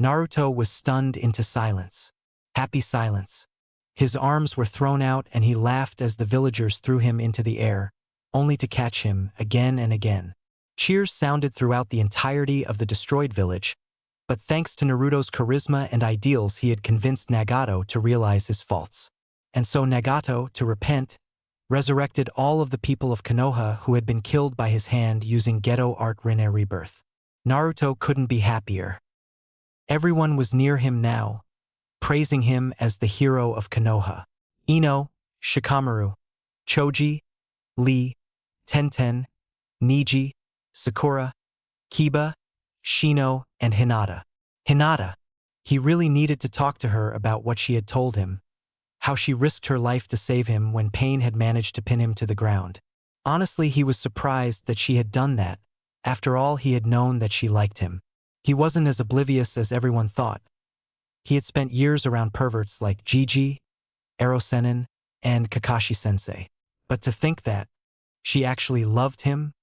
Naruto was stunned into silence. Happy silence. His arms were thrown out and he laughed as the villagers threw him into the air, only to catch him again and again. Cheers sounded throughout the entirety of the destroyed village, but thanks to Naruto's charisma and ideals he had convinced Nagato to realize his faults. And so Nagato, to repent, resurrected all of the people of Konoha who had been killed by his hand using Geto Art Rinne Rebirth. Naruto couldn't be happier. Everyone was near him now, praising him as the hero of Konoha. Ino, Shikamaru, Choji, Lee, Tenten, Niji, Sakura, Kiba, Shino, and Hinata. Hinata. He really needed to talk to her about what she had told him, how she risked her life to save him when pain had managed to pin him to the ground. Honestly, he was surprised that she had done that. After all, he had known that she liked him. He wasn't as oblivious as everyone thought. He had spent years around perverts like Jiji, Erosenin, and Kakashi-sensei. But to think that she actually loved him?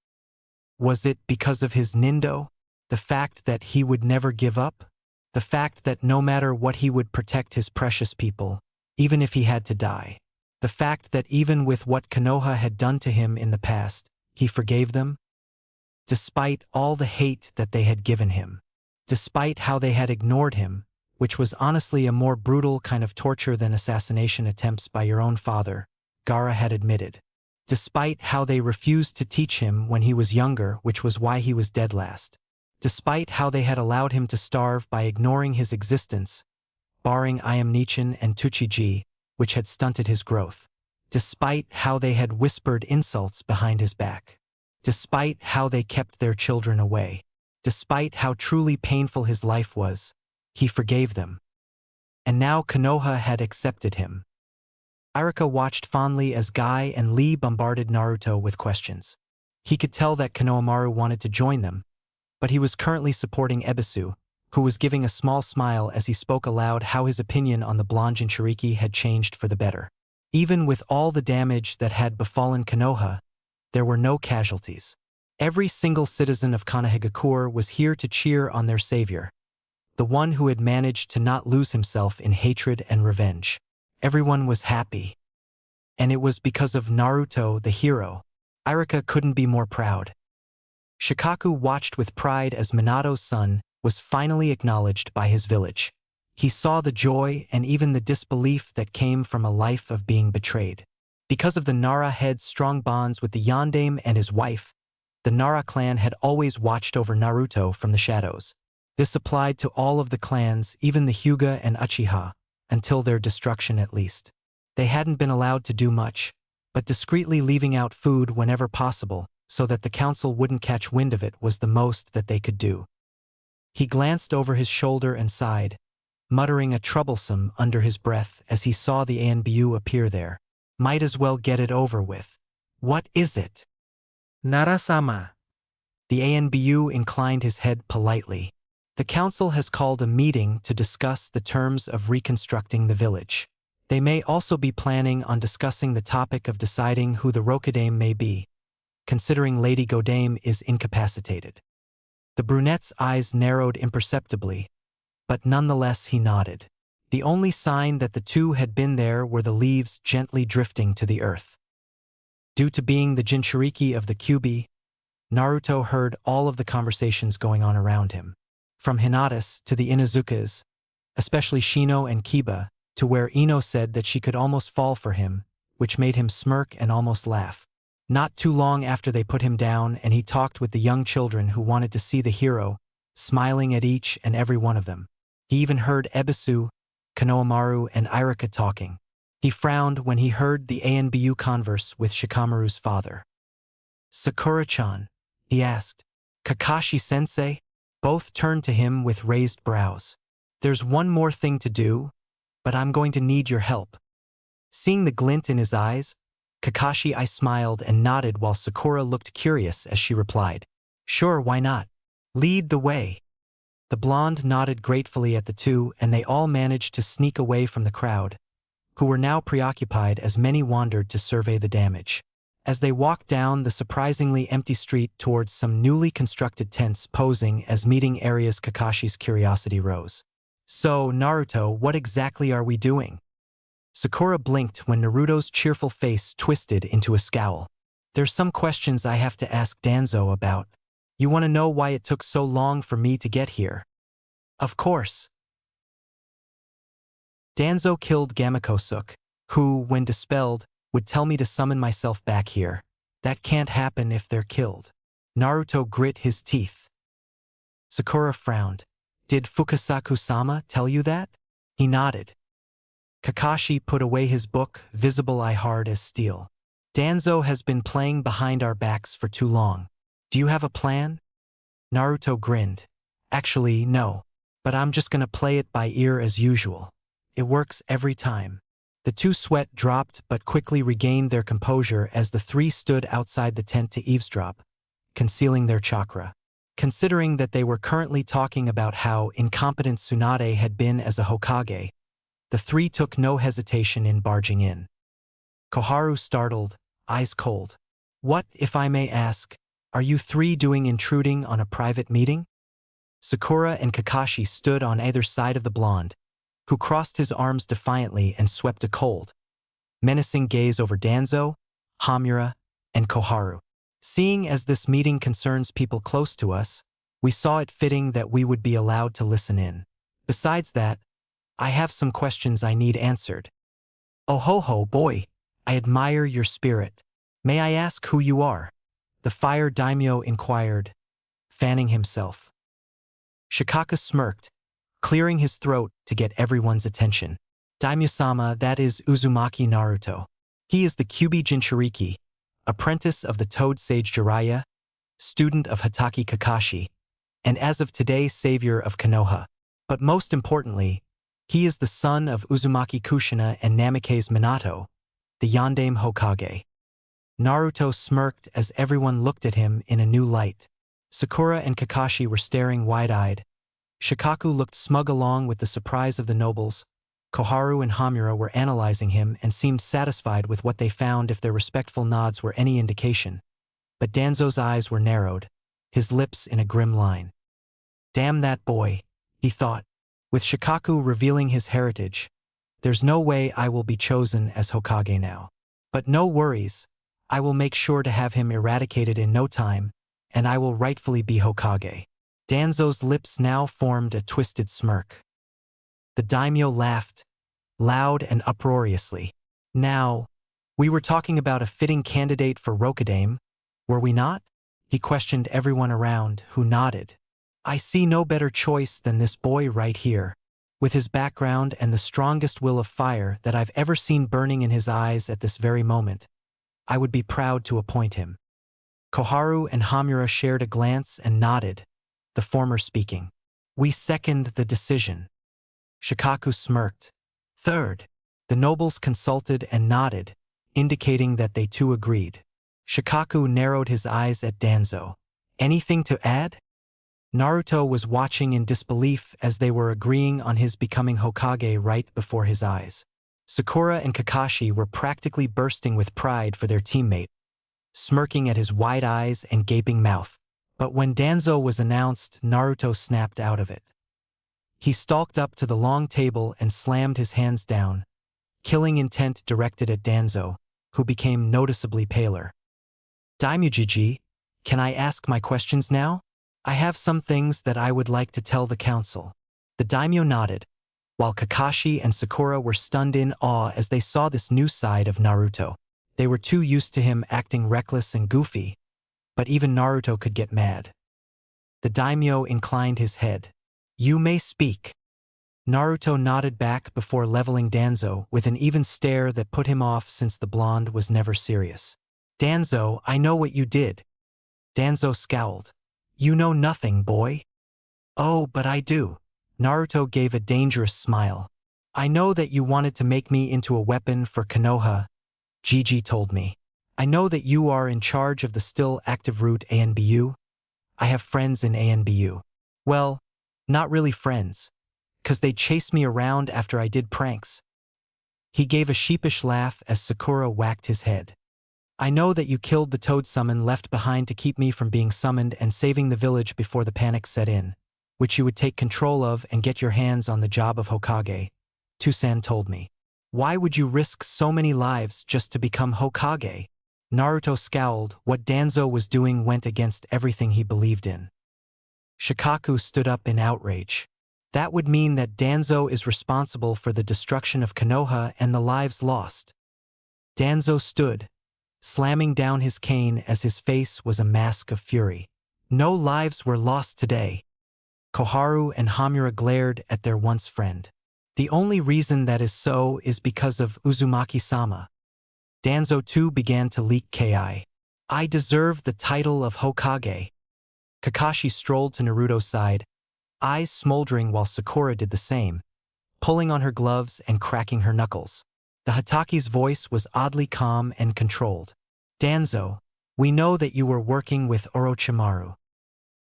Was it because of his Nindo? The fact that he would never give up? The fact that no matter what he would protect his precious people, even if he had to die? The fact that even with what Konoha had done to him in the past, he forgave them? Despite all the hate that they had given him. Despite how they had ignored him, which was honestly a more brutal kind of torture than assassination attempts by your own father, Gaara had admitted. Despite how they refused to teach him when he was younger, which was why he was dead last. Despite how they had allowed him to starve by ignoring his existence, barring Nichin and Tuchiji, which had stunted his growth. Despite how they had whispered insults behind his back. Despite how they kept their children away. Despite how truly painful his life was, he forgave them. And now Konoha had accepted him. Iruka watched fondly as Guy and Lee bombarded Naruto with questions. He could tell that Konohamaru wanted to join them, but he was currently supporting Ebisu, who was giving a small smile as he spoke aloud how his opinion on the blonde Jinchuriki had changed for the better. Even with all the damage that had befallen Konoha, there were no casualties. Every single citizen of Konohagakure was here to cheer on their savior, the one who had managed to not lose himself in hatred and revenge. Everyone was happy. And it was because of Naruto, the hero. Iruka couldn't be more proud. Shikaku watched with pride as Minato's son was finally acknowledged by his village. He saw the joy and even the disbelief that came from a life of being betrayed. Because of the Nara head's strong bonds with the Yondaime and his wife, the Nara clan had always watched over Naruto from the shadows. This applied to all of the clans, even the Hyuga and Uchiha, until their destruction at least. They hadn't been allowed to do much, but discreetly leaving out food whenever possible so that the council wouldn't catch wind of it was the most that they could do. He glanced over his shoulder and sighed, muttering a troublesome under his breath as he saw the Anbu appear there. Might as well get it over with. What is it? Nara-sama. The Anbu inclined his head politely. The council has called a meeting to discuss the terms of reconstructing the village. They may also be planning on discussing the topic of deciding who the Rokudaime may be, considering Lady Godaime is incapacitated. The brunette's eyes narrowed imperceptibly, but nonetheless he nodded. The only sign that the two had been there were the leaves gently drifting to the earth. Due to being the Jinchuriki of the Kyuubi, Naruto heard all of the conversations going on around him. From Hinata's to the Inuzukas, especially Shino and Kiba, to where Ino said that she could almost fall for him, which made him smirk and almost laugh. Not too long after they put him down and he talked with the young children who wanted to see the hero, smiling at each and every one of them. He even heard Ebisu, Konohamaru, and Iruka talking. He frowned when he heard the Anbu converse with Shikamaru's father. Sakura-chan, he asked. Kakashi-sensei? Both turned to him with raised brows. There's one more thing to do, but I'm going to need your help. Seeing the glint in his eyes, Kakashi smiled and nodded while Sakura looked curious as she replied, Sure, why not? Lead the way. The blonde nodded gratefully at the two and they all managed to sneak away from the crowd, who were now preoccupied as many wandered to survey the damage. As they walked down the surprisingly empty street towards some newly constructed tents posing as meeting areas, Kakashi's curiosity rose. So, Naruto, what exactly are we doing? Sakura blinked when Naruto's cheerful face twisted into a scowl. There's some questions I have to ask Danzo about. You want to know why it took so long for me to get here? Of course. Danzo killed Gamakosuk, who, when dispelled, would tell me to summon myself back here. That can't happen if they're killed. Naruto grit his teeth. Sakura frowned. Did Fukasaku-sama tell you that? He nodded. Kakashi put away his book, visible eye hard as steel. Danzo has been playing behind our backs for too long. Do you have a plan? Naruto grinned. Actually, no. But I'm just gonna play it by ear as usual. It works every time. The two sweat dropped but quickly regained their composure as the three stood outside the tent to eavesdrop, concealing their chakra. Considering that they were currently talking about how incompetent Tsunade had been as a Hokage, the three took no hesitation in barging in. Koharu startled, eyes cold. What, if I may ask, are you three doing intruding on a private meeting? Sakura and Kakashi stood on either side of the blonde, who crossed his arms defiantly and swept a cold, menacing gaze over Danzo, Hamura, and Koharu. Seeing as this meeting concerns people close to us, we saw it fitting that we would be allowed to listen in. Besides that, I have some questions I need answered. Oh ho ho, boy, I admire your spirit. May I ask who you are? The fire daimyo inquired, fanning himself. Shikaka smirked, clearing his throat to get everyone's attention. Daimyo-sama, that is Uzumaki Naruto. He is the Kyuubi Jinchuriki, apprentice of the Toad Sage Jiraiya, student of Hatake Kakashi, and as of today savior of Konoha. But most importantly, he is the son of Uzumaki Kushina and Namikaze Minato, the Yondaime Hokage. Naruto smirked as everyone looked at him in a new light. Sakura and Kakashi were staring wide-eyed. Shikaku looked smug along with the surprise of the nobles. Koharu and Hamura were analyzing him and seemed satisfied with what they found if their respectful nods were any indication. But Danzo's eyes were narrowed, his lips in a grim line. Damn that boy, he thought. With Shikaku revealing his heritage, there's no way I will be chosen as Hokage now. But no worries, I will make sure to have him eradicated in no time, and I will rightfully be Hokage. Danzo's lips now formed a twisted smirk. The daimyo laughed, loud and uproariously. Now, we were talking about a fitting candidate for Rokudaime, were we not? He questioned everyone around, who nodded. I see no better choice than this boy right here. With his background and the strongest will of fire that I've ever seen burning in his eyes at this very moment, I would be proud to appoint him. Koharu and Hamura shared a glance and nodded, the former speaking. We second the decision. Shikaku smirked. Third, the nobles consulted and nodded, indicating that they too agreed. Shikaku narrowed his eyes at Danzo. Anything to add? Naruto was watching in disbelief as they were agreeing on his becoming Hokage right before his eyes. Sakura and Kakashi were practically bursting with pride for their teammate, smirking at his wide eyes and gaping mouth. But when Danzo was announced, Naruto snapped out of it. He stalked up to the long table and slammed his hands down, killing intent directed at Danzo, who became noticeably paler. Daimyo-jiji, can I ask my questions now? I have some things that I would like to tell the council. The daimyo nodded, while Kakashi and Sakura were stunned in awe as they saw this new side of Naruto. They were too used to him acting reckless and goofy, but even Naruto could get mad. The daimyo inclined his head. You may speak. Naruto nodded back before leveling Danzo with an even stare that put him off since the blonde was never serious. Danzo, I know what you did. Danzo scowled. You know nothing, boy. Oh, but I do. Naruto gave a dangerous smile. I know that you wanted to make me into a weapon for Konoha, Gigi told me. I know that you are in charge of the still active route ANBU. I have friends in ANBU. Well, not really friends, 'cause they chased me around after I did pranks. He gave a sheepish laugh as Sakura whacked his head. I know that you killed the toad summon left behind to keep me from being summoned and saving the village before the panic set in. which you would take control of and get your hands on the job of Hokage, Tusan told me. Why would you risk so many lives just to become Hokage? Naruto scowled. What Danzo was doing went against everything he believed in. Shikaku stood up in outrage. That would mean that Danzo is responsible for the destruction of Konoha and the lives lost. Danzo stood, slamming down his cane as his face was a mask of fury. No lives were lost today. Koharu and Hamura glared at their once friend. The only reason that is so is because of Uzumaki-sama. Danzo too began to leak ki. I deserve the title of Hokage. Kakashi strolled to Naruto's side, eyes smoldering while Sakura did the same, pulling on her gloves and cracking her knuckles. The Hataki's voice was oddly calm and controlled. Danzo, we know that you were working with Orochimaru.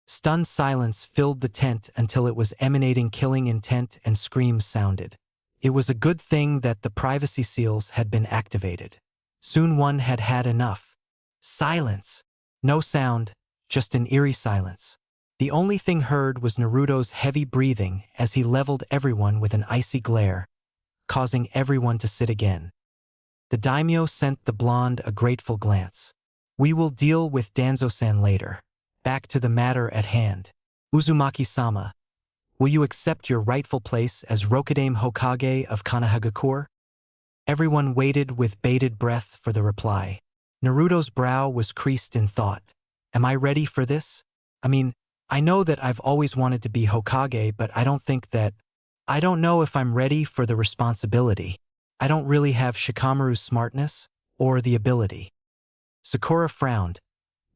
Stunned silence filled the tent until it was emanating killing intent and screams sounded. It was a good thing that the privacy seals had been activated. Soon one had had enough. Silence. No sound, just an eerie silence. The only thing heard was Naruto's heavy breathing as he leveled everyone with an icy glare, causing everyone to sit again. The daimyo sent the blonde a grateful glance. We will deal with Danzo-san later. Back to the matter at hand. Uzumaki-sama, will you accept your rightful place as Rokudaime Hokage of Konohagakure? Everyone waited with bated breath for the reply. Naruto's brow was creased in thought. Am I ready for this? I know that I've always wanted to be Hokage, but I don't know if I'm ready for the responsibility. I don't really have Shikamaru's smartness or the ability. Sakura frowned,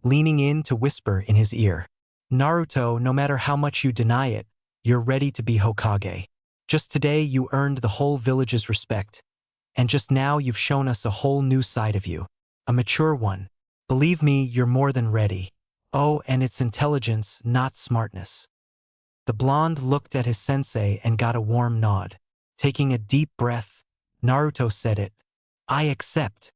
leaning in to whisper in his ear. Naruto, no matter how much you deny it, you're ready to be Hokage. Just today you earned the whole village's respect, and just now you've shown us a whole new side of you. A mature one. Believe me, you're more than ready. Oh, and it's intelligence, not smartness. The blonde looked at his sensei and got a warm nod. Taking a deep breath, Naruto said it. I accept.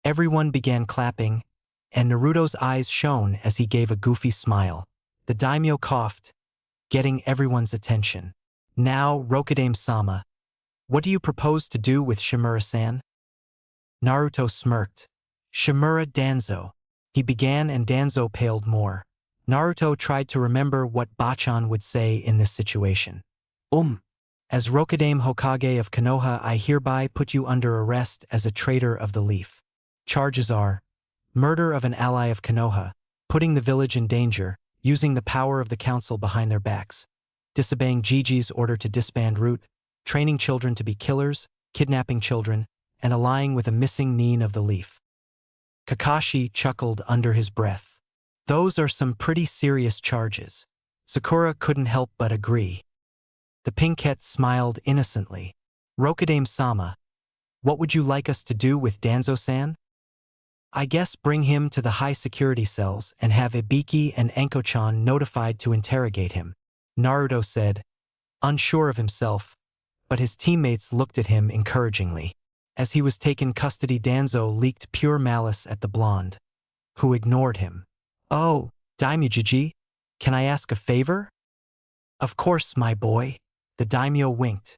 Everyone began clapping, and Naruto's eyes shone as he gave a goofy smile. The daimyo coughed, getting everyone's attention. Now, Rokudaime-sama, what do you propose to do with Shimura-san? Naruto smirked. Shimura Danzo. He began and Danzo paled more. Naruto tried to remember what Bachan would say in this situation. As Rokudaime Hokage of Konoha, I hereby put you under arrest as a traitor of the Leaf. Charges are murder of an ally of Konoha, putting the village in danger, using the power of the council behind their backs, disobeying Gigi's order to disband Root, training children to be killers, kidnapping children, and allying with a missing Nin of the Leaf. Kakashi chuckled under his breath. Those are some pretty serious charges. Sakura couldn't help but agree. The Pinkette smiled innocently. Rokudaime-sama, what would you like us to do with Danzo-san? I guess bring him to the high security cells and have Ibiki and Enko-chan notified to interrogate him, Naruto said, unsure of himself, but his teammates looked at him encouragingly. As he was taken custody, Danzo leaked pure malice at the blonde, who ignored him. Oh, Daimyo-jiji, can I ask a favor? Of course, my boy. The daimyo winked.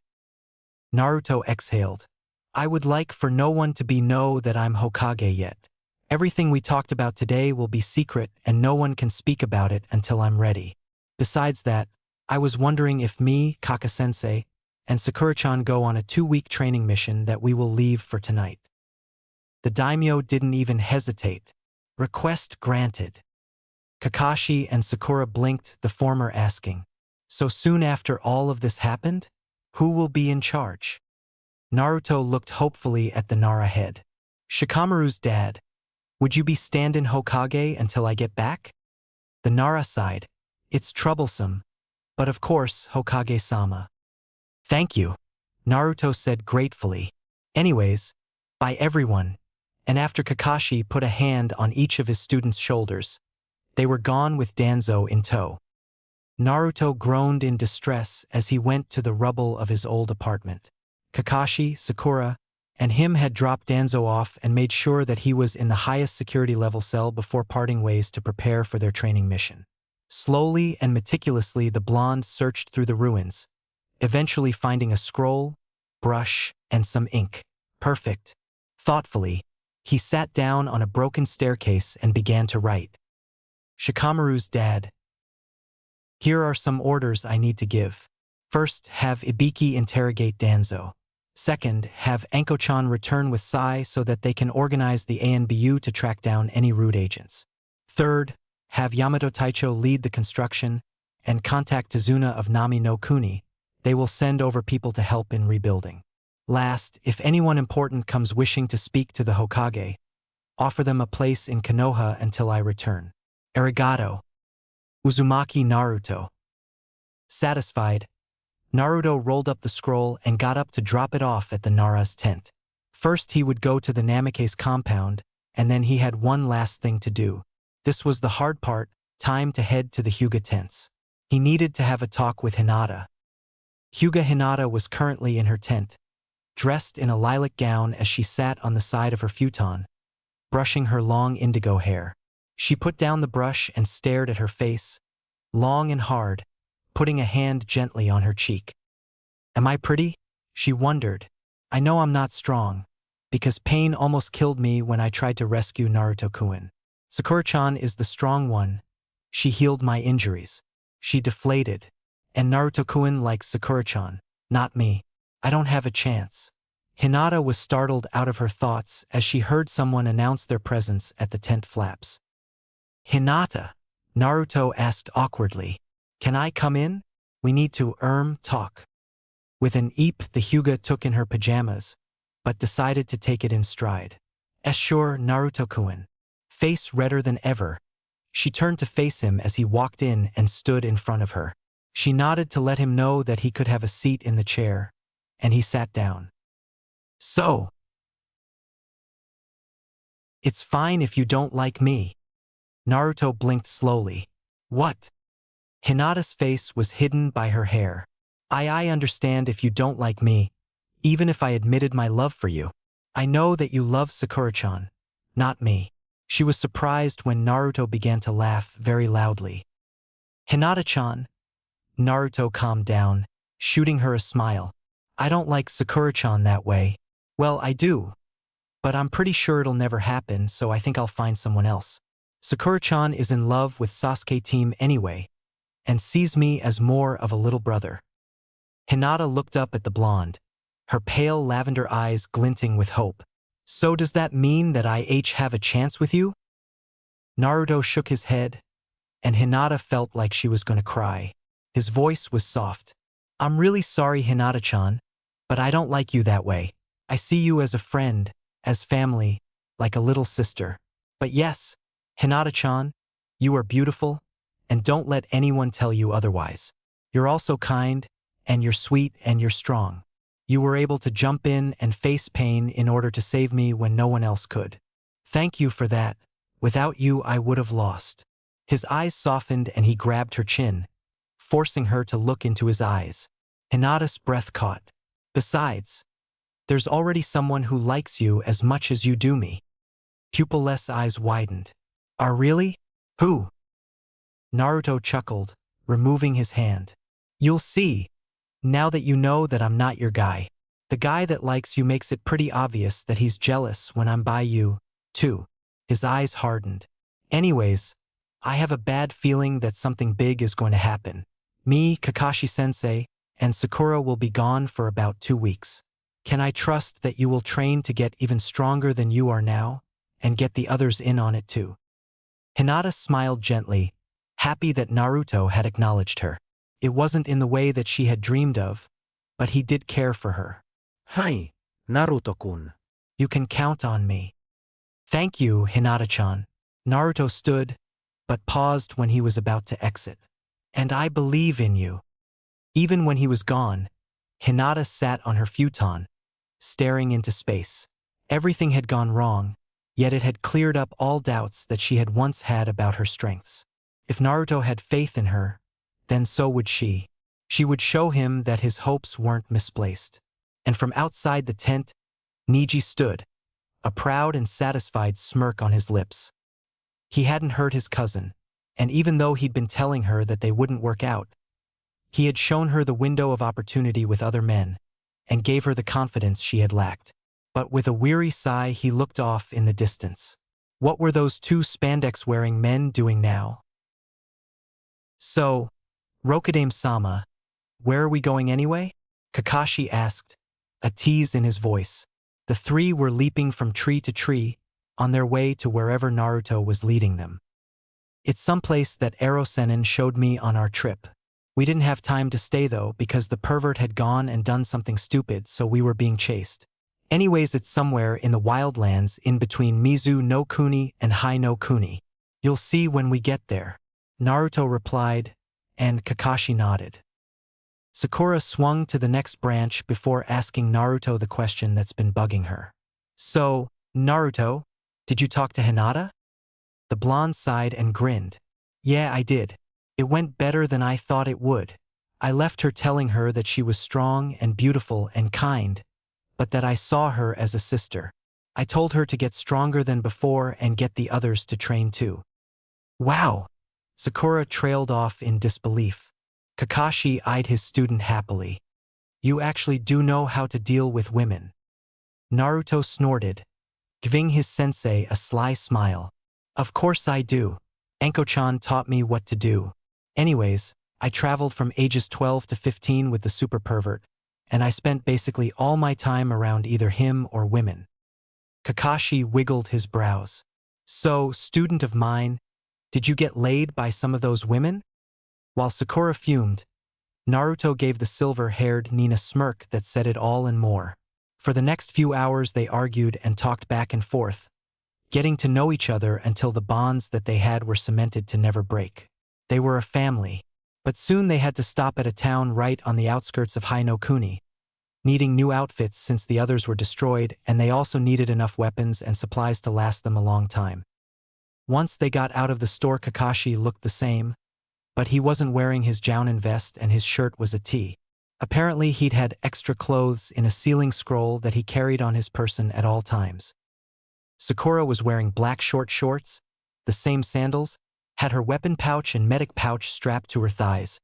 Naruto exhaled. I would like for no one to know that I'm Hokage yet. Everything we talked about today will be secret and no one can speak about it until I'm ready. Besides that, I was wondering if me, Kaka-sensei, and Sakura-chan go on a 2-week training mission that we will leave for tonight. The daimyo didn't even hesitate. Request granted. Kakashi and Sakura blinked, the former asking, so soon after all of this happened? Who will be in charge? Naruto looked hopefully at the Nara head. Shikamaru's dad. Would you be stand-in Hokage until I get back? The Nara sighed. It's troublesome, but of course, Hokage-sama. Thank you, Naruto said gratefully. Anyways, by everyone, and after Kakashi put a hand on each of his students' shoulders, they were gone with Danzo in tow. Naruto groaned in distress as he went to the rubble of his old apartment. Kakashi, Sakura, and him had dropped Danzo off and made sure that he was in the highest security level cell before parting ways to prepare for their training mission. Slowly and meticulously the blonde searched through the ruins, eventually finding a scroll, brush, and some ink. Perfect. Thoughtfully, he sat down on a broken staircase and began to write. Shikamaru's dad. Here are some orders I need to give. First, have Ibiki interrogate Danzo. Second, have Anko-chan return with Sai so that they can organize the ANBU to track down any root agents. Third, have Yamato Taicho lead the construction and contact Tazuna of Nami no Kuni. They will send over people to help in rebuilding. Last, if anyone important comes wishing to speak to the Hokage, offer them a place in Konoha until I return. Arigato. Uzumaki Naruto. Satisfied, Naruto rolled up the scroll and got up to drop it off at the Nara's tent. First he would go to the Namikaze compound, and then he had one last thing to do. This was the hard part, time to head to the Hyuga tents. He needed to have a talk with Hinata. Hyuga Hinata was currently in her tent, dressed in a lilac gown as she sat on the side of her futon, brushing her long indigo hair. She put down the brush and stared at her face, long and hard, putting a hand gently on her cheek. Am I pretty? She wondered. I know I'm not strong, because pain almost killed me when I tried to rescue Naruto-kun. Sakura-chan is the strong one. She healed my injuries. She deflated. And Naruto-kun likes Sakura-chan, not me. I don't have a chance. Hinata was startled out of her thoughts as she heard someone announce their presence at the tent flaps. Hinata, Naruto asked awkwardly. Can I come in? We need to, talk. With an eep the Hyuga took in her pajamas, but decided to take it in stride. Sure, Naruto-kun. Face redder than ever. She turned to face him as he walked in and stood in front of her. She nodded to let him know that he could have a seat in the chair, and he sat down. So, it's fine if you don't like me. Naruto blinked slowly. What? Hinata's face was hidden by her hair. I understand if you don't like me, even if I admitted my love for you. I know that you love Sakura-chan, not me. She was surprised when Naruto began to laugh very loudly. Hinata-chan. Naruto calmed down, shooting her a smile. I don't like Sakura-chan that way. Well, I do. But I'm pretty sure it'll never happen, so I think I'll find someone else. Sakura-chan is in love with Sasuke team anyway, and sees me as more of a little brother. Hinata looked up at the blonde, her pale lavender eyes glinting with hope. So does that mean that I have a chance with you? Naruto shook his head, and Hinata felt like she was going to cry. His voice was soft. I'm really sorry, Hinata-chan, but I don't like you that way. I see you as a friend, as family, like a little sister. But yes, Hinata-chan, you are beautiful, and don't let anyone tell you otherwise. You're also kind, and you're sweet, and you're strong. You were able to jump in and face pain in order to save me when no one else could. Thank you for that. Without you, I would have lost. His eyes softened and he grabbed her chin, forcing her to look into his eyes. Hinata's breath caught. Besides, there's already someone who likes you as much as you do me. Pupilless eyes widened. Are really? Who? Naruto chuckled, removing his hand. You'll see. Now that you know that I'm not your guy. The guy that likes you makes it pretty obvious that he's jealous when I'm by you, too. His eyes hardened. Anyways, I have a bad feeling that something big is going to happen. Me, Kakashi-sensei, and Sakura will be gone for about 2 weeks. Can I trust that you will train to get even stronger than you are now, and get the others in on it too? Hinata smiled gently, happy that Naruto had acknowledged her. It wasn't in the way that she had dreamed of, but he did care for her. Hi, Naruto-kun. You can count on me. Thank you, Hinata-chan. Naruto stood, but paused when he was about to exit. And I believe in you. Even when he was gone, Hinata sat on her futon, staring into space. Everything had gone wrong, yet it had cleared up all doubts that she had once had about her strengths. If Naruto had faith in her, then so would she. She would show him that his hopes weren't misplaced. And from outside the tent, Neji stood, a proud and satisfied smirk on his lips. He hadn't hurt his cousin, and even though he'd been telling her that they wouldn't work out, he had shown her the window of opportunity with other men, and gave her the confidence she had lacked. But with a weary sigh he looked off in the distance. What were those two spandex-wearing men doing now? So, Rokudame-sama, where are we going anyway? Kakashi asked, a tease in his voice. The three were leaping from tree to tree, on their way to wherever Naruto was leading them. It's someplace that Erosenin showed me on our trip. We didn't have time to stay though because the pervert had gone and done something stupid, so we were being chased. Anyways, it's somewhere in the wildlands in between Mizu no Kuni and Hai no Kuni. You'll see when we get there, Naruto replied, and Kakashi nodded. Sakura swung to the next branch before asking Naruto the question that's been bugging her. So, Naruto, did you talk to Hinata? The blonde sighed and grinned. Yeah, I did. It went better than I thought it would. I left her telling her that she was strong and beautiful and kind, but that I saw her as a sister. I told her to get stronger than before and get the others to train too. Wow! Sakura trailed off in disbelief. Kakashi eyed his student happily. You actually do know how to deal with women. Naruto snorted, giving his sensei a sly smile. Of course I do. Anko-chan taught me what to do. Anyways, I traveled from ages 12 to 15 with the super pervert, and I spent basically all my time around either him or women. Kakashi wiggled his brows. So, student of mine, did you get laid by some of those women? While Sakura fumed, Naruto gave the silver-haired Nin a smirk that said it all and more. For the next few hours they argued and talked back and forth, getting to know each other until the bonds that they had were cemented to never break. They were a family, but soon they had to stop at a town right on the outskirts of Hai no Kuni, needing new outfits since the others were destroyed, and they also needed enough weapons and supplies to last them a long time. Once they got out of the store, Kakashi looked the same, but he wasn't wearing his jounin vest and his shirt was a tee. Apparently he'd had extra clothes in a sealing scroll that he carried on his person at all times. Sakura was wearing black short shorts, the same sandals, had her weapon pouch and medic pouch strapped to her thighs,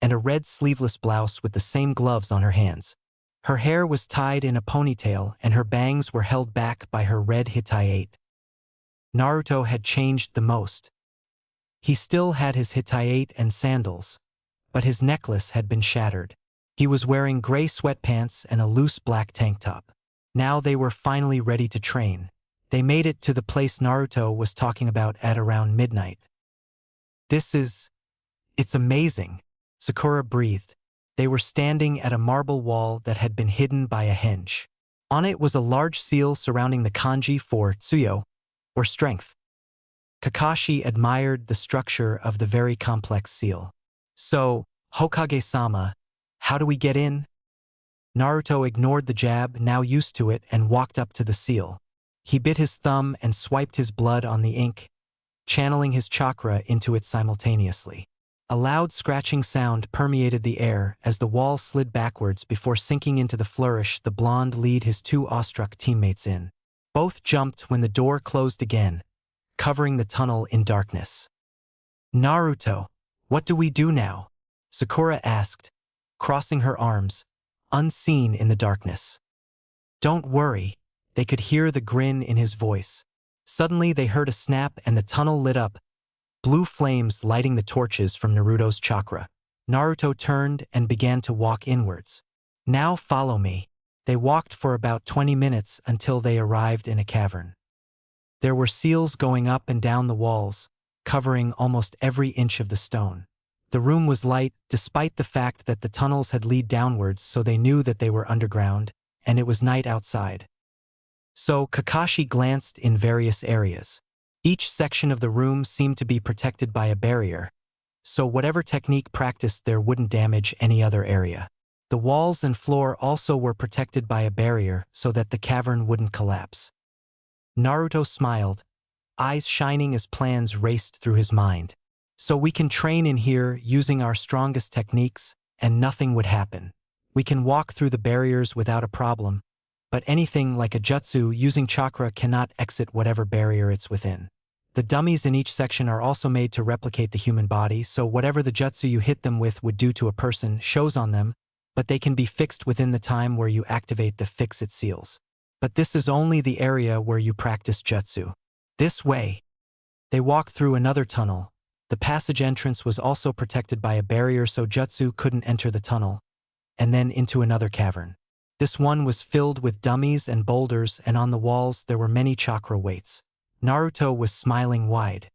and a red sleeveless blouse with the same gloves on her hands. Her hair was tied in a ponytail and her bangs were held back by her red hitayate. Naruto had changed the most. He still had his hitayate and sandals, but his necklace had been shattered. He was wearing gray sweatpants and a loose black tank top. Now they were finally ready to train. They made it to the place Naruto was talking about at around midnight. It's amazing, Sakura breathed. They were standing at a marble wall that had been hidden by a henge. On it was a large seal surrounding the kanji for tsuyo, or strength. Kakashi admired the structure of the very complex seal. So, Hokage-sama, how do we get in? Naruto ignored the jab, now used to it, and walked up to the seal. He bit his thumb and swiped his blood on the ink, channeling his chakra into it simultaneously. A loud scratching sound permeated the air as the wall slid backwards before sinking into the flourish the blonde lead his two awestruck teammates in. Both jumped when the door closed again, covering the tunnel in darkness. Naruto, what do we do now? Sakura asked, crossing her arms, unseen in the darkness. Don't worry, they could hear the grin in his voice. Suddenly they heard a snap and the tunnel lit up, blue flames lighting the torches from Naruto's chakra. Naruto turned and began to walk inwards. Now follow me. They walked for about 20 minutes until they arrived in a cavern. There were seals going up and down the walls, covering almost every inch of the stone. The room was light, despite the fact that the tunnels had led downwards, so they knew that they were underground, and it was night outside. So Kakashi glanced in various areas. Each section of the room seemed to be protected by a barrier, so whatever technique practiced there wouldn't damage any other area. The walls and floor also were protected by a barrier so that the cavern wouldn't collapse. Naruto smiled, eyes shining as plans raced through his mind. So we can train in here using our strongest techniques, and nothing would happen. We can walk through the barriers without a problem, but anything like a jutsu using chakra cannot exit whatever barrier it's within. The dummies in each section are also made to replicate the human body, so whatever the jutsu you hit them with would do to a person shows on them, but they can be fixed within the time where you activate the fix-it seals. But this is only the area where you practice jutsu. This way. They walked through another tunnel. The passage entrance was also protected by a barrier so jutsu couldn't enter the tunnel, and then into another cavern. This one was filled with dummies and boulders, and on the walls there were many chakra weights. Naruto was smiling wide.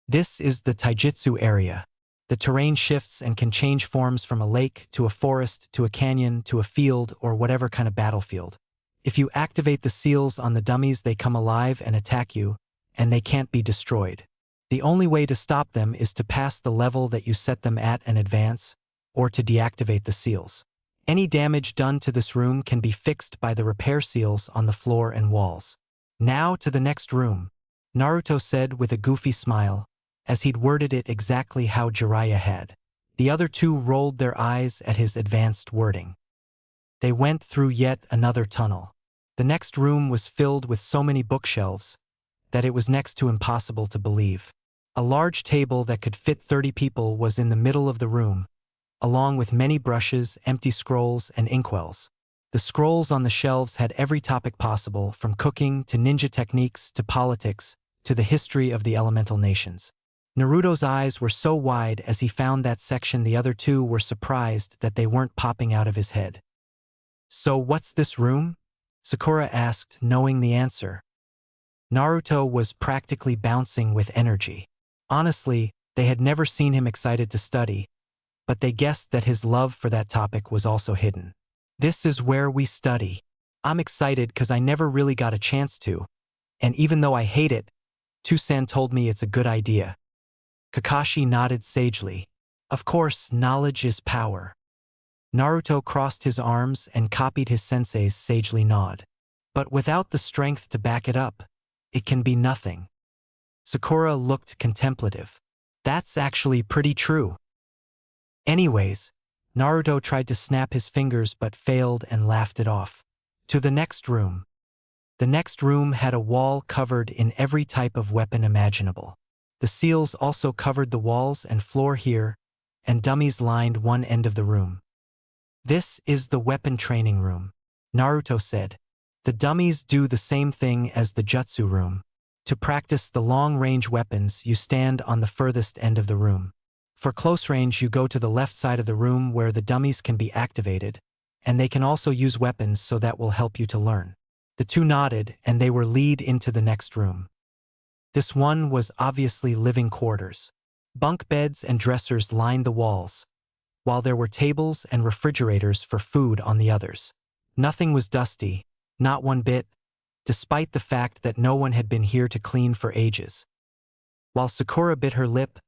This is the taijutsu area. The terrain shifts and can change forms from a lake to a forest to a canyon to a field or whatever kind of battlefield. If you activate the seals on the dummies, they come alive and attack you, and they can't be destroyed. The only way to stop them is to pass the level that you set them at and advance, or to deactivate the seals. Any damage done to this room can be fixed by the repair seals on the floor and walls. Now to the next room, Naruto said with a goofy smile, as he'd worded it exactly how Jiraiya had. The other two rolled their eyes at his advanced wording. They went through yet another tunnel. The next room was filled with so many bookshelves that it was next to impossible to believe. A large table that could fit 30 people was in the middle of the room, along with many brushes, empty scrolls, and inkwells. The scrolls on the shelves had every topic possible, from cooking to ninja techniques to politics to the history of the elemental nations. Naruto's eyes were so wide as he found that section. The other two were surprised that they weren't popping out of his head. "So what's this room?" Sakura asked, knowing the answer. Naruto was practically bouncing with energy. Honestly, they had never seen him excited to study, but they guessed that his love for that topic was also hidden. "This is where we study. I'm excited because I never really got a chance to, and even though I hate it, Tusan told me it's a good idea." Kakashi nodded sagely. Of course, knowledge is power. Naruto crossed his arms and copied his sensei's sagely nod. But without the strength to back it up, it can be nothing. Sakura looked contemplative. That's actually pretty true. Anyways, Naruto tried to snap his fingers but failed and laughed it off. To the next room. The next room had a wall covered in every type of weapon imaginable. The seals also covered the walls and floor here, and dummies lined one end of the room. "This is the weapon training room," Naruto said. "The dummies do the same thing as the jutsu room. To practice the long-range weapons, you stand on the furthest end of the room. For close range, you go to the left side of the room where the dummies can be activated, and they can also use weapons, so that will help you to learn." The two nodded, and they were led into the next room. This one was obviously living quarters. Bunk beds and dressers lined the walls, while there were tables and refrigerators for food on the others. Nothing was dusty, not one bit, despite the fact that no one had been here to clean for ages. While Sakura bit her lip,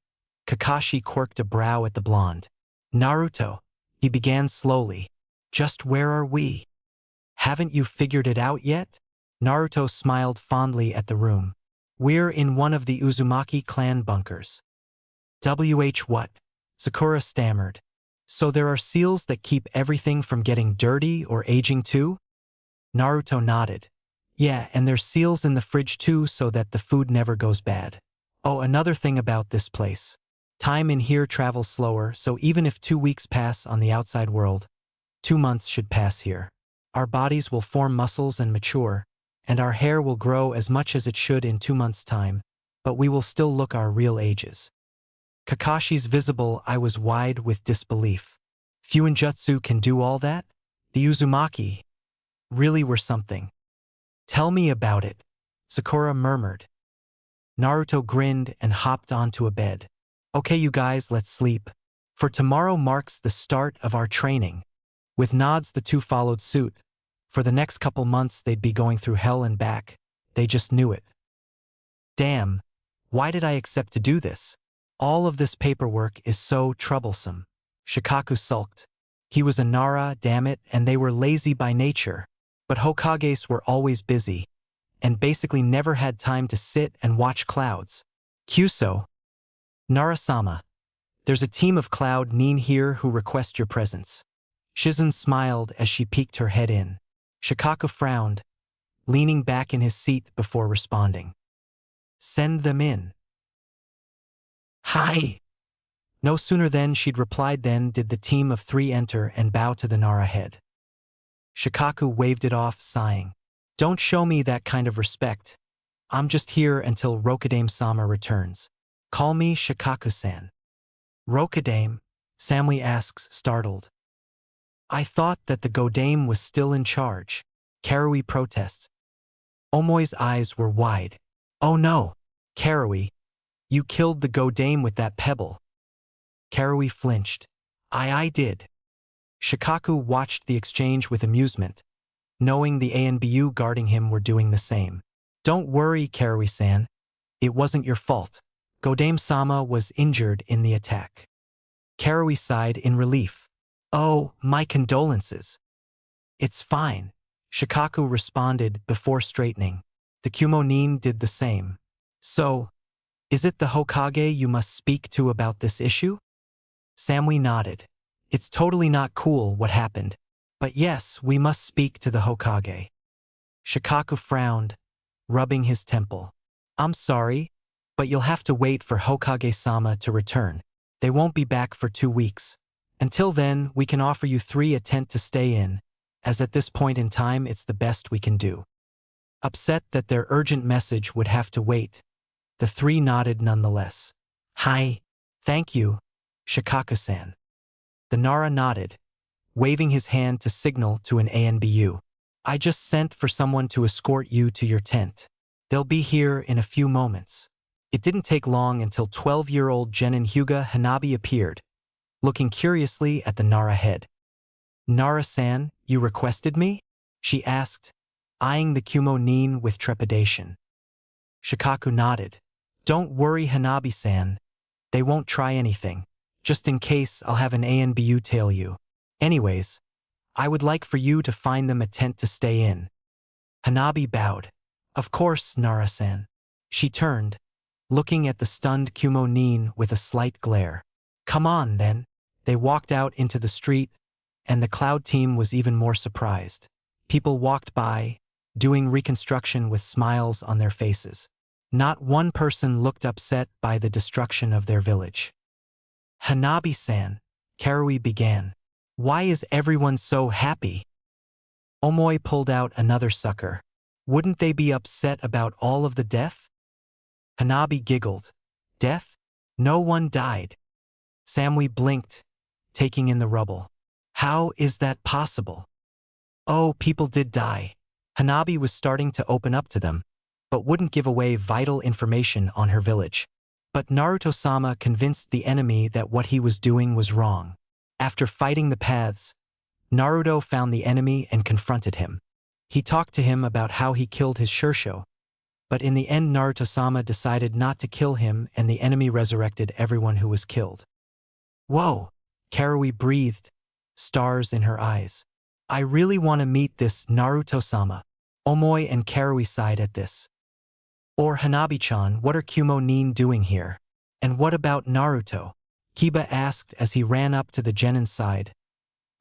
Kakashi quirked a brow at the blonde. "Naruto," he began slowly, "just where are we? Haven't you figured it out yet?" Naruto smiled fondly at the room. "We're in one of the Uzumaki clan bunkers." What?" Sakura stammered. "So there are seals that keep everything from getting dirty or aging too?" Naruto nodded. "Yeah, and there's seals in the fridge too, so that the food never goes bad. Oh, another thing about this place. Time in here travels slower, so even if 2 weeks pass on the outside world, 2 months should pass here. Our bodies will form muscles and mature, and our hair will grow as much as it should in 2 months' time, but we will still look our real ages." Kakashi's visible eye was wide with disbelief. Fuinjutsu can do all that? The Uzumaki really were something. "Tell me about it," Sakura murmured. Naruto grinned and hopped onto a bed. "Okay, you guys, let's sleep. For tomorrow marks the start of our training." With nods, the two followed suit. For the next couple months, they'd be going through hell and back. They just knew it. "Damn, why did I accept to do this? All of this paperwork is so troublesome." Shikaku sulked. He was a Nara, damn it, and they were lazy by nature. But Hokages were always busy, and basically never had time to sit and watch clouds. "Kyuso. Nara-sama. There's a team of Cloud Nin here who request your presence." Shizen smiled as she peeked her head in. Shikaku frowned, leaning back in his seat before responding. Send them in. Hi. No sooner than she'd replied than did the team of 3 enter and bow to the Nara head. Shikaku waved it off, sighing. Don't show me that kind of respect. I'm just here until Rokudame-sama returns. Call me Shikaku-san. Rokudame? Samui asks, startled. I thought that the Godame was still in charge. Karui protests. Omoi's eyes were wide. Oh no, Karui. You killed the Godame with that pebble. Karui flinched. I did. Shikaku watched the exchange with amusement, knowing the ANBU guarding him were doing the same. Don't worry, Karui-san. It wasn't your fault. Godame-sama was injured in the attack. Karui sighed in relief. Oh, my condolences. It's fine, Shikaku responded before straightening. The Kumo-nin did the same. So, is it the Hokage you must speak to about this issue? Samui nodded. It's totally not cool what happened, but yes, we must speak to the Hokage. Shikaku frowned, rubbing his temple. I'm sorry, but you'll have to wait for Hokage-sama to return. They won't be back for 2 weeks. Until then, we can offer you 3 a tent to stay in, as at this point in time it's the best we can do. Upset that their urgent message would have to wait, the 3 nodded nonetheless. Hi. Thank you, Shikaku-san. The Nara nodded, waving his hand to signal to an ANBU. I just sent for someone to escort you to your tent. They'll be here in a few moments. It didn't take long until 12-year-old Genin Hyuga Hanabi appeared, looking curiously at the Nara head. Nara-san, you requested me? She asked, eyeing the Kumo-nin with trepidation. Shikaku nodded. Don't worry, Hanabi-san. They won't try anything. Just in case, I'll have an ANBU tail you. Anyways, I would like for you to find them a tent to stay in. Hanabi bowed. Of course, Nara-san. She turned, looking at the stunned Kumo-nin with a slight glare. Come on, then. They walked out into the street, and the Cloud team was even more surprised. People walked by, doing reconstruction with smiles on their faces. Not one person looked upset by the destruction of their village. Hanabi-san, Karui began. Why is everyone so happy? Omoi pulled out another sucker. Wouldn't they be upset about all of the death? Hanabi giggled. Death? No one died. Samui blinked, taking in the rubble. How is that possible? Oh, people did die. Hanabi was starting to open up to them, but wouldn't give away vital information on her village. But Naruto-sama convinced the enemy that what he was doing was wrong. After fighting the paths, Naruto found the enemy and confronted him. He talked to him about how he killed his Shursho, but in the end Naruto-sama decided not to kill him and the enemy resurrected everyone who was killed. Whoa, Karui breathed, stars in her eyes. I really want to meet this Naruto-sama. Omoi and Karui sighed at this. Or Hanabi-chan, what are Kumo-nin doing here? And what about Naruto? Kiba asked as he ran up to the Genin's side,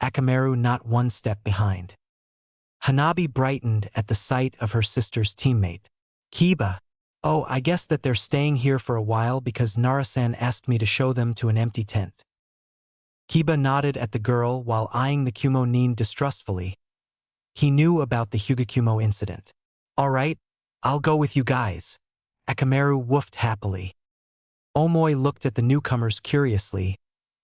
Akamaru not one step behind. Hanabi brightened at the sight of her sister's teammate. Kiba. Oh, I guess that they're staying here for a while because Nara-san asked me to show them to an empty tent. Kiba nodded at the girl while eyeing the Kumo-nin distrustfully. He knew about the Hyugakumo incident. All right, I'll go with you guys. Akamaru woofed happily. Omoi looked at the newcomers curiously,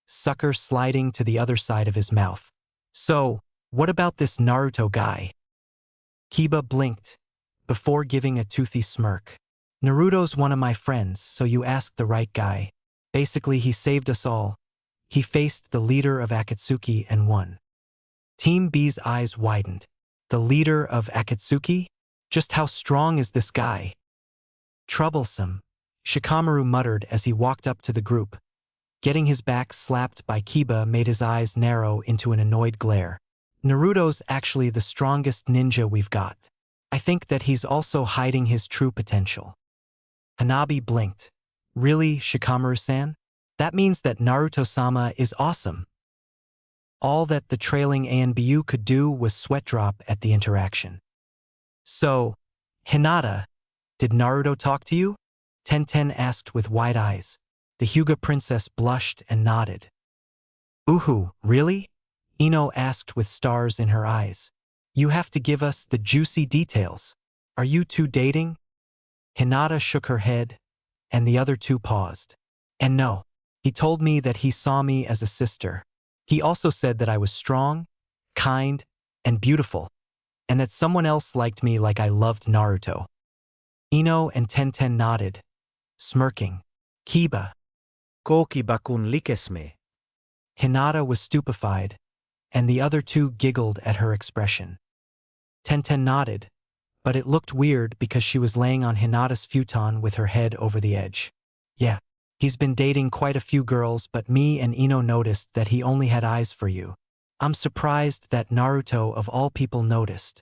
sucker sliding to the other side of his mouth. So, what about this Naruto guy? Kiba blinked, before giving a toothy smirk. Naruto's one of my friends, so you asked the right guy. Basically, he saved us all. He faced the leader of Akatsuki and won. Team B's eyes widened. The leader of Akatsuki? Just how strong is this guy? Troublesome, Shikamaru muttered as he walked up to the group. Getting his back slapped by Kiba made his eyes narrow into an annoyed glare. Naruto's actually the strongest ninja we've got. I think that he's also hiding his true potential. Hanabi blinked. Really, Shikamaru-san? That means that Naruto-sama is awesome. All that the trailing ANBU could do was sweat drop at the interaction. So, Hinata, did Naruto talk to you? Tenten asked with wide eyes. The Hyuga princess blushed and nodded. Uhu, really? Ino asked with stars in her eyes. You have to give us the juicy details. Are you two dating? Hinata shook her head, and the other two paused. And no, he told me that he saw me as a sister. He also said that I was strong, kind, and beautiful, and that someone else liked me like I loved Naruto. Ino and Tenten nodded, smirking. Kiba. Kokiba kun likes me. Hinata was stupefied, and the other two giggled at her expression. Tenten nodded, but it looked weird because she was laying on Hinata's futon with her head over the edge. Yeah, he's been dating quite a few girls, but me and Ino noticed that he only had eyes for you. I'm surprised that Naruto of all people noticed.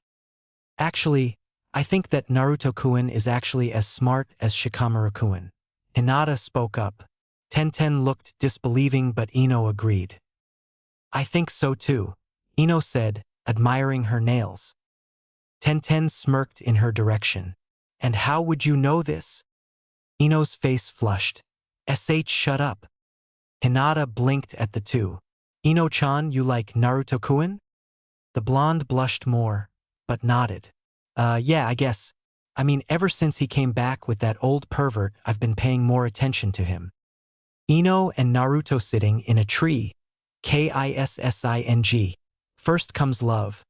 Actually, I think that Naruto-kun is actually as smart as Shikamaru-kun. Hinata spoke up. Tenten looked disbelieving, but Ino agreed. I think so too, Ino said, admiring her nails. Tenten smirked in her direction. And how would you know this? Ino's face flushed. Shut up. Hinata blinked at the two. Ino-chan, you like Naruto-kun? The blonde blushed more, but nodded. Yeah, I guess. I mean, ever since he came back with that old pervert, I've been paying more attention to him. Ino and Naruto sitting in a tree. Kissing. First comes love.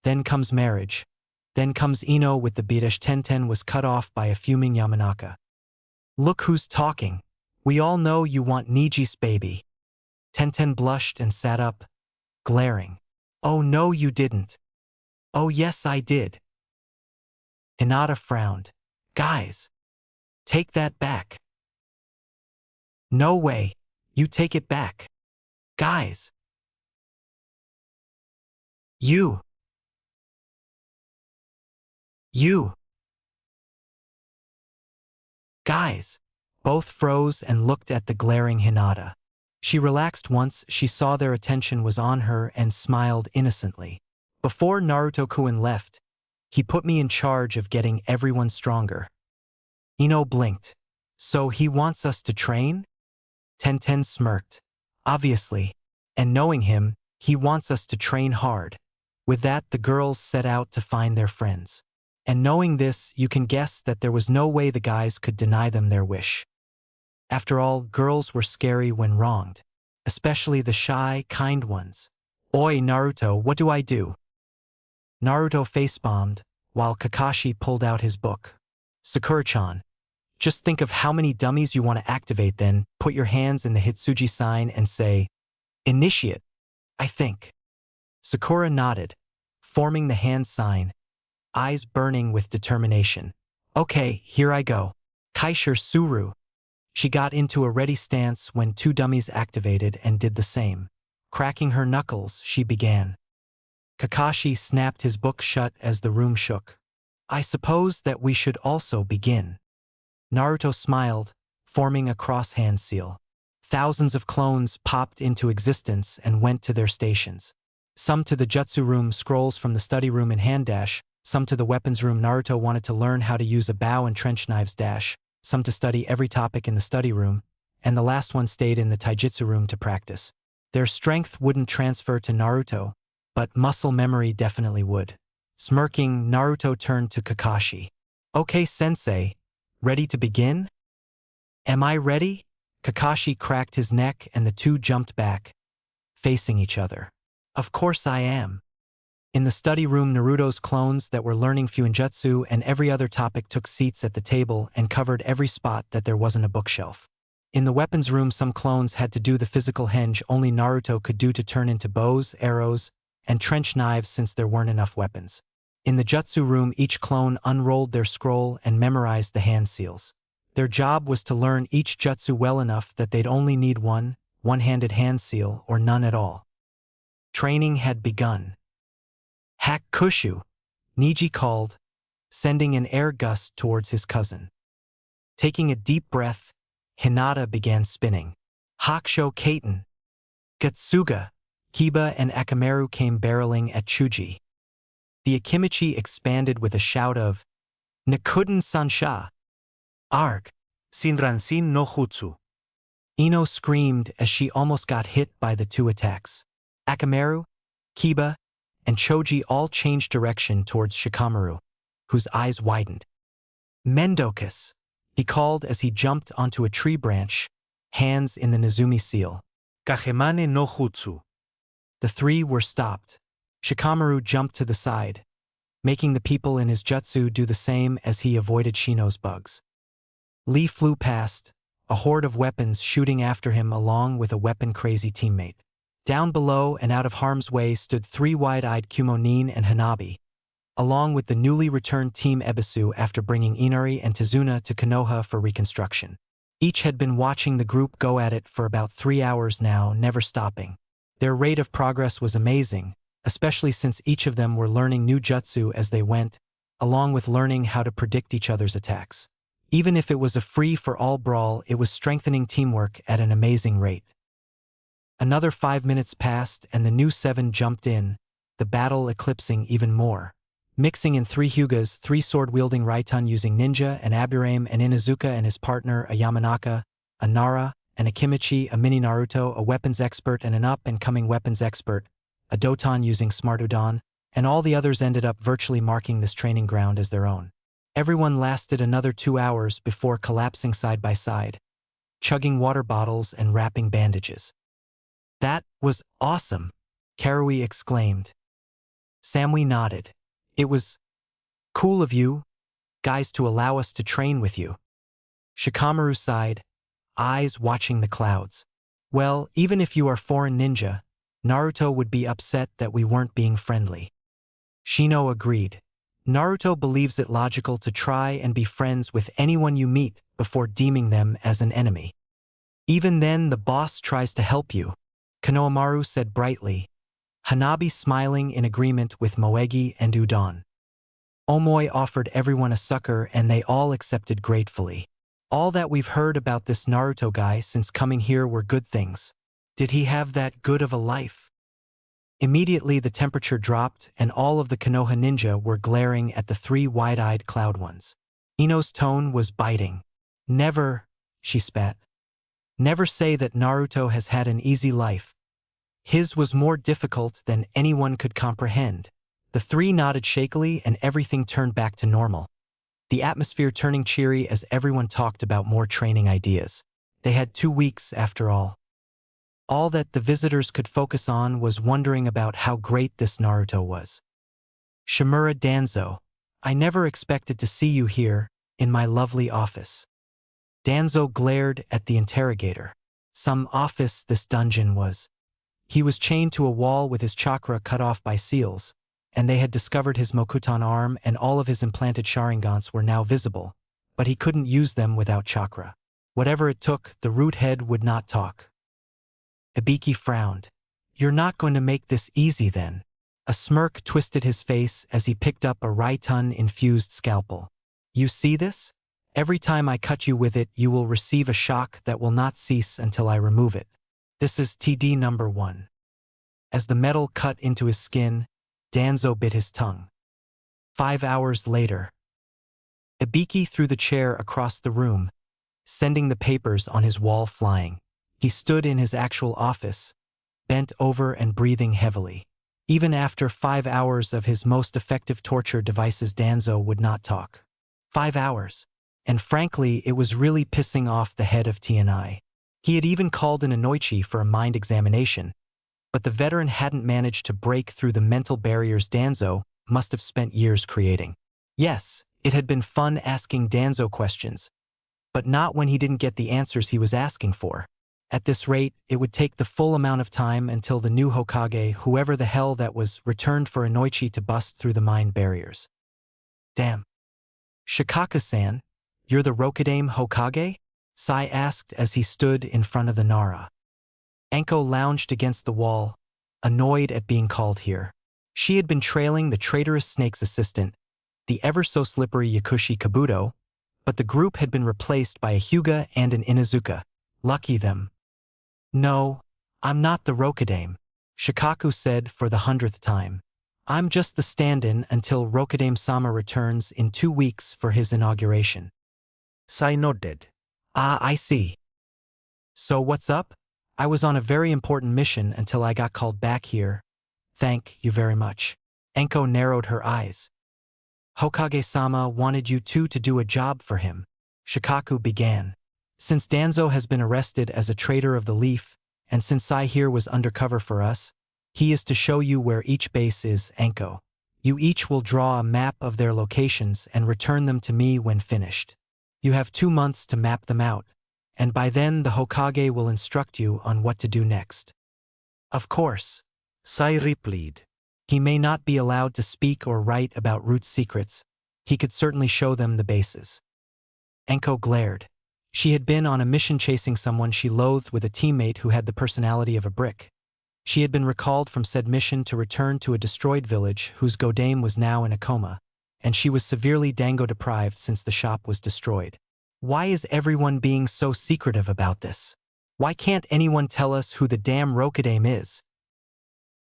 Then comes marriage. Then comes Ino with the beatish. Tenten was cut off by a fuming Yamanaka. Look who's talking. We all know you want Niji's baby. Tenten blushed and sat up, glaring. Oh no, you didn't. Oh yes, I did. Hinata frowned. Guys, take that back. No way, you take it back. Guys. You. Guys. Both froze and looked at the glaring Hinata. She relaxed once she saw their attention was on her and smiled innocently. Before Naruto-kun left, he put me in charge of getting everyone stronger. Ino blinked. So he wants us to train? Tenten smirked. Obviously. And knowing him, he wants us to train hard. With that, the girls set out to find their friends. And knowing this, you can guess that there was no way the guys could deny them their wish. After all, girls were scary when wronged. Especially the shy, kind ones. Oi, Naruto, what do I do? Naruto face-bombed, while Kakashi pulled out his book. Sakura-chan. Just think of how many dummies you want to activate, then put your hands in the Hitsuji sign and say, Initiate, I think. Sakura nodded, forming the hand sign, eyes burning with determination. Okay, here I go. Kaishir Suru. She got into a ready stance when two dummies activated and did the same. Cracking her knuckles, she began. Kakashi snapped his book shut as the room shook. I suppose that we should also begin. Naruto smiled, forming a cross-hand seal. Thousands of clones popped into existence and went to their stations. Some to the jutsu room, scrolls from the study room in hand dash, some to the weapons room. Naruto wanted to learn how to use a bow and trench knives dash, some to study every topic in the study room, and the last one stayed in the taijutsu room to practice. Their strength wouldn't transfer to Naruto, but muscle memory definitely would. Smirking, Naruto turned to Kakashi. Okay, sensei, ready to begin? Am I ready? Kakashi cracked his neck and the two jumped back, facing each other. Of course I am. In the study room, Naruto's clones that were learning Fuinjutsu and every other topic took seats at the table and covered every spot that there wasn't a bookshelf. In the weapons room, some clones had to do the physical henge only Naruto could do to turn into bows, arrows, and trench knives since there weren't enough weapons. In the jutsu room, each clone unrolled their scroll and memorized the hand seals. Their job was to learn each jutsu well enough that they'd only need one-handed hand seal or none at all. Training had begun. Hakushu, Niji called, sending an air gust towards his cousin. Taking a deep breath, Hinata began spinning. Hakusho Kaiten. Gatsuga, Kiba and Akamaru came barreling at Chuji. The Akimichi expanded with a shout of Nakuden Sansha. Arg. Shinran no Jutsu. Ino screamed as she almost got hit by the two attacks. Akamaru, Kiba, and Choji all changed direction towards Shikamaru, whose eyes widened. Mendokus, he called as he jumped onto a tree branch, hands in the Nezumi seal. Kagemane no Jutsu. The three were stopped. Shikamaru jumped to the side, making the people in his jutsu do the same as he avoided Shino's bugs. Lee flew past, a horde of weapons shooting after him along with a weapon-crazy teammate. Down below and out of harm's way stood three wide-eyed Kumonin and Hanabi, along with the newly returned Team Ebisu after bringing Inari and Tizuna to Konoha for reconstruction. Each had been watching the group go at it for about 3 hours now, never stopping. Their rate of progress was amazing, especially since each of them were learning new jutsu as they went, along with learning how to predict each other's attacks. Even if it was a free-for-all brawl, it was strengthening teamwork at an amazing rate. Another 5 minutes passed and the new 7 jumped in, the battle eclipsing even more. Mixing in 3 Hyugas, 3 sword-wielding Raitun using Ninja and Aburame and Inuzuka and his partner a Yamanaka, a Nara, and a Kimichi, a mini Naruto, a weapons expert and an up-and-coming weapons expert, a Doton using Smart Udon, and all the others ended up virtually marking this training ground as their own. Everyone lasted another 2 hours before collapsing side by side, chugging water bottles and wrapping bandages. "That was awesome," Karui exclaimed. Samui nodded. "It was cool of you guys to allow us to train with you." Shikamaru sighed, eyes watching the clouds. "Well, even if you are foreign ninja, Naruto would be upset that we weren't being friendly." Shino agreed. Naruto believes it logical to try and be friends with anyone you meet before deeming them as an enemy. "Even then, the boss tries to help you," Konohamaru said brightly, Hanabi smiling in agreement with Moegi and Udon. Omoi offered everyone a sucker and they all accepted gratefully. "All that we've heard about this Naruto guy since coming here were good things. Did he have that good of a life?" Immediately the temperature dropped and all of the Konoha ninja were glaring at the 3 wide-eyed cloud ones. Ino's tone was biting. "Never," she spat. "Never say that Naruto has had an easy life. His was more difficult than anyone could comprehend." The 3 nodded shakily and everything turned back to normal. The atmosphere turning cheery as everyone talked about more training ideas. They had 2 weeks after all. All that the visitors could focus on was wondering about how great this Naruto was. "Shimura Danzo, I never expected to see you here, in my lovely office." Danzo glared at the interrogator. Some office this dungeon was. He was chained to a wall with his chakra cut off by seals, and they had discovered his Mokutan arm and all of his implanted Sharingans were now visible, but he couldn't use them without chakra. Whatever it took, the root head would not talk. Ibiki frowned. "You're not going to make this easy then." A smirk twisted his face as he picked up a Raitun-infused scalpel. "You see this? Every time I cut you with it, you will receive a shock that will not cease until I remove it. This is TD number 1. As the metal cut into his skin, Danzo bit his tongue. 5 hours later. Ibiki threw the chair across the room, sending the papers on his wall flying. He stood in his actual office, bent over and breathing heavily. Even after 5 hours of his most effective torture devices, Danzo would not talk. 5 hours. And frankly, it was really pissing off the head of TNI. He had even called in Anoichi for a mind examination, but the veteran hadn't managed to break through the mental barriers Danzo must have spent years creating. Yes, it had been fun asking Danzo questions, but not when he didn't get the answers he was asking for. At this rate, it would take the full amount of time until the new Hokage, whoever the hell that was, returned for Anoichi to bust through the mind barriers. "Damn. Shikaka-san, you're the Rokudame Hokage?" Sai asked as he stood in front of the Nara. Anko lounged against the wall, annoyed at being called here. She had been trailing the traitorous Snake's assistant, the ever-so-slippery Yakushi Kabuto, but the group had been replaced by a Hyuga and an Inuzuka. Lucky them. "No, I'm not the Rokudame," Shikaku said for the 100th time. "I'm just the stand-in until Rokudame-sama returns in 2 weeks for his inauguration." Sai nodded. Ah, I see. So what's up? I was on a very important mission until I got called back here. Thank you very much. Enko narrowed her eyes. Hokage-sama wanted you two to do a job for him. Shikaku began. Since Danzo has been arrested as a traitor of the leaf, and since Sai here was undercover for us, he is to show you where each base is, Enko. You each will draw a map of their locations and return them to me when finished. You have 2 months to map them out, and by then the Hokage will instruct you on what to do next. Of course, Sai replied. he may not be allowed to speak or write about Root's secrets. He could certainly show them the bases. Enko glared. She had been on a mission chasing someone she loathed with a teammate who had the personality of a brick. She had been recalled from said mission to return to a destroyed village whose godame was now in a coma, and she was severely dango-deprived since the shop was destroyed. Why is everyone being so secretive about this? Why can't anyone tell us who the damn Rokodame is?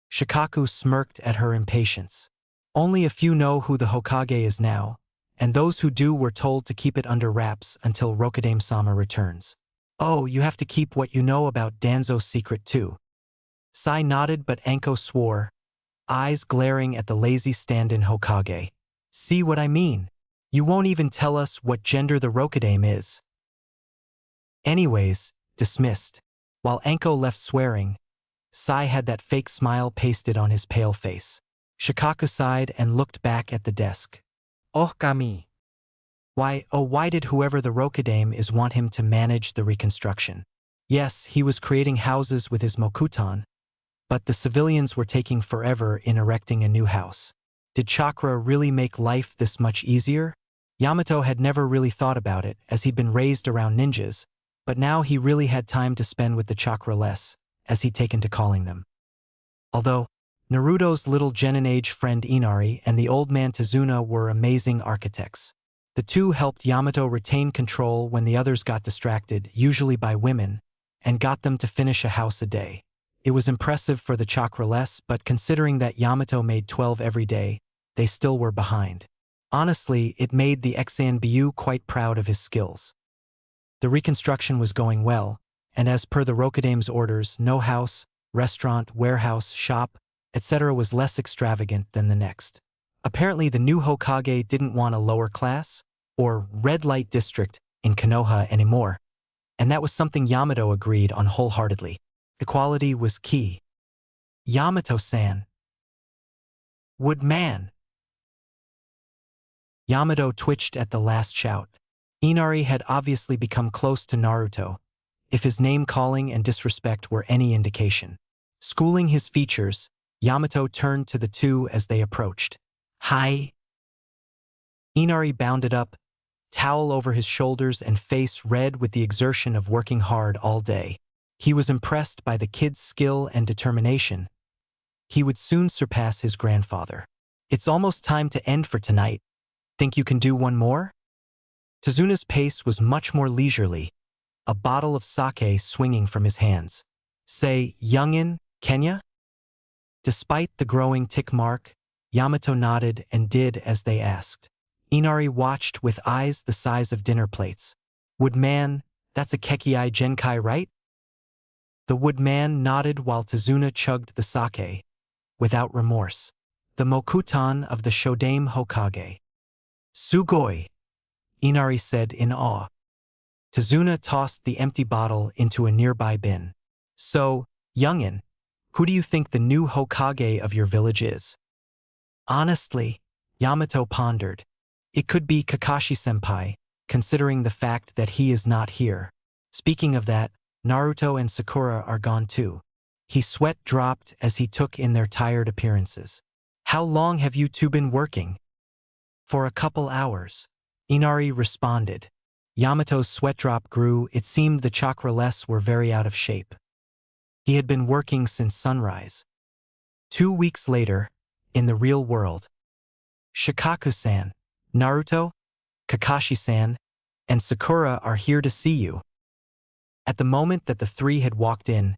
Shikaku smirked at her impatience. Only a few know who the Hokage is now, and those who do were told to keep it under wraps until Rokodame-sama returns. Oh, you have to keep what you know about Danzo's secret too. Sai nodded, but Enko swore, eyes glaring at the lazy stand-in Hokage. See what I mean? You won't even tell us what gender the Rokodame is. Anyways, dismissed. While Enko left swearing, Sai had that fake smile pasted on his pale face. Shikaku sighed and looked back at the desk. Oh kami. Why did whoever the Rokodame is want him to manage the reconstruction? Yes, he was creating houses with his Mokutan, but the civilians were taking forever in erecting a new house. Did chakra really make life this much easier? Yamato had never really thought about it, as he'd been raised around ninjas, but now he really had time to spend with the chakra less, as he'd taken to calling them. Although, Naruto's little genin-age friend Inari and the old man Tazuna were amazing architects. The two helped Yamato retain control when the others got distracted, usually by women, and got them to finish a house a day. It was impressive for the chakra-less, but considering that Yamato made 12 every day, they still were behind. Honestly, it made the Exanbu quite proud of his skills. The reconstruction was going well, and as per the Rokodame's orders, no house, restaurant, warehouse, shop, etc. was less extravagant than the next. Apparently the new Hokage didn't want a lower class, or red light district, in Konoha anymore, and that was something Yamato agreed on wholeheartedly. Equality was key. Yamato-san. Woodman. Yamato twitched at the last shout. Inari had obviously become close to Naruto, if his name-calling and disrespect were any indication. Schooling his features, Yamato turned to the two as they approached. Hi. Inari bounded up, towel over his shoulders and face red with the exertion of working hard all day. He was impressed by the kid's skill and determination. He would soon surpass his grandfather. It's almost time to end for tonight. Think you can do one more? Tazuna's pace was much more leisurely, a bottle of sake swinging from his hands. Say, youngin, Kenya? Despite the growing tick mark, Yamato nodded and did as they asked. Inari watched with eyes the size of dinner plates. Woodman, that's a Kekiai Genkai, right? The woodman nodded while Tazuna chugged the sake, without remorse. The Mokutan of the Shodame Hokage. Sugoi, Inari said in awe. Tazuna tossed the empty bottle into a nearby bin. So, youngin, who do you think the new Hokage of your village is? Honestly, Yamato pondered. It could be Kakashi-senpai, considering the fact that he is not here. Speaking of that, Naruto and Sakura are gone too. His sweat dropped as he took in their tired appearances. How long have you two been working? For a couple hours, Inari responded. Yamato's sweat drop grew. It seemed the chakra-less were very out of shape. He had been working since sunrise. 2 weeks later, in the real world, Shikaku-san, Naruto, Kakashi-san, and Sakura are here to see you. At the moment that the three had walked in,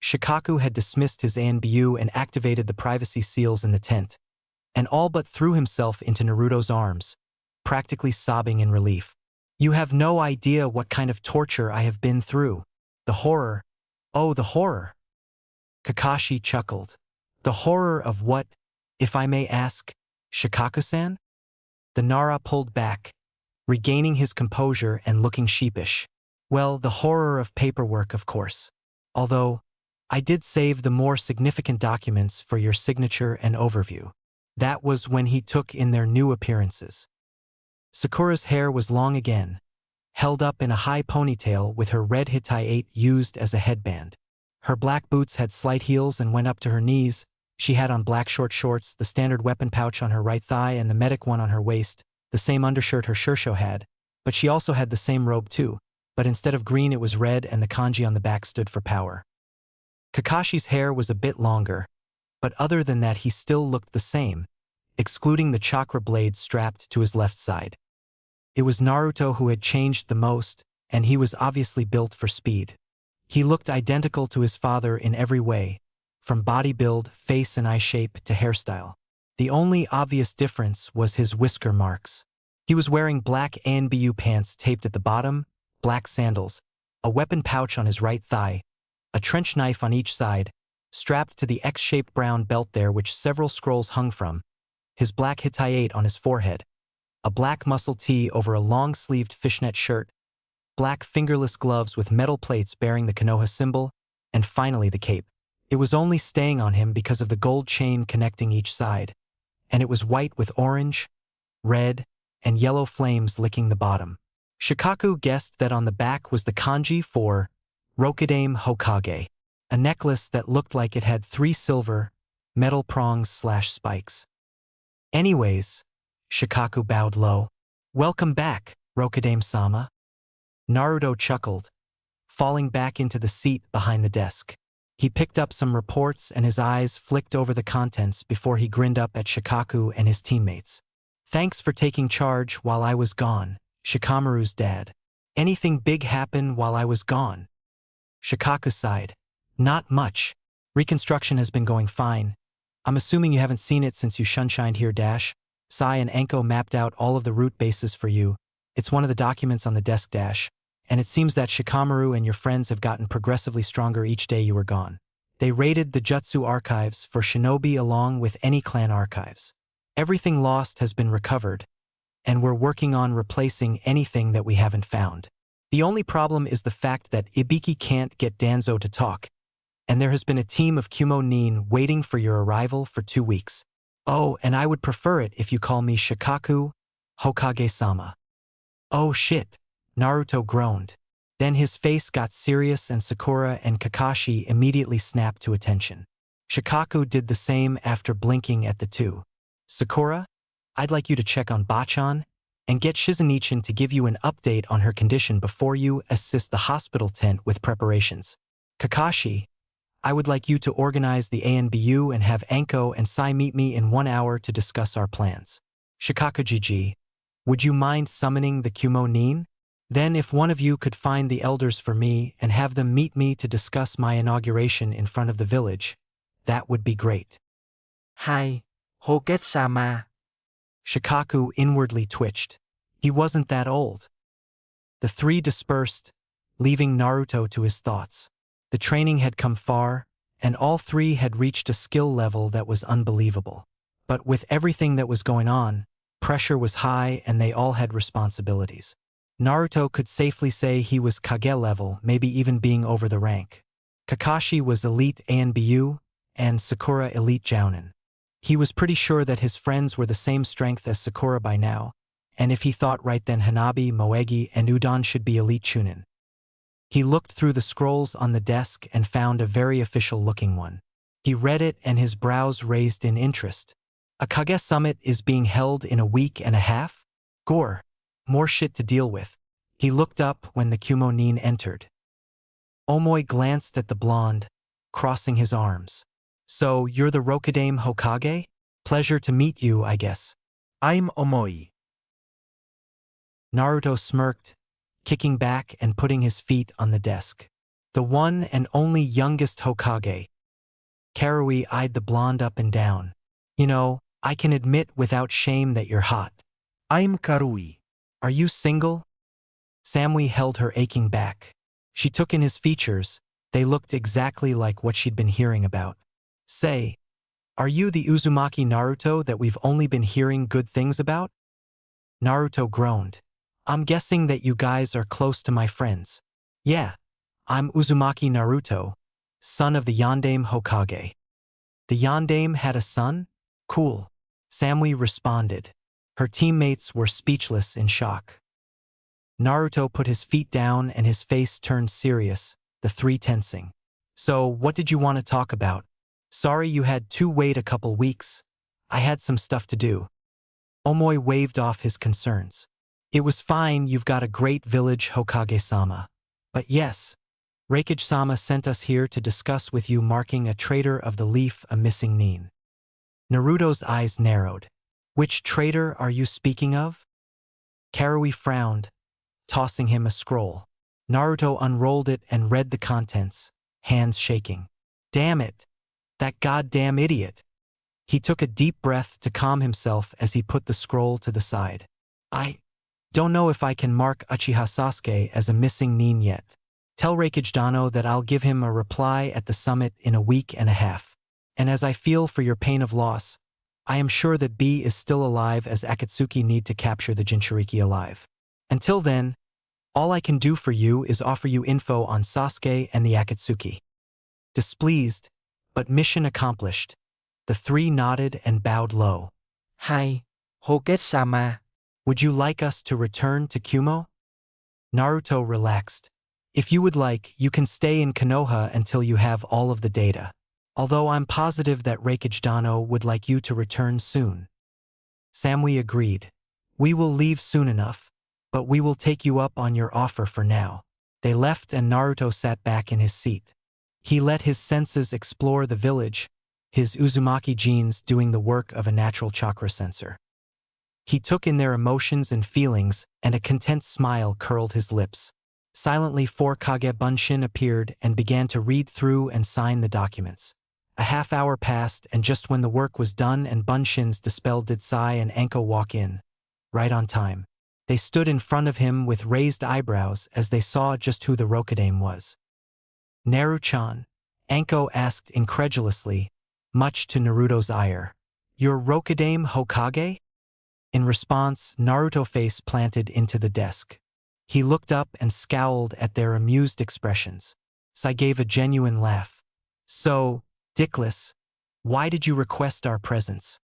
Shikaku had dismissed his Anbu and activated the privacy seals in the tent, and all but threw himself into Naruto's arms, practically sobbing in relief. You have no idea what kind of torture I have been through. The horror. Oh, the horror. Kakashi chuckled. The horror of what, if I may ask, Shikaku-san? The Nara pulled back, regaining his composure and looking sheepish. Well, the horror of paperwork, of course. Although, I did save the more significant documents for your signature and overview. That was when he took in their new appearances. Sakura's hair was long again, held up in a high ponytail with her red Hittite used as a headband. Her black boots had slight heels and went up to her knees. She had on black short shorts, the standard weapon pouch on her right thigh and the medic one on her waist, the same undershirt her Shursho had, but she also had the same robe too, but instead of green it was red and the kanji on the back stood for power. Kakashi's hair was a bit longer, but other than that he still looked the same, excluding the chakra blade strapped to his left side. It was Naruto who had changed the most, and he was obviously built for speed. He looked identical to his father in every way, from body build, face and eye shape to hairstyle. The only obvious difference was his whisker marks. He was wearing black ANBU pants taped at the bottom, black sandals, a weapon pouch on his right thigh, a trench knife on each side, strapped to the X-shaped brown belt there which several scrolls hung from, his black Hittite on his forehead, a black muscle tee over a long-sleeved fishnet shirt, black fingerless gloves with metal plates bearing the Konoha symbol, and finally the cape. It was only staying on him because of the gold chain connecting each side, and it was white with orange, red, and yellow flames licking the bottom. Shikaku guessed that on the back was the kanji for Rokudaime Hokage, a necklace that looked like it had 3 silver, metal prongs/spikes. Anyways, Shikaku bowed low. Welcome back, Rokudaime-sama. Naruto chuckled, falling back into the seat behind the desk. He picked up some reports and his eyes flicked over the contents before he grinned up at Shikaku and his teammates. Thanks for taking charge while I was gone, Shikamaru's dad. Anything big happen while I was gone? Shikaku sighed. Not much. Reconstruction has been going fine. I'm assuming you haven't seen it since you sunshined here dash. Sai and Anko mapped out all of the root bases for you. It's one of the documents on the desk dash. And it seems that Shikamaru and your friends have gotten progressively stronger each day you were gone. They raided the Jutsu archives for shinobi along with any clan archives. Everything lost has been recovered, and we're working on replacing anything that we haven't found. The only problem is the fact that Ibiki can't get Danzo to talk, and there has been a team of Kumo Nin waiting for your arrival for 2 weeks. Oh, and I would prefer it if you call me Shikaku Hokage-sama. Oh shit. Naruto groaned. Then his face got serious and Sakura and Kakashi immediately snapped to attention. Shikaku did the same after blinking at the two. Sakura, I'd like you to check on Bachan and get Shizunichin to give you an update on her condition before you assist the hospital tent with preparations. Kakashi, I would like you to organize the ANBU and have Anko and Sai meet me in 1 hour to discuss our plans. Shikaku-jiji, would you mind summoning the Kumo Nin? Then if one of you could find the elders for me and have them meet me to discuss my inauguration in front of the village, that would be great. Hi, Hokage-sama. Shikaku inwardly twitched. He wasn't that old. The 3 dispersed, leaving Naruto to his thoughts. The training had come far, and all 3 had reached a skill level that was unbelievable. But with everything that was going on, pressure was high and they all had responsibilities. Naruto could safely say he was Kage level, maybe even being over the rank. Kakashi was elite ANBU, and Sakura elite Jounin. He was pretty sure that his friends were the same strength as Sakura by now, and if he thought right then Hanabi, Moegi, and Udon should be elite Chunin. He looked through the scrolls on the desk and found a very official-looking one. He read it and his brows raised in interest. A Kage summit is being held in a week and a half? Gore. More shit to deal with. He looked up when the Kumo Nin entered. Omoi glanced at the blonde, crossing his arms. So, you're the Rokudaime Hokage? Pleasure to meet you, I guess. I'm Omoi. Naruto smirked, kicking back and putting his feet on the desk. The one and only youngest Hokage. Karui eyed the blonde up and down. You know, I can admit without shame that you're hot. I'm Karui. Are you single? Samui held her aching back. She took in his features. They looked exactly like what she'd been hearing about. Say, are you the Uzumaki Naruto that we've only been hearing good things about? Naruto groaned. I'm guessing that you guys are close to my friends. Yeah, I'm Uzumaki Naruto, son of the Yondaime Hokage. The Yondaime had a son? Cool. Samui responded. Her teammates were speechless in shock. Naruto put his feet down and his face turned serious, the three tensing. So, what did you want to talk about? Sorry you had to wait a couple weeks. I had some stuff to do. Omoi waved off his concerns. It was fine, you've got a great village, Hokage-sama. But yes, Raikage-sama sent us here to discuss with you marking a traitor of the leaf, a missing nin. Naruto's eyes narrowed. Which traitor are you speaking of? Karui frowned, tossing him a scroll. Naruto unrolled it and read the contents, hands shaking. Damn it! That goddamn idiot! He took a deep breath to calm himself as he put the scroll to the side. I don't know if I can mark Uchiha Sasuke as a missing nin yet. Tell Raikage Dano that I'll give him a reply at the summit in a week and a half. And as I feel for your pain of loss, I am sure that B is still alive as Akatsuki need to capture the Jinchuriki alive. Until then, all I can do for you is offer you info on Sasuke and the Akatsuki. Displeased, but mission accomplished, the three nodded and bowed low. Hi, Hokage-sama. Would you like us to return to Kumo? Naruto relaxed. If you would like, you can stay in Konoha until you have all of the data. Although I'm positive that Raikage Dano would like you to return soon. Samui agreed. We will leave soon enough, but we will take you up on your offer for now. They left and Naruto sat back in his seat. He let his senses explore the village, his Uzumaki genes doing the work of a natural chakra sensor. He took in their emotions and feelings, and a content smile curled his lips. Silently, 4 Kage Bunshin appeared and began to read through and sign the documents. A half hour passed, and just when the work was done and Bunshins dispelled did Sai and Anko walk in. Right on time. They stood in front of him with raised eyebrows as they saw just who the Rokudaime was. Naru-chan, Anko asked incredulously, much to Naruto's ire. Your Rokudaime Hokage? In response, Naruto face planted into the desk. He looked up and scowled at their amused expressions. Sai gave a genuine laugh. So, Dickless, why did you request our presence?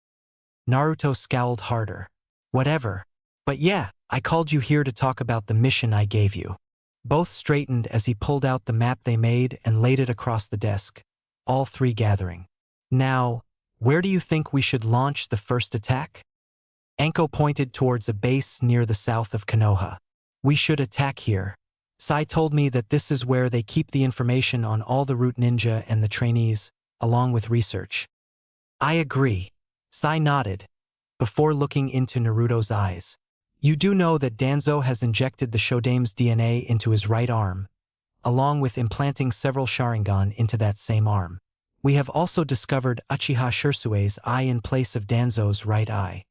Naruto scowled harder. Whatever. But yeah, I called you here to talk about the mission I gave you. Both straightened as he pulled out the map they made and laid it across the desk, all three gathering. Now, where do you think we should launch the first attack? Anko pointed towards a base near the south of Konoha. We should attack here. Sai told me that this is where they keep the information on all the root ninja and the trainees, along with research. I agree. Sai nodded, before looking into Naruto's eyes. You do know that Danzo has injected the Shodaime's DNA into his right arm, along with implanting several Sharingan into that same arm. We have also discovered Uchiha Shirsue's eye in place of Danzo's right eye.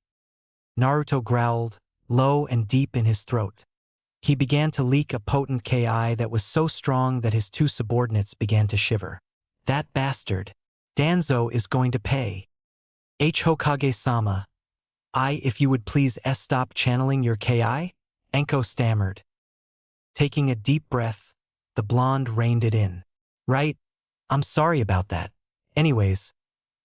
Naruto growled, low and deep in his throat. He began to leak a potent Ki that was so strong that his two subordinates began to shiver. That bastard. Danzo is going to pay. Hokage-sama. If you would please stop channeling your Ki? Anko stammered. Taking a deep breath, the blonde reined it in. Right, I'm sorry about that. Anyways,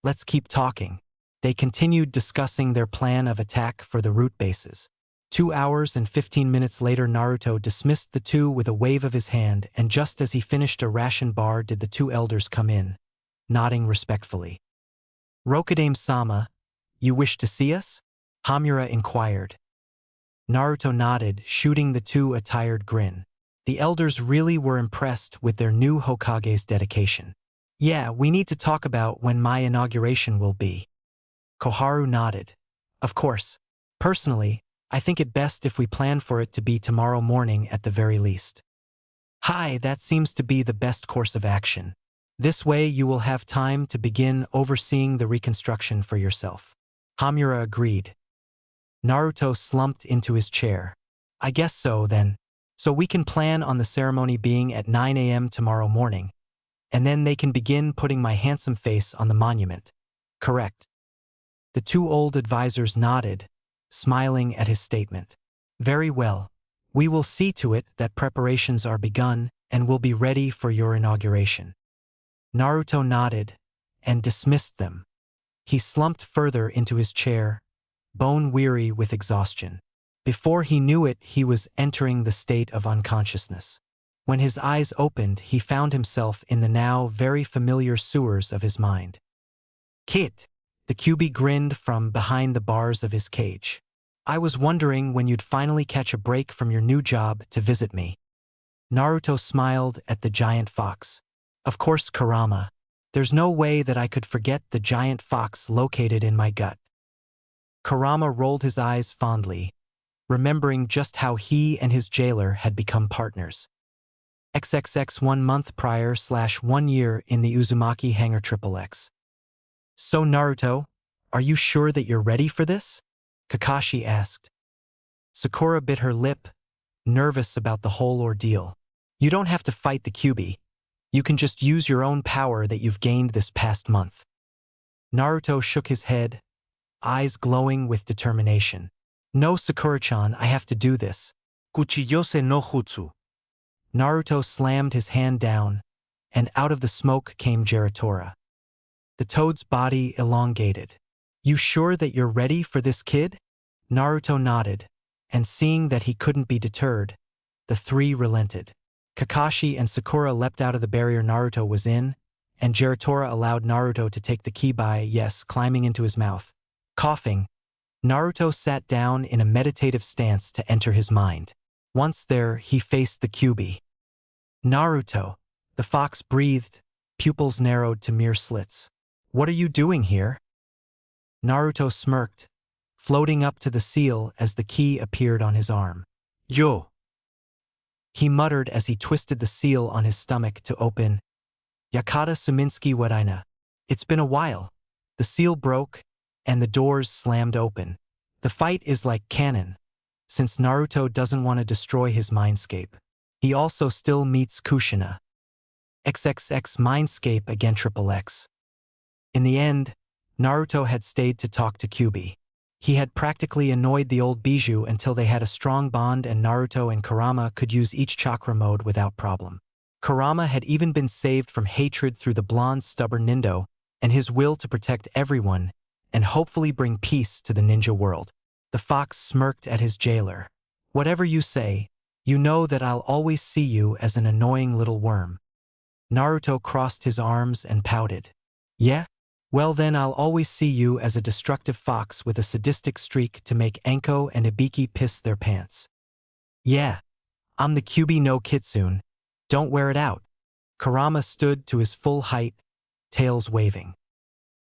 let's keep talking. They continued discussing their plan of attack for the root bases. 2 hours and 15 minutes later, Naruto dismissed the two with a wave of his hand, and just as he finished a ration bar did the two elders come in, nodding respectfully. Rokudaime-sama, you wish to see us? Hamura inquired. Naruto nodded, shooting the two a tired grin. The elders really were impressed with their new Hokage's dedication. Yeah, we need to talk about when my inauguration will be. Koharu nodded. Of course. Personally, I think it best if we plan for it to be tomorrow morning at the very least. Hi, that seems to be the best course of action. This way you will have time to begin overseeing the reconstruction for yourself. Hamura agreed. Naruto slumped into his chair. I guess so, then. So we can plan on the ceremony being at 9 a.m. tomorrow morning, and then they can begin putting my handsome face on the monument. Correct. The two old advisors nodded, smiling at his statement. Very well. We will see to it that preparations are begun and will be ready for your inauguration. Naruto nodded and dismissed them. He slumped further into his chair, bone-weary with exhaustion. Before he knew it, he was entering the state of unconsciousness. When his eyes opened, he found himself in the now very familiar sewers of his mind. Kid! The Kyuubi grinned from behind the bars of his cage. I was wondering when you'd finally catch a break from your new job to visit me. Naruto smiled at the giant fox. Of course, Kurama. There's no way that I could forget the giant fox located in my gut. Kurama rolled his eyes fondly, remembering just how he and his jailer had become partners. XXX 1 month prior / 1 year in the Uzumaki hangar XXX. So Naruto, are you sure that you're ready for this? Kakashi asked. Sakura bit her lip, nervous about the whole ordeal. You don't have to fight the Kyuubi. You can just use your own power that you've gained this past month. Naruto shook his head, eyes glowing with determination. No, Sakura-chan, I have to do this. Kuchiyose no Jutsu. Naruto slammed his hand down, and out of the smoke came Giratora. The toad's body elongated. You sure that you're ready for this, kid? Naruto nodded, and seeing that he couldn't be deterred, the three relented. Kakashi and Sakura leapt out of the barrier Naruto was in, and Giratora allowed Naruto to take the key by, yes, climbing into his mouth. Coughing, Naruto sat down in a meditative stance to enter his mind. Once there, he faced the Kyuubi. Naruto, the fox breathed, pupils narrowed to mere slits. What are you doing here? Naruto smirked, floating up to the seal as the key appeared on his arm. Yo! He muttered as he twisted the seal on his stomach to open. Yakata Suminsky Wadaina. It's been a while. The seal broke, and the doors slammed open. The fight is like canon, since Naruto doesn't want to destroy his mindscape. He also still meets Kushina. XXX mindscape again XXX. In the end, Naruto had stayed to talk to Kyuubi. He had practically annoyed the old Bijou until they had a strong bond and Naruto and Kurama could use each chakra mode without problem. Kurama had even been saved from hatred through the blonde stubborn Nindo and his will to protect everyone and hopefully bring peace to the ninja world. The fox smirked at his jailer. Whatever you say, you know that I'll always see you as an annoying little worm. Naruto crossed his arms and pouted. Yeah? Well then I'll always see you as a destructive fox with a sadistic streak to make Enko and Ibiki piss their pants. Yeah. I'm the Kyuubi no Kitsune. Don't wear it out. Kurama stood to his full height, tails waving.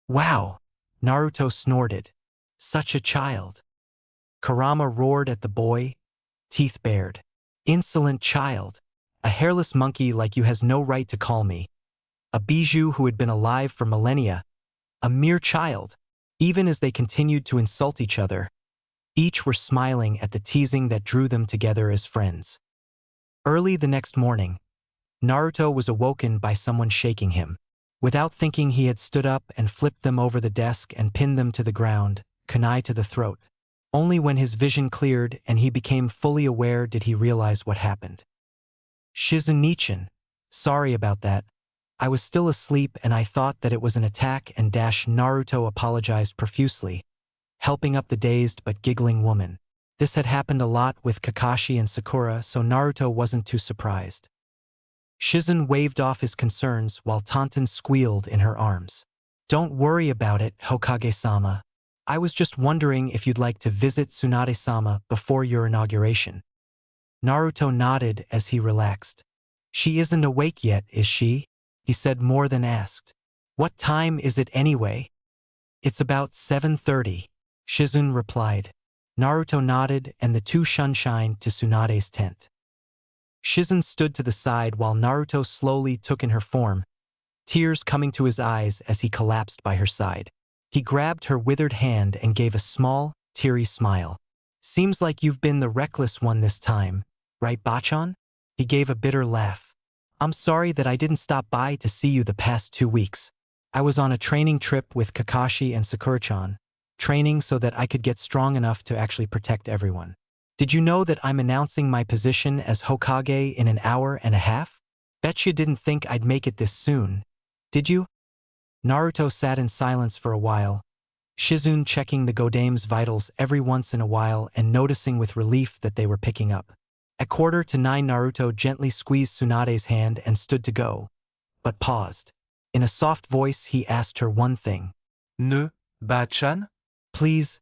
Wow! Naruto snorted. Such a child. Kurama roared at the boy, teeth bared. Insolent child. A hairless monkey like you has no right to call me. A Bijou who had been alive for millennia. A mere child. Even as they continued to insult each other, each were smiling at the teasing that drew them together as friends. Early the next morning, Naruto was awoken by someone shaking him. Without thinking, he had stood up and flipped them over the desk and pinned them to the ground, kunai to the throat. Only when his vision cleared and he became fully aware did he realize what happened. Shizunichan, sorry about that. I was still asleep and I thought that it was an attack and Naruto apologized profusely, helping up the dazed but giggling woman. This had happened a lot with Kakashi and Sakura, so Naruto wasn't too surprised. Shizun waved off his concerns while Tantan squealed in her arms. Don't worry about it, Hokage-sama. I was just wondering if you'd like to visit Tsunade-sama before your inauguration. Naruto nodded as he relaxed. She isn't awake yet, is she? He said more than asked. What time is it anyway? It's about 7:30, Shizun replied. Naruto nodded and the two shunshined to Tsunade's tent. Shizun stood to the side while Naruto slowly took in her form, tears coming to his eyes as he collapsed by her side. He grabbed her withered hand and gave a small, teary smile. Seems like you've been the reckless one this time, right, Bachan? He gave a bitter laugh. I'm sorry that I didn't stop by to see you the past 2 weeks. I was on a training trip with Kakashi and Sakura-chan, training so that I could get strong enough to actually protect everyone. Did you know that I'm announcing my position as Hokage in an hour and a half? Bet you didn't think I'd make it this soon, did you? Naruto sat in silence for a while, Shizune checking the Godame's vitals every once in a while and noticing with relief that they were picking up. At 8:45 Naruto gently squeezed Tsunade's hand and stood to go, but paused. In a soft voice he asked her one thing. Ne, Bachan? Please,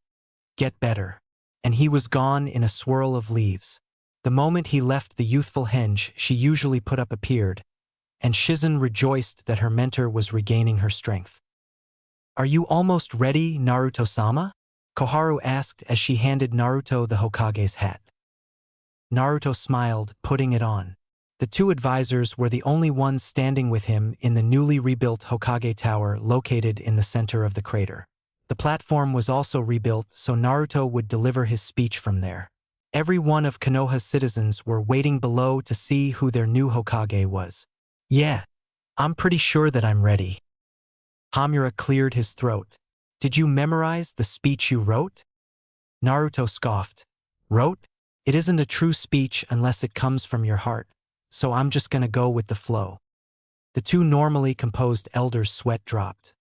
get better. And he was gone in a swirl of leaves. The moment he left the youthful henge she usually put up appeared, and Shizune rejoiced that her mentor was regaining her strength. Are you almost ready, Naruto-sama? Koharu asked as she handed Naruto the Hokage's hat. Naruto smiled, putting it on. The 2 advisors were the only ones standing with him in the newly rebuilt Hokage Tower located in the center of the crater. The platform was also rebuilt so Naruto would deliver his speech from there. Every one of Konoha's citizens were waiting below to see who their new Hokage was. Yeah, I'm pretty sure that I'm ready. Hamura cleared his throat. Did you memorize the speech you wrote? Naruto scoffed. Wrote? It isn't a true speech unless it comes from your heart, so I'm just gonna go with the flow. The 2 normally composed elders' sweat dropped.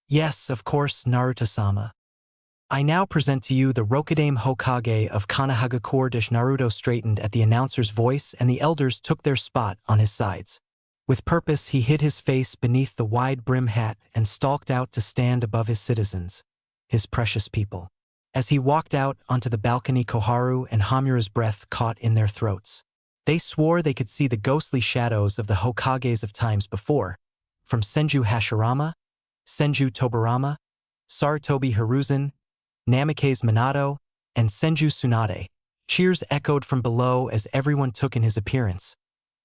Yes, of course, Naruto-sama. I now present to you the Rokudaime Hokage of Konohagakure. Naruto straightened at the announcer's voice and the elders took their spot on his sides. With purpose, he hid his face beneath the wide brim hat and stalked out to stand above his citizens, his precious people. As he walked out onto the balcony, Koharu and Hamura's breath caught in their throats. They swore they could see the ghostly shadows of the Hokages of times before, from Senju Hashirama, Senju Tobirama, Sarutobi Hiruzen, Namikaze Minato, and Senju Tsunade. Cheers echoed from below as everyone took in his appearance,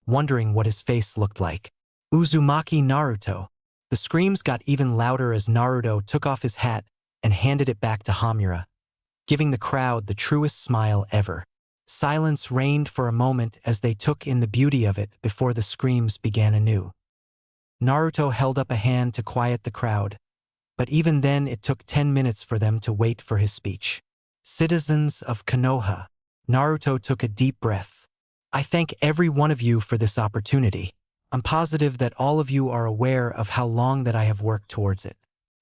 wondering what his face looked like. Uzumaki Naruto. The screams got even louder as Naruto took off his hat and handed it back to Hamura, giving the crowd the truest smile ever. Silence reigned for a moment as they took in the beauty of it before the screams began anew. Naruto held up a hand to quiet the crowd, but even then it took 10 minutes for them to wait for his speech. Citizens of Konoha. Naruto took a deep breath. I thank every one of you for this opportunity. I'm positive that all of you are aware of how long that I have worked towards it.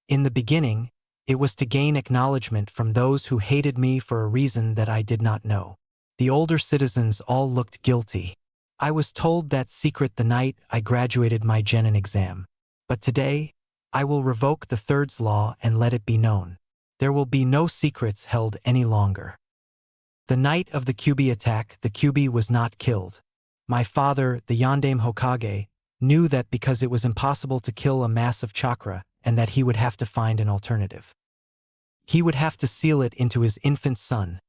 In the beginning, it was to gain acknowledgement from those who hated me for a reason that I did not know. The older citizens all looked guilty. I was told that secret the night I graduated my Chunin exam. But today, I will revoke the Third's law and let it be known. There will be no secrets held any longer. The night of the Kyuubi attack, the Kyuubi was not killed. My father, the Yondaime Hokage, knew that because it was impossible to kill a massive chakra and that he would have to find an alternative. He would have to seal it into his infant son,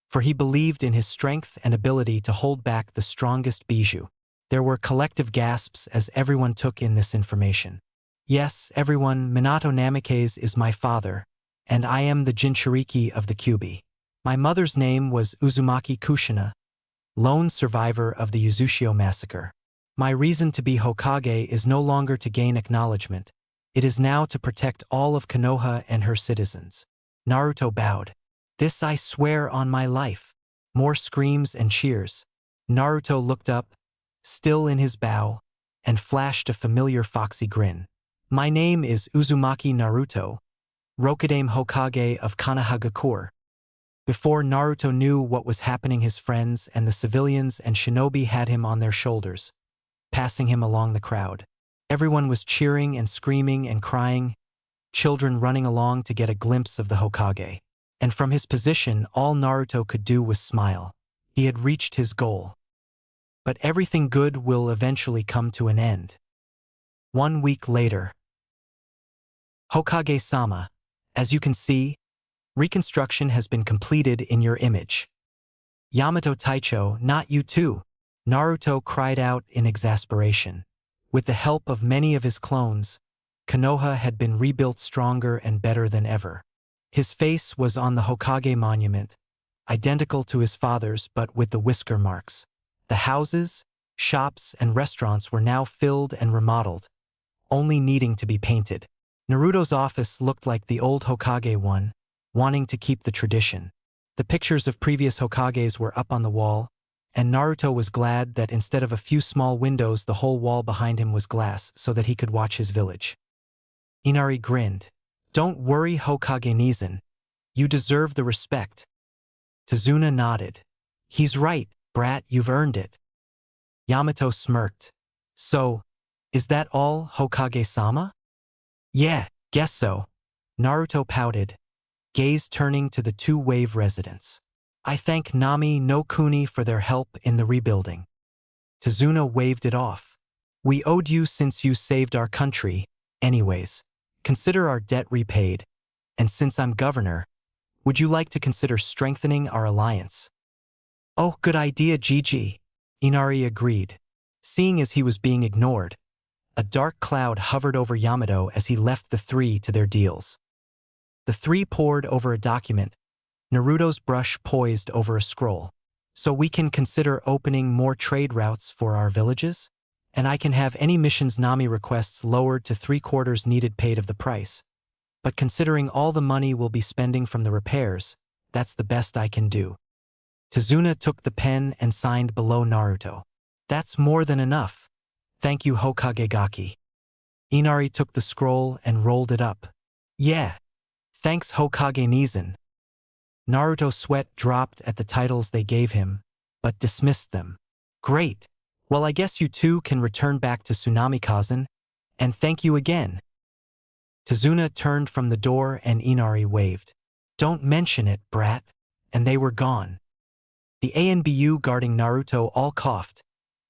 for he believed in his strength and ability to hold back the strongest bijou. There were collective gasps as everyone took in this information. Yes, everyone, Minato Namikaze is my father, and I am the Jinchuriki of the Kyuubi. My mother's name was Uzumaki Kushina, lone survivor of the Uzushio massacre. My reason to be Hokage is no longer to gain acknowledgement. It is now to protect all of Konoha and her citizens. Naruto bowed. This I swear on my life. More screams and cheers. Naruto looked up, still in his bow, and flashed a familiar foxy grin. My name is Uzumaki Naruto, Rokudaime Hokage of Konohagakure. Before Naruto knew what was happening, his friends and the civilians and shinobi had him on their shoulders, passing him along the crowd. Everyone was cheering and screaming and crying, children running along to get a glimpse of the Hokage. And from his position, all Naruto could do was smile. He had reached his goal. But everything good will eventually come to an end. 1 week later. Hokage-sama, as you can see, reconstruction has been completed in your image. Yamato Taicho, not you too. Naruto cried out in exasperation. With the help of many of his clones, Konoha had been rebuilt stronger and better than ever. His face was on the Hokage monument, identical to his father's but with the whisker marks. The houses, shops, and restaurants were now filled and remodeled, only needing to be painted. Naruto's office looked like the old Hokage one, wanting to keep the tradition. The pictures of previous Hokages were up on the wall, and Naruto was glad that instead of a few small windows, the whole wall behind him was glass so that he could watch his village. Inari grinned. "Don't worry, Hokage Nizan. You deserve the respect." Tazuna nodded. "He's right, brat, you've earned it." Yamato smirked. "So, is that all, Hokage-sama?" "Yeah, guess so." Naruto pouted, gaze turning to the two-wave residents. "I thank Nami no Kuni for their help in the rebuilding." Tazuna waved it off. "We owed you since you saved our country. Anyways, consider our debt repaid. And since I'm governor, would you like to consider strengthening our alliance?" "Oh, good idea, Gigi," Inari agreed. Seeing as he was being ignored, a dark cloud hovered over Yamato as he left the three to their deals. The three pored over a document, Naruto's brush poised over a scroll. "So we can consider opening more trade routes for our villages? And I can have any missions Nami requests lowered to 3/4 needed paid of the price. But considering all the money we'll be spending from the repairs, that's the best I can do." Tazuna took the pen and signed below Naruto. "That's more than enough. Thank you, Hokage Gaki." Inari took the scroll and rolled it up. "Yeah. Thanks, Hokage Nizan." Naruto's sweat dropped at the titles they gave him, but dismissed them. "Great. Well, I guess you two can return back to Tsunami-Kazan, and thank you again." Tazuna turned from the door and Inari waved. "Don't mention it, brat," and they were gone. The ANBU guarding Naruto all coughed,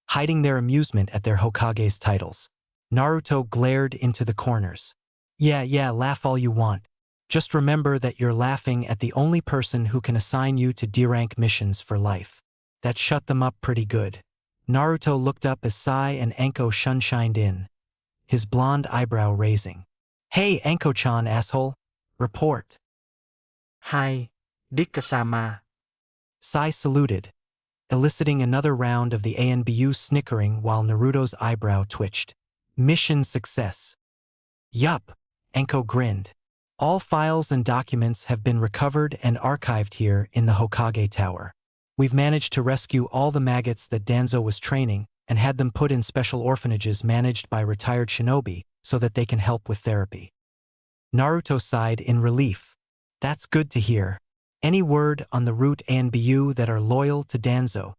hiding their amusement at their Hokage's titles. Naruto glared into the corners. Yeah, laugh all you want. Just remember that you're laughing at the only person who can assign you to D-rank missions for life." That shut them up pretty good. Naruto looked up as Sai and Anko shunshined in, his blonde eyebrow raising. "Hey, Anko-chan, asshole. Report." Hi, Dika-sama. Sai saluted, eliciting another round of the ANBU snickering while Naruto's eyebrow twitched. "Mission success." "Yup," Anko grinned. "All files and documents have been recovered and archived here in the Hokage Tower. We've managed to rescue all the maggots that Danzo was training and had them put in special orphanages managed by retired shinobi so that they can help with therapy." Naruto sighed in relief. "That's good to hear. Any word on the Root ANBU that are loyal to Danzo?"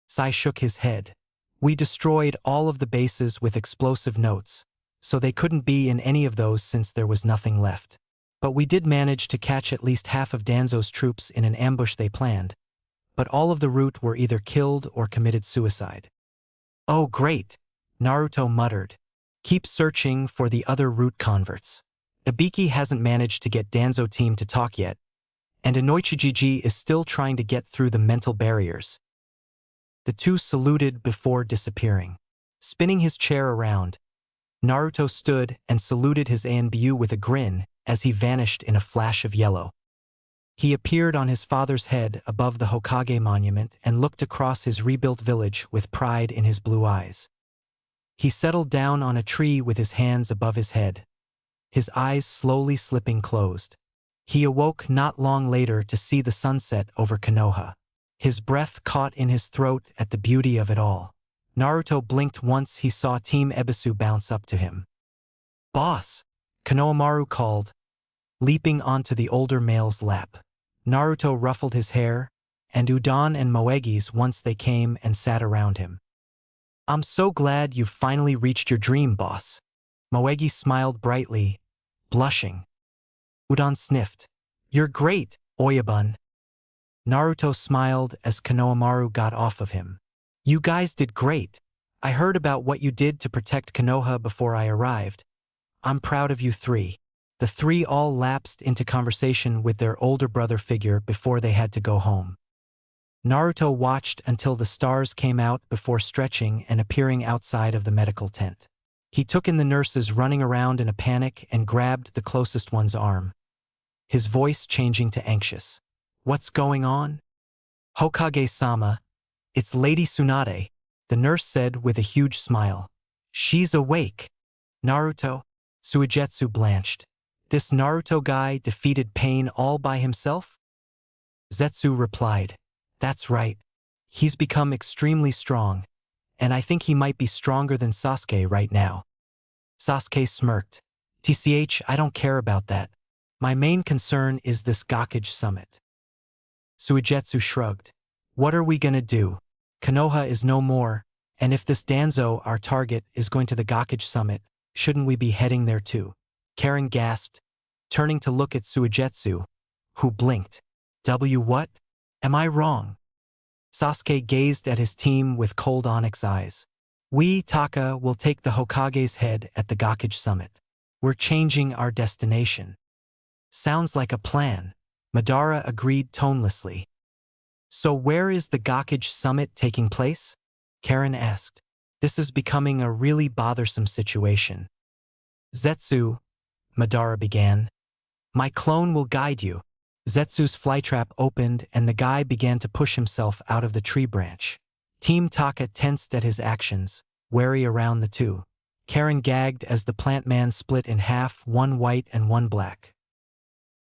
Sai shook his head. "We destroyed all of the bases with explosive notes, so they couldn't be in any of those since there was nothing left. But we did manage to catch at least half of Danzo's troops in an ambush they planned, but all of the Root were either killed or committed suicide." "Oh, great," Naruto muttered. "Keep searching for the other Root converts. Ibiki hasn't managed to get Danzo team to talk yet, and Inoichijiji is still trying to get through the mental barriers." The two saluted before disappearing. Spinning his chair around, Naruto stood and saluted his ANBU with a grin as he vanished in a flash of yellow. He appeared on his father's head above the Hokage monument and looked across his rebuilt village with pride in his blue eyes. He settled down on a tree with his hands above his head, his eyes slowly slipping closed. He awoke not long later to see the sunset over Konoha. His breath caught in his throat at the beauty of it all. Naruto blinked once he saw Team Ebisu bounce up to him. "Boss!" Konohamaru called, leaping onto the older male's lap. Naruto ruffled his hair, and Udon and Moegi's once they came and sat around him. "I'm so glad you've finally reached your dream, boss." Moegi smiled brightly, blushing. Udon sniffed. "You're great, Oyabun." Naruto smiled as Konohamaru got off of him. "You guys did great. I heard about what you did to protect Konoha before I arrived. I'm proud of you three." The three all lapsed into conversation with their older brother figure before they had to go home. Naruto watched until the stars came out before stretching and appearing outside of the medical tent. He took in the nurses running around in a panic and grabbed the closest one's arm, his voice changing to anxious. "What's going on?" "Hokage-sama, It's Lady Tsunade, the nurse said with a huge smile. She's awake. Naruto? Suigetsu blanched. This Naruto guy defeated pain all by himself? Zetsu replied. That's right. He's become extremely strong, and I think he might be stronger than Sasuke right now. Sasuke smirked. TCH, I don't care about that. My main concern is this Gakage summit. Suigetsu shrugged. What are we gonna do? Konoha is no more, and if this Danzo, our target, is going to the Gakage summit, shouldn't we be heading there too? Karen gasped, turning to look at Suigetsu, who blinked. What? Am I wrong? Sasuke gazed at his team with cold onyx eyes. We, Taka, will take the Hokage's head at the Gakage summit. We're changing our destination. Sounds like a plan, Madara agreed tonelessly. So where is the Gakage summit taking place? Karen asked. This is becoming a really bothersome situation. Zetsu, Madara began. My clone will guide you. Zetsu's flytrap opened and the guy began to push himself out of the tree branch. Team Taka tensed at his actions, wary around the two. Karen gagged as the plant man split in half, one white and one black.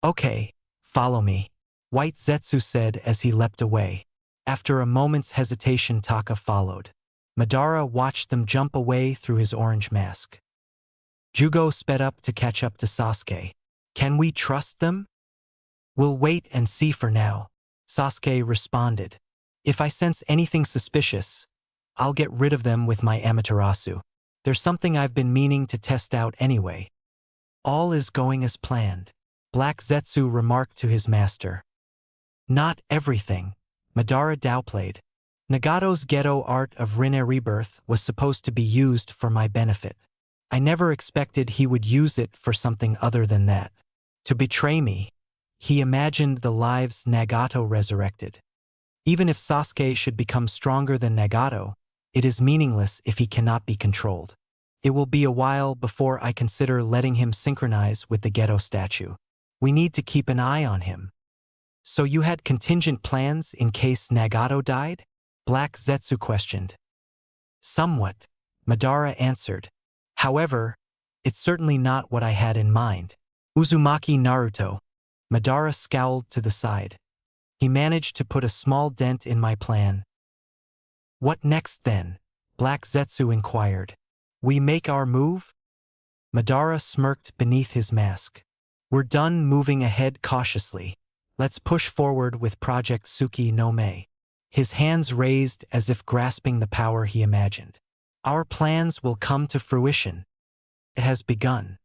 Okay, follow me, White Zetsu said as he leapt away. After a moment's hesitation, Taka followed. Madara watched them jump away through his orange mask. Jugo sped up to catch up to Sasuke. Can we trust them? We'll wait and see for now, Sasuke responded. If I sense anything suspicious, I'll get rid of them with my Amaterasu. There's something I've been meaning to test out anyway. All is going as planned, Black Zetsu remarked to his master. Not everything, Madara downplayed. Nagato's ghetto art of Rinne rebirth was supposed to be used for my benefit. I never expected he would use it for something other than that. To betray me. He imagined the lives Nagato resurrected. Even if Sasuke should become stronger than Nagato, it is meaningless if he cannot be controlled. It will be a while before I consider letting him synchronize with the ghetto statue. We need to keep an eye on him. So you had contingent plans in case Nagato died? Black Zetsu questioned. Somewhat, Madara answered. However, it's certainly not what I had in mind. Uzumaki Naruto. Madara scowled to the side. He managed to put a small dent in my plan. What next then? Black Zetsu inquired. We make our move? Madara smirked beneath his mask. We're done moving ahead cautiously. Let's push forward with Project Tsuki no Mei. His hands raised as if grasping the power he imagined. Our plans will come to fruition. It has begun.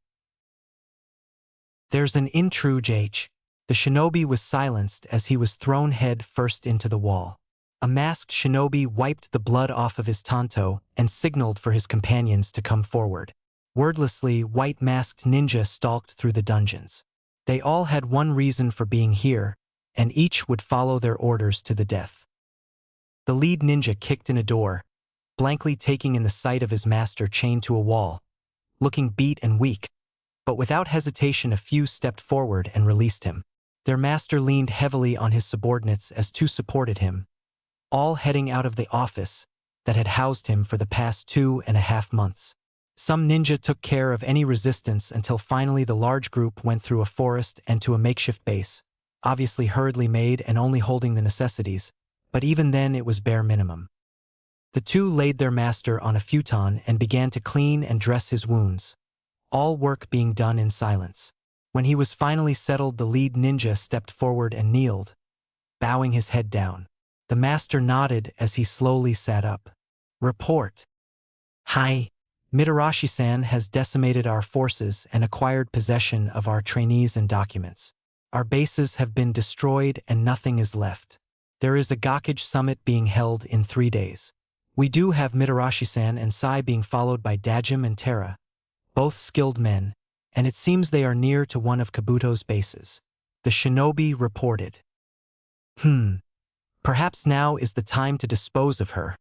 There's an intruge. The shinobi was silenced as he was thrown head first into the wall. A masked shinobi wiped the blood off of his tanto and signaled for his companions to come forward. Wordlessly, white-masked ninja stalked through the dungeons. They all had one reason for being here, and each would follow their orders to the death. The lead ninja kicked in a door, blankly taking in the sight of his master chained to a wall, looking beat and weak. But without hesitation, a few stepped forward and released him. Their master leaned heavily on his subordinates as two supported him, all heading out of the office that had housed him for the past 2.5 months. Some ninja took care of any resistance until finally the large group went through a forest and to a makeshift base, obviously hurriedly made and only holding the necessities, but even then it was bare minimum. The two laid their master on a futon and began to clean and dress his wounds, all work being done in silence. When he was finally settled, the lead ninja stepped forward and kneeled, bowing his head down. The master nodded as he slowly sat up. Report. Hi. Mitarashi-san has decimated our forces and acquired possession of our trainees and documents. Our bases have been destroyed and nothing is left. There is a Gakage summit being held in 3 days. We do have Mitarashi-san and Sai being followed by Dajim and Terra, both skilled men, and it seems they are near to one of Kabuto's bases. The shinobi reported. Perhaps now is the time to dispose of her.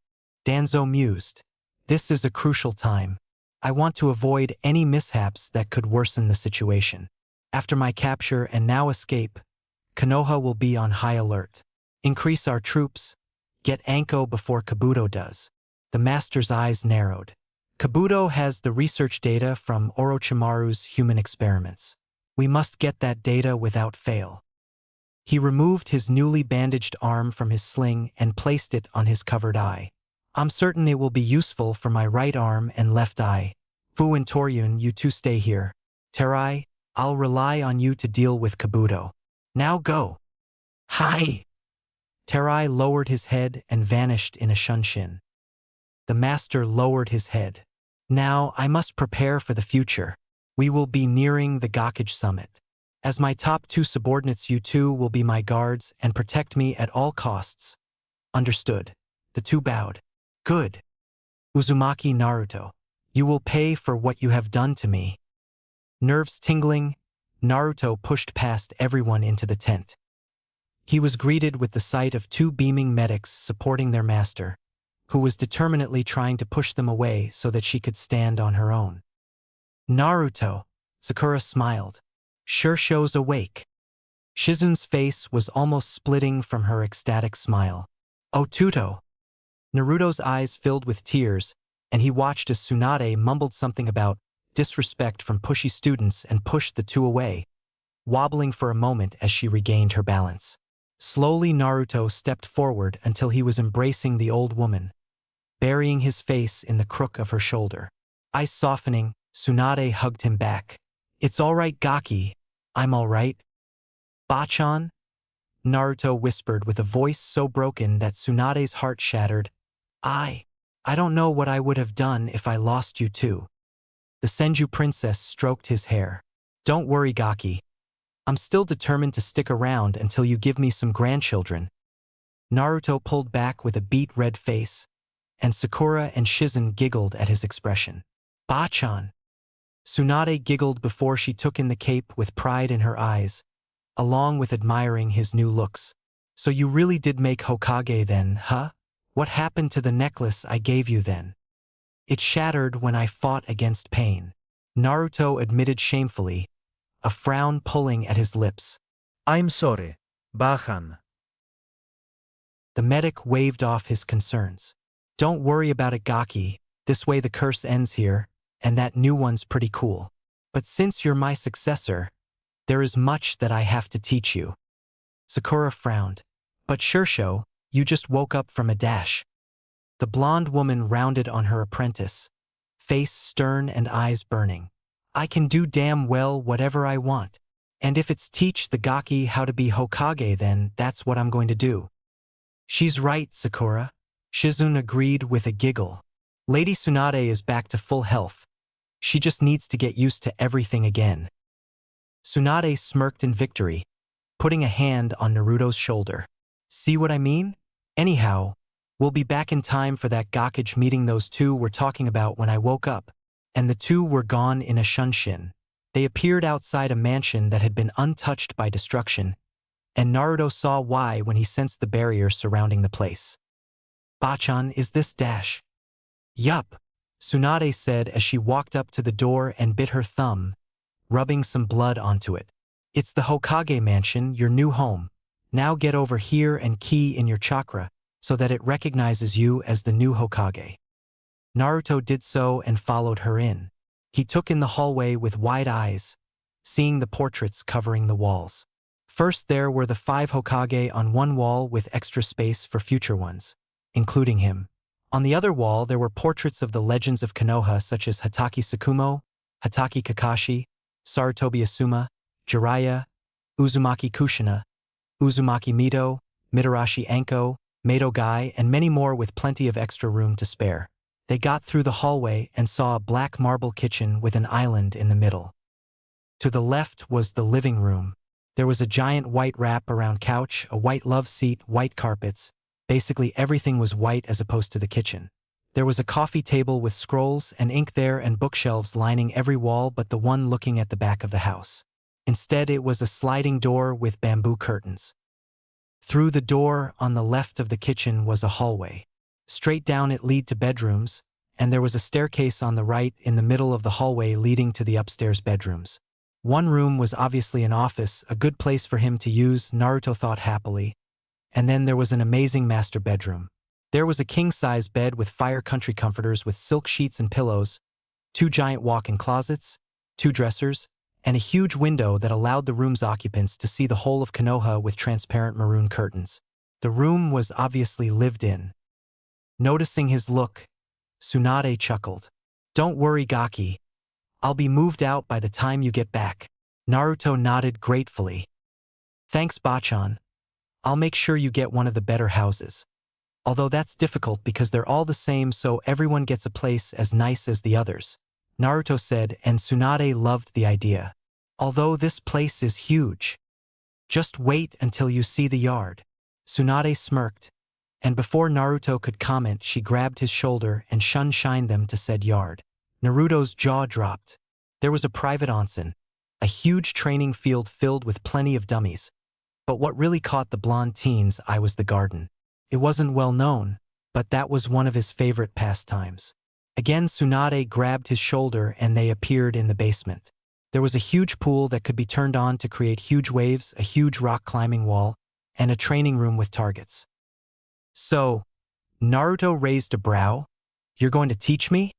Danzo mused. This is a crucial time. I want to avoid any mishaps that could worsen the situation. After my capture and now escape, Konoha will be on high alert. Increase our troops, Get Anko before Kabuto does. The master's eyes narrowed. Kabuto has the research data from Orochimaru's human experiments. We must get that data without fail. He removed his newly bandaged arm from his sling and placed it on his covered eye. I'm certain it will be useful for my right arm and left eye. Fu and Toryun, you two stay here. Terai, I'll rely on you to deal with Kabuto. Now go. Hi! Terai lowered his head and vanished in a shunshin. The master lowered his head. Now I must prepare for the future. We will be nearing the Gakage summit. As my top two subordinates, you two will be my guards and protect me at all costs. Understood. The two bowed. Good. Uzumaki Naruto, you will pay for what you have done to me. Nerves tingling, Naruto pushed past everyone into the tent. He was greeted with the sight of two beaming medics supporting their master, who was determinedly trying to push them away so that she could stand on her own. Naruto, Sakura smiled. Shursho's awake. Shizun's face was almost splitting from her ecstatic smile. Otuto. Naruto's eyes filled with tears, and he watched as Tsunade mumbled something about disrespect from pushy students and pushed the two away, wobbling for a moment as she regained her balance. Slowly Naruto stepped forward until he was embracing the old woman, burying his face in the crook of her shoulder. Eyes softening, Tsunade hugged him back. It's all right, Gaki. I'm all right. Bachan? Naruto whispered with a voice so broken that Tsunade's heart shattered. I don't know what I would have done if I lost you too. The Senju princess stroked his hair. Don't worry, Gaki. I'm still determined to stick around until you give me some grandchildren. Naruto pulled back with a beet red face, and Sakura and Shizun giggled at his expression. Bachan. Tsunade giggled before she took in the cape with pride in her eyes, along with admiring his new looks. So you really did make Hokage then, huh? What happened to the necklace I gave you then? It shattered when I fought against pain. Naruto admitted shamefully, a frown pulling at his lips. I'm sorry, Bachan. The medic waved off his concerns. Don't worry about it, Gaki. This way the curse ends here, and that new one's pretty cool. But since you're my successor, there is much that I have to teach you. Sakura frowned. But Shursho, you just woke up from a dash. The blonde woman rounded on her apprentice, face stern and eyes burning. I can do damn well whatever I want. And if it's teach the Gaki how to be Hokage, then that's what I'm going to do. She's right, Sakura. Shizun agreed with a giggle. Lady Tsunade is back to full health. She just needs to get used to everything again. Tsunade smirked in victory, putting a hand on Naruto's shoulder. See what I mean? Anyhow, we'll be back in time for that Gakage meeting those two were talking about when I woke up, and the two were gone in a shunshin. They appeared outside a mansion that had been untouched by destruction, and Naruto saw why when he sensed the barrier surrounding the place. Bachan, is this dash? Yup, Tsunade said as she walked up to the door and bit her thumb, rubbing some blood onto it. It's the Hokage mansion, your new home. Now get over here and key in your chakra so that it recognizes you as the new Hokage. Naruto did so and followed her in. He took in the hallway with wide eyes, seeing the portraits covering the walls. First there were the 5 Hokage on one wall with extra space for future ones, including him. On the other wall there were portraits of the legends of Konoha such as Hatake Tsukumo, Hatake Kakashi, Sarutobi Asuma, Jiraiya, Uzumaki Kushina, Uzumaki Mito, Mitarashi Anko, Mato Gai, and many more with plenty of extra room to spare. They got through the hallway and saw a black marble kitchen with an island in the middle. To the left was the living room. There was a giant white wrap-around couch, a white love seat, white carpets. Basically everything was white as opposed to the kitchen. There was a coffee table with scrolls and ink there and bookshelves lining every wall but the one looking at the back of the house. Instead, it was a sliding door with bamboo curtains. Through the door on the left of the kitchen was a hallway. Straight down it led to bedrooms, and there was a staircase on the right in the middle of the hallway leading to the upstairs bedrooms. One room was obviously an office, a good place for him to use, Naruto thought happily, And then there was an amazing master bedroom. There was a king-size bed with fire country comforters with silk sheets and pillows, 2 giant walk-in closets, 2 dressers, and a huge window that allowed the room's occupants to see the whole of Konoha with transparent maroon curtains. The room was obviously lived in. Noticing his look, Tsunade chuckled. "Don't worry, Gaki. I'll be moved out by the time you get back." Naruto nodded gratefully. "Thanks, Bachan. I'll make sure you get one of the better houses. Although that's difficult because they're all the same, so everyone gets a place as nice as the others," Naruto said, and Tsunade loved the idea. "Although this place is huge. Just wait until you see the yard." Tsunade smirked, and before Naruto could comment, she grabbed his shoulder and shined them to said yard. Naruto's jaw dropped. There was a private onsen, a huge training field filled with plenty of dummies. But what really caught the blonde teen's eye was the garden. It wasn't well known, but that was one of his favorite pastimes. Again, Tsunade grabbed his shoulder and they appeared in the basement. There was a huge pool that could be turned on to create huge waves, a huge rock climbing wall, and a training room with targets. "So," Naruto raised a brow, "you're going to teach me?"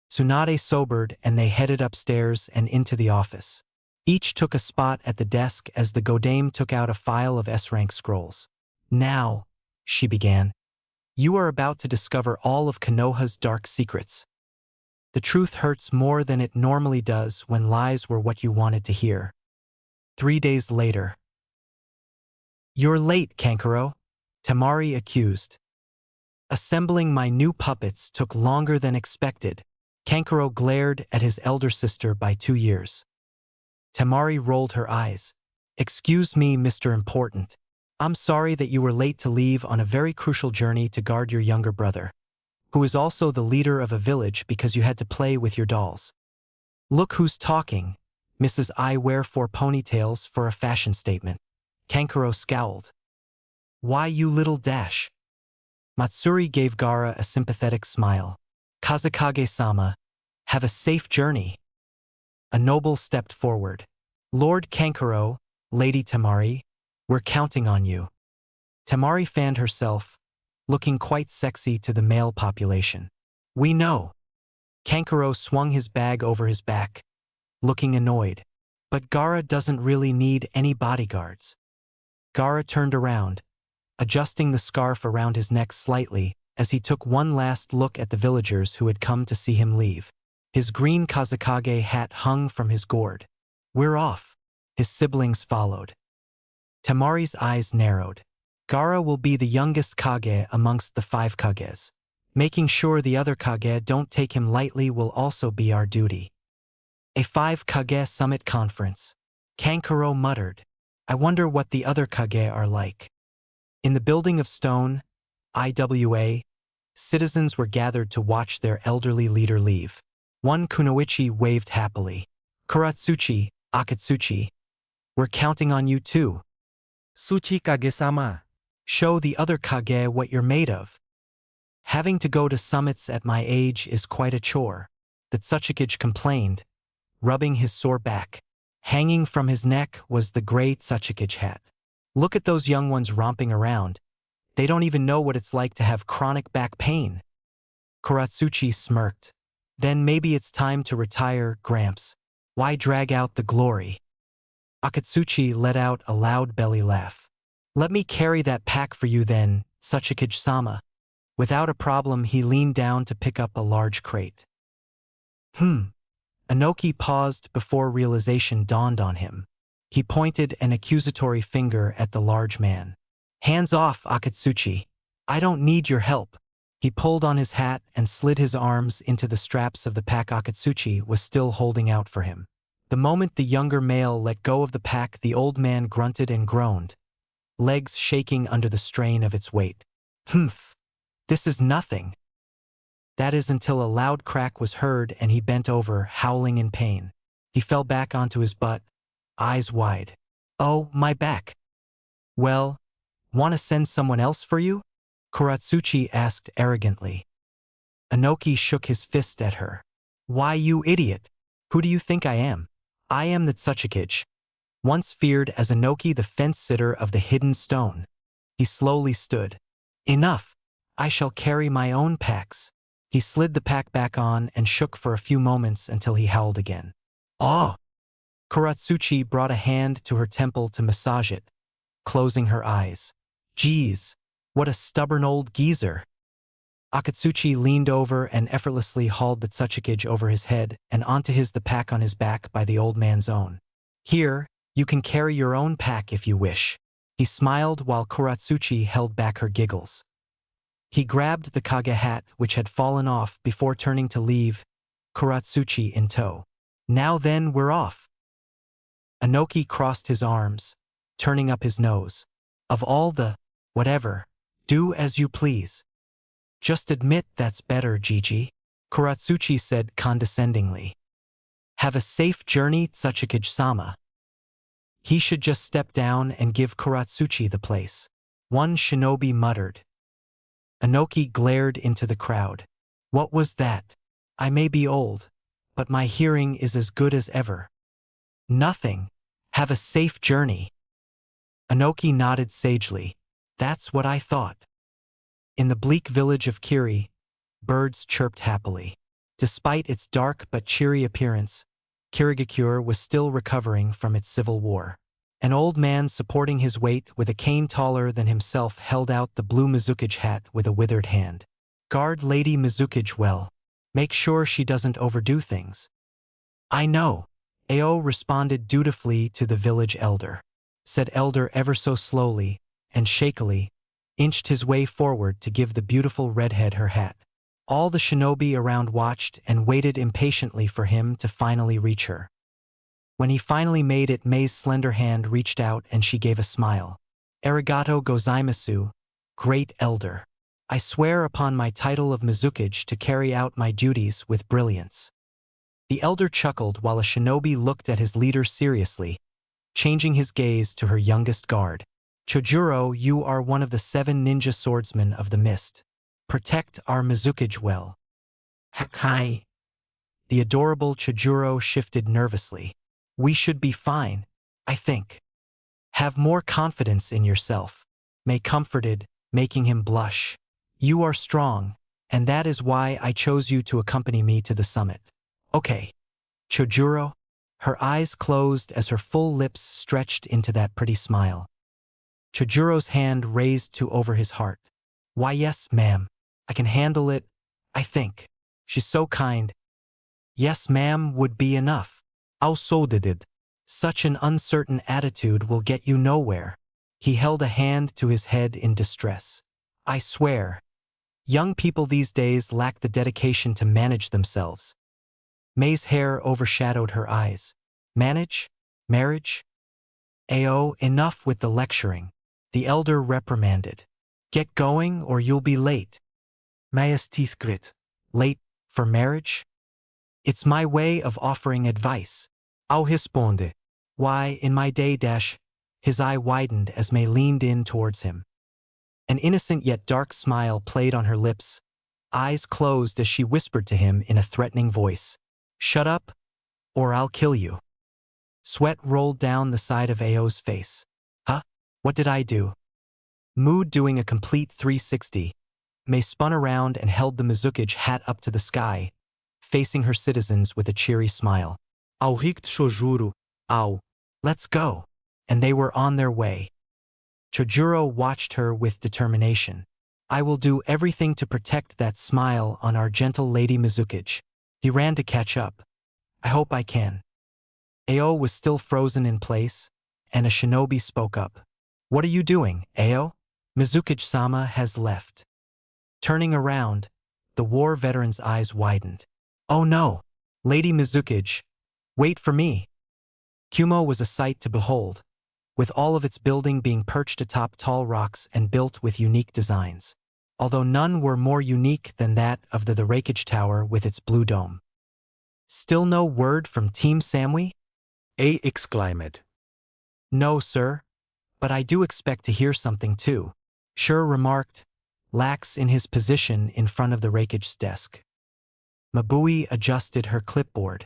Tsunade sobered and they headed upstairs and into the office. Each took a spot at the desk as the Godame took out a file of S-rank scrolls. "Now," she began, "you are about to discover all of Konoha's dark secrets. The truth hurts more than it normally does when lies were what you wanted to hear." 3 days later. "You're late, Kankuro," Temari accused. "Assembling my new puppets took longer than expected." Kankuro glared at his elder sister by 2 years. Temari rolled her eyes. "Excuse me, Mr. Important. I'm sorry that you were late to leave on a very crucial journey to guard your younger brother, who is also the leader of a village, because you had to play with your dolls." "Look who's talking." Mrs. I wear 4 ponytails for a fashion statement. Kankuro scowled. "Why, you little dash." Matsuri gave Gaara a sympathetic smile. "Kazekage-sama, have a safe journey." A noble stepped forward. "Lord Kankuro, Lady Temari, we're counting on you." Temari fanned herself, looking quite sexy to the male population. "We know." Kankuro swung his bag over his back, looking annoyed. "But Gaara doesn't really need any bodyguards." Gaara turned around, adjusting the scarf around his neck slightly as he took one last look at the villagers who had come to see him leave. His green Kazekage hat hung from his gourd. "We're off." His siblings followed. Temari's eyes narrowed. "Gaara will be the youngest Kage amongst the 5 Kages. Making sure the other Kage don't take him lightly will also be our duty." "A 5 Kage summit conference," Kankuro muttered. "I wonder what the other Kage are like." In the building of stone, IWA, citizens were gathered to watch their elderly leader leave. One Kunoichi waved happily. "Kuratsuchi, Akatsuchi, we're counting on you too. Tsuchi Kage-sama. Show the other Kage what you're made of." "Having to go to summits at my age is quite a chore," the Tsuchikage complained, rubbing his sore back. Hanging from his neck was the gray Tsuchikage hat. "Look at those young ones romping around. They don't even know what it's like to have chronic back pain." Kuratsuchi smirked. "Then maybe it's time to retire, Gramps. Why drag out the glory?" Akatsuchi let out a loud belly laugh. "Let me carry that pack for you then, Tsuchikage-sama." Without a problem, he leaned down to pick up a large crate. Inoki paused before realization dawned on him. He pointed an accusatory finger at the large man. "Hands off, Akatsuchi. I don't need your help." He pulled on his hat and slid his arms into the straps of the pack Akatsuchi was still holding out for him. The moment the younger male let go of the pack, the old man grunted and groaned, legs shaking under the strain of its weight. "Humph. This is nothing." That is until a loud crack was heard and he bent over, howling in pain. He fell back onto his butt, eyes wide. "Oh, my back." "Well, want to send someone else for you?" Kuratsuchi asked arrogantly. Inoki shook his fist at her. "Why, you idiot. Who do you think I am? I am the Tsuchikage, once feared as Inoki, the fence-sitter of the Hidden Stone." He slowly stood. Enough! I shall carry my own packs. He slid the pack back on and shook for a few moments until he howled again. Oh! Kuratsuchi brought a hand to her temple to massage it, closing her eyes. Geez, what a stubborn old geezer. Akatsuchi leaned over and effortlessly hauled the tsuchikage over his head and onto the pack on his back by the old man's own. Here, you can carry your own pack if you wish. He smiled while Kuratsuchi held back her giggles. He grabbed the Kage hat which had fallen off before turning to leave, Kuratsuchi in tow. Now then, we're off. Inoki crossed his arms, turning up his nose. Of all the, whatever, do as you please. Just admit that's better, Gigi, Kuratsuchi said condescendingly. Have a safe journey, Tsuchikage-sama. He should just step down and give Kuratsuchi the place. One shinobi muttered. Inoki glared into the crowd. What was that? I may be old, but my hearing is as good as ever. Nothing. Have a safe journey. Inoki nodded sagely. That's what I thought. In the bleak village of Kiri, birds chirped happily. Despite its dark but cheery appearance, Kirigakure was still recovering from its civil war. An old man supporting his weight with a cane taller than himself held out the blue Mizukage hat with a withered hand. Guard Lady Mizukage well. Make sure she doesn't overdo things. I know. Ao responded dutifully to the village elder. Said elder ever so slowly, and shakily, inched his way forward to give the beautiful redhead her hat. All the shinobi around watched and waited impatiently for him to finally reach her. When he finally made it, Mei's slender hand reached out and she gave a smile. Arigato gozaimasu, great elder. I swear upon my title of Mizukage to carry out my duties with brilliance. The elder chuckled while a shinobi looked at his leader seriously, changing his gaze to her youngest guard. Chojuro, you are one of the 7 ninja swordsmen of the mist. Protect our Mizukage well. Hakai. The adorable Chojuro shifted nervously. We should be fine, I think. Have more confidence in yourself. Mei comforted, making him blush. You are strong, and that is why I chose you to accompany me to the summit. Okay. Chojuro. Her eyes closed as her full lips stretched into that pretty smile. Chojuro's hand raised to over his heart. Why yes, ma'am. I can handle it, I think. She's so kind. Yes, ma'am would be enough. How so did it? Such an uncertain attitude will get you nowhere. He held a hand to his head in distress. I swear. Young people these days lack the dedication to manage themselves. Mei's hair overshadowed her eyes. Manage? Marriage? Ao, enough with the lecturing. The elder reprimanded. Get going or you'll be late. Mei's teeth grit. Late for marriage? It's my way of offering advice. Ao responde. Why, in my day dash. His eye widened as Mei leaned in towards him. An innocent yet dark smile played on her lips, eyes closed as she whispered to him in a threatening voice. Shut up, or I'll kill you. Sweat rolled down the side of Ao's face. Huh? What did I do? Mood doing a complete 360. Mei spun around and held the Mizukage hat up to the sky, facing her citizens with a cheery smile. Ao rikt shojuro, ao. Let's go. And they were on their way. Chojuro watched her with determination. I will do everything to protect that smile on our gentle Lady Mizukage. He ran to catch up. I hope I can. Ao was still frozen in place, and a shinobi spoke up. What are you doing, Ao? Mizukage-sama has left. Turning around, the war veteran's eyes widened. Oh no! Lady Mizukage, wait for me! Kumo was a sight to behold, with all of its building being perched atop tall rocks and built with unique designs, although none were more unique than that of the Raikage Tower with its blue dome. Still no word from Team Samui? A exclaimed. No, sir, but I do expect to hear something too, Sure remarked, lax in his position in front of the Raikage's desk. Mabui adjusted her clipboard.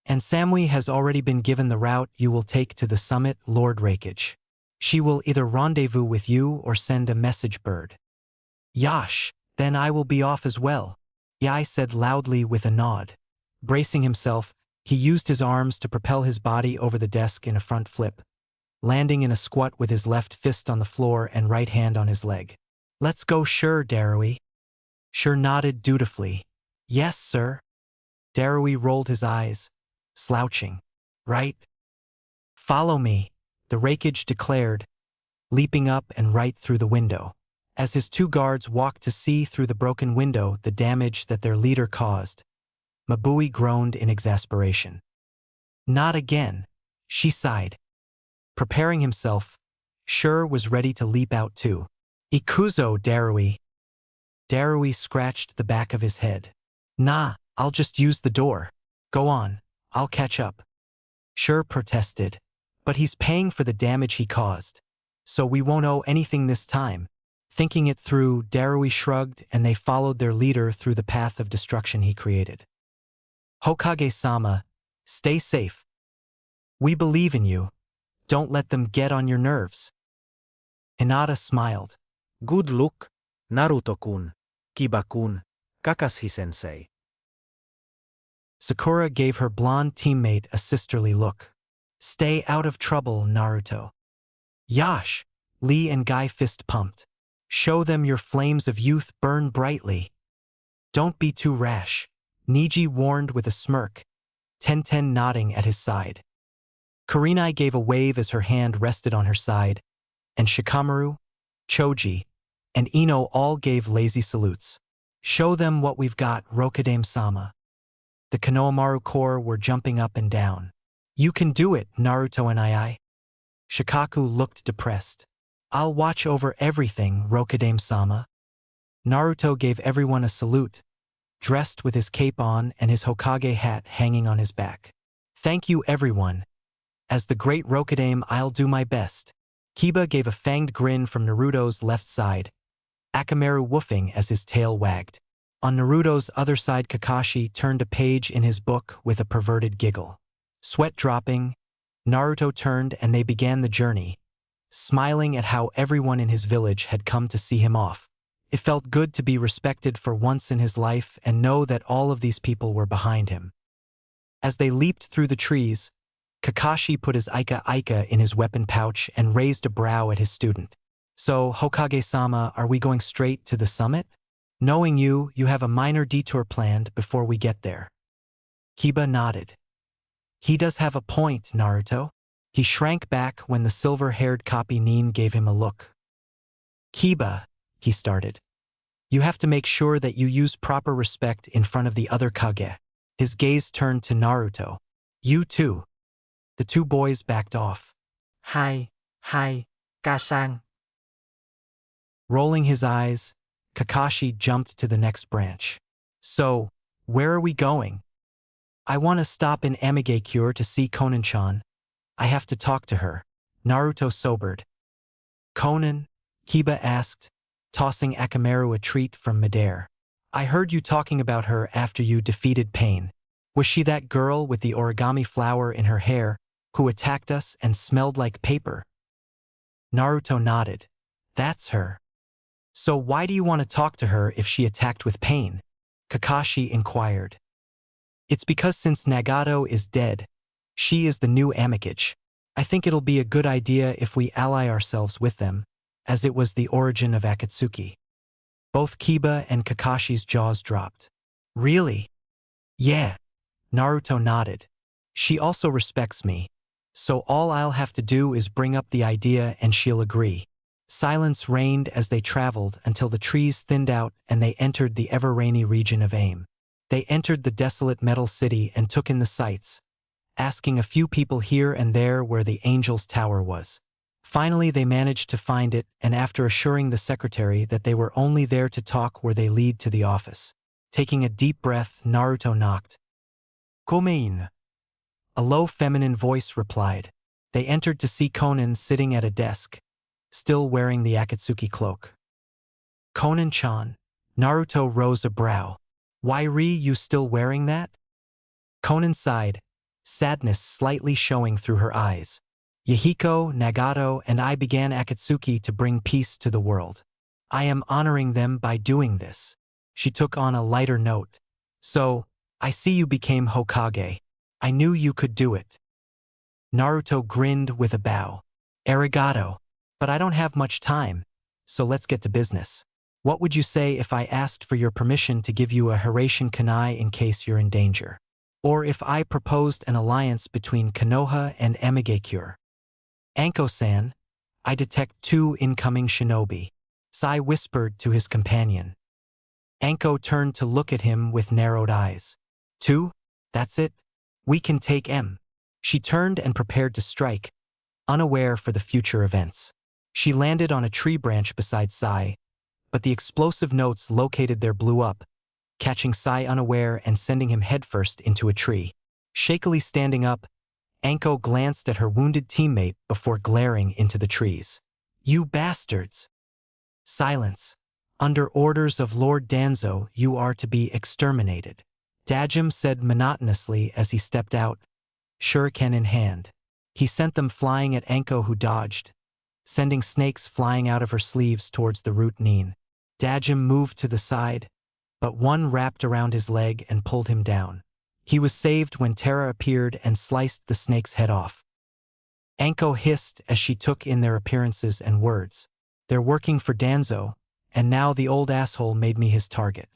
And Samui has already been given the route you will take to the summit, Lord Raikage. She will either rendezvous with you or send a message bird. Yash, then I will be off as well, Yai said loudly with a nod. Bracing himself, he used his arms to propel his body over the desk in a front flip, landing in a squat with his left fist on the floor and right hand on his leg. Let's go, sure, Darui. Sure nodded dutifully. Yes, sir. Darui rolled his eyes, slouching. Right? Follow me, the Rakage declared, leaping up and right through the window. As his two guards walked to see through the broken window the damage that their leader caused, Mabui groaned in exasperation. Not again, she sighed. Preparing himself, Sure was ready to leap out too. Ikuzo, Darui. Darui scratched the back of his head. Nah, I'll just use the door. Go on, I'll catch up. Sure protested. But he's paying for the damage he caused, so we won't owe anything this time. Thinking it through, Darui shrugged and they followed their leader through the path of destruction he created. Hokage-sama, stay safe. We believe in you. Don't let them get on your nerves. Hinata smiled. Good luck, Naruto-kun, Kiba-kun, Kakashi-sensei. Sakura gave her blonde teammate a sisterly look. Stay out of trouble, Naruto. Yash, Lee and Guy fist pumped. Show them your flames of youth burn brightly. Don't be too rash, Niji warned with a smirk, Tenten nodding at his side. Kurenai gave a wave as her hand rested on her side, and Shikamaru, Choji, and Ino all gave lazy salutes. Show them what we've got, Rokudame-sama. The Konohamaru Corps were jumping up and down. You can do it, Naruto and I. Shikaku looked depressed. I'll watch over everything, Rokudame-sama. Naruto gave everyone a salute, dressed with his cape on and his Hokage hat hanging on his back. Thank you, everyone. As the great Rokudame, I'll do my best. Kiba gave a fanged grin from Naruto's left side, Akamaru woofing as his tail wagged. On Naruto's other side, Kakashi turned a page in his book with a perverted giggle. Sweat dropping, Naruto turned and they began the journey, smiling at how everyone in his village had come to see him off. It felt good to be respected for once in his life and know that all of these people were behind him. As they leaped through the trees, Kakashi put his Aika in his weapon pouch and raised a brow at his student. So, Hokage-sama, are we going straight to the summit? Knowing you, you have a minor detour planned before we get there. Kiba nodded. He does have a point, Naruto. He shrank back when the silver-haired copy Nin gave him a look. Kiba, he started. You have to make sure that you use proper respect in front of the other Kage. His gaze turned to Naruto. You too. The two boys backed off. Hi, Kasang. Rolling his eyes, Kakashi jumped to the next branch. So, where are we going? I want to stop in Amigakure to see Konan-chan. I have to talk to her. Naruto sobered. Konan? Kiba asked, tossing Akamaru a treat from midair. I heard you talking about her after you defeated Pain. Was she that girl with the origami flower in her hair who attacked us and smelled like paper? Naruto nodded. That's her. So why do you want to talk to her if she attacked with Pain? Kakashi inquired. It's because since Nagato is dead, she is the new Amikage. I think it'll be a good idea if we ally ourselves with them, as it was the origin of Akatsuki. Both Kiba and Kakashi's jaws dropped. Really? Yeah. Naruto nodded. She also respects me, so all I'll have to do is bring up the idea and she'll agree. Silence reigned as they traveled until the trees thinned out and they entered the ever-rainy region of Aim. They entered the desolate metal city and took in the sights, asking a few people here and there where the Angel's Tower was. Finally, they managed to find it, and after assuring the secretary that they were only there to talk where they lead to the office. Taking a deep breath, Naruto knocked. Komein. A low feminine voice replied. They entered to see Konan sitting at a desk, still wearing the Akatsuki cloak. Konan-chan. Naruto rose a brow. Why you still wearing that? Konan sighed, sadness slightly showing through her eyes. Yahiko, Nagato, and I began Akatsuki to bring peace to the world. I am honoring them by doing this. She took on a lighter note. So, I see you became Hokage. I knew you could do it. Naruto grinned with a bow. Arigato. But I don't have much time, so let's get to business. What would you say if I asked for your permission to give you a Hiraishin Kunai in case you're in danger? Or if I proposed an alliance between Konoha and Amigakure? Anko-san, I detect 2 incoming shinobi. Sai whispered to his companion. Anko turned to look at him with narrowed eyes. 2? That's it? We can take M. She turned and prepared to strike, unaware for the future events. She landed on a tree branch beside Sai, but the explosive notes located there blew up, catching Sai unaware and sending him headfirst into a tree. Shakily standing up, Anko glanced at her wounded teammate before glaring into the trees. You bastards! Silence. Under orders of Lord Danzo, you are to be exterminated. Dajim said monotonously as he stepped out, shuriken in hand. He sent them flying at Anko, who dodged, sending snakes flying out of her sleeves towards the root Nin. Dajim moved to the side, but one wrapped around his leg and pulled him down. He was saved when Terra appeared and sliced the snake's head off. Anko hissed as she took in their appearances and words. They're working for Danzo, and now the old asshole made me his target.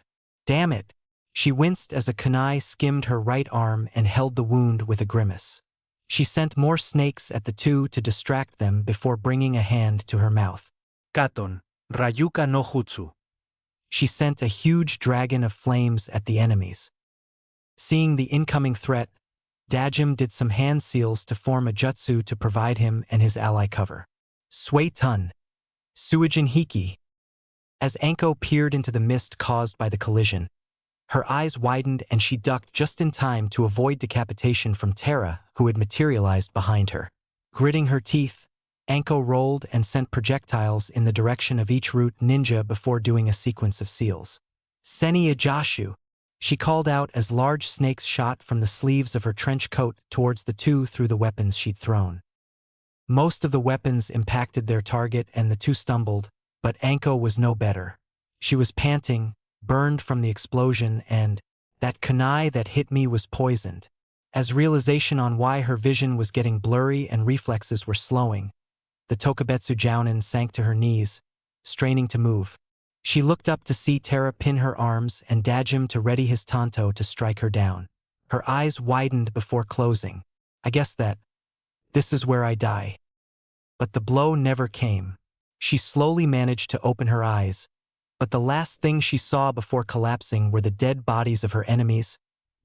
Damn it! She winced as a kunai skimmed her right arm and held the wound with a grimace. She sent more snakes at the 2 to distract them before bringing a hand to her mouth. Katon, Rayuka no Jutsu. She sent a huge dragon of flames at the enemies. Seeing the incoming threat, Dajim did some hand seals to form a jutsu to provide him and his ally cover. Sui Tun. Suijin Hiki. As Anko peered into the mist caused by the collision, her eyes widened and she ducked just in time to avoid decapitation from Terra, who had materialized behind her. Gritting her teeth, Anko rolled and sent projectiles in the direction of each root ninja before doing a sequence of seals. Seni Ajashu, she called out as large snakes shot from the sleeves of her trench coat towards the 2 through the weapons she'd thrown. Most of the weapons impacted their target and the 2 stumbled, but Anko was no better. She was panting, burned from the explosion, and that kunai that hit me was poisoned. As realization on why her vision was getting blurry and reflexes were slowing, the Tokubetsu Jounin sank to her knees, straining to move. She looked up to see Terra pin her arms and Dajim to ready his tanto to strike her down. Her eyes widened before closing. I guess that this is where I die. But the blow never came. She slowly managed to open her eyes, but the last thing she saw before collapsing were the dead bodies of her enemies,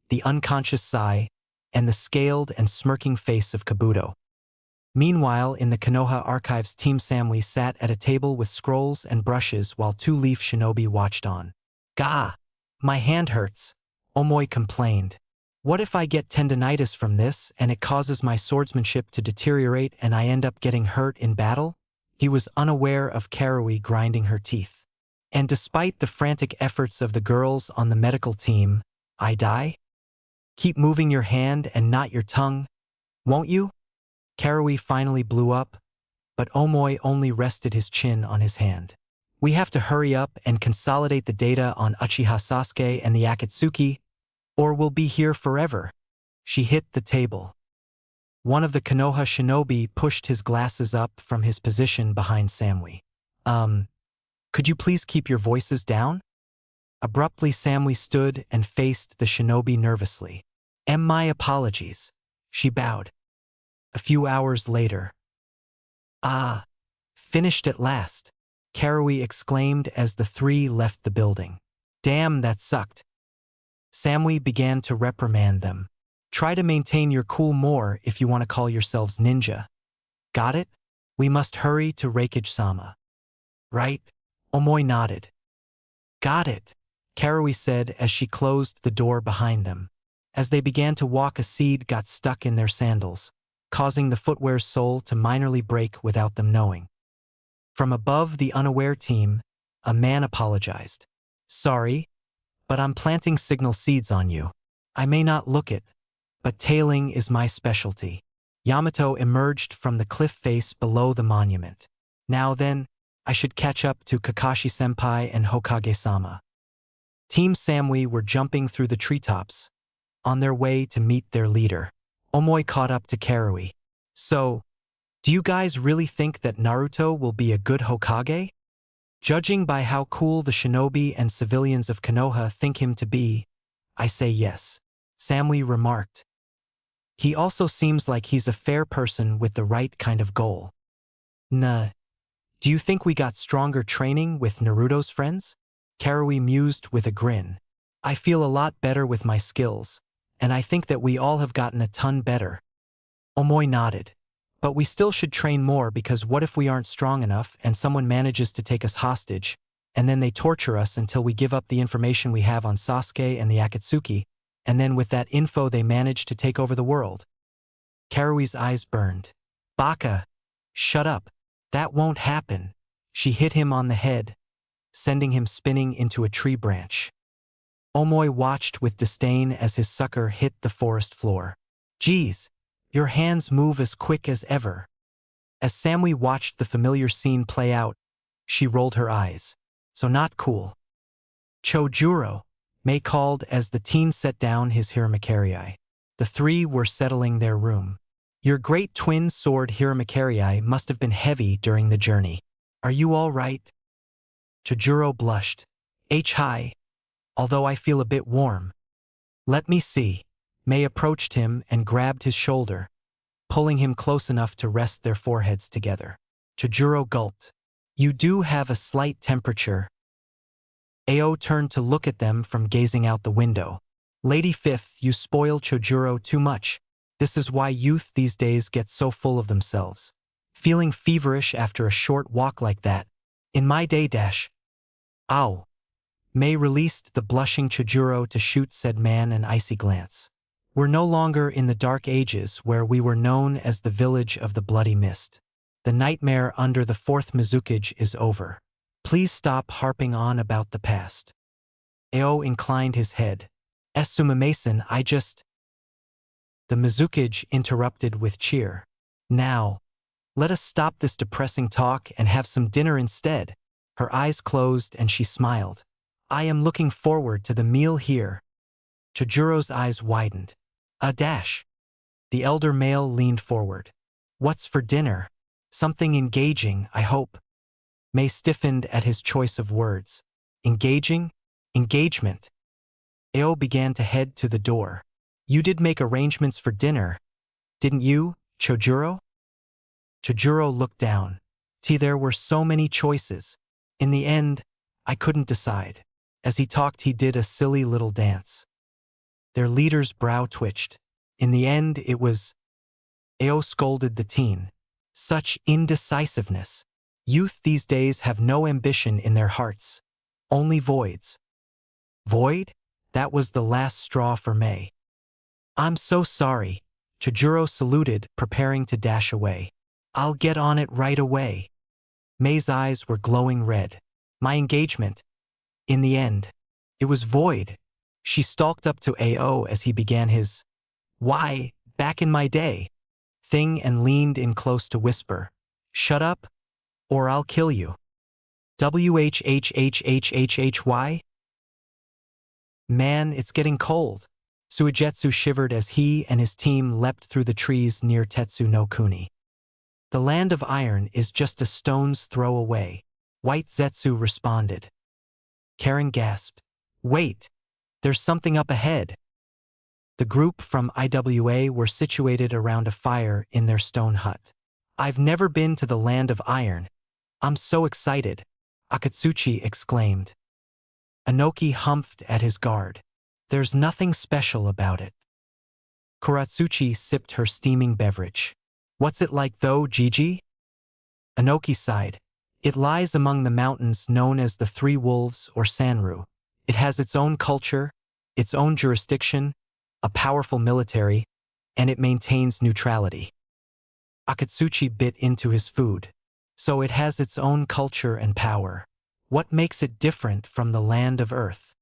the unconscious Sai, and the scaled and smirking face of Kabuto. Meanwhile, in the Konoha Archives, Team Samui sat at a table with scrolls and brushes while 2 leaf shinobi watched on. Gah! My hand hurts, Omoi complained. What if I get tendinitis from this and it causes my swordsmanship to deteriorate and I end up getting hurt in battle? He was unaware of Karui grinding her teeth. And despite the frantic efforts of the girls on the medical team, I die? Keep moving your hand and not your tongue, won't you? Karui finally blew up, but Omoi only rested his chin on his hand. We have to hurry up and consolidate the data on Uchiha Sasuke and the Akatsuki, or we'll be here forever. She hit the table. One of the Konoha shinobi pushed his glasses up from his position behind Samui. Could you please keep your voices down? Abruptly, Samui stood and faced the shinobi nervously. My apologies. She bowed. A few hours later. Ah, finished at last, Karui exclaimed as the 3 left the building. Damn, that sucked. Samui began to reprimand them. Try to maintain your cool more if you want to call yourselves ninja. Got it? We must hurry to Reikage-sama. Right? Omoi nodded. Got it, Karui said as she closed the door behind them. As they began to walk, a seed got stuck in their sandals, causing the footwear's sole to minorly break without them knowing. From above the unaware team, a man apologized. Sorry, but I'm planting signal seeds on you. I may not look it, but tailing is my specialty. Yamato emerged from the cliff face below the monument. Now then, I should catch up to Kakashi-senpai and Hokage-sama. Team Samui were jumping through the treetops, on their way to meet their leader. Omoi caught up to Karui. So, do you guys really think that Naruto will be a good Hokage? Judging by how cool the shinobi and civilians of Konoha think him to be, I say yes, Samui remarked. He also seems like he's a fair person with the right kind of goal. Nah. Do you think we got stronger training with Naruto's friends? Karui mused with a grin. I feel a lot better with my skills, and I think that we all have gotten a ton better. Omoi nodded. But we still should train more because what if we aren't strong enough and someone manages to take us hostage, and then they torture us until we give up the information we have on Sasuke and the Akatsuki, and then with that info they manage to take over the world? Karui's eyes burned. Baka! Shut up. That won't happen. She hit him on the head, sending him spinning into a tree branch. Omoi watched with disdain as his sucker hit the forest floor. Geez, your hands move as quick as ever. As Samui watched the familiar scene play out, she rolled her eyes. So not cool. Chojuro, Mei called as the teen set down his Hiramakerii. The three were settling their room. Your great twin sword Hiramakerii must have been heavy during the journey. Are you all right? Chojuro blushed. Hi. Although I feel a bit warm. Let me see. Mei approached him and grabbed his shoulder, pulling him close enough to rest their foreheads together. Chojuro gulped. You do have a slight temperature. Ao turned to look at them from gazing out the window. Lady Fifth, you spoil Chojuro too much. This is why youth these days get so full of themselves. Feeling feverish after a short walk like that. In my day dash. Ow. Mei released the blushing Chojuro to shoot said man an icy glance. We're no longer in the Dark Ages where we were known as the Village of the Bloody Mist. The nightmare under the fourth Mizukage is over. Please stop harping on about the past. Ao inclined his head. Suma-mason, The Mizukage interrupted with cheer. Now, let us stop this depressing talk and have some dinner instead. Her eyes closed and she smiled. I am looking forward to the meal here. Chojuro's eyes widened. A dash. The elder male leaned forward. What's for dinner? Something engaging, I hope. Mei stiffened at his choice of words. Engaging? Engagement. Ao began to head to the door. You did make arrangements for dinner, didn't you, Chojuro? Chojuro looked down. There were so many choices. In the end, I couldn't decide. As he talked, he did a silly little dance. Their leader's brow twitched. In the end, it was... Ao scolded the teen. Such indecisiveness. Youth these days have no ambition in their hearts. Only voids. Void? That was the last straw for Mei. I'm so sorry. Chojuro saluted, preparing to dash away. I'll get on it right away. Mei's eyes were glowing red. My engagement. In the end, it was void. She stalked up to Ao as he began his, why, back in my day, thing and leaned in close to whisper, shut up, or I'll kill you. WHHHHHHY? Man, it's getting cold. Suigetsu shivered as he and his team leapt through the trees near Tetsu no Kuni. The land of iron is just a stone's throw away, White Zetsu responded. Karen gasped. Wait, there's something up ahead. The group from IWA were situated around a fire in their stone hut. I've never been to the land of iron. I'm so excited, Akatsuchi exclaimed. Anoki humphed at his guard. There's nothing special about it. Kuratsuchi sipped her steaming beverage. What's it like though, Gigi? Anoki sighed. It lies among the mountains known as the Three Wolves or Sanru. It has its own culture, its own jurisdiction, a powerful military, and it maintains neutrality. Akatsuchi bit into his food. So it has its own culture and power. What makes it different from the land of Earth?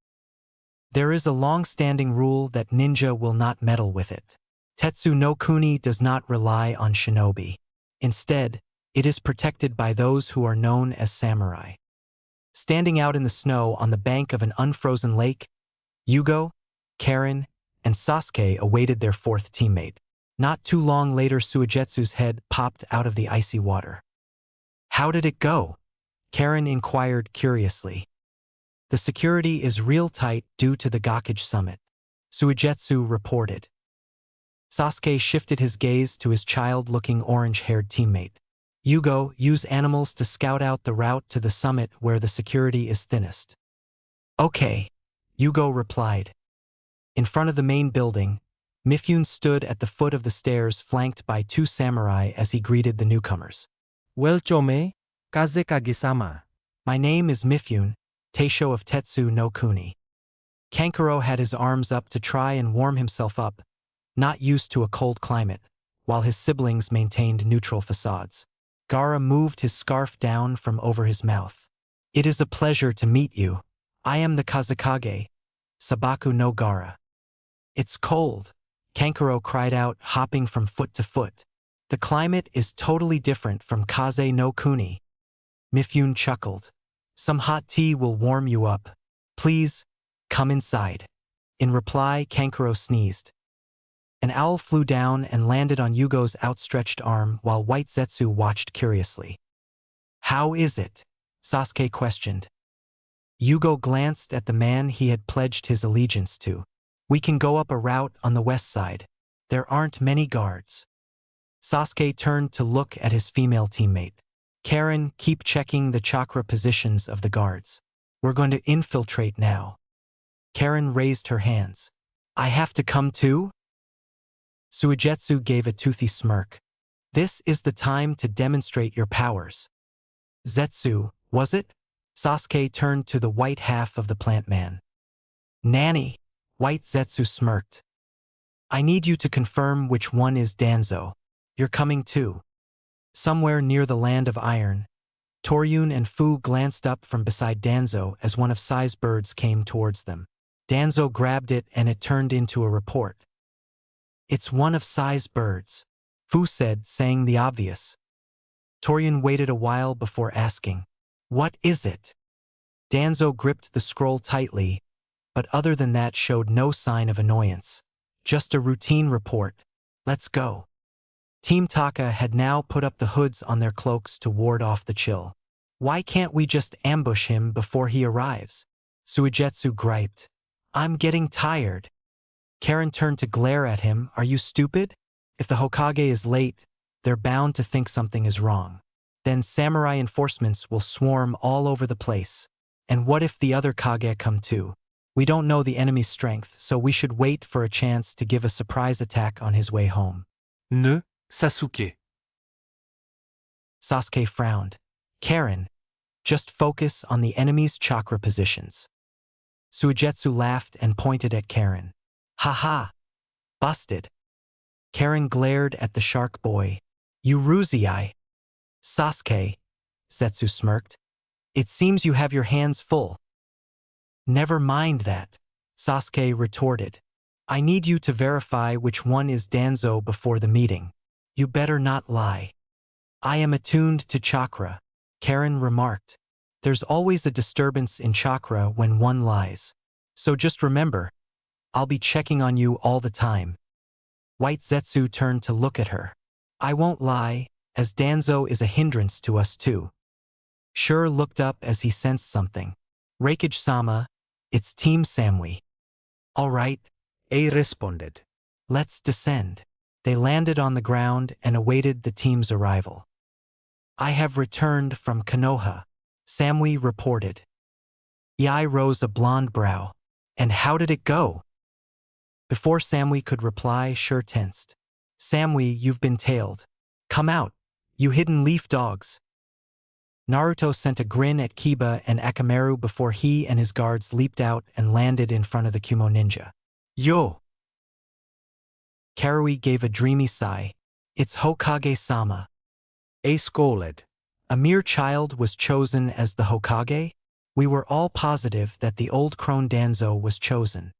There is a long-standing rule that ninja will not meddle with it. Tetsu no Kuni does not rely on shinobi. Instead, it is protected by those who are known as samurai. Standing out in the snow on the bank of an unfrozen lake, Yugo, Karen, and Sasuke awaited their fourth teammate. Not too long later, Suigetsu's head popped out of the icy water. "How did it go?" Karen inquired curiously. "The security is real tight due to the Gakage summit," Suigetsu reported. Sasuke shifted his gaze to his child-looking orange-haired teammate. "Yugo, use animals to scout out the route to the summit where the security is thinnest." "Okay," Yugo replied. In front of the main building, Mifune stood at the foot of the stairs flanked by two samurai as he greeted the newcomers. Welcome, Kazekage-sama. "My name is Mifune, Teisho of Tetsu no Kuni." Kankuro had his arms up to try and warm himself up, not used to a cold climate, while his siblings maintained neutral facades. Gaara moved his scarf down from over his mouth. "It is a pleasure to meet you. I am the Kazekage, Sabaku no Gaara." "It's cold," Kankuro cried out, hopping from foot to foot. "The climate is totally different from Kaze no Kuni." Mifune chuckled. "Some hot tea will warm you up. Please, come inside." In reply, Kankuro sneezed. An owl flew down and landed on Yugo's outstretched arm while White Zetsu watched curiously. "How is it?" Sasuke questioned. Yugo glanced at the man he had pledged his allegiance to. "We can go up a route on the west side. There aren't many guards." Sasuke turned to look at his female teammate. "Karen, keep checking the chakra positions of the guards. We're going to infiltrate now." Karen raised her hands. "I have to come too?" Suigetsu gave a toothy smirk. "This is the time to demonstrate your powers." "Zetsu, was it?" Sasuke turned to the white half of the plant man. "Nanny," White Zetsu smirked. "I need you to confirm which one is Danzo. You're coming too." Somewhere near the land of iron, Toryun and Fu glanced up from beside Danzo as one of Sai's birds came towards them. Danzo grabbed it and it turned into a report. "It's one of Sai's birds," Fu said, saying the obvious. Toryun waited a while before asking, "What is it?" Danzo gripped the scroll tightly, but other than that showed no sign of annoyance. "Just a routine report. Let's go." Team Taka had now put up the hoods on their cloaks to ward off the chill. "Why can't we just ambush him before he arrives?" Suigetsu griped. "I'm getting tired." Karen turned to glare at him. "Are you stupid? If the Hokage is late, they're bound to think something is wrong. Then samurai enforcements will swarm all over the place. And what if the other Kage come too? We don't know the enemy's strength, so we should wait for a chance to give a surprise attack on his way home." Ne, Sasuke. Sasuke frowned. "Karen, just focus on the enemy's chakra positions." Suigetsu laughed and pointed at Karen. "Haha! Busted." Karen glared at the shark boy. "You Ruzii." "Sasuke," Zetsu smirked. "It seems you have your hands full." "Never mind that," Sasuke retorted. "I need you to verify which one is Danzo before the meeting. You better not lie." "I am attuned to chakra," Karen remarked. "There's always a disturbance in chakra when one lies. So just remember, I'll be checking on you all the time." White Zetsu turned to look at her. "I won't lie, as Danzo is a hindrance to us too." Shure looked up as he sensed something. "Reikage-sama, it's Team Samui." "All right," A responded. "let's descend." They landed on the ground and awaited the team's arrival. "I have returned from Konoha," Samui reported. Ei rose a blonde brow. "And how did it go?" Before Samui could reply, Shure tensed. "Samui, you've been tailed. Come out, you hidden leaf dogs." Naruto sent a grin at Kiba and Akamaru before he and his guards leaped out and landed in front of the Kumo ninja. "Yo!" Karui gave a dreamy sigh. "It's Hokage-sama." A scolded. "A mere child was chosen as the Hokage? We were all positive that the old crone Danzo was chosen."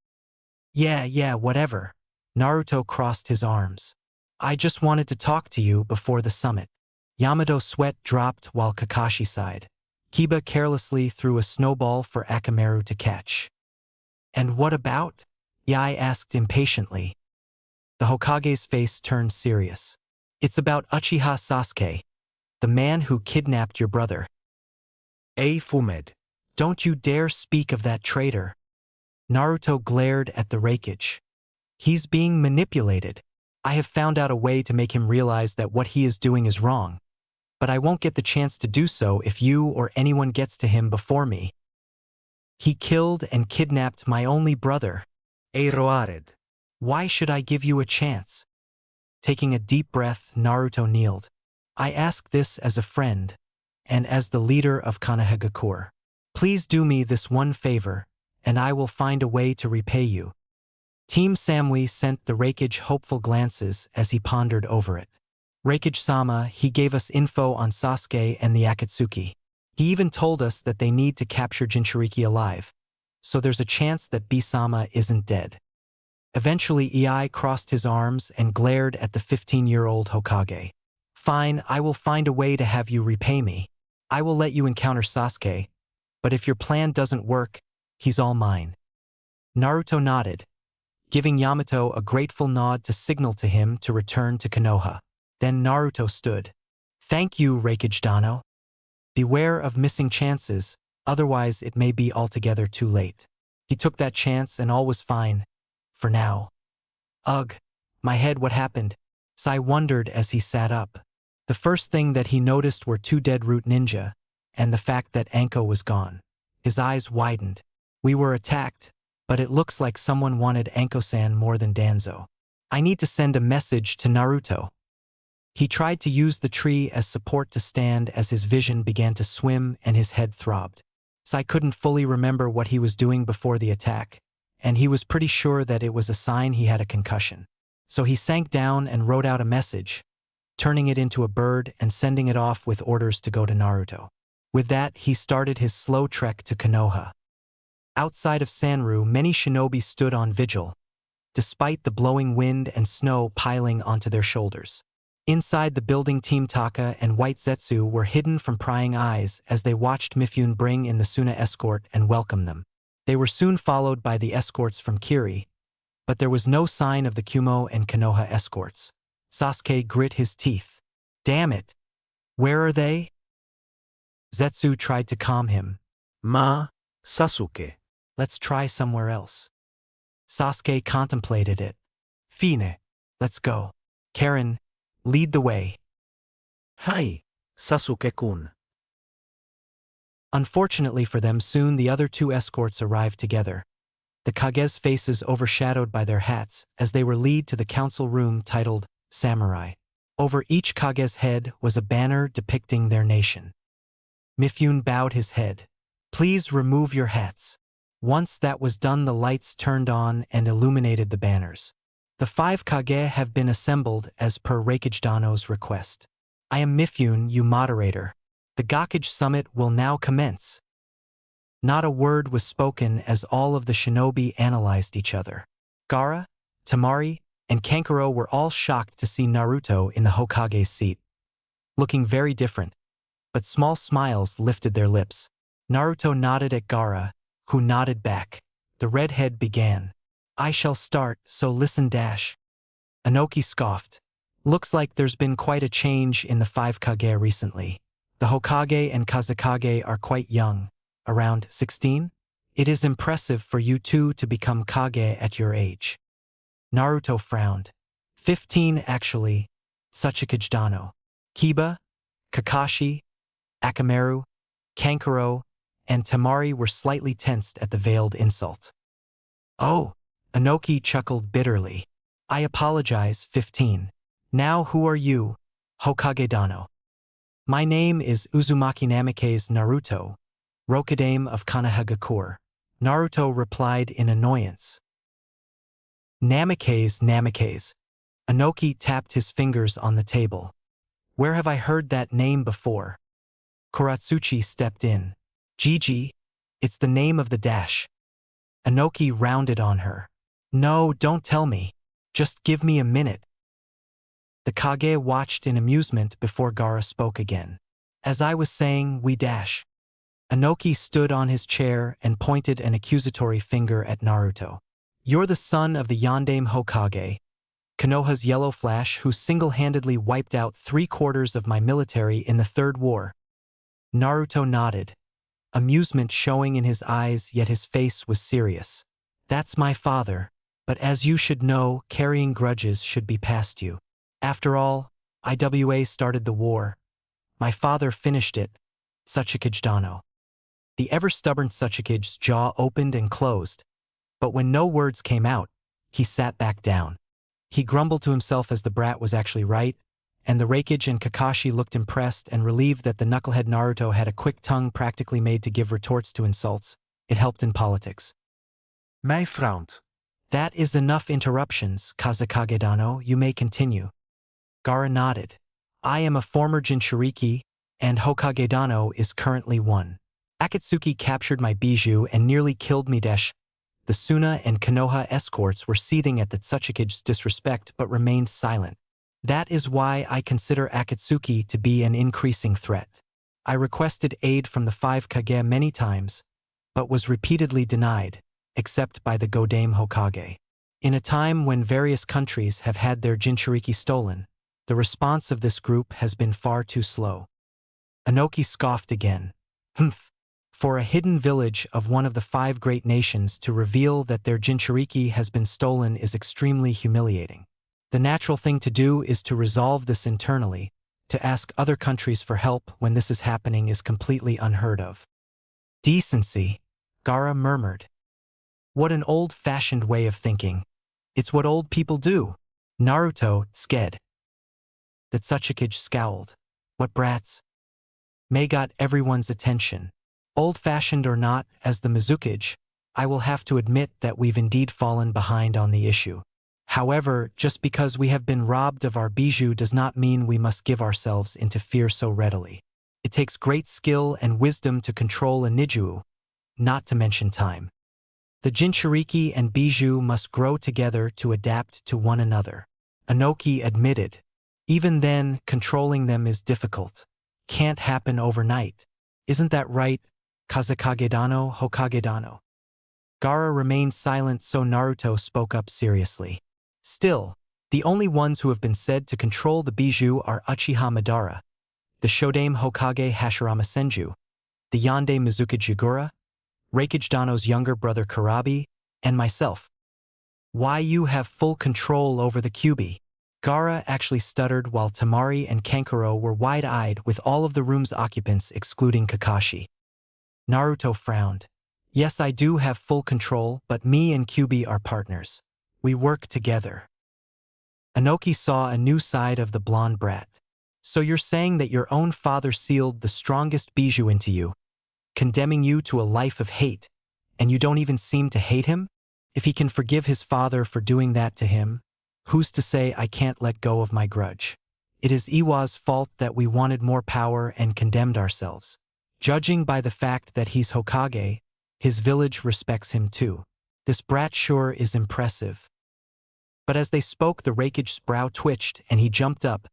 Yeah, whatever," Naruto crossed his arms. I just wanted to talk to you before the summit. Yamato's sweat dropped while Kakashi sighed. Kiba carelessly threw a snowball for Akamaru to catch. And what about? Yai asked impatiently. The Hokage's face turned serious. It's about Uchiha Sasuke, the man who kidnapped your brother. Fumed. Don't you dare speak of that traitor. Naruto glared at the Raikage. He's being manipulated. I have found out a way to make him realize that what he is doing is wrong. But I won't get the chance to do so if you or anyone gets to him before me. He killed and kidnapped my only brother. Roared. Why should I give you a chance? Taking a deep breath, Naruto kneeled. I ask this as a friend, and as the leader of Konohagakure. Please do me this one favor, and I will find a way to repay you. Team Samui sent the Raikage hopeful glances as he pondered over it. Raikage-sama, he gave us info on Sasuke and the Akatsuki. He even told us that they need to capture Jinchuriki alive, so there's a chance that B-sama isn't dead. Eventually, Ei crossed his arms and glared at the 15-year-old Hokage. Fine, I will find a way to have you repay me. I will let you encounter Sasuke, but if your plan doesn't work, he's all mine. Naruto nodded, giving Yamato a grateful nod to signal to him to return to Konoha. Then Naruto stood. Thank you, Raikage Dano. Beware of missing chances, otherwise it may be altogether too late. He took that chance and all was fine. For now. Ugh, my head, what happened? Sai wondered as he sat up. The first thing that he noticed were two dead root ninja, and the fact that Anko was gone. His eyes widened. We were attacked, but it looks like someone wanted Anko-san more than Danzo. I need to send a message to Naruto. He tried to use the tree as support to stand as his vision began to swim and his head throbbed. Sai couldn't fully remember what he was doing before the attack, and he was pretty sure that it was a sign he had a concussion. So he sank down and wrote out a message, turning it into a bird and sending it off with orders to go to Naruto. With that, he started his slow trek to Konoha. Outside of Sanru, many shinobi stood on vigil, despite the blowing wind and snow piling onto their shoulders. Inside the building, Team Taka and White Zetsu were hidden from prying eyes as they watched Mifune bring in the Suna escort and welcome them. They were soon followed by the escorts from Kiri, but there was no sign of the Kumo and Konoha escorts. Sasuke grit his teeth. Damn it! Where are they? Zetsu tried to calm him. Sasuke. Let's try somewhere else. Sasuke contemplated it. Fine. Let's go. Karen, lead the way. Hi, Sasuke-kun. Unfortunately for them, soon the other two escorts arrived together. The Kage's faces overshadowed by their hats as they were led to the council room titled Samurai. Over each Kage's head was a banner depicting their nation. Mifune bowed his head. Please remove your hats. Once that was done, the lights turned on and illuminated the banners. The 5 Kage have been assembled as per Raikage Dano's request. I am Mifune, you moderator. The Gakage summit will now commence. Not a word was spoken as all of the shinobi analyzed each other. Gaara, Temari, and Kankuro were all shocked to see Naruto in the Hokage's seat. Looking very different, but small smiles lifted their lips. Naruto nodded at Gaara, who nodded back. The redhead began. I shall start, so listen dash. Inoki scoffed. Looks like there's been quite a change in the 5 Kage recently. The Hokage and Kazekage are quite young, around 16? It is impressive for you two to become Kage at your age. Naruto frowned. 15 actually, Sachikage Dano. Kiba, Kakashi, Akamaru, Kankuro, and Temari were slightly tensed at the veiled insult. Oh, Inoki chuckled bitterly. I apologize, 15. Now who are you, Hokage Dano? My name is Uzumaki Namikaze Naruto, Rokudame of Konohagakure. Naruto replied in annoyance. Namikaze. Inoki tapped his fingers on the table. Where have I heard that name before? Kuratsuchi stepped in. Gigi, it's the name of the dash. Inoki rounded on her. No, don't tell me. Just give me a minute. The Kage watched in amusement before Gaara spoke again. As I was saying, we dash. Inoki stood on his chair and pointed an accusatory finger at Naruto. You're the son of the Yondaime Hokage, Konoha's Yellow Flash, who single-handedly wiped out 3/4 of my military in the Third War. Naruto nodded, amusement showing in his eyes, yet his face was serious. That's my father, but as you should know, carrying grudges should be past you. After all, IWA started the war. My father finished it. Sixth Hokage. The ever-stubborn Sixth Hokage's jaw opened and closed, but when no words came out, he sat back down. He grumbled to himself as the brat was actually right, and the Raikage and Kakashi looked impressed and relieved that the knucklehead Naruto had a quick tongue practically made to give retorts to insults. It helped in politics. My friend. That is enough interruptions, Kazekage-dano, you may continue. Gaara nodded. I am a former Jinchuriki, and Hokage-dano is currently one. Akatsuki captured my bijou and nearly killed me. The Suna and Konoha escorts were seething at the Tsuchikage's disrespect but remained silent. That is why I consider Akatsuki to be an increasing threat. I requested aid from the 5 Kage many times, but was repeatedly denied, except by the Godaime Hokage. In a time when various countries have had their Jinchuriki stolen, the response of this group has been far too slow. Inoki scoffed again. Humph. For a hidden village of one of the 5 great nations to reveal that their Jinchuriki has been stolen is extremely humiliating. The natural thing to do is to resolve this internally. To ask other countries for help when this is happening is completely unheard of. Decency, Gaara murmured. What an old-fashioned way of thinking. It's what old people do. Naruto, sked. The Tsuchikage scowled. What brats? May got everyone's attention. Old-fashioned or not, as the Mizukage, I will have to admit that we've indeed fallen behind on the issue. However, just because we have been robbed of our bijou does not mean we must give ourselves into fear so readily. It takes great skill and wisdom to control a Nijuu, not to mention time. The Jinchuriki and bijou must grow together to adapt to one another. Inoki admitted. Even then, controlling them is difficult. Can't happen overnight. Isn't that right, Kazekage-dano, Hokage-dano? Gaara remained silent, so Naruto spoke up seriously. Still, the only ones who have been said to control the bijou are Uchiha Madara, the Shodaime Hokage Hashirama Senju, the Yondaime Mizukage Yagura, Raikage-dano's younger brother Kurabi, and myself. Why you have full control over the Kyuubi? Gaara actually stuttered while Temari and Kankuro were wide-eyed with all of the room's occupants excluding Kakashi. Naruto frowned. Yes, I do have full control, but me and Kyuubi are partners. We work together. Inoki saw a new side of the blonde brat. So you're saying that your own father sealed the strongest bijou into you, condemning you to a life of hate, and you don't even seem to hate him? If he can forgive his father for doing that to him, who's to say I can't let go of my grudge? It is Iwa's fault that we wanted more power and condemned ourselves. Judging by the fact that he's Hokage, his village respects him too. This brat sure is impressive. But as they spoke, the Raikage's brow twitched and he jumped up,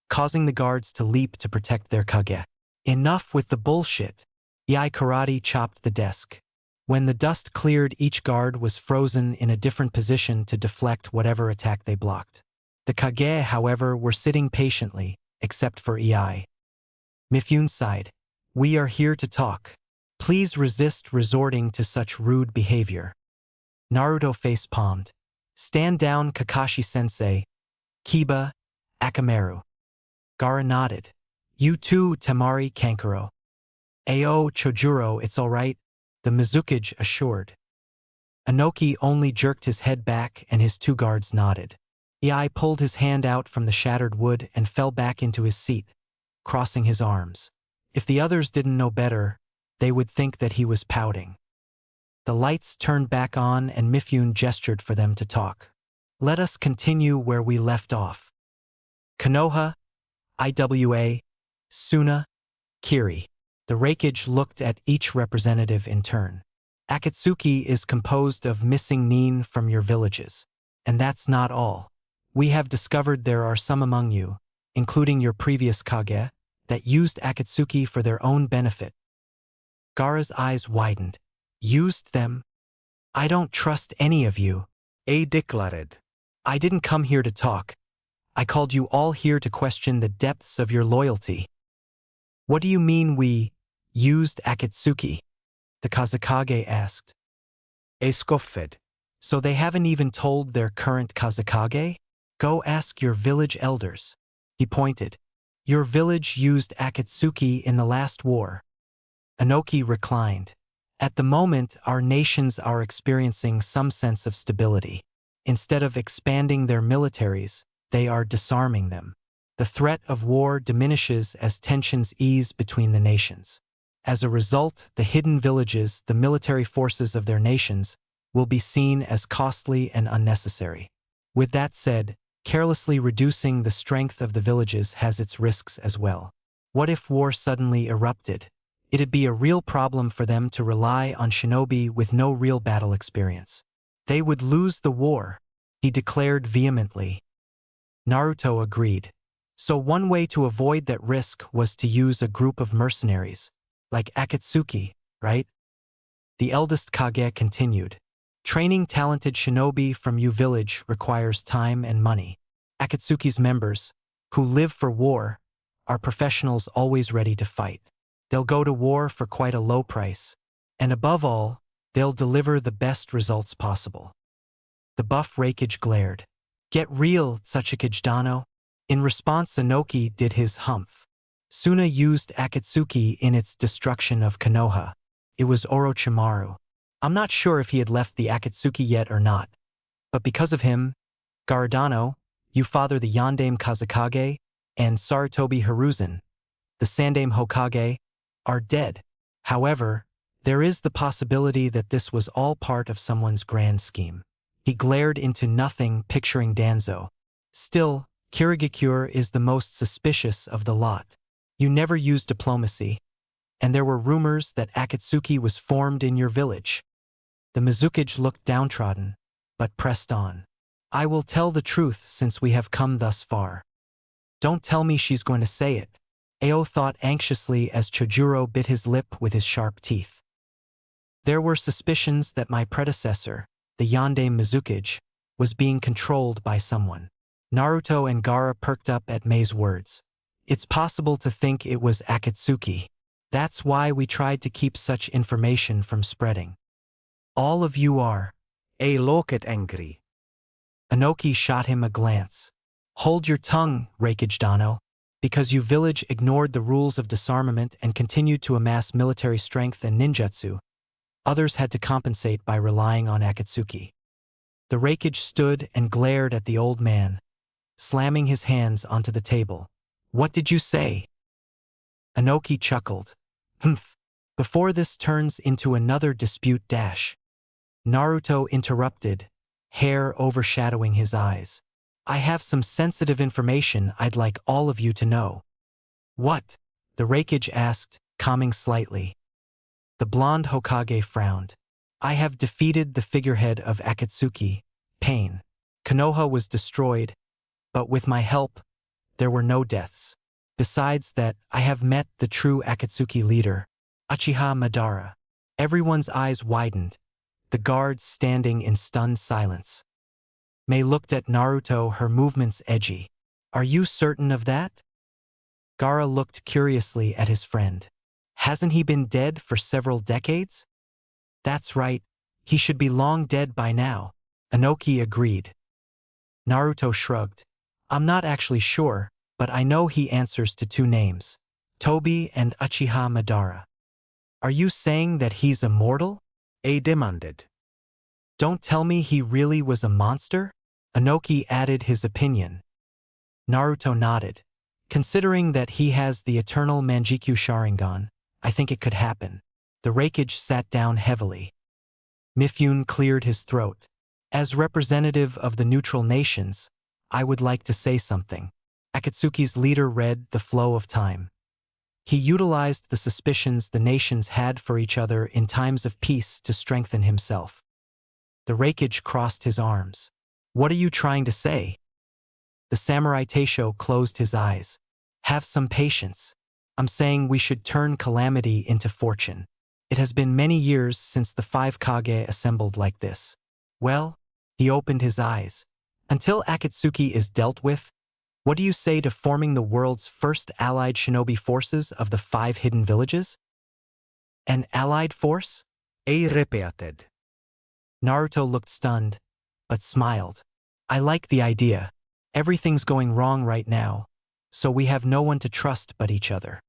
causing the guards to leap to protect their Kage. Enough with the bullshit. Yai Karate chopped the desk. When the dust cleared, each guard was frozen in a different position to deflect whatever attack they blocked. The Kage, however, were sitting patiently, except for Iai. Mifune sighed. We are here to talk. Please resist resorting to such rude behavior. Naruto face-palmed. Stand down, Kakashi-sensei. Kiba, Akamaru. Gaara nodded. You too, Temari, Kankuro. Ao, Chojuro, it's all right, the Mizukage assured. Inoki only jerked his head back and his 2 guards nodded. Iai pulled his hand out from the shattered wood and fell back into his seat, crossing his arms. If the others didn't know better, they would think that he was pouting. The lights turned back on and Mifune gestured for them to talk. Let us continue where we left off. Konoha, IWA, Suna, Kiri. The Raikage looked at each representative in turn. Akatsuki is composed of missing nin from your villages. And that's not all. We have discovered there are some among you, including your previous Kage, that used Akatsuki for their own benefit. Gaara's eyes widened. Used them? I don't trust any of you. A declared. I didn't come here to talk. I called you all here to question the depths of your loyalty. What do you mean we used Akatsuki? The Kazekage asked. A scoffed. So they haven't even told their current Kazekage? Go ask your village elders. He pointed. Your village used Akatsuki in the last war. Inoki reclined. At the moment, our nations are experiencing some sense of stability. Instead of expanding their militaries, they are disarming them. The threat of war diminishes as tensions ease between the nations. As a result, the hidden villages, the military forces of their nations, will be seen as costly and unnecessary. With that said, carelessly reducing the strength of the villages has its risks as well. What if war suddenly erupted? It'd be a real problem for them to rely on shinobi with no real battle experience. They would lose the war, he declared vehemently. Naruto agreed. So one way to avoid that risk was to use a group of mercenaries, like Akatsuki, right? The eldest Kage continued. Training talented shinobi from your village requires time and money. Akatsuki's members, who live for war, are professionals always ready to fight. They'll go to war for quite a low price, and above all, they'll deliver the best results possible. The buff Raikage glared. Get real, Tsuchikage Dano. In response, Inoki did his humph. Suna used Akatsuki in its destruction of Konoha. It was Orochimaru. I'm not sure if he had left the Akatsuki yet or not, but because of him, Garadano, you father the Yondaime Kazekage, and Sarutobi Hiruzen, the Sandaime Hokage, are dead. However, there is the possibility that this was all part of someone's grand scheme. He glared into nothing, picturing Danzo. Still, Kirigakure is the most suspicious of the lot. You never used diplomacy, and there were rumors that Akatsuki was formed in your village. The Mizukage looked downtrodden, but pressed on. I will tell the truth since we have come thus far. Don't tell me she's going to say it. Ao thought anxiously as Chojuro bit his lip with his sharp teeth. There were suspicions that my predecessor, the Yondaime Mizukage, was being controlled by someone. Naruto and Gaara perked up at Mei's words. It's possible to think it was Akatsuki. That's why we tried to keep such information from spreading. All of you are. A looked angry. Inoki shot him a glance. Hold your tongue, Raikage Dano. Because you village ignored the rules of disarmament and continued to amass military strength and ninjutsu, others had to compensate by relying on Akatsuki. The Raikage stood and glared at the old man, slamming his hands onto the table. What did you say? Inoki chuckled. Humph. Before this turns into another dispute dash. Naruto interrupted, hair overshadowing his eyes. I have some sensitive information I'd like all of you to know. What? The Raikage asked, calming slightly. The blonde Hokage frowned. I have defeated the figurehead of Akatsuki, Pain. Konoha was destroyed, but with my help, there were no deaths. Besides that, I have met the true Akatsuki leader, Uchiha Madara. Everyone's eyes widened, the guards standing in stunned silence. Mei looked at Naruto, her movements edgy. Are you certain of that? Gaara looked curiously at his friend. Hasn't he been dead for several decades? That's right, he should be long dead by now. Inoki agreed. Naruto shrugged. I'm not actually sure, but I know he answers to two names, Tobi and Uchiha Madara. Are you saying that he's immortal? A demanded. Don't tell me he really was a monster? Inoki added his opinion. Naruto nodded. Considering that he has the eternal Manjikyu Sharingan, I think it could happen. The Raikage sat down heavily. Mifune cleared his throat. As representative of the neutral nations, I would like to say something. Akatsuki's leader read the flow of time. He utilized the suspicions the nations had for each other in times of peace to strengthen himself. The Raikage crossed his arms. What are you trying to say? The samurai Teisho closed his eyes. Have some patience. I'm saying we should turn calamity into fortune. It has been many years since the 5 Kage assembled like this. Well, he opened his eyes. Until Akatsuki is dealt with, what do you say to forming the world's first allied shinobi forces of the 5 hidden villages? An allied force? Ei repeated. Naruto looked stunned, but smiled. I like the idea. Everything's going wrong right now, so we have no one to trust but each other.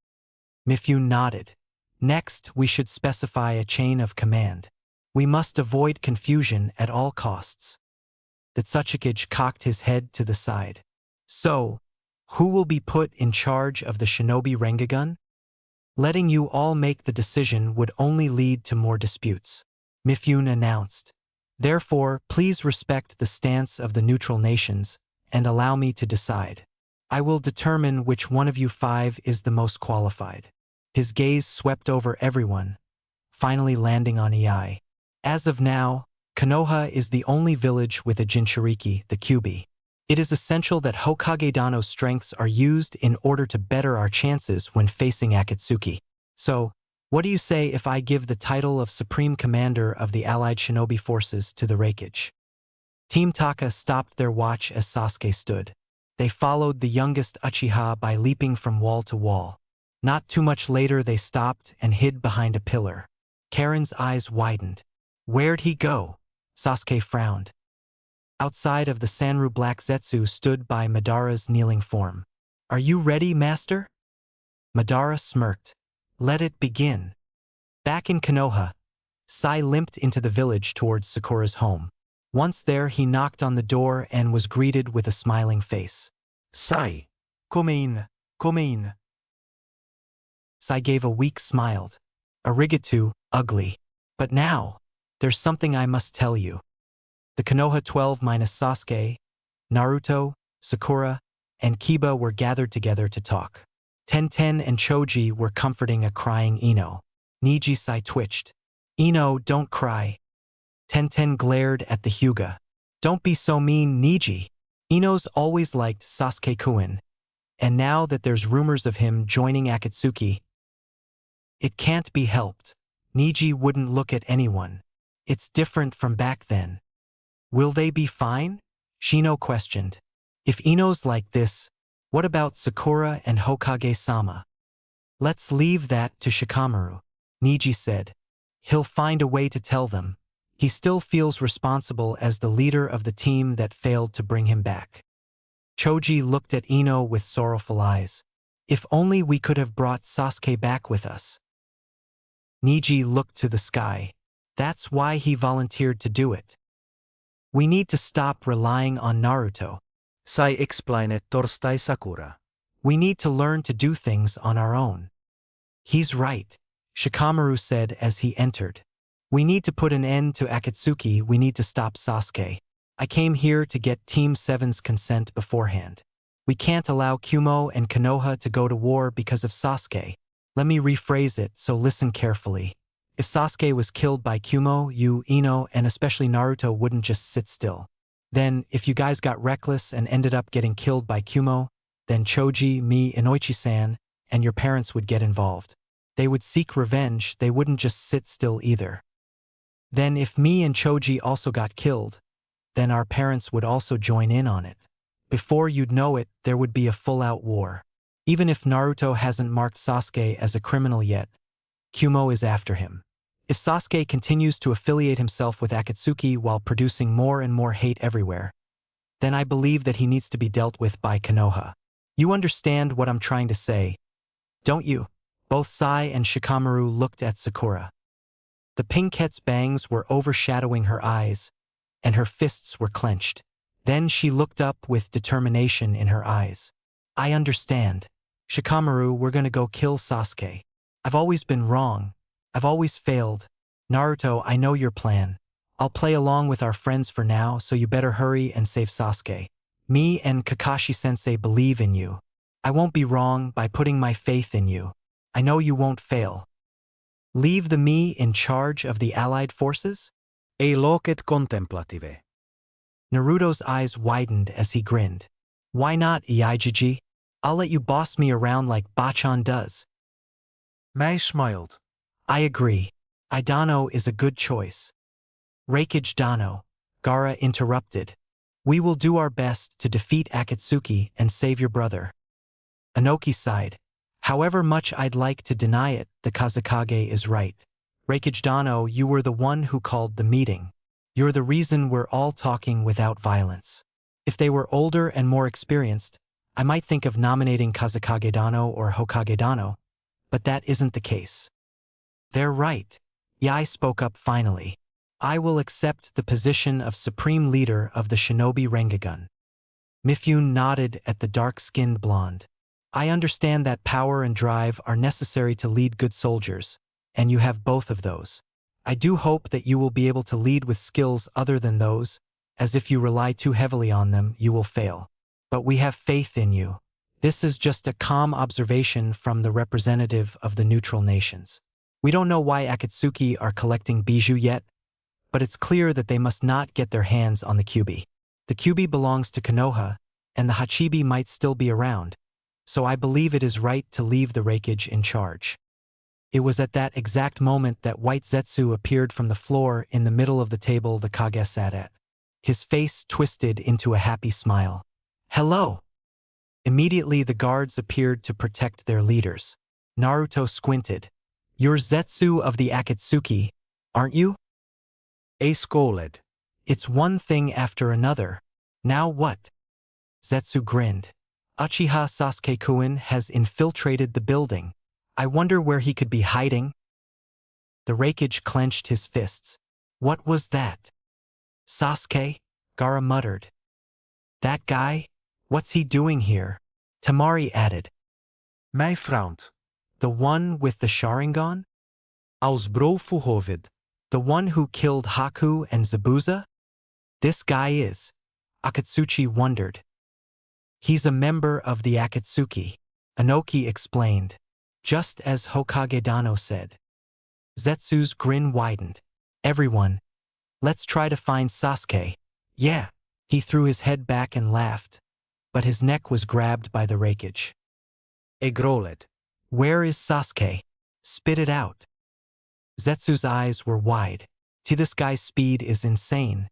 Mifune nodded. Next, we should specify a chain of command. We must avoid confusion at all costs. The Sixth Hokage cocked his head to the side. So, who will be put in charge of the shinobi Rengagun? Letting you all make the decision would only lead to more disputes, Mifune announced. Therefore, please respect the stance of the neutral nations and allow me to decide. I will determine which one of you 5 is the most qualified. His gaze swept over everyone, finally landing on Ei. As of now, Konoha is the only village with a Jinchuriki, the Kyubi. It is essential that Hokage Dano's strengths are used in order to better our chances when facing Akatsuki. So, what do you say if I give the title of Supreme Commander of the Allied Shinobi Forces to the Reikage? Team Taka stopped their watch as Sasuke stood. They followed the youngest Uchiha by leaping from wall to wall. Not too much later they stopped and hid behind a pillar. Karen's eyes widened. Where'd he go? Sasuke frowned. Outside of the Sanru Black Zetsu stood by Madara's kneeling form. Are you ready, master? Madara smirked. Let it begin. Back in Konoha, Sai limped into the village towards Sakura's home. Once there, he knocked on the door and was greeted with a smiling face. Sai, come in, come in. Sai gave a weak smile. Arigato, ugly. But now, there's something I must tell you. The Konoha 12 minus Sasuke, Naruto, Sakura, and Kiba were gathered together to talk. Tenten and Choji were comforting a crying Ino. Nijisai twitched. Ino, don't cry. Tenten glared at the Hyuga. Don't be so mean, Niji. Ino's always liked Sasuke-kun, and now that there's rumors of him joining Akatsuki, it can't be helped. Niji wouldn't look at anyone. It's different from back then. Will they be fine? Shino questioned. If Ino's like this, what about Sakura and Hokage-sama? Let's leave that to Shikamaru, Niji said. He'll find a way to tell them. He still feels responsible as the leader of the team that failed to bring him back. Choji looked at Ino with sorrowful eyes. If only we could have brought Sasuke back with us. Niji looked to the sky. That's why he volunteered to do it. We need to stop relying on Naruto. Sai explained Torstai Sakura. We need to learn to do things on our own. He's right, Shikamaru said as he entered. We need to put an end to Akatsuki, we need to stop Sasuke. I came here to get Team 7's consent beforehand. We can't allow Kumo and Konoha to go to war because of Sasuke. Let me rephrase it, so listen carefully. If Sasuke was killed by Kumo, you, Ino, and especially Naruto wouldn't just sit still. Then, if you guys got reckless and ended up getting killed by Kumo, then Choji, me, Inoichi-san, and your parents would get involved. They would seek revenge, they wouldn't just sit still either. Then if me and Choji also got killed, then our parents would also join in on it. Before you'd know it, there would be a full-out war. Even if Naruto hasn't marked Sasuke as a criminal yet, Kumo is after him. If Sasuke continues to affiliate himself with Akatsuki while producing more and more hate everywhere, then I believe that he needs to be dealt with by Konoha. You understand what I'm trying to say, don't you? Both Sai and Shikamaru looked at Sakura. The Pinkette's bangs were overshadowing her eyes, and her fists were clenched. Then she looked up with determination in her eyes. I understand. Shikamaru, we're gonna go kill Sasuke. I've always been wrong. I've always failed. Naruto, I know your plan. I'll play along with our friends for now, so you better hurry and save Sasuke. Me and Kakashi-sensei believe in you. I won't be wrong by putting my faith in you. I know you won't fail. Leave the me in charge of the allied forces? Ei locet contemplative. Naruto's eyes widened as he grinned. Why not, Iaijiji? I'll let you boss me around like Bachan does. Mai smiled. I agree. Idano is a good choice. Raikage Dano, Gaara interrupted. We will do our best to defeat Akatsuki and save your brother. Inoki sighed. However much I'd like to deny it, the Kazekage is right. Raikage Dano, you were the one who called the meeting. You're the reason we're all talking without violence. If they were older and more experienced, I might think of nominating Kazekage Dano or Hokage Dano, but that isn't the case. They're right. Yai spoke up finally. I will accept the position of Supreme Leader of the Shinobi Rengagun. Mifune nodded at the dark-skinned blonde. I understand that power and drive are necessary to lead good soldiers, and you have both of those. I do hope that you will be able to lead with skills other than those, as if you rely too heavily on them, you will fail. But we have faith in you. This is just a calm observation from the representative of the neutral nations. We don't know why Akatsuki are collecting bijou yet, but it's clear that they must not get their hands on the Kyuubi. The Kyuubi belongs to Konoha, and the Hachibi might still be around, so I believe it is right to leave the Raikage in charge. It was at that exact moment that White Zetsu appeared from the floor in the middle of the table the Kage sat at. His face twisted into a happy smile. Hello! Immediately the guards appeared to protect their leaders. Naruto squinted. You're Zetsu of the Akatsuki, aren't you? A scolded. It's one thing after another. Now what? Zetsu grinned. Uchiha Sasuke-kun has infiltrated the building. I wonder where he could be hiding. The Raikage clenched his fists. What was that? Sasuke? Gaara muttered. That guy? What's he doing here? Temari added. Mai frowned. The one with the Sharingan? Ausbrou Fuhovid. The one who killed Haku and Zabuza? This guy is. Akatsuchi wondered. He's a member of the Akatsuki, Inoki explained, just as Hokage Dano said. Zetsu's grin widened. Everyone, let's try to find Sasuke. Yeah. He threw his head back and laughed, but his neck was grabbed by the Raikage. A growled. Where is Sasuke? Spit it out. Zetsu's eyes were wide. This guy's speed is insane.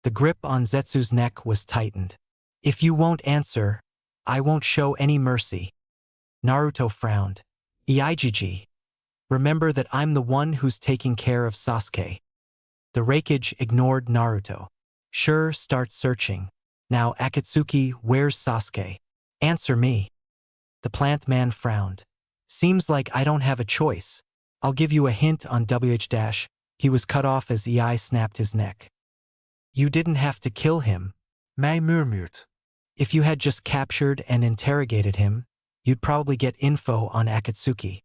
The grip on Zetsu's neck was tightened. If you won't answer, I won't show any mercy. Naruto frowned. Iaijiji. Remember that I'm the one who's taking care of Sasuke. The Raikage ignored Naruto. Sure, start searching. Now Akatsuki, where's Sasuke? Answer me. The plant man frowned. Seems like I don't have a choice. I'll give you a hint on WH-. He was cut off as Ei snapped his neck. You didn't have to kill him. Mai murmured. If you had just captured and interrogated him, you'd probably get info on Akatsuki.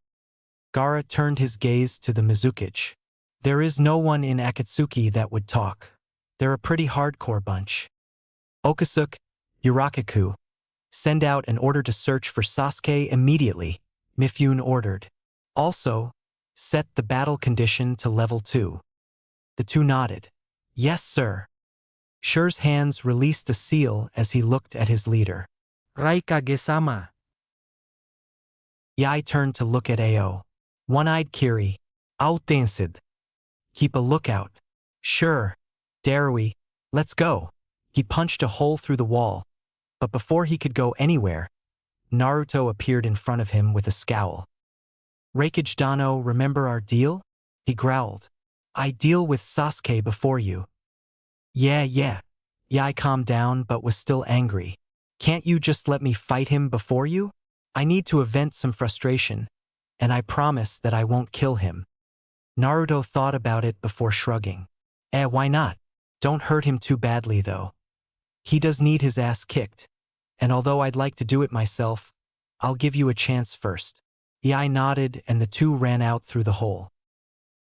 Gaara turned his gaze to the Mizukage. There is no one in Akatsuki that would talk. They're a pretty hardcore bunch. Okasuke, Yurakaku, send out an order to search for Sasuke immediately, Mifune ordered. Also, set the battle condition to level 2. The two nodded. Yes, sir. Shure's hands released a seal as he looked at his leader. Raikage-sama. Yai turned to look at Ao. One-eyed Kiri. Outensid. Keep a lookout. Sure. Darui, let's go. He punched a hole through the wall, but before he could go anywhere, Naruto appeared in front of him with a scowl. Raikage Dano, remember our deal? He growled. I deal with Sasuke before you. Yeah. Yai calmed down but was still angry. Can't you just let me fight him before you? I need to vent some frustration, and I promise that I won't kill him. Naruto thought about it before shrugging. Why not? Don't hurt him too badly though. He does need his ass kicked, and although I'd like to do it myself, I'll give you a chance first. Yai nodded and the two ran out through the hole.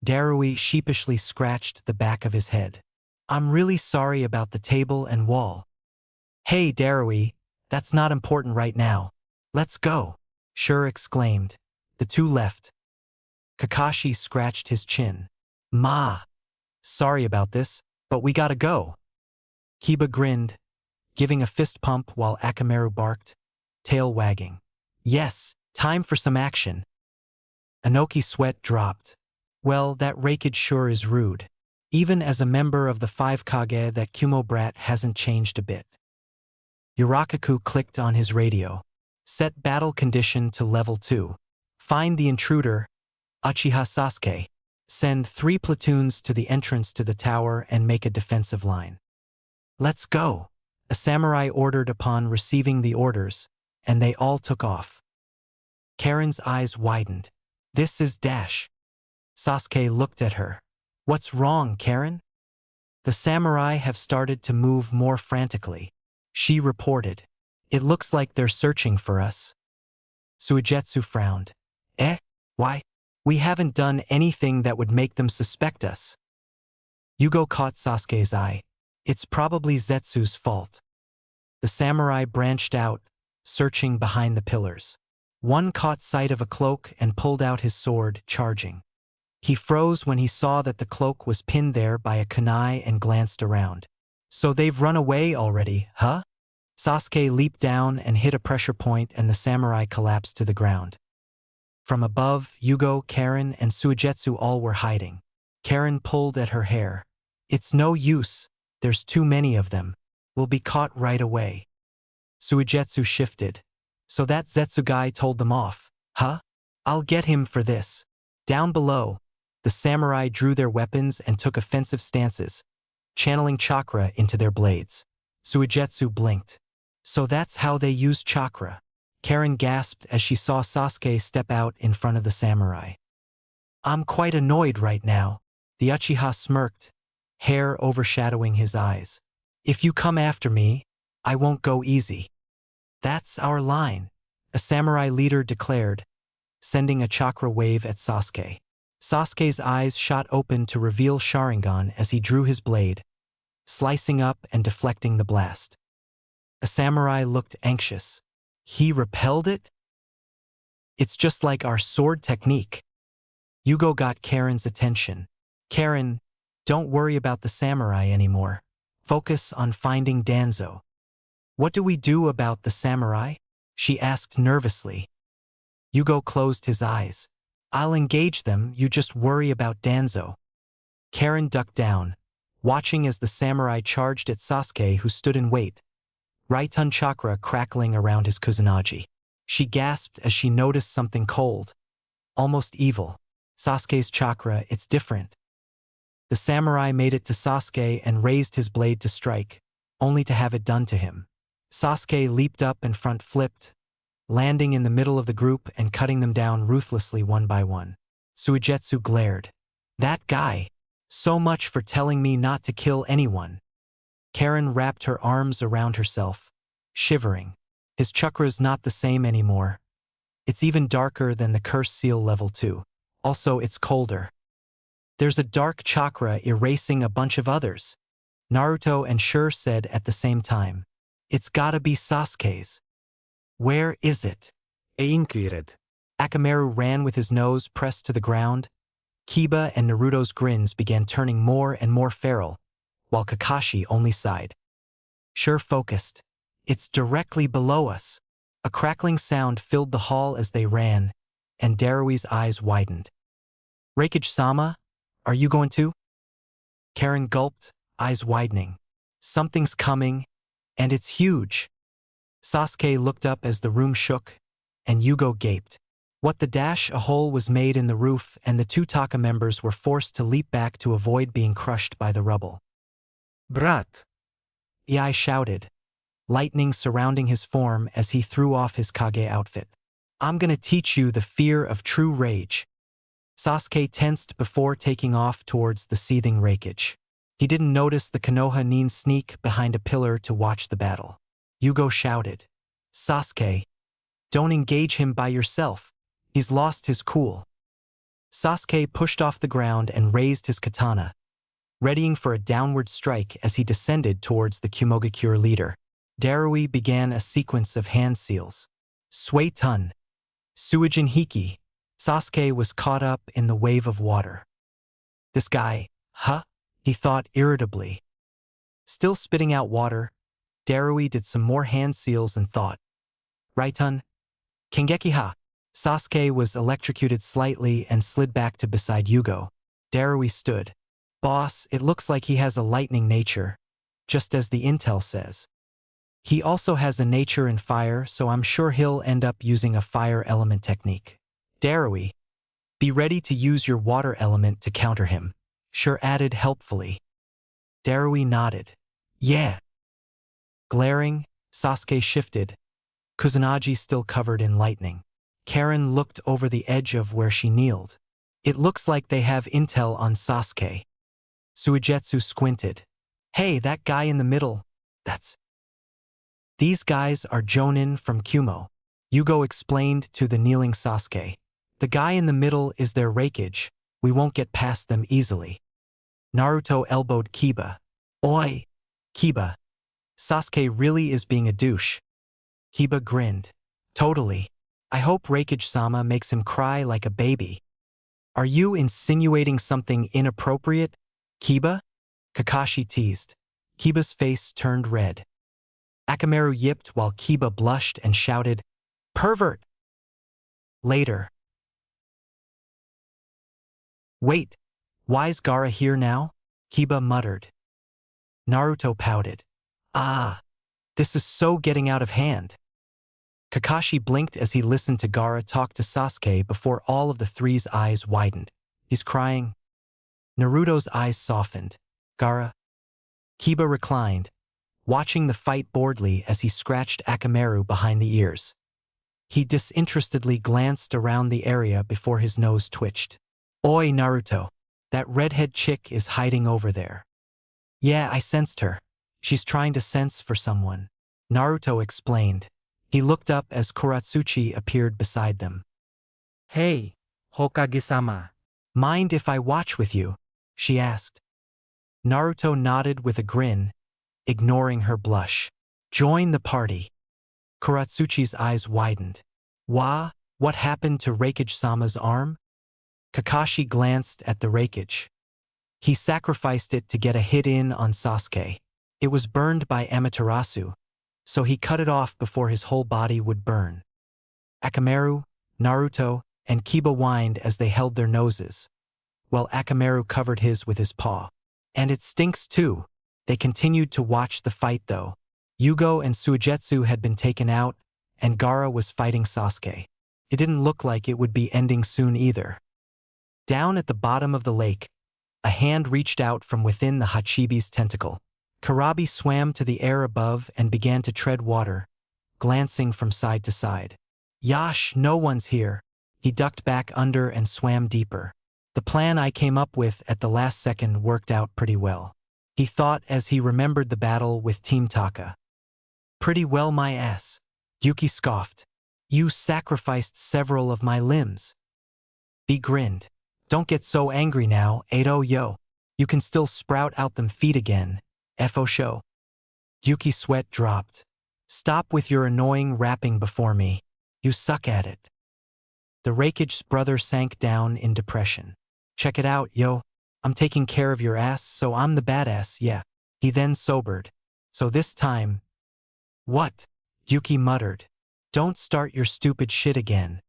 Darui sheepishly scratched the back of his head. I'm really sorry about the table and wall. Hey Darui, that's not important right now. Let's go, Shure exclaimed. The two left. Kakashi scratched his chin. Ma. Sorry about this, but we gotta go. Kiba grinned, giving a fist pump while Akamaru barked, tail wagging. Yes, time for some action. Inoki's sweat dropped. Well, that raikage sure is rude. Even as a member of the Five Kage, that Kumo brat hasn't changed a bit. Yurakaku clicked on his radio. Set battle condition to level 2. Find the intruder, Uchiha Sasuke. Send 3 platoons to the entrance to the tower and make a defensive line. Let's go, a samurai ordered upon receiving the orders, and they all took off. Karen's eyes widened. This is Dash. Sasuke looked at her. What's wrong, Karen? The samurai have started to move more frantically. She reported. It looks like they're searching for us. Suigetsu frowned. Why? We haven't done anything that would make them suspect us. Yugo caught Sasuke's eye. It's probably Zetsu's fault. The samurai branched out, searching behind the pillars. One caught sight of a cloak and pulled out his sword, charging. He froze when he saw that the cloak was pinned there by a kunai and glanced around. So they've run away already, huh? Sasuke leaped down and hit a pressure point, and the samurai collapsed to the ground. From above, Yugo, Karen, and Suigetsu all were hiding. Karen pulled at her hair. It's no use, there's too many of them. We'll be caught right away. Suigetsu shifted. So that Zetsu guy told them off, huh? I'll get him for this. Down below, the samurai drew their weapons and took offensive stances, channeling chakra into their blades. Suigetsu blinked. So that's how they use chakra. Karen gasped as she saw Sasuke step out in front of the samurai. I'm quite annoyed right now. The Uchiha smirked, hair overshadowing his eyes. If you come after me, I won't go easy. That's our line, a samurai leader declared, sending a chakra wave at Sasuke. Sasuke's eyes shot open to reveal Sharingan as he drew his blade, slicing up and deflecting the blast. A samurai looked anxious. He repelled it? It's just like our sword technique. Yugo got Karen's attention. Karen, don't worry about the samurai anymore. Focus on finding Danzo. What do we do about the samurai? She asked nervously. Yugo closed his eyes. I'll engage them, you just worry about Danzo. Karen ducked down, watching as the samurai charged at Sasuke, who stood in wait, Raiton chakra crackling around his kusanagi. She gasped as she noticed something cold, almost evil. Sasuke's chakra, it's different. The samurai made it to Sasuke and raised his blade to strike, only to have it done to him. Sasuke leaped up and front flipped, landing in the middle of the group and cutting them down ruthlessly one by one. Suigetsu glared. That guy! So much for telling me not to kill anyone. Karen wrapped her arms around herself, shivering. His chakra's not the same anymore. It's even darker than the curse seal level 2. Also, it's colder. There's a dark chakra erasing a bunch of others. Naruto and Shur said at the same time. It's gotta be Sasuke's. Where is it? Inquired. Akamaru ran with his nose pressed to the ground. Kiba and Naruto's grins began turning more and more feral, while Kakashi only sighed. Shur focused. It's directly below us. A crackling sound filled the hall as they ran, and Darui's eyes widened. Raikage-sama, are you going to? Karen gulped, eyes widening. Something's coming, and it's huge. Sasuke looked up as the room shook, and Yugo gaped. What the dash, a hole was made in the roof, and the 2 Taka members were forced to leap back to avoid being crushed by the rubble. Brat. Ei shouted, lightning surrounding his form as he threw off his Kage outfit. I'm gonna teach you the fear of true rage. Sasuke tensed before taking off towards the seething raikage. He didn't notice the Konoha Nin sneak behind a pillar to watch the battle. Yugo shouted, Sasuke, don't engage him by yourself. He's lost his cool. Sasuke pushed off the ground and raised his katana, readying for a downward strike as he descended towards the Kumogakure leader. Darui began a sequence of hand seals. Suitun. Suijin Hiki. Sasuke was caught up in the wave of water. This guy, huh? He thought irritably. Still spitting out water, Darui did some more hand seals and thought. Raitun. Kangeki-ha. Sasuke was electrocuted slightly and slid back to beside Yugo. Darui stood. Boss, it looks like he has a lightning nature, just as the intel says. He also has a nature in fire, so I'm sure he'll end up using a fire element technique. Darui, be ready to use your water element to counter him. Sure added helpfully. Darui nodded. Yeah. Glaring, Sasuke shifted, Kusanagi still covered in lightning. Karen looked over the edge of where she kneeled. It looks like they have intel on Sasuke. Suigetsu squinted. Hey, that guy in the middle, that's... These guys are Jonin from Kumo. Yugo explained to the kneeling Sasuke. The guy in the middle is their Raikage. We won't get past them easily. Naruto elbowed Kiba. Oi! Kiba. Sasuke really is being a douche. Kiba grinned. Totally. I hope Raikage-sama makes him cry like a baby. Are you insinuating something inappropriate, Kiba? Kakashi teased. Kiba's face turned red. Akamaru yipped while Kiba blushed and shouted, Pervert! Later. Wait, why's Gaara here now? Kiba muttered. Naruto pouted. Ah, this is so getting out of hand. Kakashi blinked as he listened to Gaara talk to Sasuke before all of the three's eyes widened. He's crying. Naruto's eyes softened. Gaara. Kiba reclined, watching the fight boredly as he scratched Akamaru behind the ears. He disinterestedly glanced around the area before his nose twitched. Oi, Naruto. That redhead chick is hiding over there. Yeah, I sensed her. She's trying to sense for someone. Naruto explained. He looked up as Kuratsuchi appeared beside them. Hey, Hokage-sama. Mind if I watch with you? She asked. Naruto nodded with a grin, ignoring her blush. Join the party. Kuratsuchi's eyes widened. What happened to Raikage-sama's arm? Kakashi glanced at the Raikage. He sacrificed it to get a hit in on Sasuke. It was burned by Amaterasu, so he cut it off before his whole body would burn. Akamaru, Naruto, and Kiba whined as they held their noses, while Akamaru covered his with his paw. And it stinks too. They continued to watch the fight though. Yugo and Suigetsu had been taken out, and Gaara was fighting Sasuke. It didn't look like it would be ending soon either. Down at the bottom of the lake, a hand reached out from within the Hachibi's tentacle. Karabi swam to the air above and began to tread water, glancing from side to side. Yash, no one's here. He ducked back under and swam deeper. The plan I came up with at the last second worked out pretty well. He thought as he remembered the battle with Team Taka. Pretty well my ass. Yuki scoffed. You sacrificed several of my limbs. He grinned. Don't get so angry now, Edo yo. You can still sprout out them feet again. Fo show. Yuki's sweat dropped. Stop with your annoying rapping before me. You suck at it. The Raikage's brother sank down in depression. Check it out, yo. I'm taking care of your ass, so I'm the badass, yeah. He then sobered. So this time... What? Yuki muttered. Don't start your stupid shit again.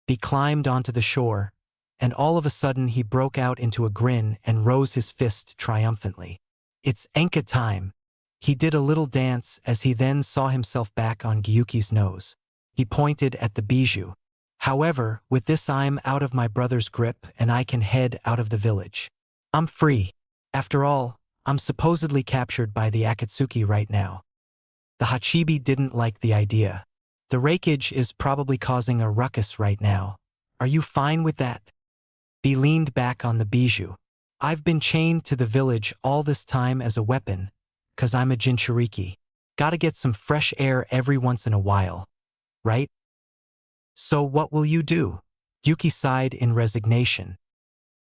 He climbed onto the shore, and all of a sudden he broke out into a grin and rose his fist triumphantly. It's Enka time. He did a little dance as he then saw himself back on Gyuki's nose. He pointed at the bijou. However, with this I'm out of my brother's grip and I can head out of the village. I'm free. After all, I'm supposedly captured by the Akatsuki right now. The Hachibi didn't like the idea. The Raikage is probably causing a ruckus right now. Are you fine with that? He leaned back on the bijou. I've been chained to the village all this time as a weapon, 'cause I'm a Jinchuriki. Gotta get some fresh air every once in a while, right? So what will you do? Yuki sighed in resignation.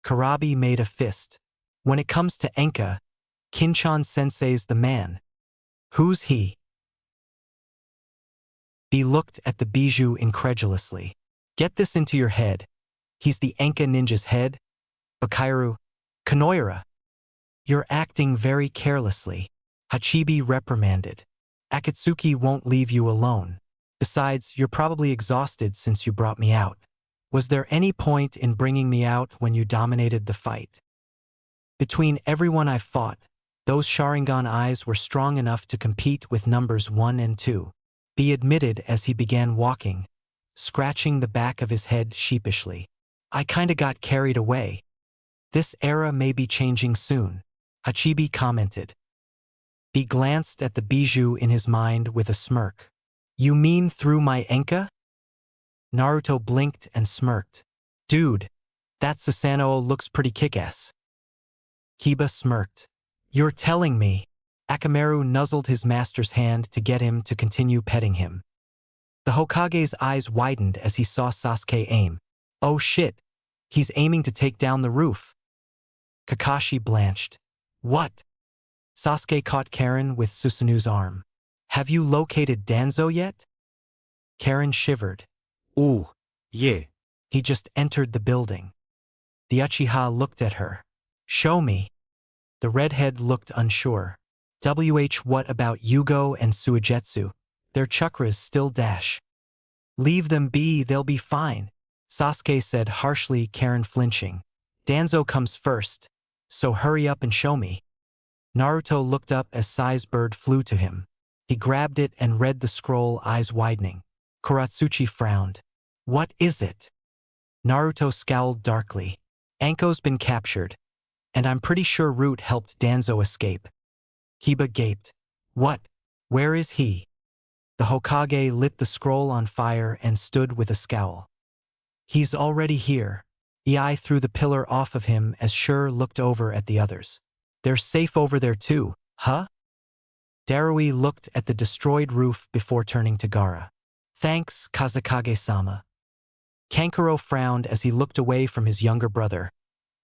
Karabi made a fist. When it comes to Enka, Kinchan-sensei's the man. Who's he? He looked at the bijou incredulously. Get this into your head. He's the Enka ninja's head? Bakairu. Konoira. You're acting very carelessly. Hachibi reprimanded. Akatsuki won't leave you alone. Besides, you're probably exhausted since you brought me out. Was there any point in bringing me out when you dominated the fight? Between everyone I've fought, those Sharingan eyes were strong enough to compete with numbers 1 and 2. He admitted as he began walking, scratching the back of his head sheepishly. I kinda got carried away. This era may be changing soon, Hachibi commented. He glanced at the bijou in his mind with a smirk. You mean through my Enka? Naruto blinked and smirked. Dude, that Susanoo looks pretty kick-ass. Kiba smirked. You're telling me. Akamaru nuzzled his master's hand to get him to continue petting him. The Hokage's eyes widened as he saw Sasuke aim. Oh shit, he's aiming to take down the roof. Kakashi blanched. What? Sasuke caught Karen with Susanu's arm. Have you located Danzo yet? Karen shivered. Ooh, yeah. He just entered the building. The Uchiha looked at her. Show me. The redhead looked unsure. What about Yugo and Suigetsu? Their chakras still dash. Leave them be, they'll be fine, Sasuke said harshly, Karen flinching. Danzo comes first, so hurry up and show me. Naruto looked up as Sai's bird flew to him. He grabbed it and read the scroll, eyes widening. Kuratsuchi frowned. What is it? Naruto scowled darkly. Anko's been captured, and I'm pretty sure Root helped Danzo escape. Kiba gaped. What? Where is he? The Hokage lit the scroll on fire and stood with a scowl. He's already here. Ei threw the pillar off of him as Shur looked over at the others. They're safe over there too, huh? Darui looked at the destroyed roof before turning to Gaara. Thanks, Kazekage-sama. Kankuro frowned as he looked away from his younger brother,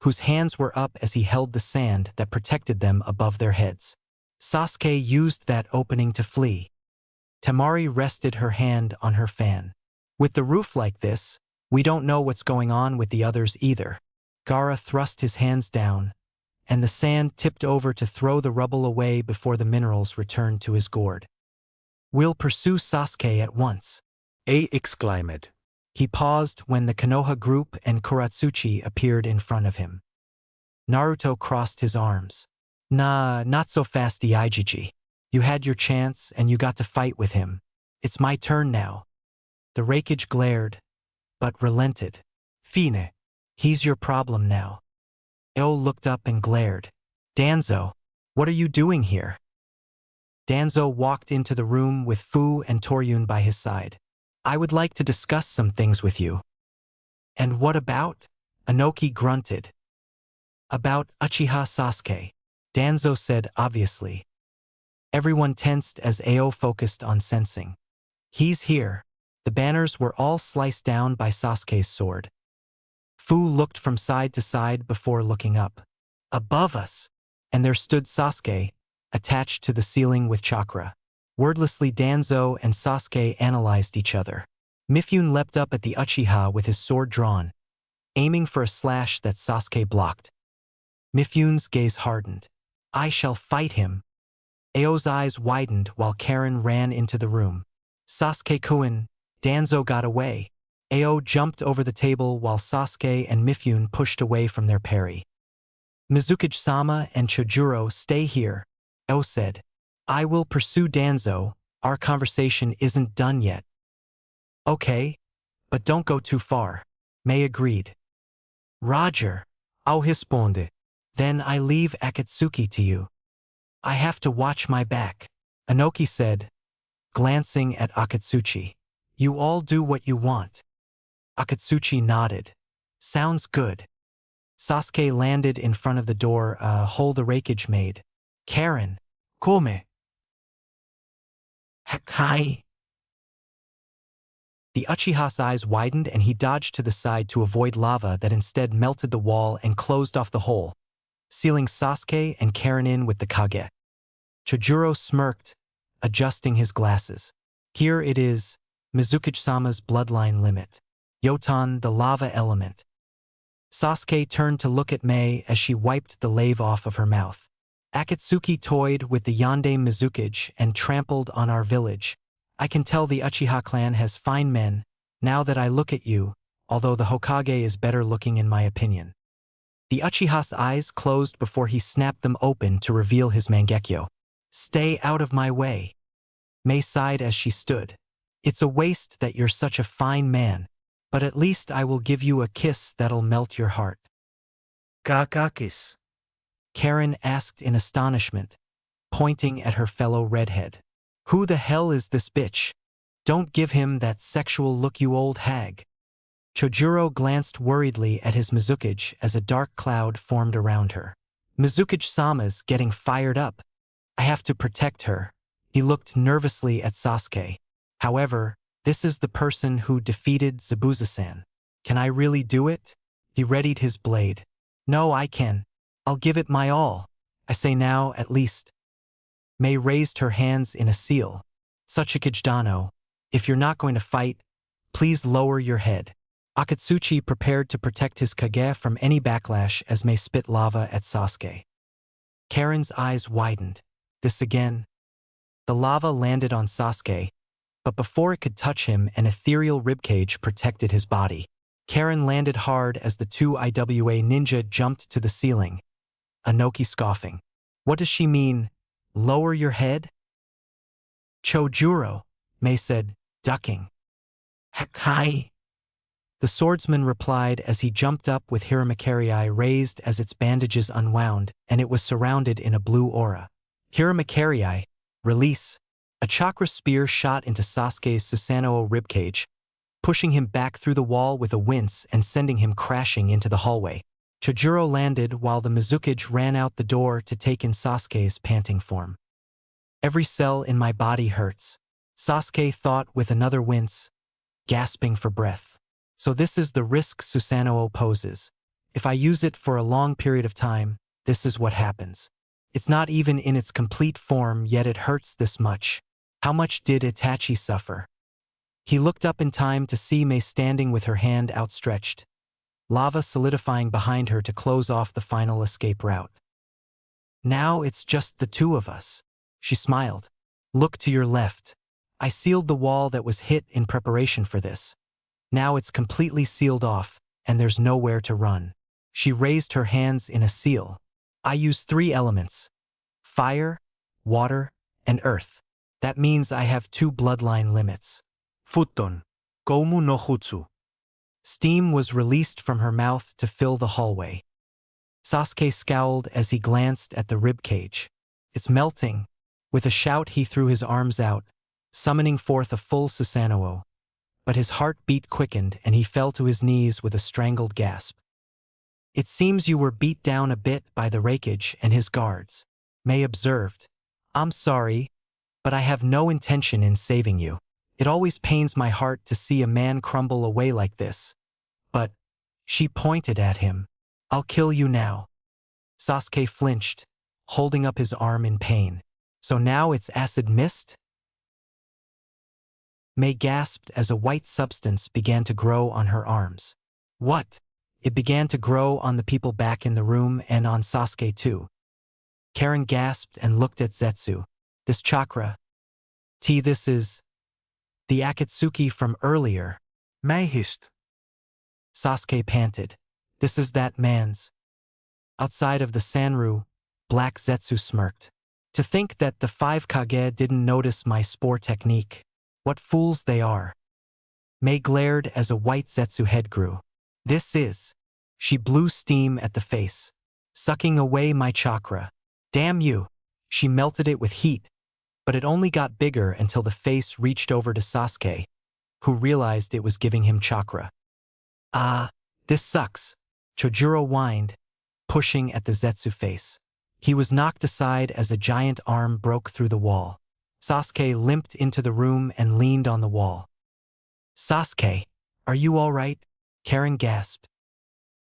whose hands were up as he held the sand that protected them above their heads. Sasuke used that opening to flee. Temari rested her hand on her fan. With the roof like this, we don't know what's going on with the others either. Gaara thrust his hands down, and the sand tipped over to throw the rubble away before the minerals returned to his gourd. We'll pursue Sasuke at once. A exclaimed. He paused when the Konoha group and Kuratsuchi appeared in front of him. Naruto crossed his arms. Nah, not so fast, Iaijiji. You had your chance and you got to fight with him. It's my turn now. The Raikage glared, but relented. Fine. He's your problem now. Eo looked up and glared. Danzo, what are you doing here? Danzo walked into the room with Fu and Toryun by his side. I would like to discuss some things with you. And what about? Inoki grunted. About Uchiha Sasuke, Danzo said obviously. Everyone tensed as Eo focused on sensing. He's here. The banners were all sliced down by Sasuke's sword. Fu looked from side to side before looking up. Above us, and there stood Sasuke, attached to the ceiling with chakra. Wordlessly, Danzo and Sasuke analyzed each other. Mifune leapt up at the Uchiha with his sword drawn, aiming for a slash that Sasuke blocked. Mifune's gaze hardened. I shall fight him. Ao's eyes widened while Karen ran into the room. Sasuke-kun, Danzo got away. Ao jumped over the table while Sasuke and Mifune pushed away from their parry. Mizukage-sama and Chojuro stay here, Ao said. I will pursue Danzo, our conversation isn't done yet. Okay, but don't go too far, Mei agreed. Roger, I'll responde. Then I leave Akatsuki to you. I have to watch my back, Inoki said, glancing at Akatsuchi. You all do what you want. Akatsuchi nodded. Sounds good. Sasuke landed in front of the door, a hole the Raikage made. Karen, come. Hi. The Uchiha's eyes widened and he dodged to the side to avoid lava that instead melted the wall and closed off the hole, sealing Sasuke and Karen in with the Kage. Chojuro smirked, adjusting his glasses. Here it is, Mizukage-sama's bloodline limit. Yotan, the lava element. Sasuke turned to look at Mei as she wiped the lave off of her mouth. Akatsuki toyed with the Yonde Mizukage and trampled on our village. I can tell the Uchiha clan has fine men, now that I look at you, although the Hokage is better looking in my opinion. The Uchiha's eyes closed before he snapped them open to reveal his Mangekyo. Stay out of my way. Mei sighed as she stood. It's a waste that you're such a fine man, but at least I will give you a kiss that'll melt your heart. Kakakis. Karen asked in astonishment, pointing at her fellow redhead. Who the hell is this bitch? Don't give him that sexual look, you old hag. Chojuro glanced worriedly at his Mizukage as a dark cloud formed around her. Mizukage-sama's getting fired up. I have to protect her. He looked nervously at Sasuke. However, this is the person who defeated Zabuza-san. Can I really do it? He readied his blade. No, I can. I'll give it my all. I say now, at least. Mei raised her hands in a seal. Sachikage Dano, if you're not going to fight, please lower your head. Akatsuchi prepared to protect his Kage from any backlash as Mei spit lava at Sasuke. Karen's eyes widened. This again? The lava landed on Sasuke, but before it could touch him, an ethereal ribcage protected his body. Karen landed hard as the two IWA ninja jumped to the ceiling. Anoki scoffing. What does she mean, lower your head? Chojuro, Mei said, ducking. Hakai. The swordsman replied as he jumped up with Hiramakerii raised as its bandages unwound, and it was surrounded in a blue aura. Hiramakerii, release. A chakra spear shot into Sasuke's Susanoo ribcage, pushing him back through the wall with a wince and sending him crashing into the hallway. Chojuro landed while the Mizukage ran out the door to take in Sasuke's panting form. Every cell in my body hurts, Sasuke thought with another wince, gasping for breath. So this is the risk Susanoo poses. If I use it for a long period of time, this is what happens. It's not even in its complete form, yet it hurts this much. How much did Itachi suffer? He looked up in time to see Mei standing with her hand outstretched, lava solidifying behind her to close off the final escape route. Now it's just the two of us. She smiled. Look to your left. I sealed the wall that was hit in preparation for this. Now it's completely sealed off, and there's nowhere to run. She raised her hands in a seal. I use 3 elements: fire, water, and earth. That means I have 2 bloodline limits. Futon. Koumu no Jutsu. Steam was released from her mouth to fill the hallway. Sasuke scowled as he glanced at the ribcage. It's melting. With a shout he threw his arms out, summoning forth a full Susanoo. But his heartbeat quickened and he fell to his knees with a strangled gasp. It seems you were beat down a bit by the Raikage and his guards, Mei observed. I'm sorry, but I have no intention in saving you. It always pains my heart to see a man crumble away like this. But, she pointed at him, I'll kill you now. Sasuke flinched, holding up his arm in pain. So now it's acid mist? Mei gasped as a white substance began to grow on her arms. What? It began to grow on the people back in the room and on Sasuke too. Karen gasped and looked at Zetsu. This chakra. This is the Akatsuki from earlier. Mei hissed. Sasuke panted. This is that man's. Outside of the Sanru, Black Zetsu smirked. To think that the 5 Kage didn't notice my spore technique. What fools they are. Mei glared as a white Zetsu head grew. This is. She blew steam at the face, sucking away my chakra. Damn you. She melted it with heat, but it only got bigger until the face reached over to Sasuke, who realized it was giving him chakra. This sucks. Chojuro whined, pushing at the Zetsu face. He was knocked aside as a giant arm broke through the wall. Sasuke limped into the room and leaned on the wall. Sasuke, are you all right? Karen gasped.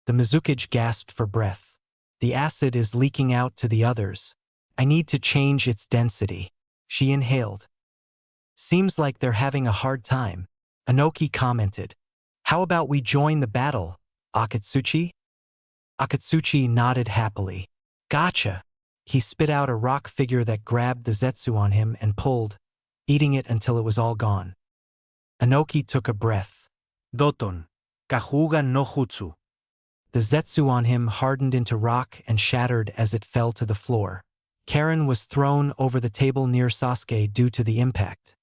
The Mizukage gasped for breath. The acid is leaking out to the others. I need to change its density. She inhaled. Seems like they're having a hard time. Anoki commented. How about we join the battle, Akatsuchi? Akatsuchi nodded happily. Gotcha. He spit out a rock figure that grabbed the Zetsu on him and pulled, eating it until it was all gone. Inoki took a breath. Doton. Kahuga no jutsu. The Zetsu on him hardened into rock and shattered as it fell to the floor. Karen was thrown over the table near Sasuke due to the impact.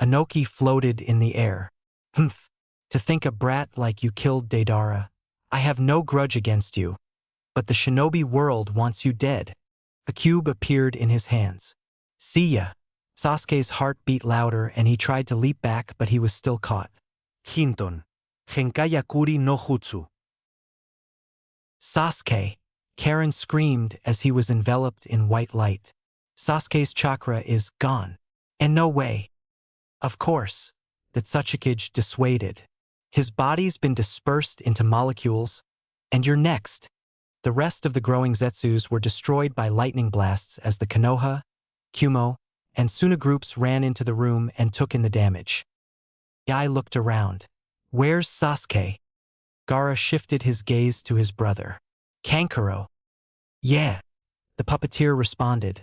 Inoki floated in the air. Humph. To think a brat like you killed Deidara. I have no grudge against you. But the shinobi world wants you dead. A cube appeared in his hands. See ya. Sasuke's heart beat louder and he tried to leap back, but he was still caught. Hinton. Genkayakuri no jutsu. Sasuke! Karen screamed as he was enveloped in white light. Sasuke's chakra is gone. And no way. Of course. The Sixth Hokage dissuaded. His body's been dispersed into molecules. And you're next. The rest of the growing Zetsus were destroyed by lightning blasts as the Konoha, Kumo, and Suna groups ran into the room and took in the damage. Yae looked around. Where's Sasuke? Gaara shifted his gaze to his brother. Kankuro. Yeah. The puppeteer responded,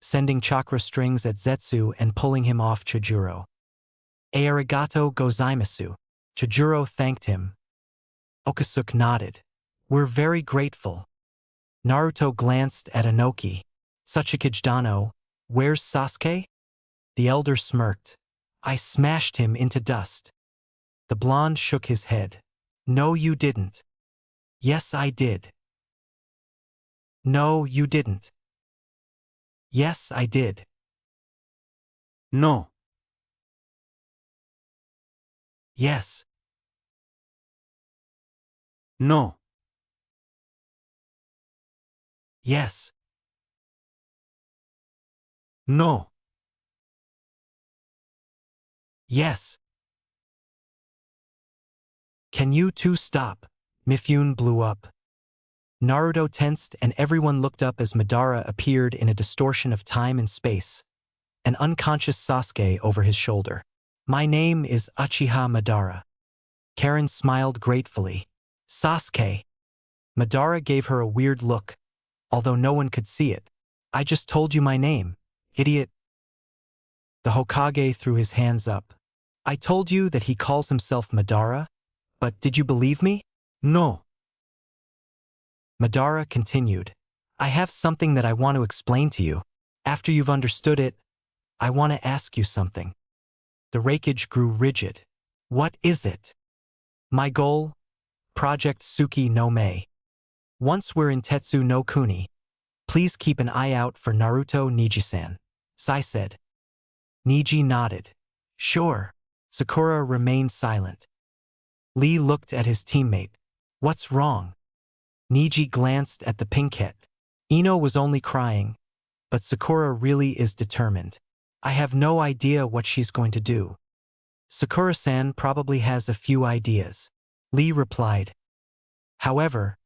sending chakra strings at Zetsu and pulling him off Chijuro. Arigato gozaimasu. Chijuro thanked him. Okasuke nodded. We're very grateful. Naruto glanced at Inoki. Sachikage Dano, where's Sasuke? The elder smirked. I smashed him into dust. The blonde shook his head. No, you didn't. Yes, I did. No, you didn't. Yes, I did. No. Yes. No. Yes. No. Yes. Can you two stop? Mifune blew up. Naruto tensed and everyone looked up as Madara appeared in a distortion of time and space, an unconscious Sasuke over his shoulder. My name is Uchiha Madara. Karen smiled gratefully. Sasuke. Madara gave her a weird look, although no one could see it. I just told you my name, idiot. The Hokage threw his hands up. I told you that he calls himself Madara, but did you believe me? No. Madara continued. I have something that I want to explain to you. After you've understood it, I want to ask you something. The Raikage grew rigid. What is it? My goal? Project Tsuki no Mei. Once we're in Tetsu no Kuni, please keep an eye out for Naruto Niji-san, Sai said. Niji nodded. Sure. Sakura remained silent. Lee looked at his teammate. What's wrong? Niji glanced at the pinkette. Ino was only crying, but Sakura really is determined. I have no idea what she's going to do. Sakura-san probably has a few ideas. Lee replied. However,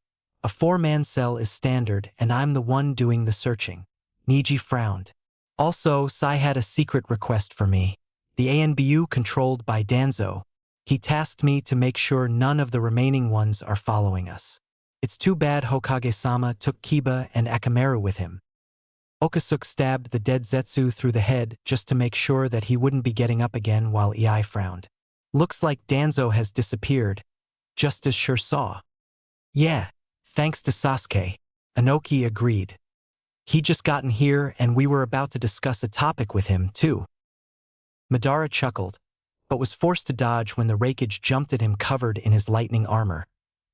a 4-man cell is standard and I'm the one doing the searching. Niji frowned. Also, Sai had a secret request for me. The ANBU controlled by Danzo. He tasked me to make sure none of the remaining ones are following us. It's too bad Hokage-sama took Kiba and Akamaru with him. Okasuke stabbed the dead Zetsu through the head just to make sure that he wouldn't be getting up again while Iai frowned. Looks like Danzo has disappeared, just as Sure saw. Yeah, thanks to Sasuke. Inoki agreed. He just gotten here and we were about to discuss a topic with him, too. Madara chuckled, but was forced to dodge when the Raikage jumped at him covered in his lightning armor.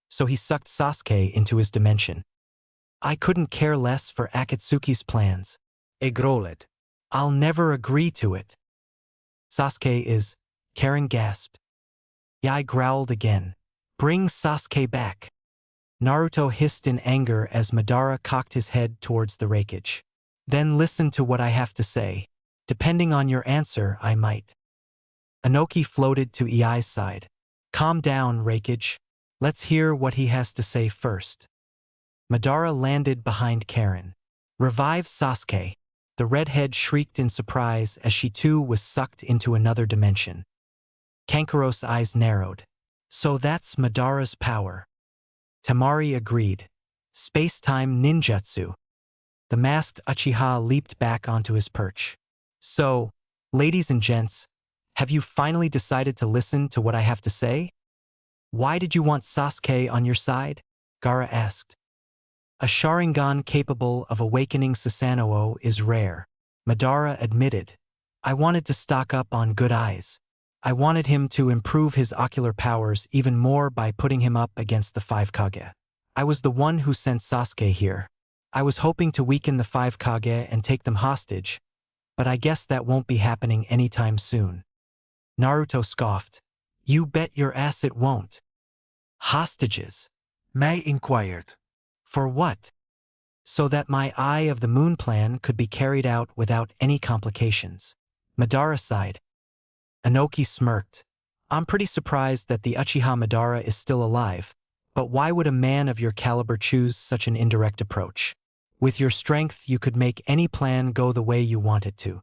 So he sucked Sasuke into his dimension. I couldn't care less for Akatsuki's plans. Egroled. I'll never agree to it. Sasuke is, Karen gasped. Yae growled again. Bring Sasuke back. Naruto hissed in anger as Madara cocked his head towards the Raikage. Then listen to what I have to say. Depending on your answer, I might. Inoki floated to Iai's side. Calm down, Raikage. Let's hear what he has to say first. Madara landed behind Karen. Revive Sasuke. The redhead shrieked in surprise as she too was sucked into another dimension. Kankuro's eyes narrowed. So that's Madara's power. Temari agreed. Space-time ninjutsu. The masked Uchiha leaped back onto his perch. So, ladies and gents, have you finally decided to listen to what I have to say? Why did you want Sasuke on your side? Gaara asked. A Sharingan capable of awakening Susanoo is rare, Madara admitted. I wanted to stock up on good eyes. I wanted him to improve his ocular powers even more by putting him up against the 5 Kage. I was the one who sent Sasuke here. I was hoping to weaken the 5 Kage and take them hostage, but I guess that won't be happening anytime soon. Naruto scoffed. You bet your ass it won't. Hostages? May inquired. For what? So that my Eye of the Moon plan could be carried out without any complications. Madara sighed. Inoki smirked. I'm pretty surprised that the Uchiha Madara is still alive, but why would a man of your caliber choose such an indirect approach? With your strength, you could make any plan go the way you want it to.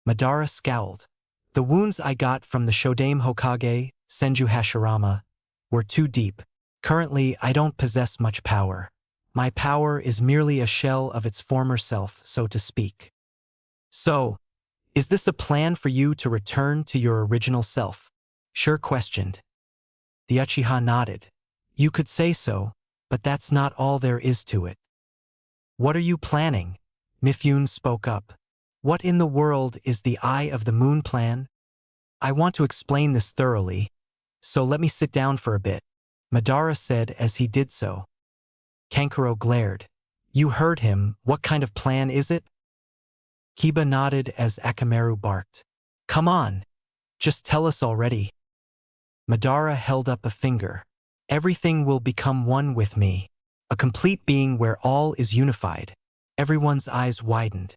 Madara scowled. The wounds I got from the Shodame Hokage, Senju Hashirama, were too deep. Currently, I don't possess much power. My power is merely a shell of its former self, so to speak. So, is this a plan for you to return to your original self? Sure questioned. The Uchiha nodded. You could say so, but that's not all there is to it. What are you planning? Mifune spoke up. What in the world is the Eye of the Moon plan? I want to explain this thoroughly, so let me sit down for a bit, Madara said as he did so. Kankuro glared. You heard him, what kind of plan is it? Kiba nodded as Akamaru barked. Come on, just tell us already. Madara held up a finger. Everything will become one with me. A complete being where all is unified. Everyone's eyes widened.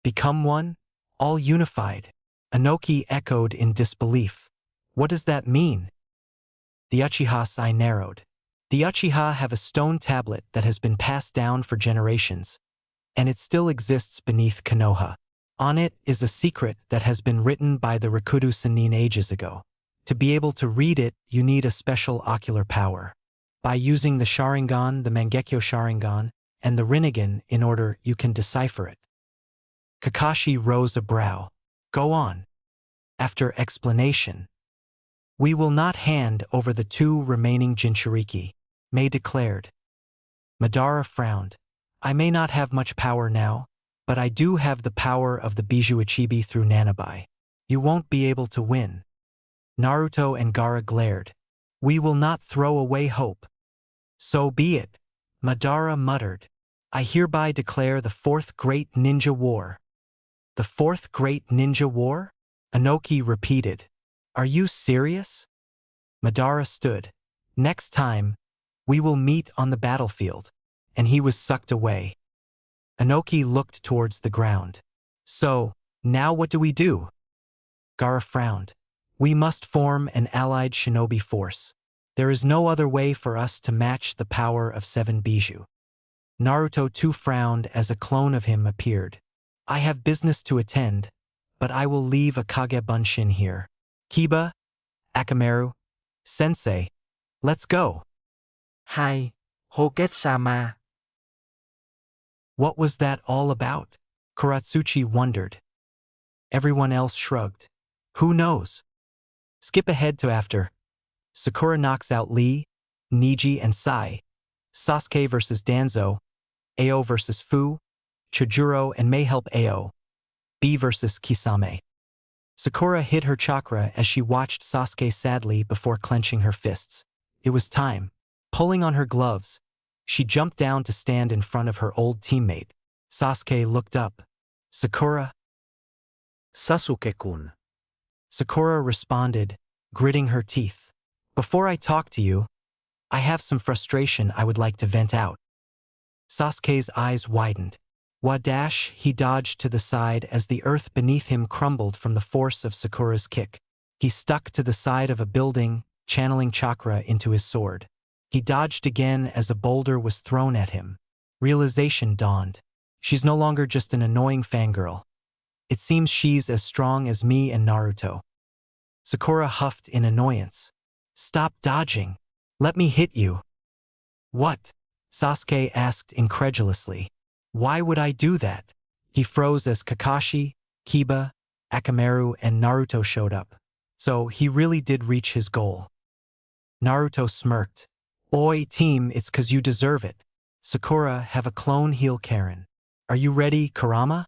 Become one? All unified? Inoki echoed in disbelief. What does that mean? The Uchiha's eye narrowed. The Uchiha have a stone tablet that has been passed down for generations, and it still exists beneath Konoha. On it is a secret that has been written by the Rikudo Sennin ages ago. To be able to read it, you need a special ocular power. By using the Sharingan, the Mangekyo Sharingan, and the Rinnegan in order, you can decipher it. Kakashi rose a brow. Go on. After explanation. We will not hand over the 2 remaining Jinchuriki, Mei declared. Madara frowned. I may not have much power now, but I do have the power of the Bijou Ichibi through Nanabai. You won't be able to win. Naruto and Gaara glared. We will not throw away hope. So be it, Madara muttered. I hereby declare the 4th Great Ninja War. The 4th Great Ninja War? Inoki repeated. Are you serious? Madara stood. Next time, we will meet on the battlefield. And he was sucked away. Inoki looked towards the ground. So, now what do we do? Gaara frowned. We must form an allied shinobi force. There is no other way for us to match the power of 7 Bijou. Naruto too frowned as a clone of him appeared. I have business to attend, but I will leave a Kage Bunshin here. Kiba, Akamaru, Sensei, let's go. Hi, Hokage-sama. What was that all about? Kuratsuchi wondered. Everyone else shrugged. Who knows? Skip ahead to after. Sakura knocks out Lee, Niji, and Sai. Sasuke versus Danzo. Ao versus Fu. Chojuro and Mei help Ao. B versus Kisame. Sakura hid her chakra as she watched Sasuke sadly before clenching her fists. It was time. Pulling on her gloves, she jumped down to stand in front of her old teammate. Sasuke looked up. Sakura? Sasuke-kun. Sakura responded, gritting her teeth. Before I talk to you, I have some frustration I would like to vent out. Sasuke's eyes widened. Wadash, he dodged to the side as the earth beneath him crumbled from the force of Sakura's kick. He stuck to the side of a building, channeling chakra into his sword. He dodged again as a boulder was thrown at him. Realization dawned. She's no longer just an annoying fangirl. It seems she's as strong as me and Naruto. Sakura huffed in annoyance. Stop dodging. Let me hit you. What? Sasuke asked incredulously. Why would I do that? He froze as Kakashi, Kiba, Akamaru, and Naruto showed up. So he really did reach his goal. Naruto smirked. Oi, team, it's 'cause you deserve it. Sakura, have a clone heal Karen. Are you ready, Kurama?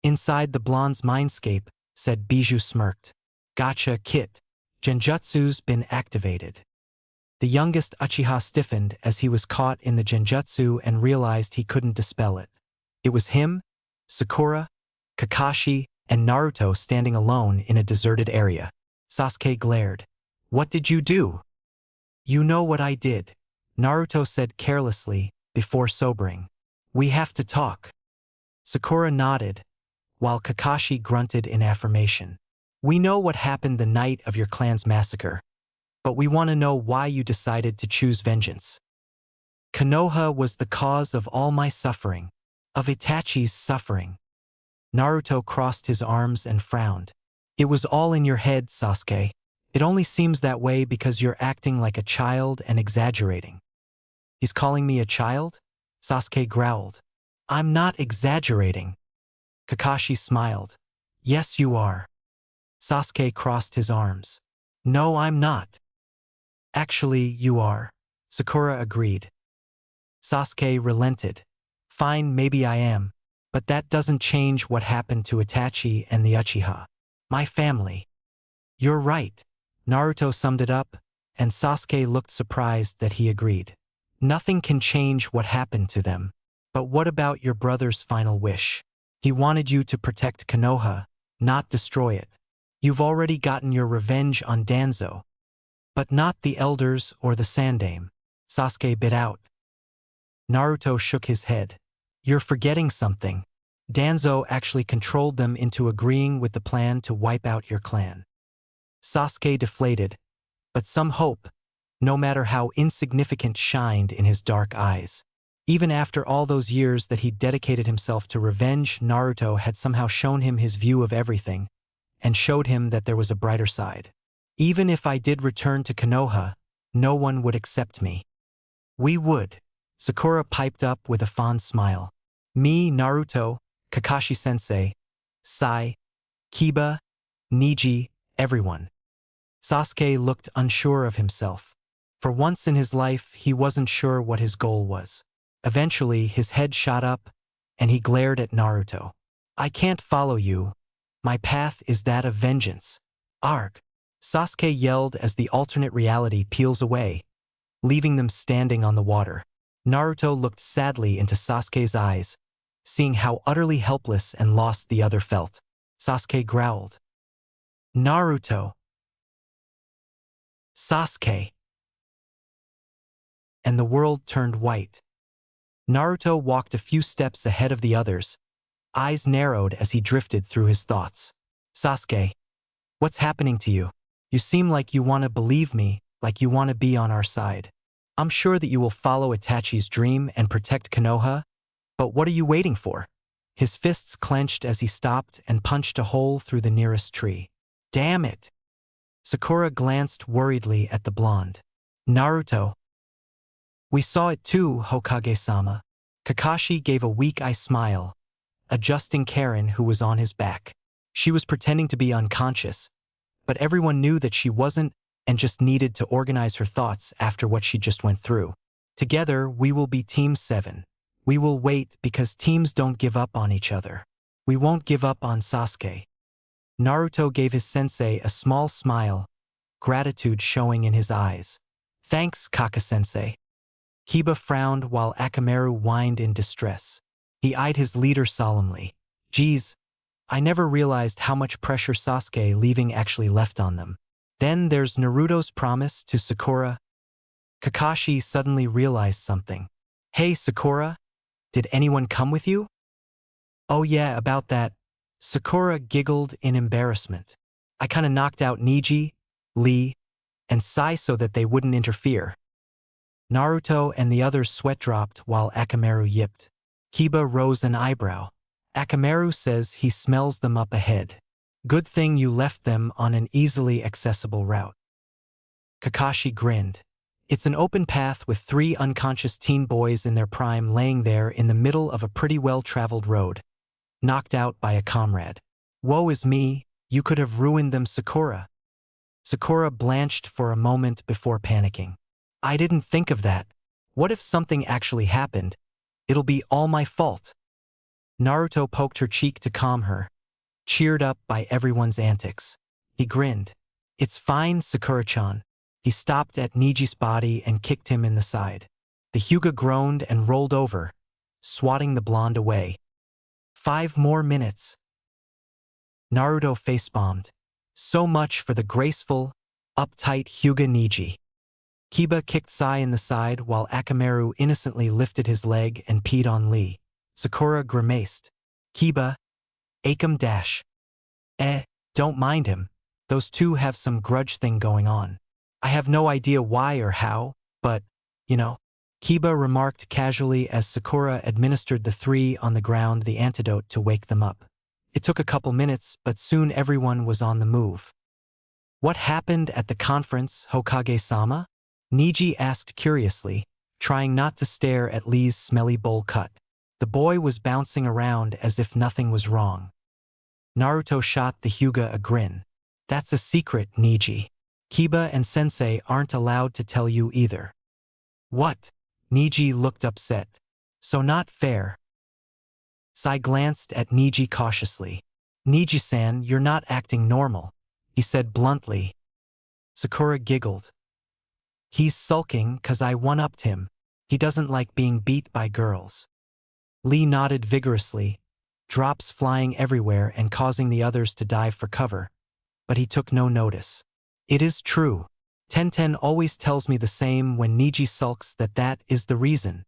Inside the blonde's mindscape, said Bijou smirked. Gotcha, Kit. Genjutsu's been activated. The youngest Uchiha stiffened as he was caught in the genjutsu and realized he couldn't dispel it. It was him, Sakura, Kakashi, and Naruto standing alone in a deserted area. Sasuke glared. What did you do? You know what I did, Naruto said carelessly, before sobering. We have to talk. Sakura nodded, while Kakashi grunted in affirmation. We know what happened the night of your clan's massacre, but we want to know why you decided to choose vengeance. Konoha was the cause of all my suffering, of Itachi's suffering. Naruto crossed his arms and frowned. It was all in your head, Sasuke. It only seems that way because you're acting like a child and exaggerating. He's calling me a child? Sasuke growled. I'm not exaggerating. Kakashi smiled. Yes, you are. Sasuke crossed his arms. No, I'm not. Actually, you are. Sakura agreed. Sasuke relented. Fine, maybe I am, but that doesn't change what happened to Itachi and the Uchiha. My family. You're right. Naruto summed it up, and Sasuke looked surprised that he agreed. Nothing can change what happened to them. But what about your brother's final wish? He wanted you to protect Konoha, not destroy it. You've already gotten your revenge on Danzo. But not the elders or the Sandaime. Sasuke bit out. Naruto shook his head. You're forgetting something. Danzo actually controlled them into agreeing with the plan to wipe out your clan. Sasuke deflated, but some hope, no matter how insignificant, shined in his dark eyes. Even after all those years that he dedicated himself to revenge, Naruto had somehow shown him his view of everything, and showed him that there was a brighter side. Even if I did return to Konoha, no one would accept me. We would. Sakura piped up with a fond smile. Me, Naruto, Kakashi-sensei, Sai, Kiba, Neji, everyone. Sasuke looked unsure of himself. For once in his life, he wasn't sure what his goal was. Eventually, his head shot up, and he glared at Naruto. I can't follow you. My path is that of vengeance. Arg! Sasuke yelled as the alternate reality peels away, leaving them standing on the water. Naruto looked sadly into Sasuke's eyes, seeing how utterly helpless and lost the other felt. Sasuke growled. Naruto. Sasuke. And the world turned white. Naruto walked a few steps ahead of the others, eyes narrowed as he drifted through his thoughts. Sasuke, what's happening to you? You seem like you want to believe me, like you want to be on our side. I'm sure that you will follow Itachi's dream and protect Konoha, but what are you waiting for? His fists clenched as he stopped and punched a hole through the nearest tree. Damn it! Sakura glanced worriedly at the blonde. Naruto. We saw it too, Hokage-sama. Kakashi gave a weak-eye smile, adjusting Karen, who was on his back. She was pretending to be unconscious, but everyone knew that she wasn't and just needed to organize her thoughts after what she just went through. Together, we will be Team 7. We will wait because teams don't give up on each other. We won't give up on Sasuke. Naruto gave his sensei a small smile, gratitude showing in his eyes. Thanks, Kaka-sensei. Kiba frowned while Akamaru whined in distress. He eyed his leader solemnly. Geez, I never realized how much pressure Sasuke leaving actually left on them. Then there's Naruto's promise to Sakura. Kakashi suddenly realized something. Hey, Sakura, did anyone come with you? Oh yeah, about that. Sakura giggled in embarrassment. I kinda knocked out Neji, Lee, and Sai so that they wouldn't interfere. Naruto and the others sweat dropped while Akamaru yipped. Kiba rose an eyebrow. Akamaru says he smells them up ahead. Good thing you left them on an easily accessible route. Kakashi grinned. It's an open path with 3 unconscious teen boys in their prime laying there in the middle of a pretty well-traveled road, knocked out by a comrade. Woe is me, you could have ruined them, Sakura. Sakura blanched for a moment before panicking. I didn't think of that. What if something actually happened? It'll be all my fault. Naruto poked her cheek to calm her, cheered up by everyone's antics. He grinned. It's fine, Sakura-chan. He stopped at Niji's body and kicked him in the side. The Hyuga groaned and rolled over, swatting the blonde away. 5 more minutes. Naruto facepalmed. So much for the graceful, uptight Hyuga Niji. Kiba kicked Sai in the side while Akamaru innocently lifted his leg and peed on Lee. Sakura grimaced. Kiba, Akam dash. Don't mind him. Those two have some grudge thing going on. I have no idea why or how, but, you know. Kiba remarked casually as Sakura administered the 3 on the ground the antidote to wake them up. It took a couple minutes, but soon everyone was on the move. What happened at the conference, Hokage-sama? Niji asked curiously, trying not to stare at Lee's smelly bowl cut. The boy was bouncing around as if nothing was wrong. Naruto shot the Hyuga a grin. That's a secret, Niji. Kiba and Sensei aren't allowed to tell you either. What? Niji looked upset. So not fair. Sai glanced at Niji cautiously. Niji-san, you're not acting normal, he said bluntly. Sakura giggled. He's sulking 'cause I one-upped him. He doesn't like being beat by girls. Lee nodded vigorously, drops flying everywhere and causing the others to dive for cover. But he took no notice. It is true. Tenten always tells me the same when Niji sulks that is the reason.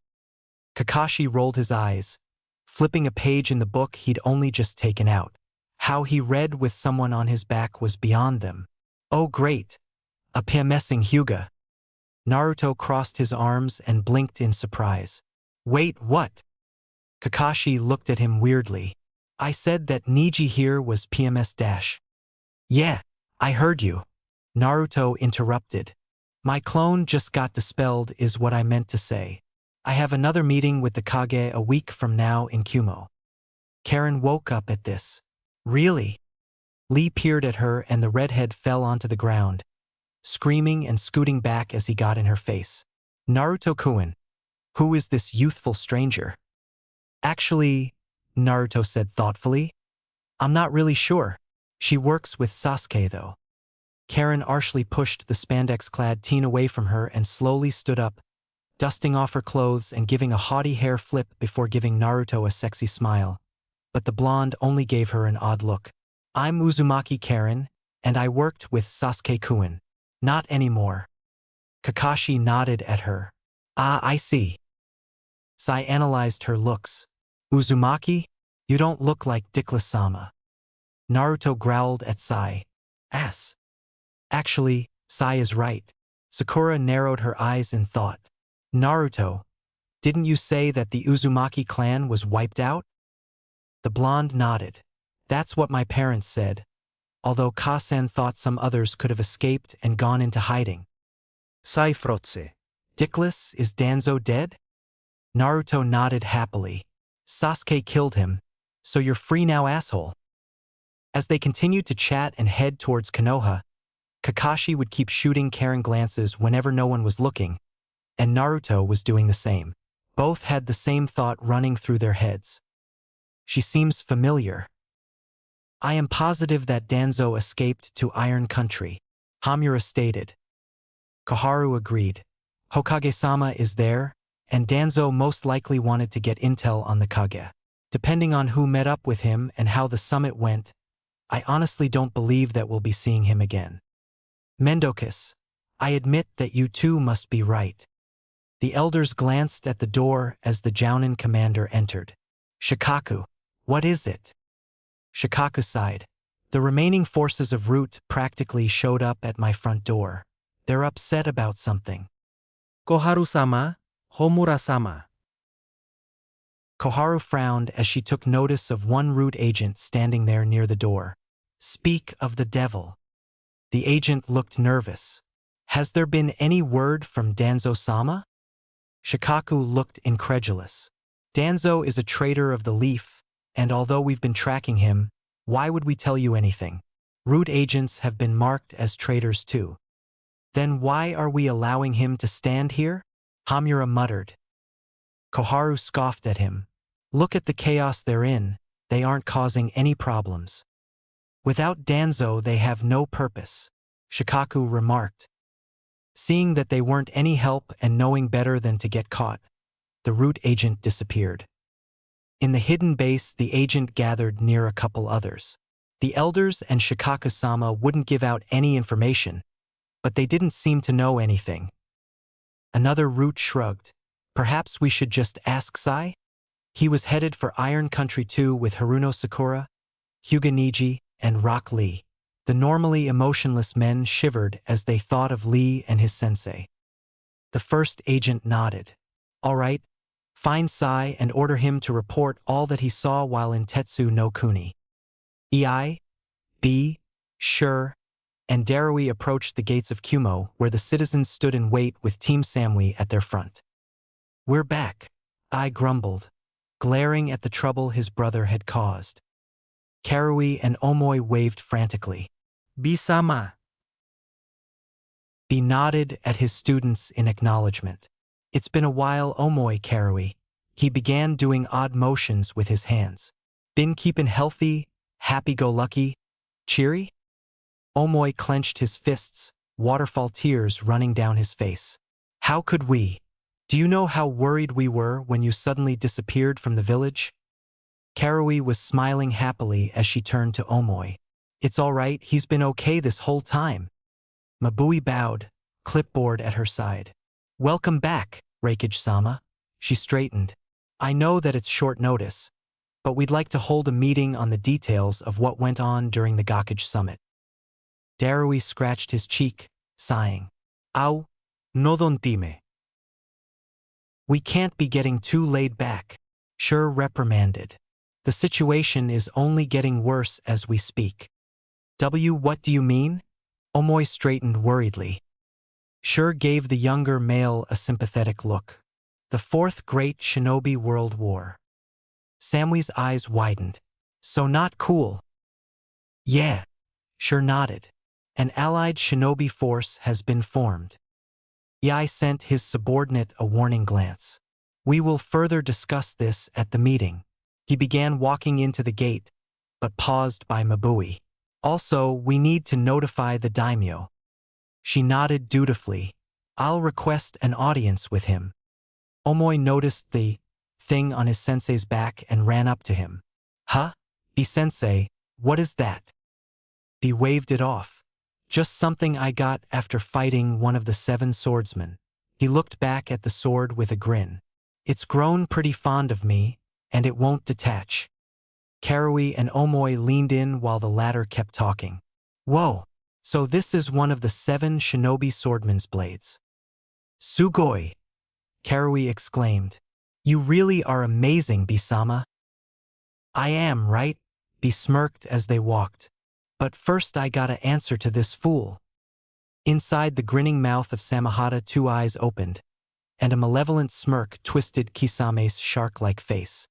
Kakashi rolled his eyes, flipping a page in the book he'd only just taken out. How he read with someone on his back was beyond them. Oh great, a PMSing Hyuga. Naruto crossed his arms and blinked in surprise. Wait, what? Kakashi looked at him weirdly. I said that Niji here was PMS dash. Yeah, I heard you. Naruto interrupted. My clone just got dispelled is what I meant to say. I have another meeting with the Kage a week from now in Kumo. Karen woke up at this. Really? Lee peered at her and the redhead fell onto the ground, screaming and scooting back as he got in her face. Naruto-kun, who is this youthful stranger? Actually, Naruto said thoughtfully, I'm not really sure. She works with Sasuke though. Karen harshly pushed the spandex-clad teen away from her and slowly stood up, dusting off her clothes and giving a haughty hair flip before giving Naruto a sexy smile. But the blonde only gave her an odd look. I'm Uzumaki Karen, and I worked with Sasuke-kun. Not anymore. Kakashi nodded at her. Ah, I see. Sai analyzed her looks. Uzumaki? You don't look like Dickless-sama. Naruto growled at Sai. Ass. Actually, Sai is right. Sakura narrowed her eyes in thought. Naruto, didn't you say that the Uzumaki clan was wiped out? The blonde nodded. That's what my parents said, although Kasen thought some others could have escaped and gone into hiding. Sai frotse. Dickless, is Danzo dead? Naruto nodded happily. Sasuke killed him, so you're free now, asshole. As they continued to chat and head towards Konoha, Kakashi would keep shooting Karen glances whenever no one was looking, and Naruto was doing the same. Both had the same thought running through their heads. She seems familiar. I am positive that Danzo escaped to Iron Country, Hamura stated. Koharu agreed. Hokage-sama is there, and Danzo most likely wanted to get intel on the Kage. Depending on who met up with him and how the summit went, I honestly don't believe that we'll be seeing him again. Mendokus, I admit that you too must be right. The elders glanced at the door as the Jounin commander entered. Shikaku, what is it? Shikaku sighed. The remaining forces of Root practically showed up at my front door. They're upset about something. Koharu-sama, Homura-sama. Koharu frowned as she took notice of one Root agent standing there near the door. Speak of the devil. The agent looked nervous. Has there been any word from Danzo-sama? Shikaku looked incredulous. Danzo is a traitor of the leaf, and although we've been tracking him, why would we tell you anything? Root agents have been marked as traitors too. Then why are we allowing him to stand here? Hamura muttered. Koharu scoffed at him. Look at the chaos they're in, they aren't causing any problems. Without Danzo they have no purpose, Shikaku remarked. Seeing that they weren't any help and knowing better than to get caught, the root agent disappeared. In the hidden base, the agent gathered near a couple others. The elders and Shikaku-sama wouldn't give out any information, but they didn't seem to know anything. Another root shrugged. Perhaps we should just ask Sai? He was headed for Iron Country 2 with Haruno Sakura, Hyuga Niji, and Rock Lee. The normally emotionless men shivered as they thought of Lee and his sensei. The first agent nodded. All right, find Sai and order him to report all that he saw while in Tetsu no Kuni. Ei, B, Sure, and Darui approached the gates of Kumo, where the citizens stood in wait with Team Samui at their front. We're back, Ai grumbled, glaring at the trouble his brother had caused. Karui and Omoi waved frantically. Bisama. B nodded at his students in acknowledgement. It's been a while, Omoi Karui. He began doing odd motions with his hands. Been keepin' healthy, happy-go-lucky, cheery? Omoi clenched his fists, waterfall tears running down his face. How could we? Do you know how worried we were when you suddenly disappeared from the village? Karui was smiling happily as she turned to Omoi. It's all right, he's been okay this whole time. Mabui bowed, clipboard at her side. Welcome back, Reikage-sama. She straightened. I know that it's short notice, but we'd like to hold a meeting on the details of what went on during the Gakage summit. Darui scratched his cheek, sighing. Au, no dontime. We can't be getting too laid back, Sure reprimanded. The situation is only getting worse as we speak. What do you mean? Omoi straightened worriedly. Sure gave the younger male a sympathetic look. The Fourth Great Shinobi World War. Samui's eyes widened. So not cool. Yeah, Sure nodded. An allied shinobi force has been formed. Ei sent his subordinate a warning glance. We will further discuss this at the meeting. He began walking into the gate, but paused by Mabui. Also, we need to notify the daimyo. She nodded dutifully. I'll request an audience with him. Omoi noticed the thing on his sensei's back and ran up to him. Huh? B-sensei, what is that? B waved it off. Just something I got after fighting one of the 7 swordsmen. He looked back at the sword with a grin. It's grown pretty fond of me, and it won't detach. Karui and Omoi leaned in while the latter kept talking. Whoa, so this is one of the 7 shinobi swordman's blades. Sugoi! Karui exclaimed. You really are amazing, Bisama. I am, right? B smirked as they walked. But first I gotta answer to this fool. Inside the grinning mouth of Samahata 2 eyes opened, and a malevolent smirk twisted Kisame's shark-like face.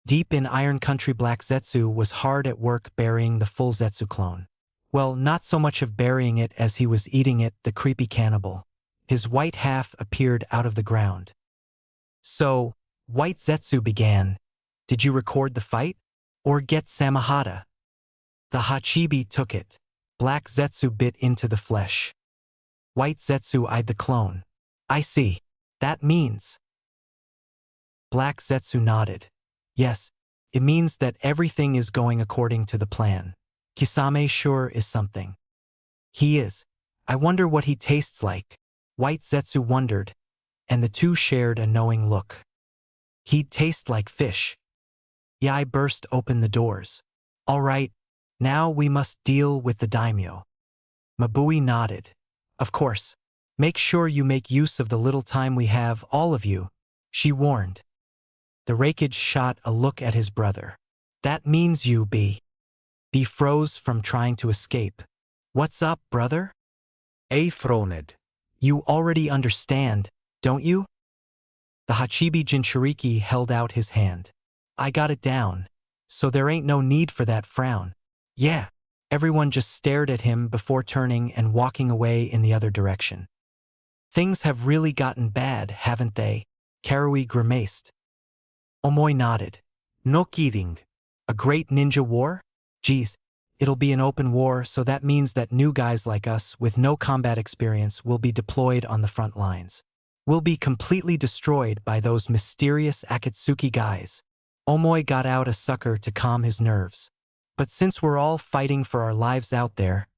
Deep in Iron Country, Black Zetsu was hard at work burying the full Zetsu clone. Well, not so much of burying it as he was eating it, the creepy cannibal. His white half appeared out of the ground. So, White Zetsu began. Did you record the fight? Or get Samahata? The Hachibi took it. Black Zetsu bit into the flesh. White Zetsu eyed the clone. I see. That means. Black Zetsu nodded. Yes, it means that everything is going according to the plan. Kisame sure is something. He is. I wonder what he tastes like. White Zetsu wondered, and the two shared a knowing look. He'd taste like fish. Yai burst open the doors. All right, now we must deal with the daimyo. Mabui nodded. Of course. Make sure you make use of the little time we have, all of you, she warned. The Reikage shot a look at his brother. That means you, B. B froze from trying to escape. What's up, brother? A froned. You already understand, don't you? The Hachibi Jinchuriki held out his hand. I got it down, so there ain't no need for that frown. Yeah. Everyone just stared at him before turning and walking away in the other direction. Things have really gotten bad, haven't they? Karui grimaced. Omoi nodded. No kidding. A great ninja war? Geez, it'll be an open war, so that means that new guys like us with no combat experience will be deployed on the front lines. We'll be completely destroyed by those mysterious Akatsuki guys. Omoi got out a sucker to calm his nerves. But since we're all fighting for our lives out there,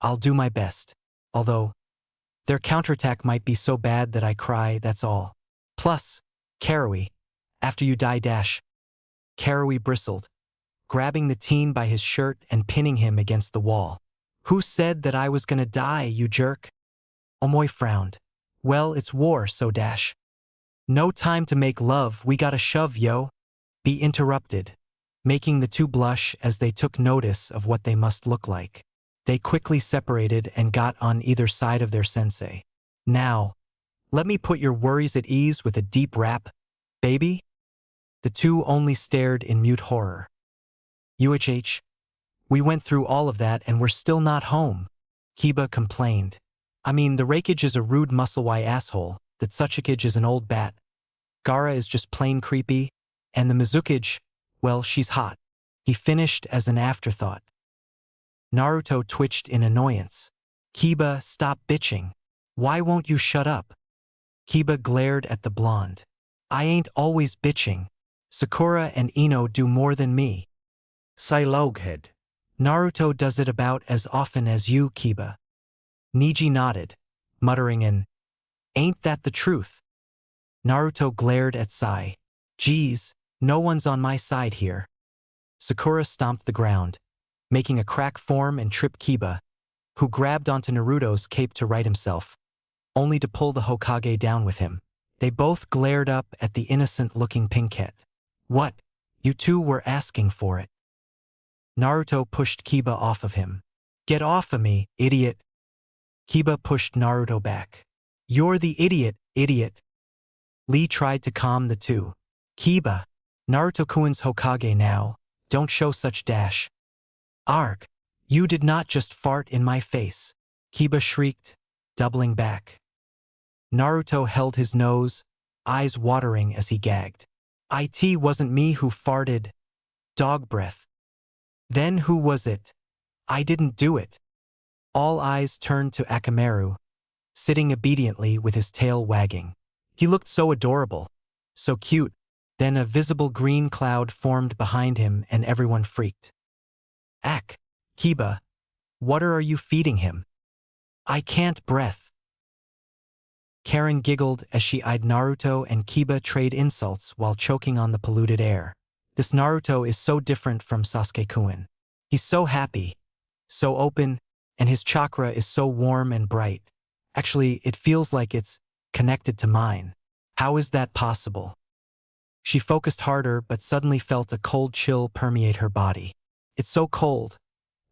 I'll do my best. Although, their counterattack might be so bad that I cry, that's all. Plus, Karui, after you die dash. Karui bristled, grabbing the teen by his shirt and pinning him against the wall. Who said that I was gonna die, you jerk? Omoi frowned. Well, it's war, so dash. No time to make love, we gotta shove, yo. Be interrupted, making the two blush as they took notice of what they must look like. They quickly separated and got on either side of their sensei. Now, let me put your worries at ease with a deep rap, baby? The two only stared in mute horror. UHH, we went through all of that and we're still not home, Kiba complained. I mean, the Raikage is a rude muscle-y asshole, the Tsuchikage is an old bat. Gaara is just plain creepy, and the Mizukage, well, she's hot. He finished as an afterthought. Naruto twitched in annoyance. Kiba, stop bitching. Why won't you shut up? Kiba glared at the blonde. I ain't always bitching. Sakura and Ino do more than me. Siloghead. Naruto does it about as often as you, Kiba. Niji nodded, muttering an, ain't that the truth? Naruto glared at Sai. Geez, no one's on my side here. Sakura stomped the ground, making a crack form and trip Kiba, who grabbed onto Naruto's cape to right himself, only to pull the Hokage down with him. They both glared up at the innocent-looking pinkette. What? You two were asking for it. Naruto pushed Kiba off of him. Get off of me, idiot. Kiba pushed Naruto back. You're the idiot, idiot. Lee tried to calm the two. Kiba, Naruto-kun's Hokage now, don't show such dash. Arg, you did not just fart in my face. Kiba shrieked, doubling back. Naruto held his nose, eyes watering as he gagged. It wasn't me who farted. Dog breath. Then who was it? I didn't do it. All eyes turned to Akamaru, sitting obediently with his tail wagging. He looked so adorable, so cute. Then a visible green cloud formed behind him and everyone freaked. Kiba, what are you feeding him? I can't breath. Karen giggled as she eyed Naruto and Kiba trade insults while choking on the polluted air. This Naruto is so different from Sasuke-kun. He's so happy, so open, and his chakra is so warm and bright. Actually, it feels like it's connected to mine. How is that possible? She focused harder but suddenly felt a cold chill permeate her body. It's so cold,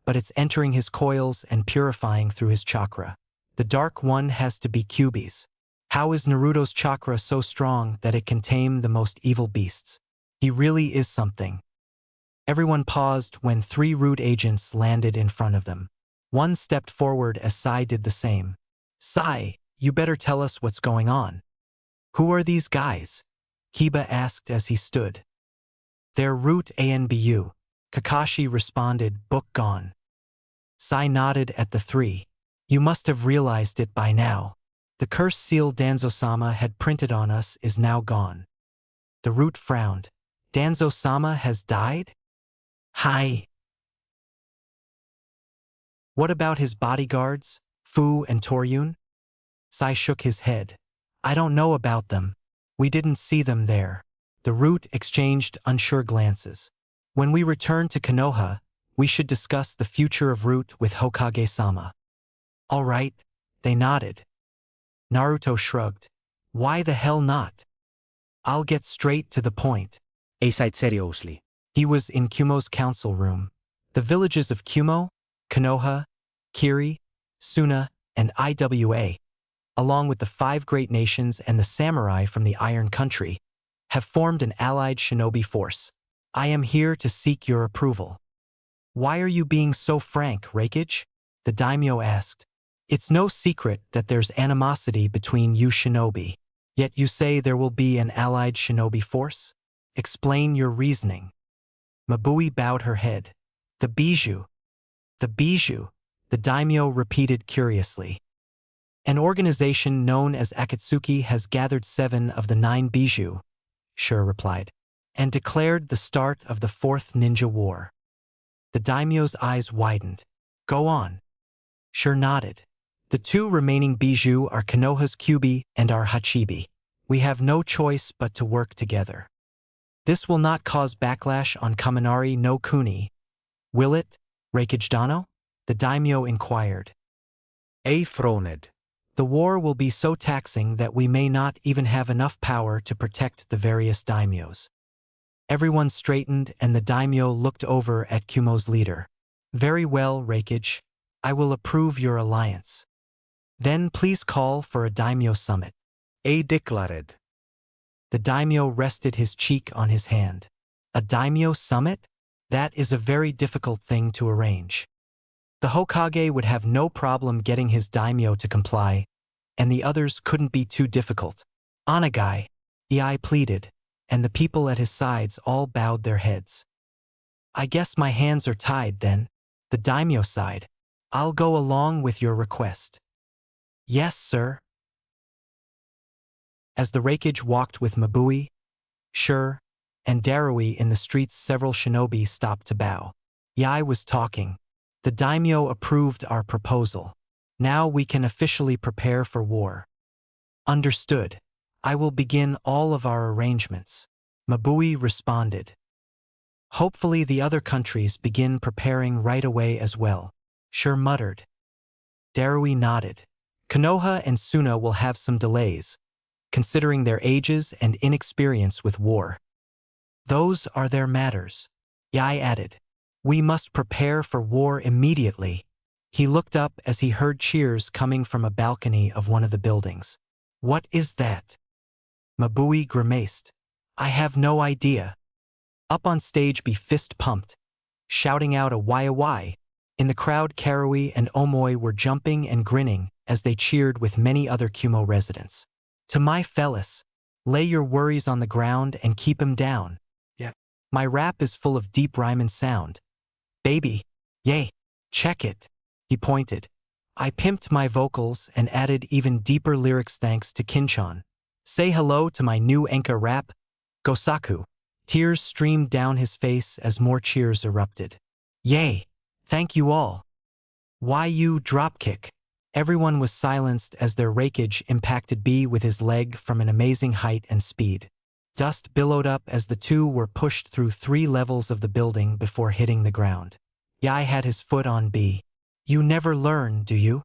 but it's entering his coils and purifying through his chakra. The Dark One has to be Kyuubi's. How is Naruto's chakra so strong that it can tame the most evil beasts? He really is something. Everyone paused when 3 rude agents landed in front of them. One stepped forward as Sai did the same. Sai, you better tell us what's going on. Who are these guys? Kiba asked as he stood. They're Root Anbu. Kakashi responded, book gone. Sai nodded at the 3. You must have realized it by now. The curse seal Danzo-sama had printed on us is now gone. The Root frowned. Danzo-sama has died? Hi. What about his bodyguards, Fu and Toryun? Sai shook his head. I don't know about them. We didn't see them there. The Root exchanged unsure glances. When we return to Konoha, we should discuss the future of Root with Hokage-sama. All right, they nodded. Naruto shrugged. Why the hell not? I'll get straight to the point. A said seriously. He was in Kumo's council room. The villages of Kumo, Konoha, Kiri, Suna, and IWA, along with the 5 great nations and the samurai from the Iron Country, have formed an allied shinobi force. I am here to seek your approval. Why are you being so frank, Raikage? The daimyo asked. It's no secret that there's animosity between you shinobi. Yet you say there will be an allied shinobi force? Explain your reasoning. Mabui bowed her head. The bijou. The bijou, the daimyo repeated curiously. An organization known as Akatsuki has gathered 7 of the 9 bijou, Sure replied, and declared the start of the 4th Ninja War. The daimyo's eyes widened. Go on. Sure nodded. The 2 remaining bijou are Konoha's Kyubi and our Hachibi. We have no choice but to work together. This will not cause backlash on Kaminari no Kuni, will it, Raikage Dano? The daimyo inquired. A froned. The war will be so taxing that we may not even have enough power to protect the various daimyos. Everyone straightened and the daimyo looked over at Kumo's leader. Very well, Raikage. I will approve your alliance. Then please call for a daimyo summit. A declared. The daimyo rested his cheek on his hand. A daimyo summit? That is a very difficult thing to arrange. The Hokage would have no problem getting his daimyo to comply, and the others couldn't be too difficult. Anagai, Ei pleaded, and the people at his sides all bowed their heads. I guess my hands are tied then. The daimyo sighed. I'll go along with your request. Yes, sir. As the Raikage walked with Mabui, Sure, and Darui in the streets, several shinobi stopped to bow. Yai was talking. The daimyo approved our proposal. Now we can officially prepare for war. Understood. I will begin all of our arrangements. Mabui responded. Hopefully the other countries begin preparing right away as well. Sure muttered. Darui nodded. Konoha and Suna will have some delays, considering their ages and inexperience with war. Those are their matters. Yai added. We must prepare for war immediately. He looked up as he heard cheers coming from a balcony of one of the buildings. What is that? Mabui grimaced. I have no idea. Up on stage be fist pumped, shouting out a why. In the crowd Karui and Omoi were jumping and grinning as they cheered with many other Kumo residents. To my fellas, lay your worries on the ground and keep 'em down. Yeah. My rap is full of deep rhyme and sound. Baby, yay, check it. He pointed. I pimped my vocals and added even deeper lyrics thanks to Kinchon. Say hello to my new Enka rap, Gosaku. Tears streamed down his face as more cheers erupted. Yay, thank you all. Why you dropkick? Everyone was silenced as their Raikage impacted B with his leg from an amazing height and speed. Dust billowed up as the two were pushed through 3 levels of the building before hitting the ground. Yai had his foot on B. You never learn, do you?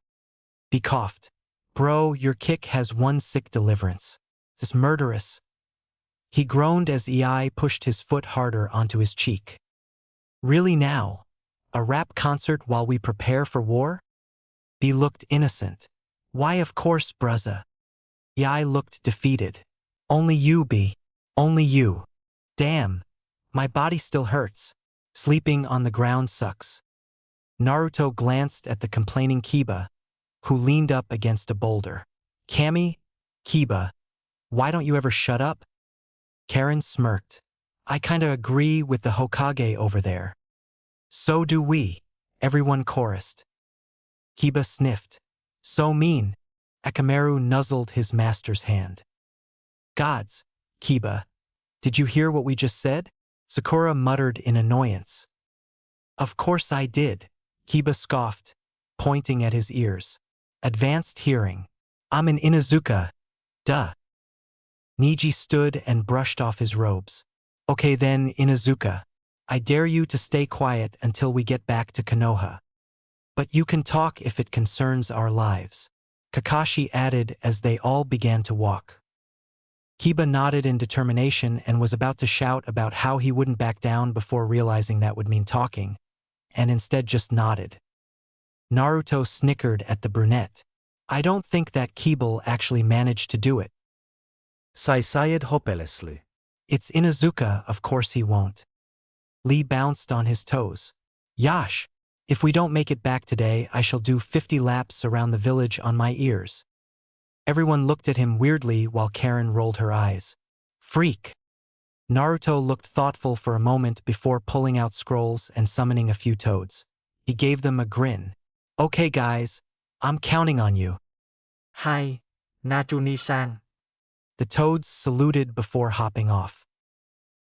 B coughed. Bro, your kick has one sick deliverance. This murderous. He groaned as Ei pushed his foot harder onto his cheek. Really now? A rap concert while we prepare for war? B looked innocent. Why of course, bruzza. Ei looked defeated. Only you, B. Only you. Damn. My body still hurts. Sleeping on the ground sucks. Naruto glanced at the complaining Kiba, who leaned up against a boulder. Kami? Kiba, why don't you ever shut up? Karen smirked. I kinda agree with the Hokage over there. So do we, everyone chorused. Kiba sniffed. So mean. Akamaru nuzzled his master's hand. Gods, Kiba, did you hear what we just said? Sakura muttered in annoyance. Of course I did. Kiba scoffed, pointing at his ears. Advanced hearing. I'm an Inuzuka. Duh. Niji stood and brushed off his robes. Okay then, Inuzuka. I dare you to stay quiet until we get back to Konoha. But you can talk if it concerns our lives. Kakashi added as they all began to walk. Kiba nodded in determination and was about to shout about how he wouldn't back down before realizing that would mean talking, and instead just nodded. Naruto snickered at the brunette. I don't think that Keeble actually managed to do it. Saisayed hopelessly. It's Inuzuka, of course he won't. Lee bounced on his toes. Yash, if we don't make it back today, I shall do 50 laps around the village on my ears. Everyone looked at him weirdly while Karen rolled her eyes. Freak. Naruto looked thoughtful for a moment before pulling out scrolls and summoning a few toads. He gave them a grin. Okay guys, I'm counting on you. Hi, Najuni-san. The toads saluted before hopping off.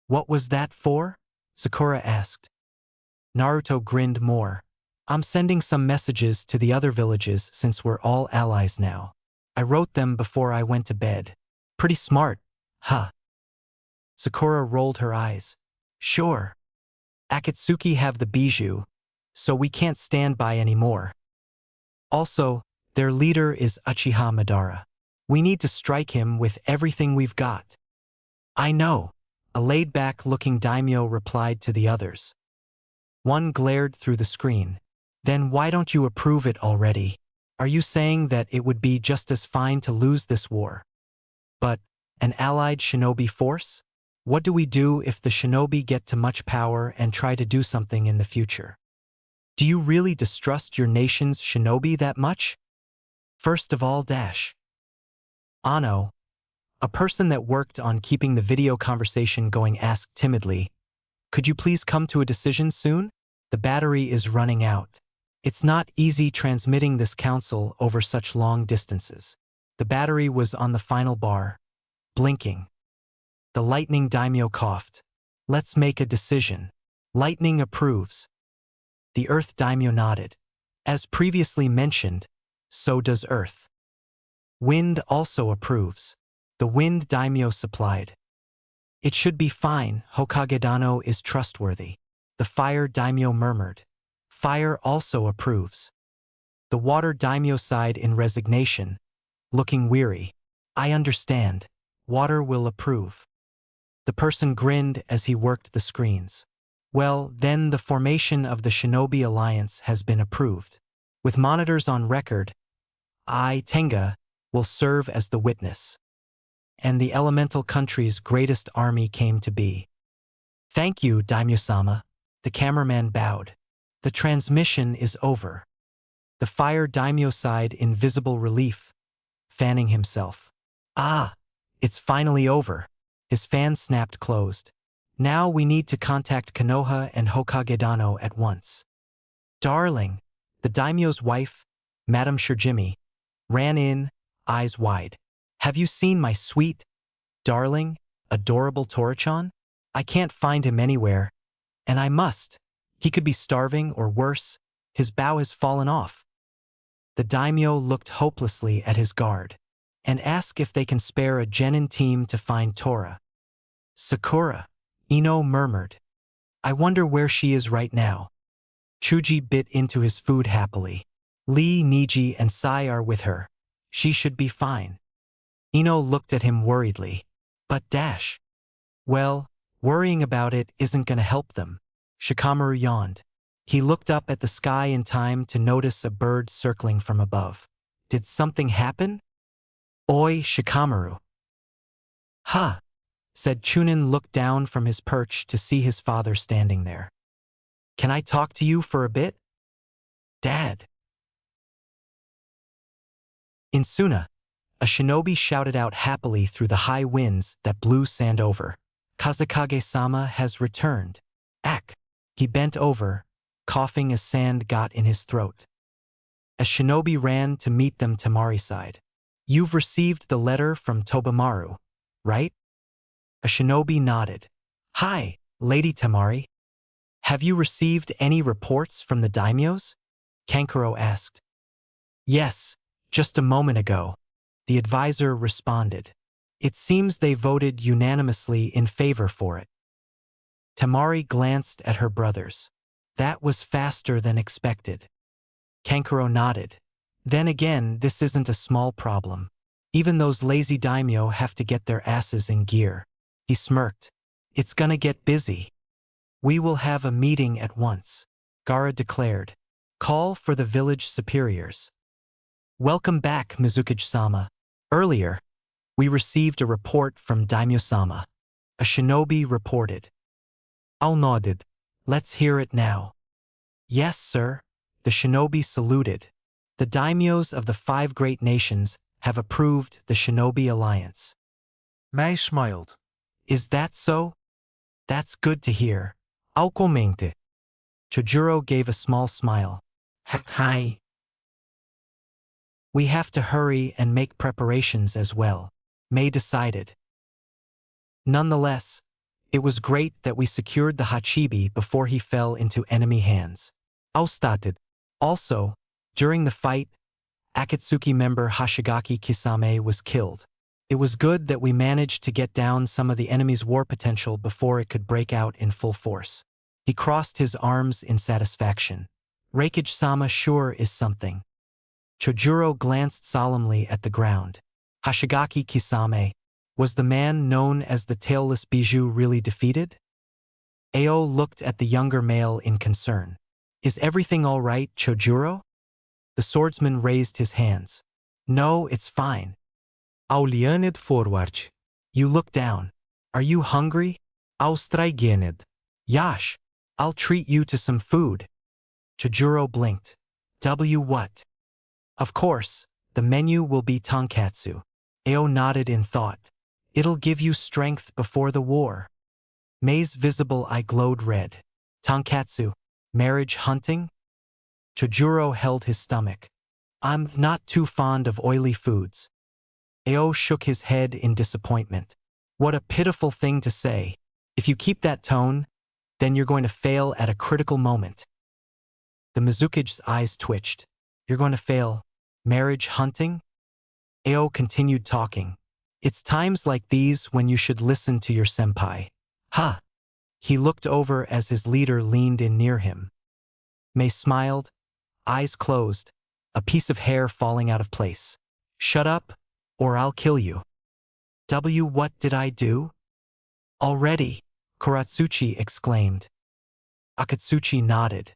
What was that for? Sakura asked. Naruto grinned more. I'm sending some messages to the other villages since we're all allies now. I wrote them before I went to bed. Pretty smart, huh? Sakura rolled her eyes. Sure. Akatsuki have the bijou, so we can't stand by anymore. Also, their leader is Uchiha Madara. We need to strike him with everything we've got. I know, a laid-back-looking daimyo replied to the others. One glared through the screen. Then why don't you approve it already? Are you saying that it would be just as fine to lose this war? But, an allied shinobi force? What do we do if the shinobi get too much power and try to do something in the future? Do you really distrust your nation's shinobi that much? First of all, Ano, a person that worked on keeping the video conversation going, asked timidly, could you please come to a decision soon? The battery is running out. It's not easy transmitting this council over such long distances. The battery was on the final bar, blinking. The lightning daimyo coughed. Let's make a decision. Lightning approves. The earth daimyo nodded. As previously mentioned, so does earth. Wind also approves. The wind daimyo supplied. It should be fine, Hokage-dano is trustworthy. The fire daimyo murmured. Fire also approves. The water daimyo sighed in resignation, looking weary. I understand. Water will approve. The person grinned as he worked the screens. Well, then the formation of the Shinobi Alliance has been approved. With monitors on record, I, Tenga, will serve as the witness. And the elemental country's greatest army came to be. Thank you, Daimyo-sama. The cameraman bowed. The transmission is over. The fire daimyo sighed in visible relief, fanning himself. Ah, it's finally over. His fan snapped closed. Now we need to contact Konoha and Hokage-dano at once. Darling, the daimyo's wife, Madame Shirjimi, ran in, eyes wide. Have you seen my sweet, darling, adorable Torichan? I can't find him anywhere, and I must. He could be starving or worse, his bow has fallen off. The daimyo looked hopelessly at his guard and asked if they can spare a genin team to find Tora. Sakura, Ino murmured. I wonder where she is right now. Chuji bit into his food happily. Lee, Niji, and Sai are with her. She should be fine. Ino looked at him worriedly. But well, worrying about it isn't gonna help them. Shikamaru yawned. He looked up at the sky in time to notice a bird circling from above. Did something happen? Oi, Shikamaru. Huh, said Chunin, looked down from his perch to see his father standing there. Can I talk to you for a bit? Dad. In Suna, a shinobi shouted out happily through the high winds that blew sand over. Kazekage-sama has returned. Ack. He bent over, coughing as sand got in his throat. A shinobi ran to meet them. Tamari sighed. You've received the letter from Tobamaru, right? A shinobi nodded. Hi, Lady Tamari. Have you received any reports from the daimyos? Kankuro asked. Yes, just a moment ago. The advisor responded. It seems they voted unanimously in favor for it. Tamari glanced at her brothers. That was faster than expected. Kankuro nodded. Then again, this isn't a small problem. Even those lazy daimyo have to get their asses in gear. He smirked. It's gonna get busy. We will have a meeting at once, Gaara declared. Call for the village superiors. Welcome back, Mizukage-sama. Earlier, we received a report from Daimyo-sama. A shinobi reported. Ao nodded. Let's hear it now. Yes, sir. The shinobi saluted. The daimyos of the 5 great nations have approved the shinobi alliance. Mei smiled. Is that so? That's good to hear. Ao comente. Chojuro gave a small smile. Hi. We have to hurry and make preparations as well, Mei decided. Nonetheless, it was great that we secured the Hachibi before he fell into enemy hands. Ao stated. Also, during the fight, Akatsuki member Hoshigaki Kisame was killed. It was good that we managed to get down some of the enemy's war potential before it could break out in full force. He crossed his arms in satisfaction. Reikage-sama sure is something. Chojuro glanced solemnly at the ground. Hoshigaki Kisame, was the man known as the Tailless Bijou really defeated? Ao looked at the younger male in concern. Is everything all right, Chojuro? The swordsman raised his hands. No, it's fine. Ao leaned forward. You look down. Are you hungry? Ao strygened. Yash, I'll treat you to some food. Chojuro blinked. What? Of course, the menu will be tonkatsu. Ao nodded in thought. It'll give you strength before the war. Mei's visible eye glowed red. Tonkatsu, marriage hunting? Chojuro held his stomach. I'm not too fond of oily foods. Ao shook his head in disappointment. What a pitiful thing to say. If you keep that tone, then you're going to fail at a critical moment. The Mizukage's eyes twitched. You're going to fail. Marriage hunting? Ao continued talking. It's times like these when you should listen to your senpai. Ha! He looked over as his leader leaned in near him. Mei smiled, eyes closed, a piece of hair falling out of place. Shut up, or I'll kill you. What did I do? Already, Kuratsuchi exclaimed. Akatsuchi nodded.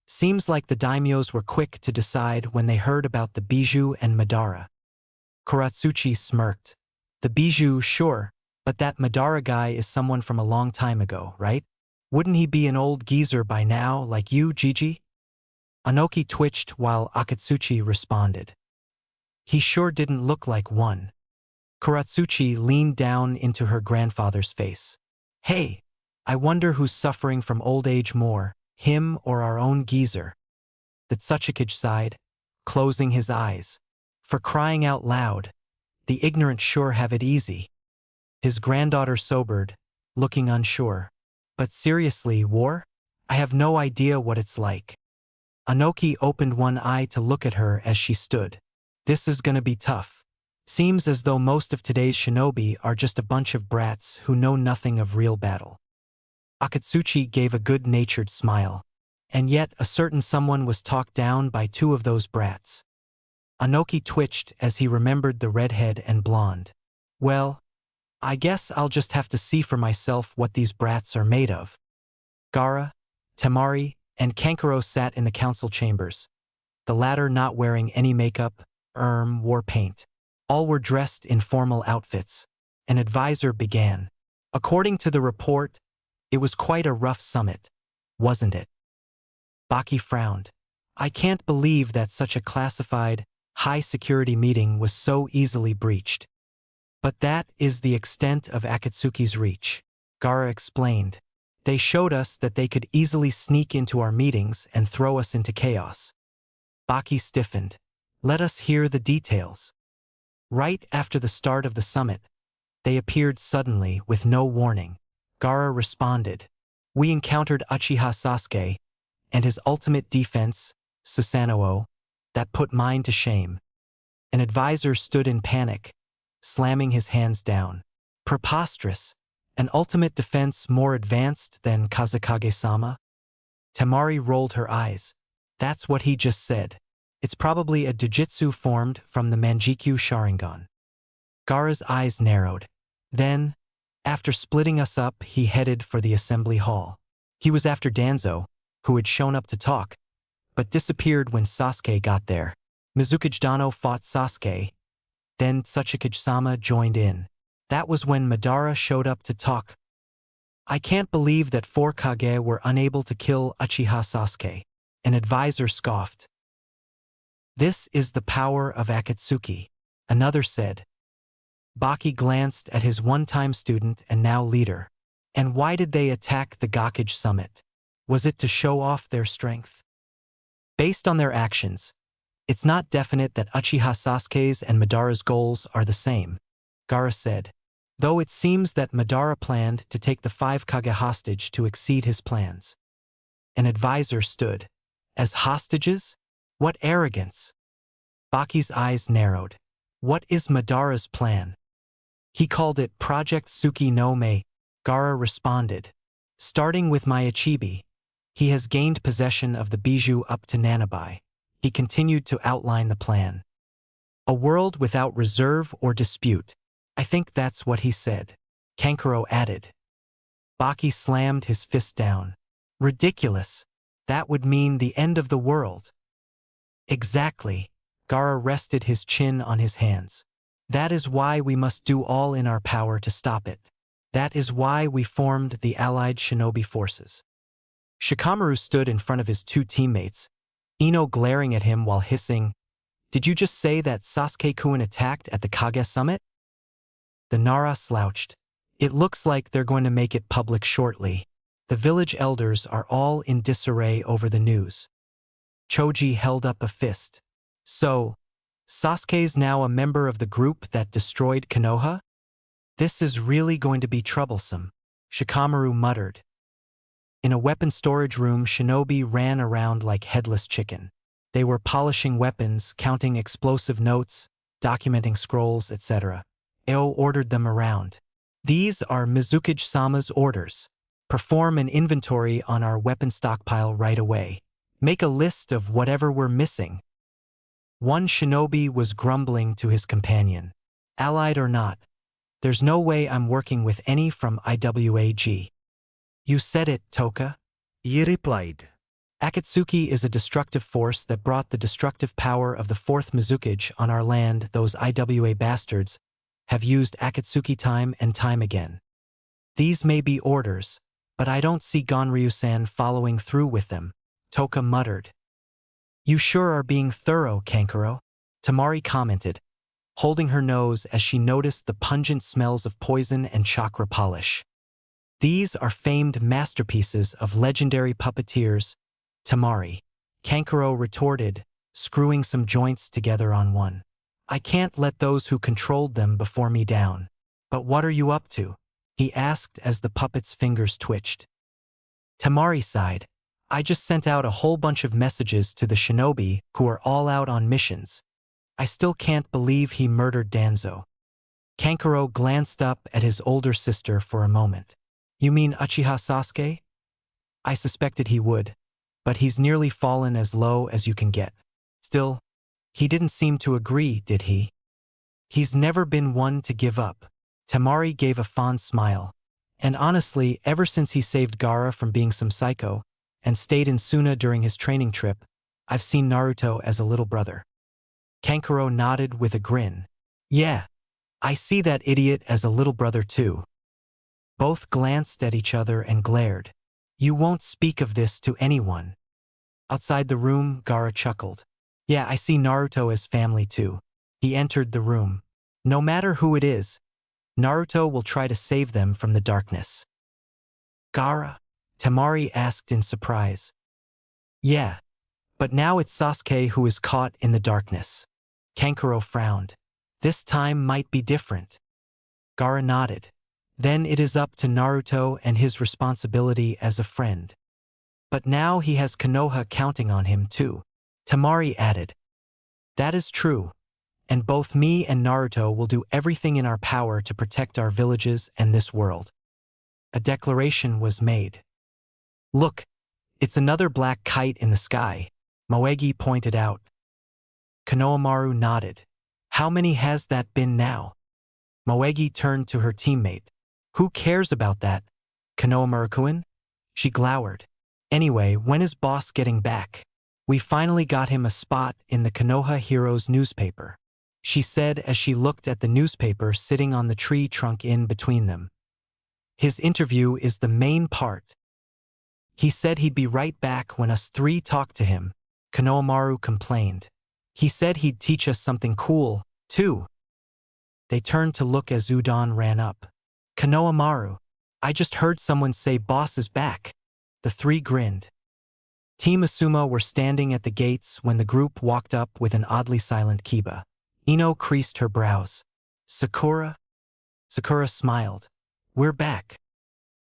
Seems like the daimyos were quick to decide when they heard about the Bijou and Madara. Kuratsuchi smirked. The Bijou, sure, but that Madara guy is someone from a long time ago, right? Wouldn't he be an old geezer by now, like you, Gigi? Anoki twitched while Akatsuchi responded. He sure didn't look like one. Kuratsuchi leaned down into her grandfather's face. Hey, I wonder who's suffering from old age more, him or our own geezer? The Tsuchikage sighed, closing his eyes. For crying out loud, the ignorant sure have it easy. His granddaughter sobered, looking unsure. But seriously, war? I have no idea what it's like. Anoki opened one eye to look at her as she stood. This is gonna be tough. Seems as though most of today's shinobi are just a bunch of brats who know nothing of real battle. Akatsuchi gave a good-natured smile. And yet a certain someone was talked down by 2 of those brats. Anoki twitched as he remembered the redhead and blonde. Well, I guess I'll just have to see for myself what these brats are made of. Gaara, Temari, and Kankuro sat in the council chambers, the latter not wearing any makeup, wore paint. All were dressed in formal outfits. An advisor began. According to the report, it was quite a rough summit, wasn't it? Baki frowned. I can't believe that such a classified, high-security meeting was so easily breached. But that is the extent of Akatsuki's reach, Gaara explained. They showed us that they could easily sneak into our meetings and throw us into chaos. Baki stiffened. Let us hear the details. Right after the start of the summit, they appeared suddenly with no warning. Gaara responded. We encountered Uchiha Sasuke and his ultimate defense, Susanoo, that put mine to shame. An advisor stood in panic, slamming his hands down. Preposterous. An ultimate defense more advanced than Kazekage-sama? Temari rolled her eyes. That's what he just said. It's probably a jujutsu formed from the Manjikyu Sharingan. Gaara's eyes narrowed. Then, after splitting us up, he headed for the assembly hall. He was after Danzo, who had shown up to talk, but disappeared when Sasuke got there. Mizukage Dano fought Sasuke, then Tsuchikage-sama joined in. That was when Madara showed up to talk. I can't believe that 4 Kage were unable to kill Uchiha Sasuke. An advisor scoffed. This is the power of Akatsuki, another said. Baki glanced at his one-time student and now leader. And why did they attack the Gakage summit? Was it to show off their strength? Based on their actions, it's not definite that Uchiha Sasuke's and Madara's goals are the same, Gaara said, though it seems that Madara planned to take the 5 Kage hostage to exceed his plans. An advisor stood. As hostages? What arrogance! Baki's eyes narrowed. What is Madara's plan? He called it Project Tsuki no Me, Gaara responded. Starting with my Ichibi, he has gained possession of the bijou up to Nanabai. He continued to outline the plan. A world without reserve or dispute. I think that's what he said. Kankuro added. Baki slammed his fist down. Ridiculous. That would mean the end of the world. Exactly. Gaara rested his chin on his hands. That is why we must do all in our power to stop it. That is why we formed the allied shinobi forces. Shikamaru stood in front of his 2 teammates, Ino glaring at him while hissing, "Did you just say that Sasuke-kun attacked at the Kage summit?" The Nara slouched. "It looks like they're going to make it public shortly. The village elders are all in disarray over the news." Choji held up a fist. "So, Sasuke's now a member of the group that destroyed Konoha? This is really going to be troublesome," Shikamaru muttered. In a weapon storage room, shinobi ran around like headless chicken. They were polishing weapons, counting explosive notes, documenting scrolls, etc. Eo ordered them around. "These are Mizukage-sama's orders. Perform an inventory on our weapon stockpile right away. Make a list of whatever we're missing." One shinobi was grumbling to his companion. "Allied or not, there's no way I'm working with any from IWAG." "You said it, Toka," He replied. "Akatsuki is a destructive force that brought the destructive power of the 4th Mizukage on our land. Those IWA bastards have used Akatsuki time and time again. These may be orders, but I don't see Gonryu-san following through with them," Toka muttered. "You sure are being thorough, Kankuro," Tamari commented, holding her nose as she noticed the pungent smells of poison and chakra polish. "These are famed masterpieces of legendary puppeteers, Tamari," Kankuro retorted, screwing some joints together on one. "I can't let those who controlled them before me down." "But what are you up to?" he asked as the puppet's fingers twitched. Tamari sighed. "I just sent out a whole bunch of messages to the shinobi who are all out on missions. I still can't believe he murdered Danzo." Kankuro glanced up at his older sister for a moment. "You mean Uchiha Sasuke? I suspected he would, but he's nearly fallen as low as you can get. Still, he didn't seem to agree, did he? He's never been one to give up." Tamari gave a fond smile. "And honestly, ever since he saved Gaara from being some psycho and stayed in Suna during his training trip, I've seen Naruto as a little brother." Kankuro nodded with a grin. "Yeah, I see that idiot as a little brother too." Both glanced at each other and glared. "You won't speak of this to anyone." Outside the room, Gaara chuckled. "Yeah, I see Naruto as family too." He entered the room. "No matter who it is, Naruto will try to save them from the darkness." "Gaara?" Tamari asked in surprise. "Yeah, but now it's Sasuke who is caught in the darkness." Kankuro frowned. "This time might be different." Gaara nodded. "Then it is up to Naruto and his responsibility as a friend. But now he has Konoha counting on him too," Tamari added. "That is true, and both me and Naruto will do everything in our power to protect our villages and this world." A declaration was made. "Look, it's another black kite in the sky," Moegi pointed out. Konohamaru nodded. "How many has that been now?" Moegi turned to her teammate. "Who cares about that, Konohamaru-kun?" She glowered. "Anyway, when is boss getting back?" We finally got him a spot in the Konoha Heroes newspaper, she said as she looked at the newspaper sitting on the tree trunk in between them. His interview is the main part. He said he'd be right back when us three talked to him, Konohamaru complained. He said he'd teach us something cool, too. They turned to look as Udon ran up. Konohamaru, I just heard someone say boss is back. The three grinned. Team Asuma were standing at the gates when the group walked up with an oddly silent Kiba. Ino creased her brows. Sakura? Sakura smiled. We're back.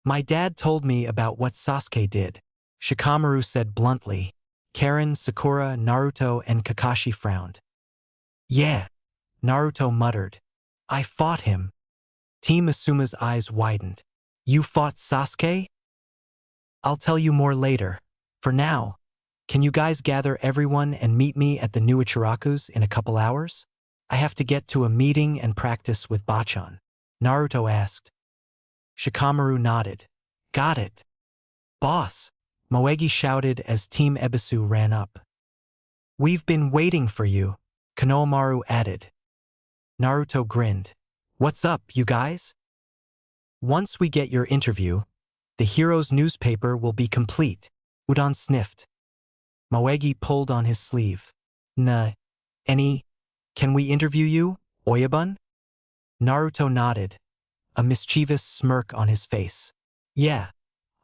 My dad told me about what Sasuke did, Shikamaru said bluntly. Karen, Sakura, Naruto, and Kakashi frowned. Yeah, Naruto muttered. I fought him. Team Asuma's eyes widened. You fought Sasuke? I'll tell you more later. For now, can you guys gather everyone and meet me at the new Ichiraku's in a couple hours? I have to get to a meeting and practice with Bachan, Naruto asked. Shikamaru nodded. Got it. Boss, Moegi shouted as Team Ebisu ran up. We've been waiting for you, Konohamaru added. Naruto grinned. What's up, you guys? Once we get your interview, the Heroes newspaper will be complete, Udon sniffed. Moegi pulled on his sleeve. Can we interview you, Oyabun? Naruto nodded, a mischievous smirk on his face. Yeah,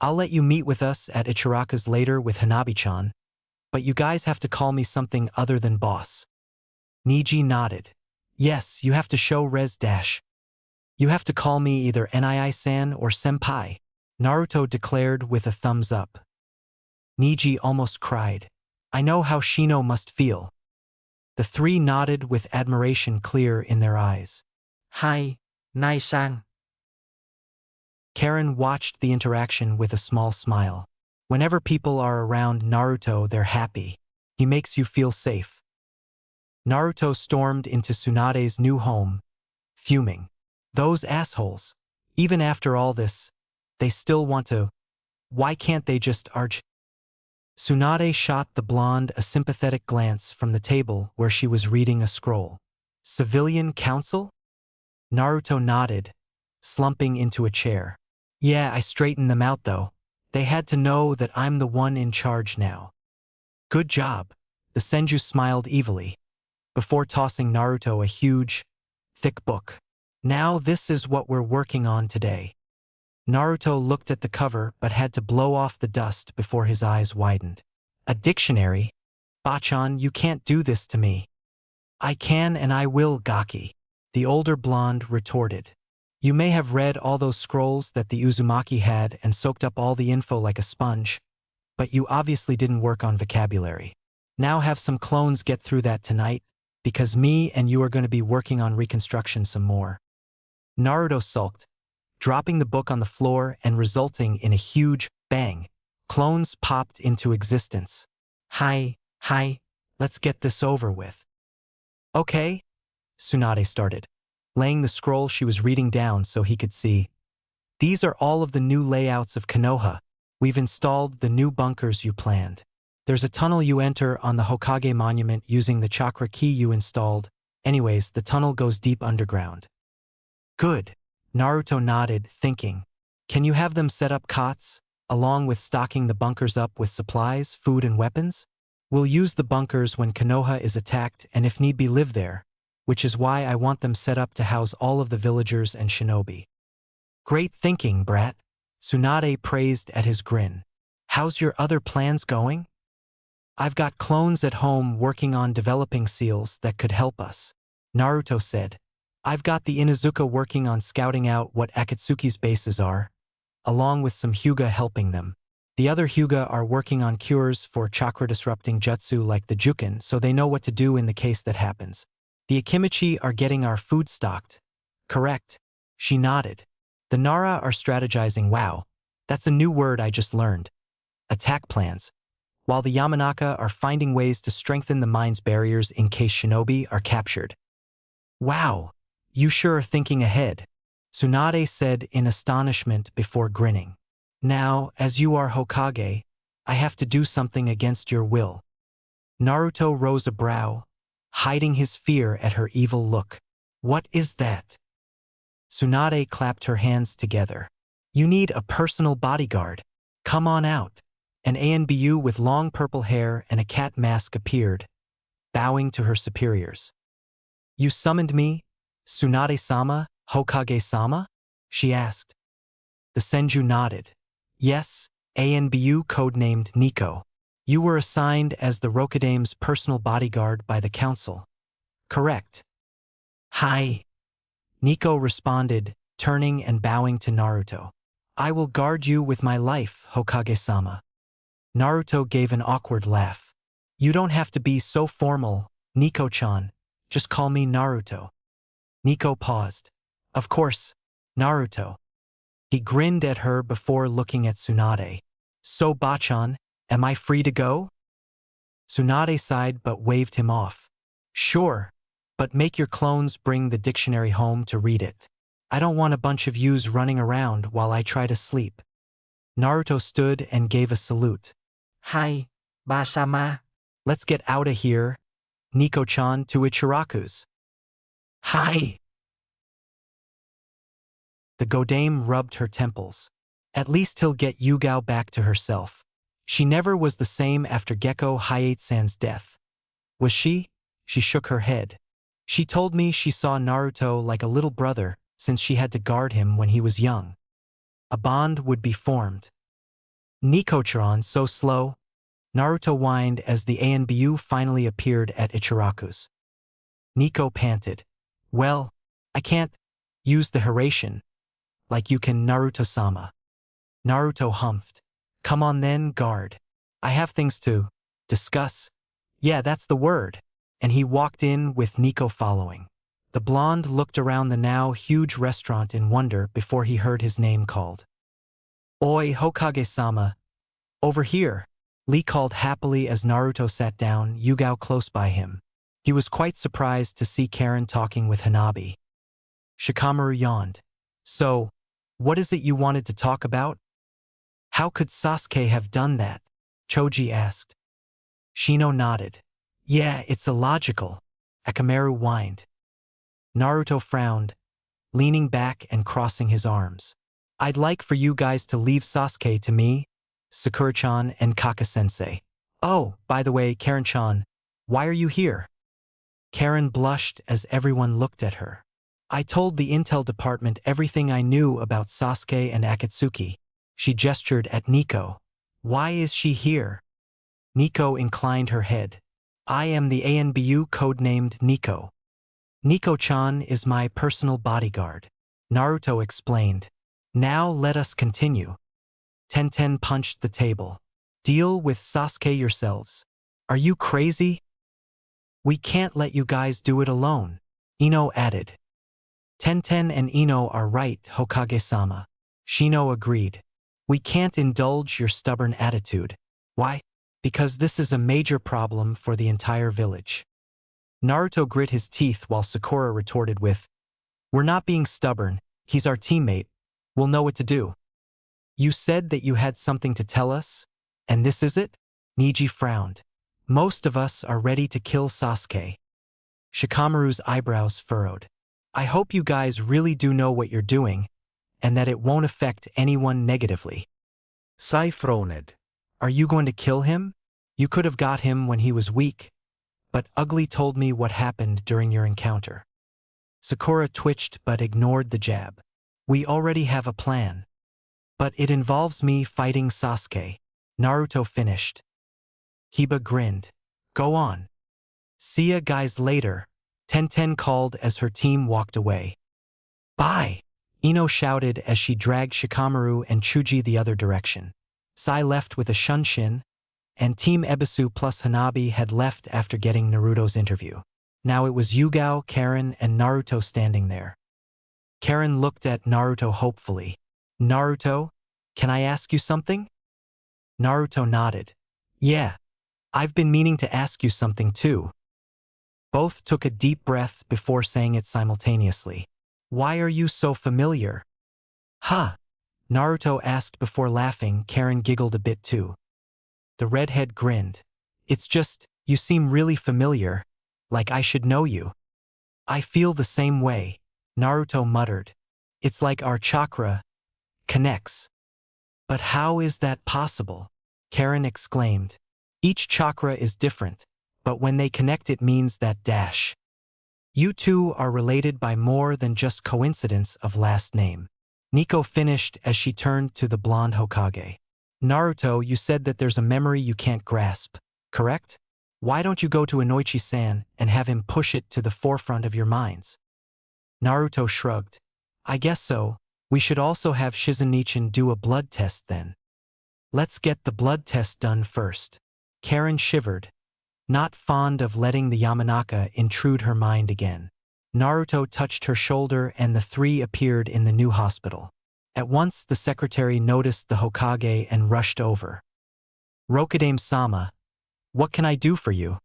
I'll let you meet with us at Ichiraku's later with Hanabi-chan, but you guys have to call me something other than boss. Niji nodded. Yes, you have to show res dash. You have to call me either Nii-san or senpai, Naruto declared with a thumbs up. Niji almost cried. I know how Shino must feel. The three nodded with admiration clear in their eyes. Hi, Nai-san. Karen watched the interaction with a small smile. Whenever people are around Naruto, they're happy. He makes you feel safe. Naruto stormed into Tsunade's new home, fuming. Those assholes. Even after all this, they still want to. Why can't they just arch? Tsunade shot the blonde a sympathetic glance from the table where she was reading a scroll. Civilian council? Naruto nodded, slumping into a chair. Yeah, I straightened them out though. They had to know that I'm the one in charge now. Good job, the Senju smiled evilly, before tossing Naruto a huge, thick book. Now this is what we're working on today. Naruto looked at the cover but had to blow off the dust before his eyes widened. A dictionary? Bachan, you can't do this to me. I can and I will, Gaki, the older blonde retorted. You may have read all those scrolls that the Uzumaki had and soaked up all the info like a sponge, but you obviously didn't work on vocabulary. Now have some clones get through that tonight, because me and you are going to be working on reconstruction some more. Naruto sulked, dropping the book on the floor and resulting in a huge bang. Clones popped into existence. Hi, let's get this over with. Okay, Tsunade started, laying the scroll she was reading down so he could see. These are all of the new layouts of Konoha. We've installed the new bunkers you planned. There's a tunnel you enter on the Hokage monument using the chakra key you installed. Anyways, the tunnel goes deep underground. Good. Naruto nodded, thinking. Can you have them set up cots, along with stocking the bunkers up with supplies, food, and weapons? We'll use the bunkers when Konoha is attacked and if need be live there, which is why I want them set up to house all of the villagers and shinobi. Great thinking, brat. Tsunade praised at his grin. How's your other plans going? I've got clones at home working on developing seals that could help us, Naruto said. I've got the Inuzuka working on scouting out what Akatsuki's bases are, along with some Hyuga helping them. The other Hyuga are working on cures for chakra-disrupting jutsu like the Jukin, so they know what to do in the case that happens. The Akimichi are getting our food stocked. Correct. She nodded. The Nara are strategizing. Wow, that's a new word I just learned. Attack plans. While the Yamanaka are finding ways to strengthen the mine's barriers in case shinobi are captured. Wow, you sure are thinking ahead, Tsunade said in astonishment before grinning. Now, as you are Hokage, I have to do something against your will. Naruto rose a brow, hiding his fear at her evil look. What is that? Tsunade clapped her hands together. You need a personal bodyguard. Come on out. An ANBU with long purple hair and a cat mask appeared, bowing to her superiors. You summoned me, Tsunade-sama, Hokage-sama? She asked. The Senju nodded. Yes, ANBU codenamed Nico. You were assigned as the Rokudame's personal bodyguard by the council. Correct. Hi. Nico responded, turning and bowing to Naruto. I will guard you with my life, Hokage-sama. Naruto gave an awkward laugh. You don't have to be so formal, Nico-chan. Just call me Naruto. Nico paused. Of course, Naruto. He grinned at her before looking at Tsunade. So Bachan, am I free to go? Tsunade sighed but waved him off. Sure, but make your clones bring the dictionary home to read it. I don't want a bunch of yous running around while I try to sleep. Naruto stood and gave a salute. Hi, Basama. Let's get outta here, Nico-chan to Ichiraku's. Hi. The Godame rubbed her temples. At least he'll get Yugao back to herself. She never was the same after Gekko Hyate-san's death. Was she? She shook her head. She told me she saw Naruto like a little brother since she had to guard him when he was young. A bond would be formed. Nico-chan so slow. Naruto whined as the ANBU finally appeared at Ichiraku's. Nico panted. Well, I can't use the Hiraishin like you can, Naruto-sama. Naruto humphed. Come on then, guard. I have things to discuss. Yeah, that's the word. And he walked in with Nico following. The blonde looked around the now huge restaurant in wonder before he heard his name called. Oi, Hokage-sama. Over here. Lee called happily as Naruto sat down, Yugao close by him. He was quite surprised to see Karen talking with Hanabi. Shikamaru yawned. So, what is it you wanted to talk about? How could Sasuke have done that? Choji asked. Shino nodded. Yeah, it's illogical. Akamaru whined. Naruto frowned, leaning back and crossing his arms. I'd like for you guys to leave Sasuke to me, Sakura-chan and Kaka-sensei. Oh, by the way, Karen-chan, why are you here? Karen blushed as everyone looked at her. I told the intel department everything I knew about Sasuke and Akatsuki. She gestured at Nico. Why is she here? Nico inclined her head. I am the ANBU codenamed Nico. Nico-chan is my personal bodyguard. Naruto explained. Now let us continue. Tenten punched the table. Deal with Sasuke yourselves. Are you crazy? We can't let you guys do it alone, Ino added. Tenten and Ino are right, Hokage-sama. Shino agreed. We can't indulge your stubborn attitude. Why? Because this is a major problem for the entire village. Naruto grit his teeth while Sakura retorted with, We're not being stubborn, he's our teammate. We'll know what to do. You said that you had something to tell us? And this is it? Niji frowned. Most of us are ready to kill Sasuke. Shikamaru's eyebrows furrowed. I hope you guys really do know what you're doing, and that it won't affect anyone negatively. Sai frowned. Are you going to kill him? You could have got him when he was weak, but Ugly told me what happened during your encounter. Sakura twitched but ignored the jab. We already have a plan. But it involves me fighting Sasuke. Naruto finished. Hiba grinned. Go on. See ya guys later, Tenten called as her team walked away. Bye, Ino shouted as she dragged Shikamaru and Chuji the other direction. Sai left with a shunshin, and Team Ebisu plus Hanabi had left after getting Naruto's interview. Now it was Yugao, Karen, and Naruto standing there. Karen looked at Naruto hopefully. Naruto, can I ask you something? Naruto nodded. Yeah, I've been meaning to ask you something too. Both took a deep breath before saying it simultaneously. Why are you so familiar? Huh? Naruto asked before laughing. Karen giggled a bit too. The redhead grinned. It's just, You seem really familiar, like I should know you. I feel the same way, Naruto muttered. It's like our chakra connects. But how is that possible? Karen exclaimed. Each chakra is different, but when they connect it means that dash. You two are related by more than just coincidence of last name. Nico finished as she turned to the blonde Hokage. Naruto, you said that there's a memory you can't grasp, correct? Why don't you go to Inoichi-san and have him push it to the forefront of your minds? Naruto shrugged. I guess so. We should also have Shizen-nichan do a blood test then. Let's get the blood test done first. Karen shivered, not fond of letting the Yamanaka intrude her mind again. Naruto touched her shoulder and the three appeared in the new hospital. At once the secretary noticed the Hokage and rushed over. Rokudame-sama, what can I do for you?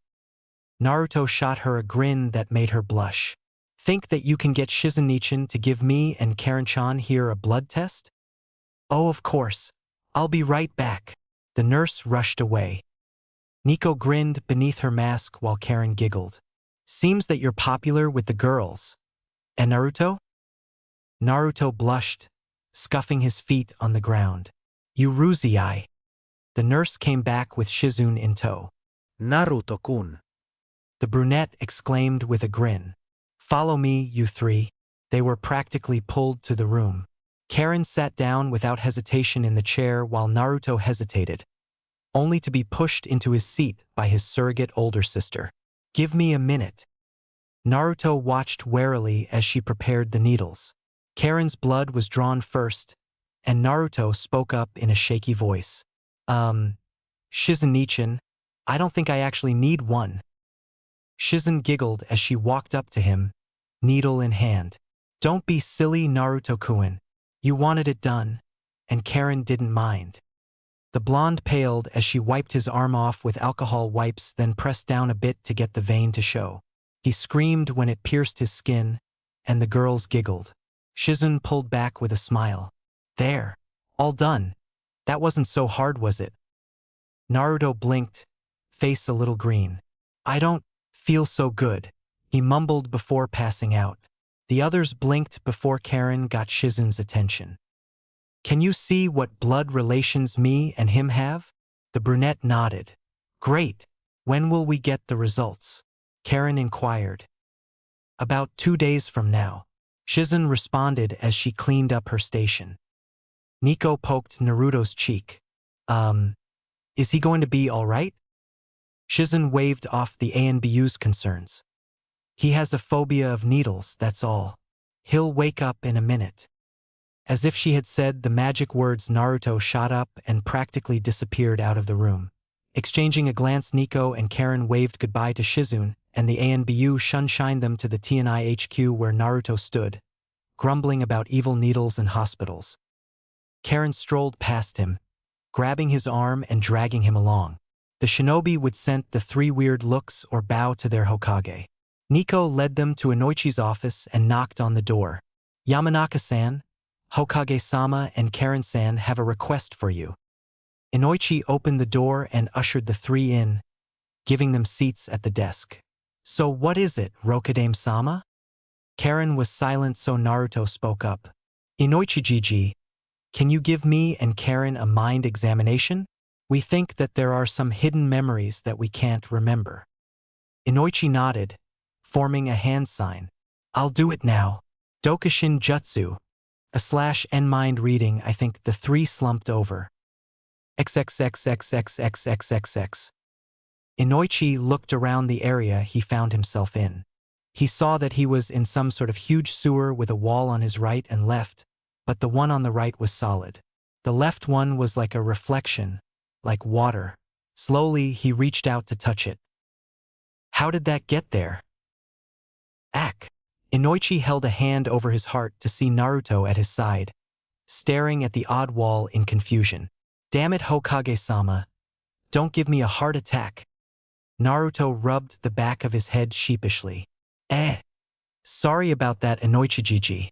Naruto shot her a grin that made her blush. Think that you can get Shizen-nichan to give me and Karen-chan here a blood test? Oh, of course. I'll be right back. The nurse rushed away. Nico grinned beneath her mask while Karen giggled. Seems that you're popular with the girls. And Naruto? Naruto blushed, scuffing his feet on the ground. You Ruzii. The nurse came back with Shizune in tow. Naruto-kun. The brunette exclaimed with a grin. Follow me, you three. They were practically pulled to the room. Karen sat down without hesitation in the chair while Naruto hesitated, only to be pushed into his seat by his surrogate older sister. Give me a minute. Naruto watched warily as she prepared the needles. Karen's blood was drawn first, and Naruto spoke up in a shaky voice. Shizen-nichan, I don't think I actually need one. Shizen giggled as she walked up to him, needle in hand. Don't be silly, Naruto-kun. You wanted it done, and Karen didn't mind. The blonde paled as she wiped his arm off with alcohol wipes, then pressed down a bit to get the vein to show. He screamed when it pierced his skin, and the girls giggled. Shizen pulled back with a smile. There, all done. That wasn't so hard, was it? Naruto blinked, face a little green. I don't feel so good, he mumbled before passing out. The others blinked before Karen got Shizen's attention. Can you see what blood relations me and him have? The brunette nodded. Great. When will we get the results? Karen inquired. About 2 days from now. Shizen responded as she cleaned up her station. Nico poked Naruto's cheek. Is he going to be all right? Shizen waved off the ANBU's concerns. He has a phobia of needles, that's all. He'll wake up in a minute. As if she had said the magic words, Naruto shot up and practically disappeared out of the room. Exchanging a glance, Nico and Karen waved goodbye to Shizune, and the ANBU shunshined them to the TNI HQ where Naruto stood, grumbling about evil needles and hospitals. Karen strolled past him, grabbing his arm and dragging him along. The shinobi would send the three weird looks or bow to their Hokage. Nico led them to Inoichi's office and knocked on the door. Yamanaka-san, Hokage-sama and Karen-san have a request for you. Inoichi opened the door and ushered the three in, giving them seats at the desk. So what is it, Rokudame-sama? Karen was silent, so Naruto spoke up. Inoichi-jiji, can you give me and Karen a mind examination? We think that there are some hidden memories that we can't remember. Inoichi nodded, forming a hand sign. I'll do it now. Dokushin Jutsu. /N mind reading. I think the three slumped over. XXXXXXXXX. Inoichi looked around the area he found himself in. He saw that he was in some sort of huge sewer with a wall on his right and left, but the one on the right was solid. The left one was like a reflection, like water. Slowly, he reached out to touch it. How did that get there? Ack! Inoichi held a hand over his heart to see Naruto at his side, staring at the odd wall in confusion. Damn it, Hokage-sama. Don't give me a heart attack. Naruto rubbed the back of his head sheepishly. Sorry about that, Inoichi-jiji.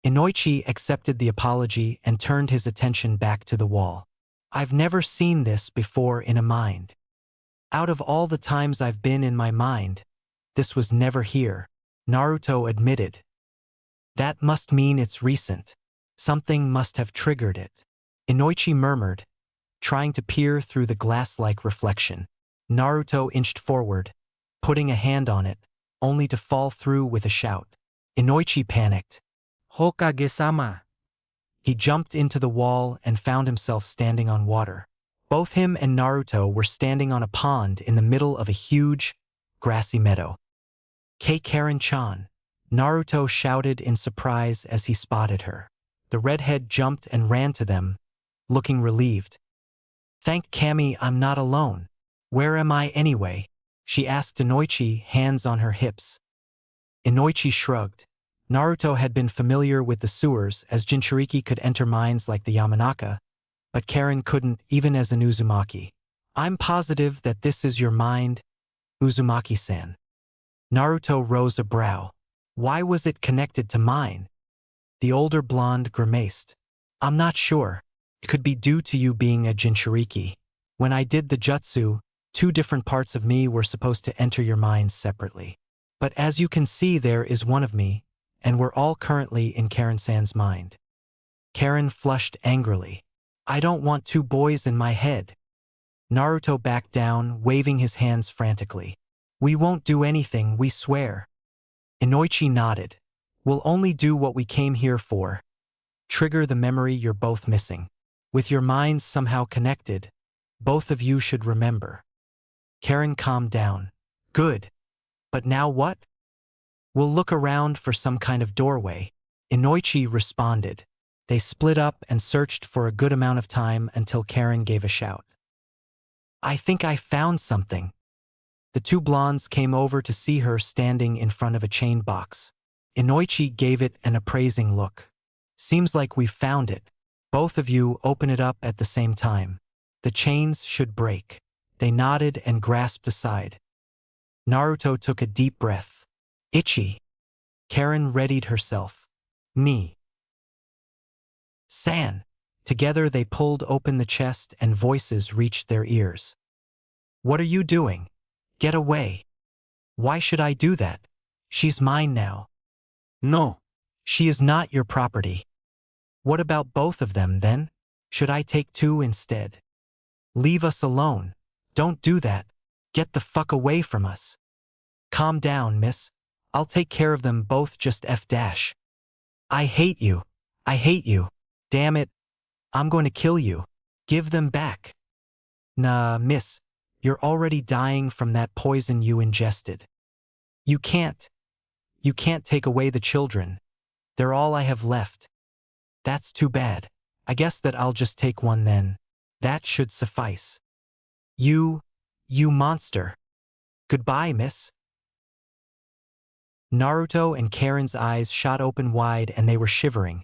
Inoichi accepted the apology and turned his attention back to the wall. I've never seen this before in a mind. Out of all the times I've been in my mind, this was never here, Naruto admitted. That must mean it's recent. Something must have triggered it. Inoichi murmured, trying to peer through the glass-like reflection. Naruto inched forward, putting a hand on it, only to fall through with a shout. Inoichi panicked. Hokage-sama. He jumped into the wall and found himself standing on water. Both him and Naruto were standing on a pond in the middle of a huge, grassy meadow. Karen-chan, Naruto shouted in surprise as he spotted her. The redhead jumped and ran to them, looking relieved. Thank Kami I'm not alone. Where am I anyway? She asked Inoichi, hands on her hips. Inoichi shrugged. Naruto had been familiar with the sewers as Jinchuriki could enter mines like the Yamanaka, but Karen couldn't even as an Uzumaki. I'm positive that this is your mind, Uzumaki-san. Naruto rose a brow. Why was it connected to mine? The older blonde grimaced. I'm not sure. It could be due to you being a Jinchuriki. When I did the jutsu, 2 different parts of me were supposed to enter your minds separately. But as you can see, there is one of me, and we're all currently in Karen-san's mind. Karen flushed angrily. I don't want 2 boys in my head. Naruto backed down, waving his hands frantically. We won't do anything, we swear. Inoichi nodded. We'll only do what we came here for. Trigger the memory you're both missing. With your minds somehow connected, both of you should remember. Karen calmed down. Good. But now what? We'll look around for some kind of doorway. Inoichi responded. They split up and searched for a good amount of time until Karen gave a shout. I think I found something. The 2 blondes came over to see her standing in front of a chain box. Inoichi gave it an appraising look. Seems like we've found it. Both of you open it up at the same time. The chains should break. They nodded and grasped aside. Naruto took a deep breath. Itchy. Karen readied herself. Me. San. Together they pulled open the chest and voices reached their ears. What are you doing? Get away. Why should I do that? She's mine now. No. She is not your property. What about both of them then? Should I take 2 instead? Leave us alone. Don't do that. Get the fuck away from us. Calm down, miss. I'll take care of them both, just F dash. I hate you. I hate you. Damn it. I'm going to kill you. Give them back. Nah, miss. You're already dying from that poison you ingested. You can't. You can't take away the children. They're all I have left. That's too bad. I guess that I'll just take one then. That should suffice. You monster. Goodbye, miss. Naruto and Karen's eyes shot open wide and they were shivering,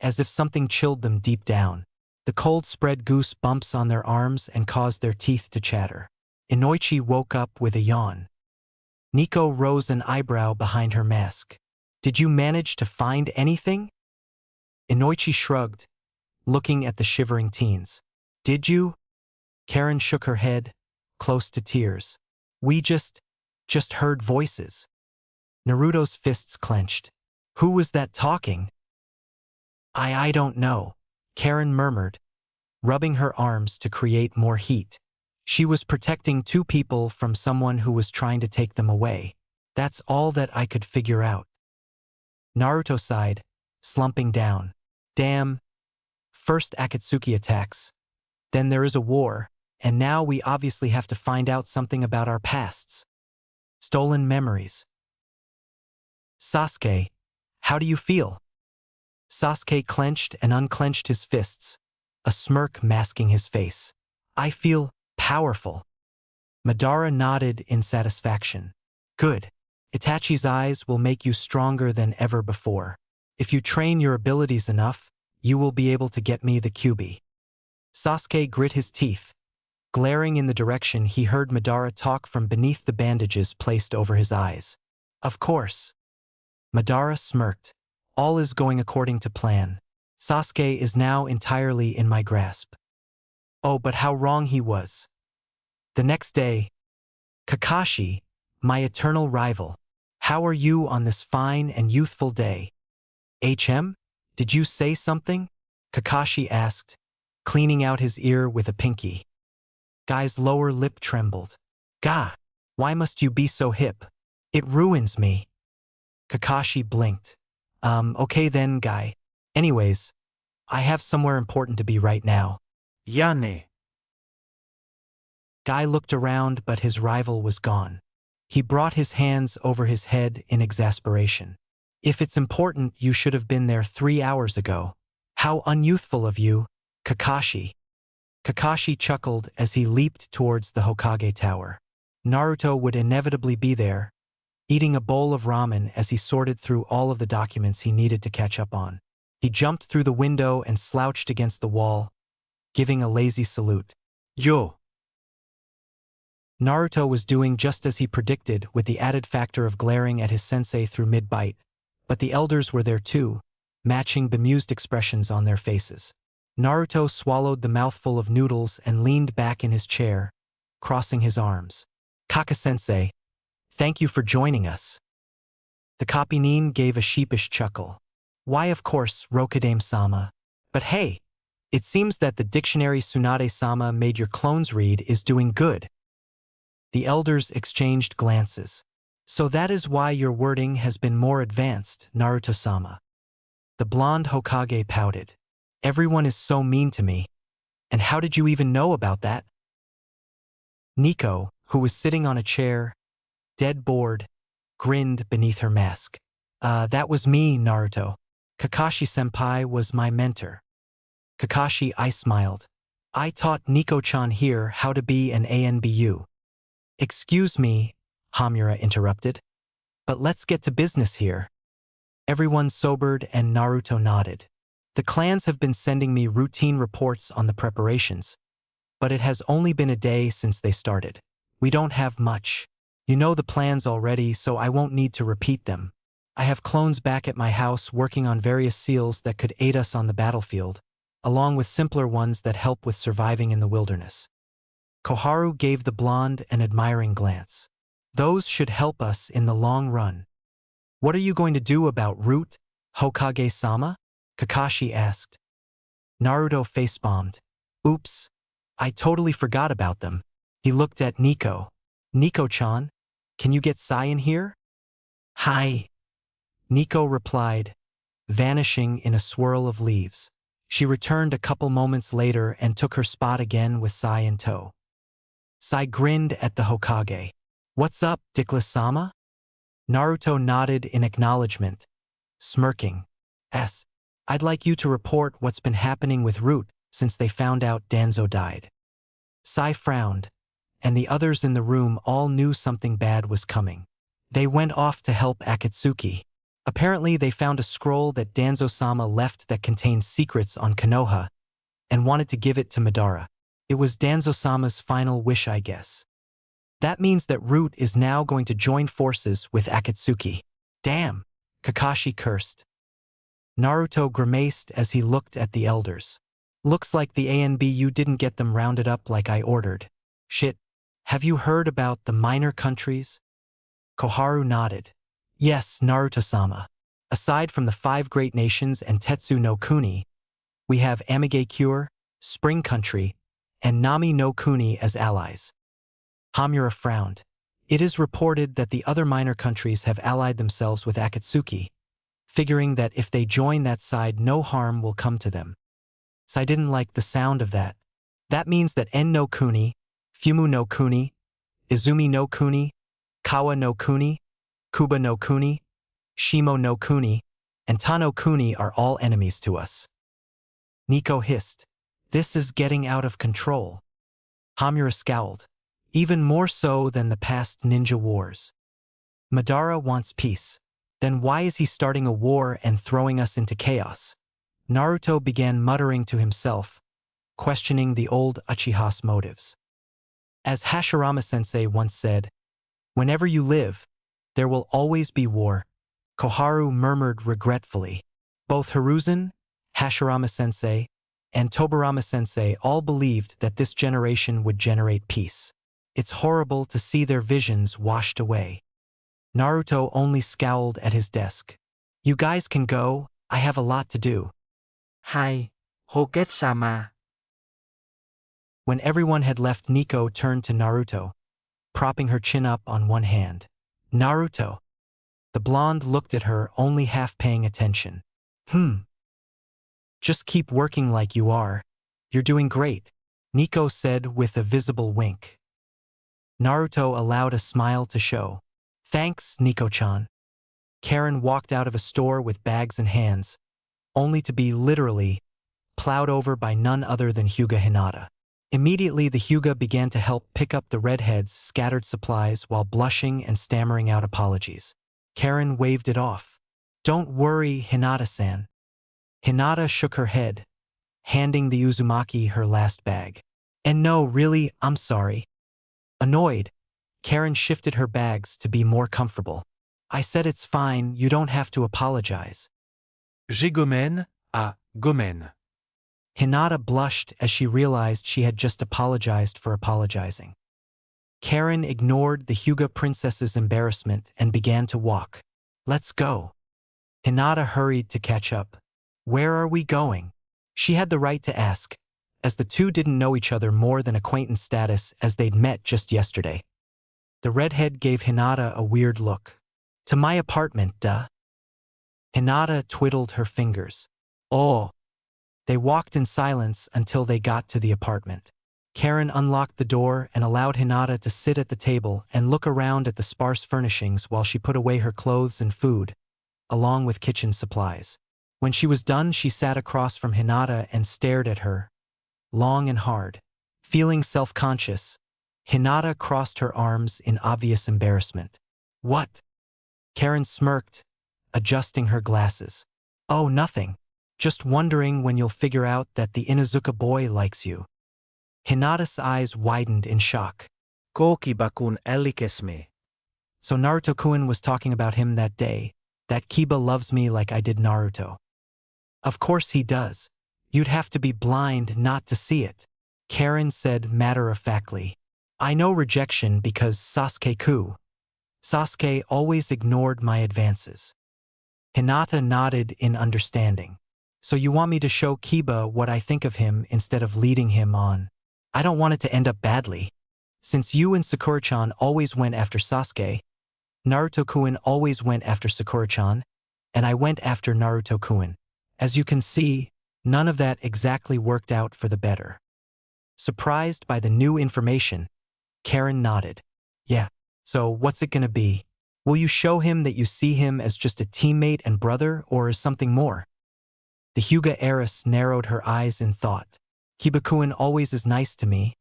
as if something chilled them deep down. The cold spread goose bumps on their arms and caused their teeth to chatter. Inoichi woke up with a yawn. Nico rose an eyebrow behind her mask. Did you manage to find anything? Inoichi shrugged, looking at the shivering teens. Did you? Karen shook her head, close to tears. We just heard voices. Naruto's fists clenched. Who was that talking? I don't know, Karen murmured, rubbing her arms to create more heat. She was protecting 2 people from someone who was trying to take them away. That's all that I could figure out. Naruto sighed, slumping down. Damn. First Akatsuki attacks. Then there is a war, and now we obviously have to find out something about our pasts. Stolen memories. Sasuke, how do you feel? Sasuke clenched and unclenched his fists, a smirk masking his face. I feel powerful. Madara nodded in satisfaction. Good. Itachi's eyes will make you stronger than ever before. If you train your abilities enough, you will be able to get me the Kyuubi. Sasuke grit his teeth, glaring in the direction he heard Madara talk from beneath the bandages placed over his eyes. Of course. Madara smirked. All is going according to plan. Sasuke is now entirely in my grasp. Oh, but how wrong he was. The next day, Kakashi, my eternal rival. How are you on this fine and youthful day? HM? Did you say something? Kakashi asked, cleaning out his ear with a pinky. Guy's lower lip trembled. Gah, why must you be so hip? It ruins me. Kakashi blinked. Okay then, Guy. Anyways, I have somewhere important to be right now. Yane. Guy looked around, but his rival was gone. He brought his hands over his head in exasperation. If it's important, you should have been there 3 hours ago. How unyouthful of you, Kakashi. Kakashi chuckled as he leaped towards the Hokage Tower. Naruto would inevitably be there, eating a bowl of ramen as he sorted through all of the documents he needed to catch up on. He jumped through the window and slouched against the wall, giving a lazy salute. Yo. Naruto was doing just as he predicted, with the added factor of glaring at his sensei through mid-bite, but the elders were there too, matching bemused expressions on their faces. Naruto swallowed the mouthful of noodles and leaned back in his chair, crossing his arms. Kaka-sensei, thank you for joining us. The Kapinin gave a sheepish chuckle. Why, of course, Rokudame-sama. But hey, it seems that the dictionary Tsunade-sama made your clones read is doing good. The elders exchanged glances. So that is why your wording has been more advanced, Naruto-sama. The blonde Hokage pouted. Everyone is so mean to me. And how did you even know about that? Nico, who was sitting on a chair, dead bored, grinned beneath her mask. That was me, Naruto. Kakashi-senpai was my mentor. Kakashi, I smiled. I taught Nico-chan here how to be an ANBU. Excuse me, Hamura interrupted. But let's get to business here. Everyone sobered and Naruto nodded. The clans have been sending me routine reports on the preparations, but it has only been a day since they started. We don't have much. You know the plans already, so I won't need to repeat them. I have clones back at my house working on various seals that could aid us on the battlefield, along with simpler ones that help with surviving in the wilderness. Koharu gave the blonde an admiring glance. Those should help us in the long run. What are you going to do about Root, Hokage-sama? Kakashi asked. Naruto face-bombed. Oops, I totally forgot about them. He looked at Nico. Nico-chan, can you get Sai in here? Hi. Nico replied, vanishing in a swirl of leaves. She returned a couple moments later and took her spot again with Sai in tow. Sai grinned at the Hokage. What's up, Dickless-sama? Naruto nodded in acknowledgement, smirking. I'd like you to report what's been happening with Root since they found out Danzo died. Sai frowned, and the others in the room all knew something bad was coming. They went off to help Akatsuki. Apparently they found a scroll that Danzo-sama left that contained secrets on Konoha and wanted to give it to Madara. It was Danzo-sama's final wish, I guess. That means that Root is now going to join forces with Akatsuki. Damn, Kakashi cursed. Naruto grimaced as he looked at the elders. Looks like the ANBU didn't get them rounded up like I ordered. Shit, have you heard about the minor countries? Koharu nodded. Yes, Naruto-sama. Aside from the 5 great nations and Tetsu no Kuni, we have Amigakure, Spring Country, and Nami no Kuni as allies. Hamura frowned. It is reported that the other minor countries have allied themselves with Akatsuki, figuring that if they join that side, no harm will come to them. Sai didn't like the sound of that. That means that En no Kuni, Fumu no Kuni, Izumi no Kuni, Kawa no Kuni, Kuba no Kuni, Shimo no Kuni, and Tano Kuni are all enemies to us. Nico hissed. This is getting out of control. Hamura scowled. Even more so than the past ninja wars. Madara wants peace. Then why is he starting a war and throwing us into chaos? Naruto began muttering to himself, questioning the old Uchiha's motives. As Hashirama-sensei once said, whenever you live, there will always be war. Koharu murmured regretfully. Both Hiruzen, Hashirama-sensei, and Tobirama-sensei all believed that this generation would generate peace. It's horrible to see their visions washed away. Naruto only scowled at his desk. You guys can go, I have a lot to do. Hi, Hokage-sama. When everyone had left, Nico turned to Naruto, propping her chin up on one hand. Naruto. The blonde looked at her, only half paying attention. Just keep working like you are. You're doing great, Nico said with a visible wink. Naruto allowed a smile to show. Thanks, Nico-chan. Karen walked out of a store with bags in hands, only to be literally plowed over by none other than Hyuga Hinata. Immediately the Hyuga began to help pick up the redhead's scattered supplies while blushing and stammering out apologies. Karen waved it off. Don't worry, Hinata-san. Hinata shook her head, handing the Uzumaki her last bag. And no, really, I'm sorry. Annoyed, Karen shifted her bags to be more comfortable. I said it's fine, you don't have to apologize. Je gomen à gomen. Hinata blushed as she realized she had just apologized for apologizing. Karen ignored the Hyuga princess's embarrassment and began to walk. Let's go. Hinata hurried to catch up. Where are we going? She had the right to ask, as the two didn't know each other more than acquaintance status as they'd met just yesterday. The redhead gave Hinata a weird look. To my apartment, duh. Hinata twiddled her fingers. Oh. They walked in silence until they got to the apartment. Karen unlocked the door and allowed Hinata to sit at the table and look around at the sparse furnishings while she put away her clothes and food, along with kitchen supplies. When she was done, she sat across from Hinata and stared at her, long and hard. Feeling self-conscious, Hinata crossed her arms in obvious embarrassment. What? Karen smirked, adjusting her glasses. Oh, nothing. Just wondering when you'll figure out that the Inuzuka boy likes you. Hinata's eyes widened in shock. Koki bakun elikesme. So Naruto-kun was talking about him that day, that Kiba loves me like I did Naruto. Of course he does. You'd have to be blind not to see it, Karen said matter-of-factly. I know rejection because Sasuke-ku. Sasuke always ignored my advances. Hinata nodded in understanding. So you want me to show Kiba what I think of him instead of leading him on? I don't want it to end up badly. Since you and Sakura-chan always went after Sasuke, Naruto-kun always went after Sakura-chan, and I went after Naruto-kun. As you can see, none of that exactly worked out for the better. Surprised by the new information, Karen nodded. Yeah, so what's it gonna be? Will you show him that you see him as just a teammate and brother, or as something more? The Hyuga heiress narrowed her eyes in thought. Kiba-kun always is nice to me,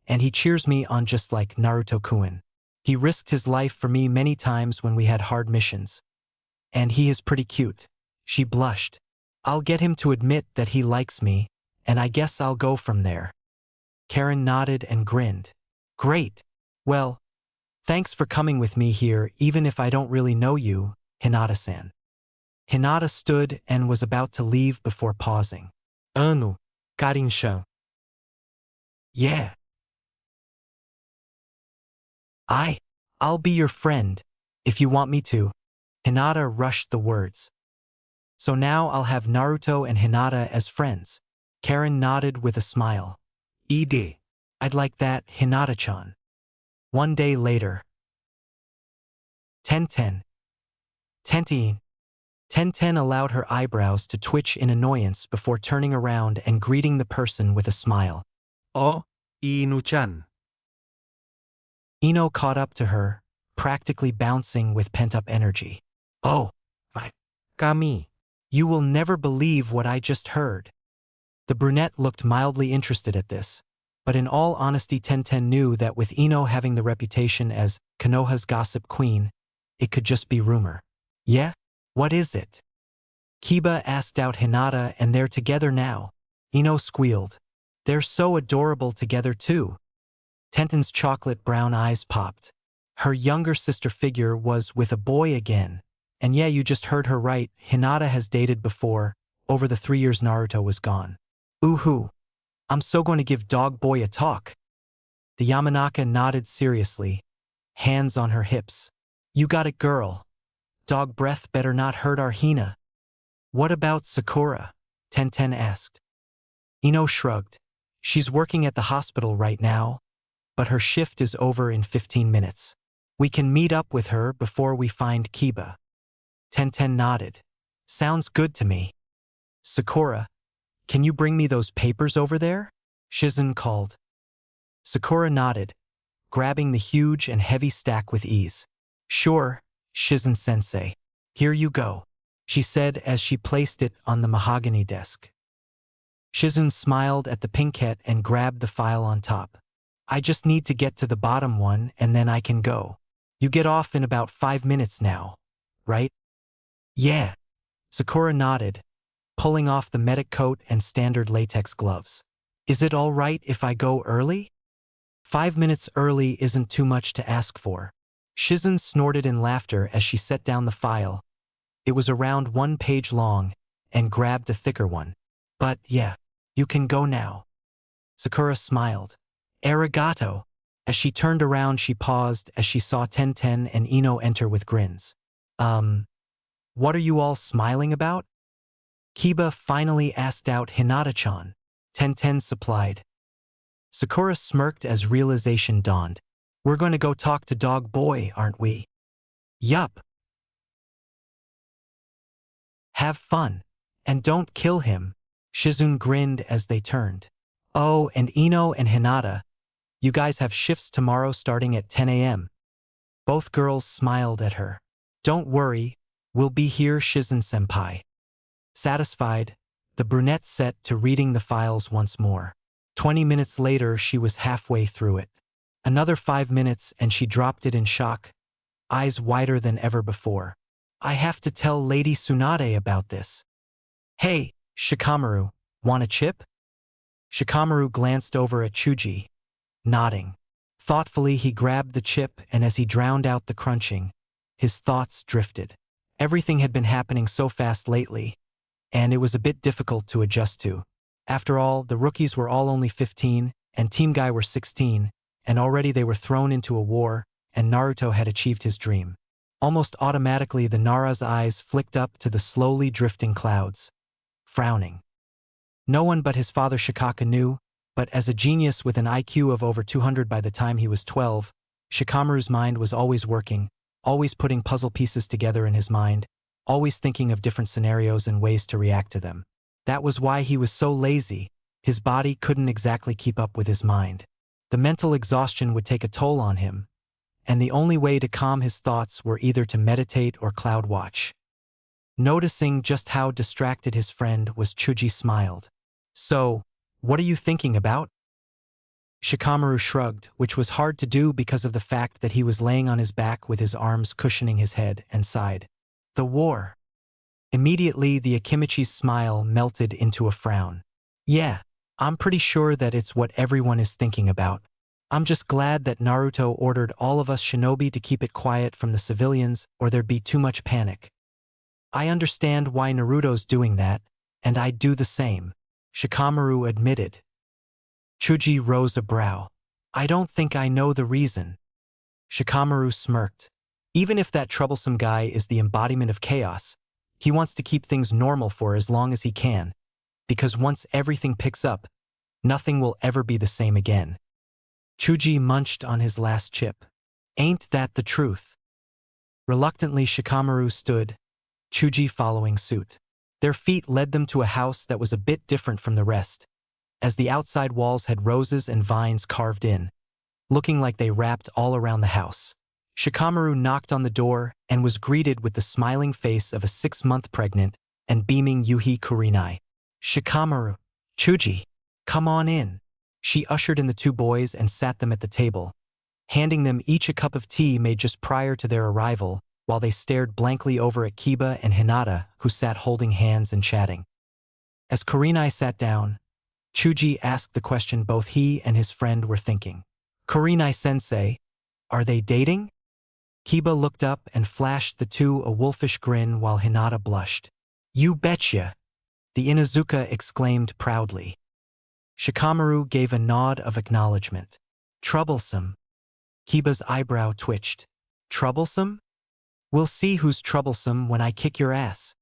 and he cheers me on just like Naruto-kun. He risked his life for me many times when we had hard missions. And he is pretty cute. She blushed. I'll get him to admit that he likes me, and I guess I'll go from there. Karen nodded and grinned. Great. Well, thanks for coming with me here even if I don't really know you, Hinata-san. Hinata stood and was about to leave before pausing. Karin-sha. Yeah. I'll be your friend, if you want me to. Hinata rushed the words. So now I'll have Naruto and Hinata as friends. Karen nodded with a smile. Ide. I'd like that, Hinata-chan. One day later. 10-10. Tenten. 10-10 allowed her eyebrows to twitch in annoyance before turning around and greeting the person with a smile. Oh, Inu-chan. Ino caught up to her, practically bouncing with pent-up energy. Oh, Kami. You will never believe what I just heard. The brunette looked mildly interested at this, but in all honesty 10-10 knew that with Ino having the reputation as Konoha's gossip queen, it could just be rumor. Yeah? What is it? Kiba asked out Hinata and they're together now. Ino squealed. They're so adorable together too. Tenten's chocolate brown eyes popped. Her younger sister figure was with a boy again. And yeah, you just heard her right, Hinata has dated before, over the 3 years Naruto was gone. Ooh-hoo. I'm so going to give Dog Boy a talk. The Yamanaka nodded seriously, hands on her hips. You got it, girl. Dog breath better not hurt our Hina. What about Sakura? Tenten asked. Ino shrugged. She's working at the hospital right now, but her shift is over in 15 minutes. We can meet up with her before we find Kiba. Tenten nodded. Sounds good to me. Sakura, can you bring me those papers over there? Shizen called. Sakura nodded, grabbing the huge and heavy stack with ease. Sure, Shizen-sensei. Here you go, she said as she placed it on the mahogany desk. Shizen smiled at the pinkette and grabbed the file on top. I just need to get to the bottom one and then I can go. You get off in about 5 minutes now, right? Yeah. Sakura nodded, pulling off the medic coat and standard latex gloves. Is it all right if I go early? 5 minutes early isn't too much to ask for. Shizen snorted in laughter as she set down the file. It was around 1 page long, and grabbed a thicker one. But yeah, you can go now. Sakura smiled. Arigato. As she turned around, she paused as she saw Tenten and Ino enter with grins. What are you all smiling about? Kiba finally asked out Hinata-chan. Tenten supplied. Sakura smirked as realization dawned. We're going to go talk to Dog Boy, aren't we? Yup. Have fun. And don't kill him. Shizun grinned as they turned. Oh, and Ino and Hinata, you guys have shifts tomorrow starting at 10 a.m. Both girls smiled at her. Don't worry, we'll be here, Shizen-senpai. Satisfied, the brunette set to reading the files once more. 20 minutes later, she was halfway through it. Another 5 minutes and she dropped it in shock, eyes wider than ever before. I have to tell Lady Tsunade about this. Hey, Shikamaru, want a chip? Shikamaru glanced over at Chuji, nodding. Thoughtfully, he grabbed the chip, and as he drowned out the crunching, his thoughts drifted. Everything had been happening so fast lately, and it was a bit difficult to adjust to. After all, the rookies were all only 15, and Team Guy were 16, and already they were thrown into a war, and Naruto had achieved his dream. Almost automatically, the Nara's eyes flicked up to the slowly drifting clouds, frowning. No one but his father Shikaka knew, but as a genius with an IQ of over 200 by the time he was 12, Shikamaru's mind was always working, always putting puzzle pieces together in his mind, always thinking of different scenarios and ways to react to them. That was why he was so lazy. His body couldn't exactly keep up with his mind. The mental exhaustion would take a toll on him, and the only way to calm his thoughts were either to meditate or cloud watch. Noticing just how distracted his friend was, Chuji smiled. So, what are you thinking about? Shikamaru shrugged, which was hard to do because of the fact that he was laying on his back with his arms cushioning his head, and sighed. The war. Immediately, the Akimichi's smile melted into a frown. Yeah, I'm pretty sure that it's what everyone is thinking about. I'm just glad that Naruto ordered all of us shinobi to keep it quiet from the civilians, or there'd be too much panic. I understand why Naruto's doing that, and I'd do the same, Shikamaru admitted. Chuji rose a brow. I don't think I know the reason. Shikamaru smirked. Even if that troublesome guy is the embodiment of chaos, he wants to keep things normal for as long as he can, because once everything picks up, nothing will ever be the same again. Chuji munched on his last chip. Ain't that the truth? Reluctantly, Shikamaru stood, Chuji following suit. Their feet led them to a house that was a bit different from the rest, as the outside walls had roses and vines carved in, looking like they wrapped all around the house. Shikamaru knocked on the door and was greeted with the smiling face of a 6-month pregnant and beaming Yuhi Kurinai. Shikamaru, Chuji, come on in. She ushered in the 2 boys and sat them at the table, handing them each a cup of tea made just prior to their arrival, while they stared blankly over at Kiba and Hinata, who sat holding hands and chatting. As Kurinai sat down, Chuji asked the question both he and his friend were thinking. Kurinai-sensei, are they dating? Kiba looked up and flashed the 2 a wolfish grin while Hinata blushed. You betcha, the Inuzuka exclaimed proudly. Shikamaru gave a nod of acknowledgement. Troublesome. Kiba's eyebrow twitched. Troublesome? We'll see who's troublesome when I kick your ass.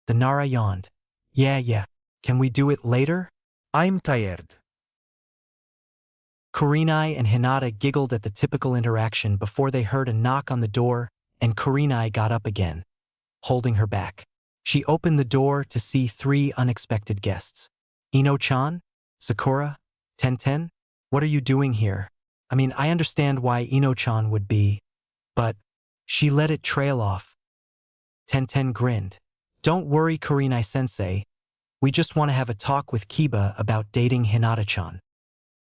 The Nara yawned. Yeah. Can we do it later? I'm tired. Kurenai and Hinata giggled at the typical interaction before they heard a knock on the door, and Kurenai got up again, holding her back. She opened the door to see 3 unexpected guests. Ino-chan? Sakura? Tenten? What are you doing here? I mean, I understand why Ino-chan would be, but she let it trail off. Tenten grinned. Don't worry, Kurenai-sensei. We just want to have a talk with Kiba about dating Hinata-chan.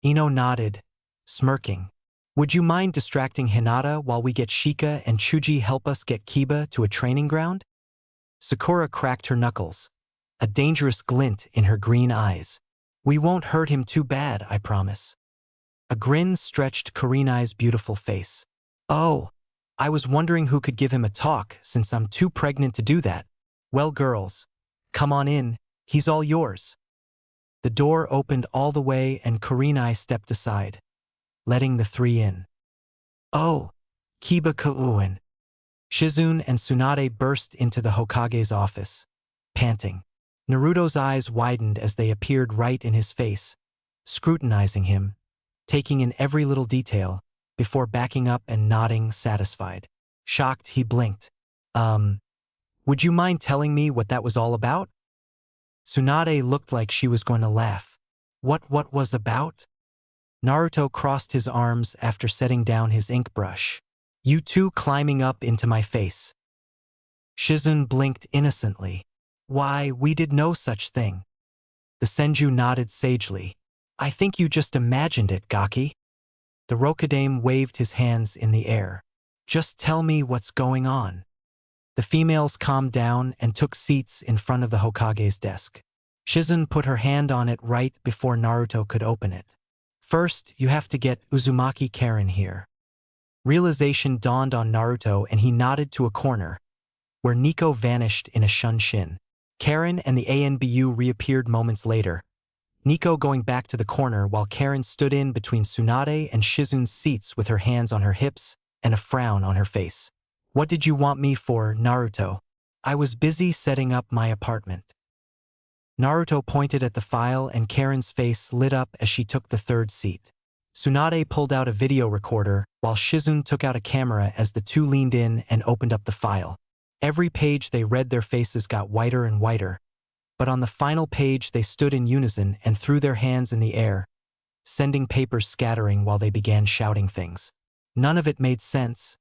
Ino nodded, smirking. Would you mind distracting Hinata while we get Shika and Chuji help us get Kiba to a training ground? Sakura cracked her knuckles, a dangerous glint in her green eyes. We won't hurt him too bad, I promise. A grin stretched Kurenai's beautiful face. Oh, I was wondering who could give him a talk since I'm too pregnant to do that. Well, girls, come on in, he's all yours. The door opened all the way and Kurenai stepped aside, letting the 3 in. Oh, Kiba Kouin. Shizune and Tsunade burst into the Hokage's office, panting. Naruto's eyes widened as they appeared right in his face, scrutinizing him, taking in every little detail, before backing up and nodding satisfied. Shocked, he blinked. Would you mind telling me what that was all about? Tsunade looked like she was going to laugh. What was about? Naruto crossed his arms after setting down his ink brush. You two climbing up into my face. Shizune blinked innocently. Why, we did no such thing. The Senju nodded sagely. I think you just imagined it, Gaki. The Rokudame waved his hands in the air. Just tell me what's going on. The females calmed down and took seats in front of the Hokage's desk. Shizune put her hand on it right before Naruto could open it. First, you have to get Uzumaki Karen here. Realization dawned on Naruto and he nodded to a corner, where Nico vanished in a shunshin. Karen and the ANBU reappeared moments later, Nico going back to the corner while Karen stood in between Tsunade and Shizune's seats with her hands on her hips and a frown on her face. What did you want me for, Naruto? I was busy setting up my apartment. Naruto pointed at the file and Karen's face lit up as she took the 3rd seat. Tsunade pulled out a video recorder while Shizune took out a camera as the 2 leaned in and opened up the file. Every page they read their faces got whiter and whiter, but on the final page they stood in unison and threw their hands in the air, sending papers scattering while they began shouting things. None of it made sense,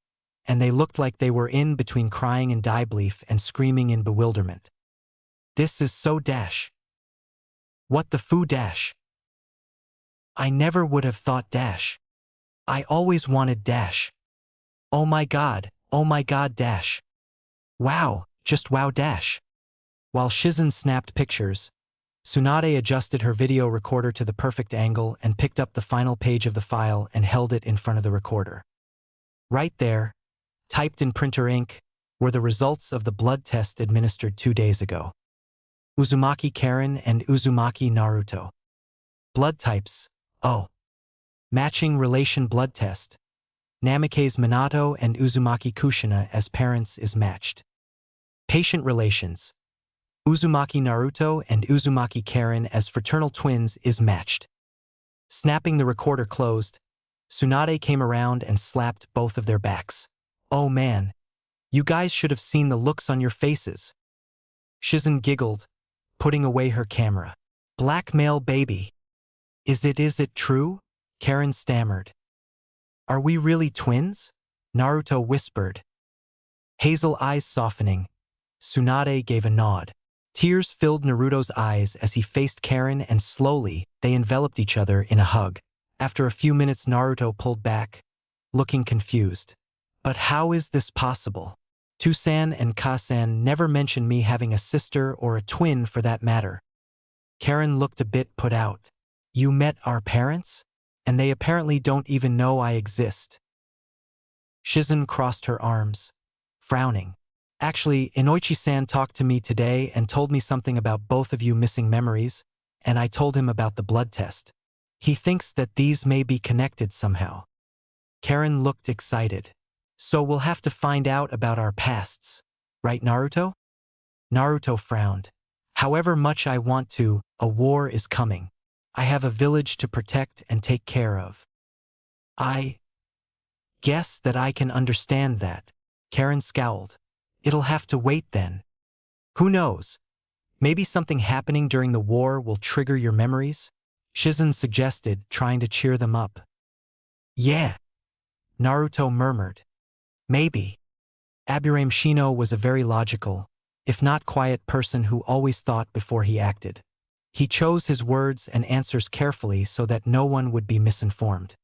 and they looked like they were in between crying in disbelief and screaming in bewilderment. This is so dash. What the foo dash? I never would have thought dash. I always wanted dash. Oh my god dash. Wow, just wow dash. While Shizune snapped pictures, Tsunade adjusted her video recorder to the perfect angle and picked up the final page of the file and held it in front of the recorder. Right there, typed in printer ink, were the results of the blood test administered 2 days ago. Uzumaki Karen and Uzumaki Naruto. Blood types, O. Matching relation blood test. Namikaze Minato and Uzumaki Kushina as parents is matched. Patient relations. Uzumaki Naruto and Uzumaki Karen as fraternal twins is matched. Snapping the recorder closed, Tsunade came around and slapped both of their backs. Oh man, you guys should have seen the looks on your faces. Shizune giggled, putting away her camera. Blackmail baby. Is it true? Karen stammered. Are we really twins? Naruto whispered. Hazel eyes softening, Tsunade gave a nod. Tears filled Naruto's eyes as he faced Karen and slowly, they enveloped each other in a hug. After a few minutes Naruto pulled back, looking confused. But how is this possible? Tusan and Kasan never mentioned me having a sister or a twin for that matter. Karen looked a bit put out. You met our parents? And they apparently don't even know I exist. Shizune crossed her arms, frowning. Actually, Inoichi-san talked to me today and told me something about both of you missing memories, and I told him about the blood test. He thinks that these may be connected somehow. Karen looked excited. So we'll have to find out about our pasts, right, Naruto? Naruto frowned. However much I want to, a war is coming. I have a village to protect and take care of. I guess that I can understand that. Karen scowled. It'll have to wait then. Who knows? Maybe something happening during the war will trigger your memories? Shizen suggested, trying to cheer them up. Yeah, Naruto murmured. Maybe. Aburame Shino was a very logical, if not quiet person who always thought before he acted. He chose his words and answers carefully so that no one would be misinformed.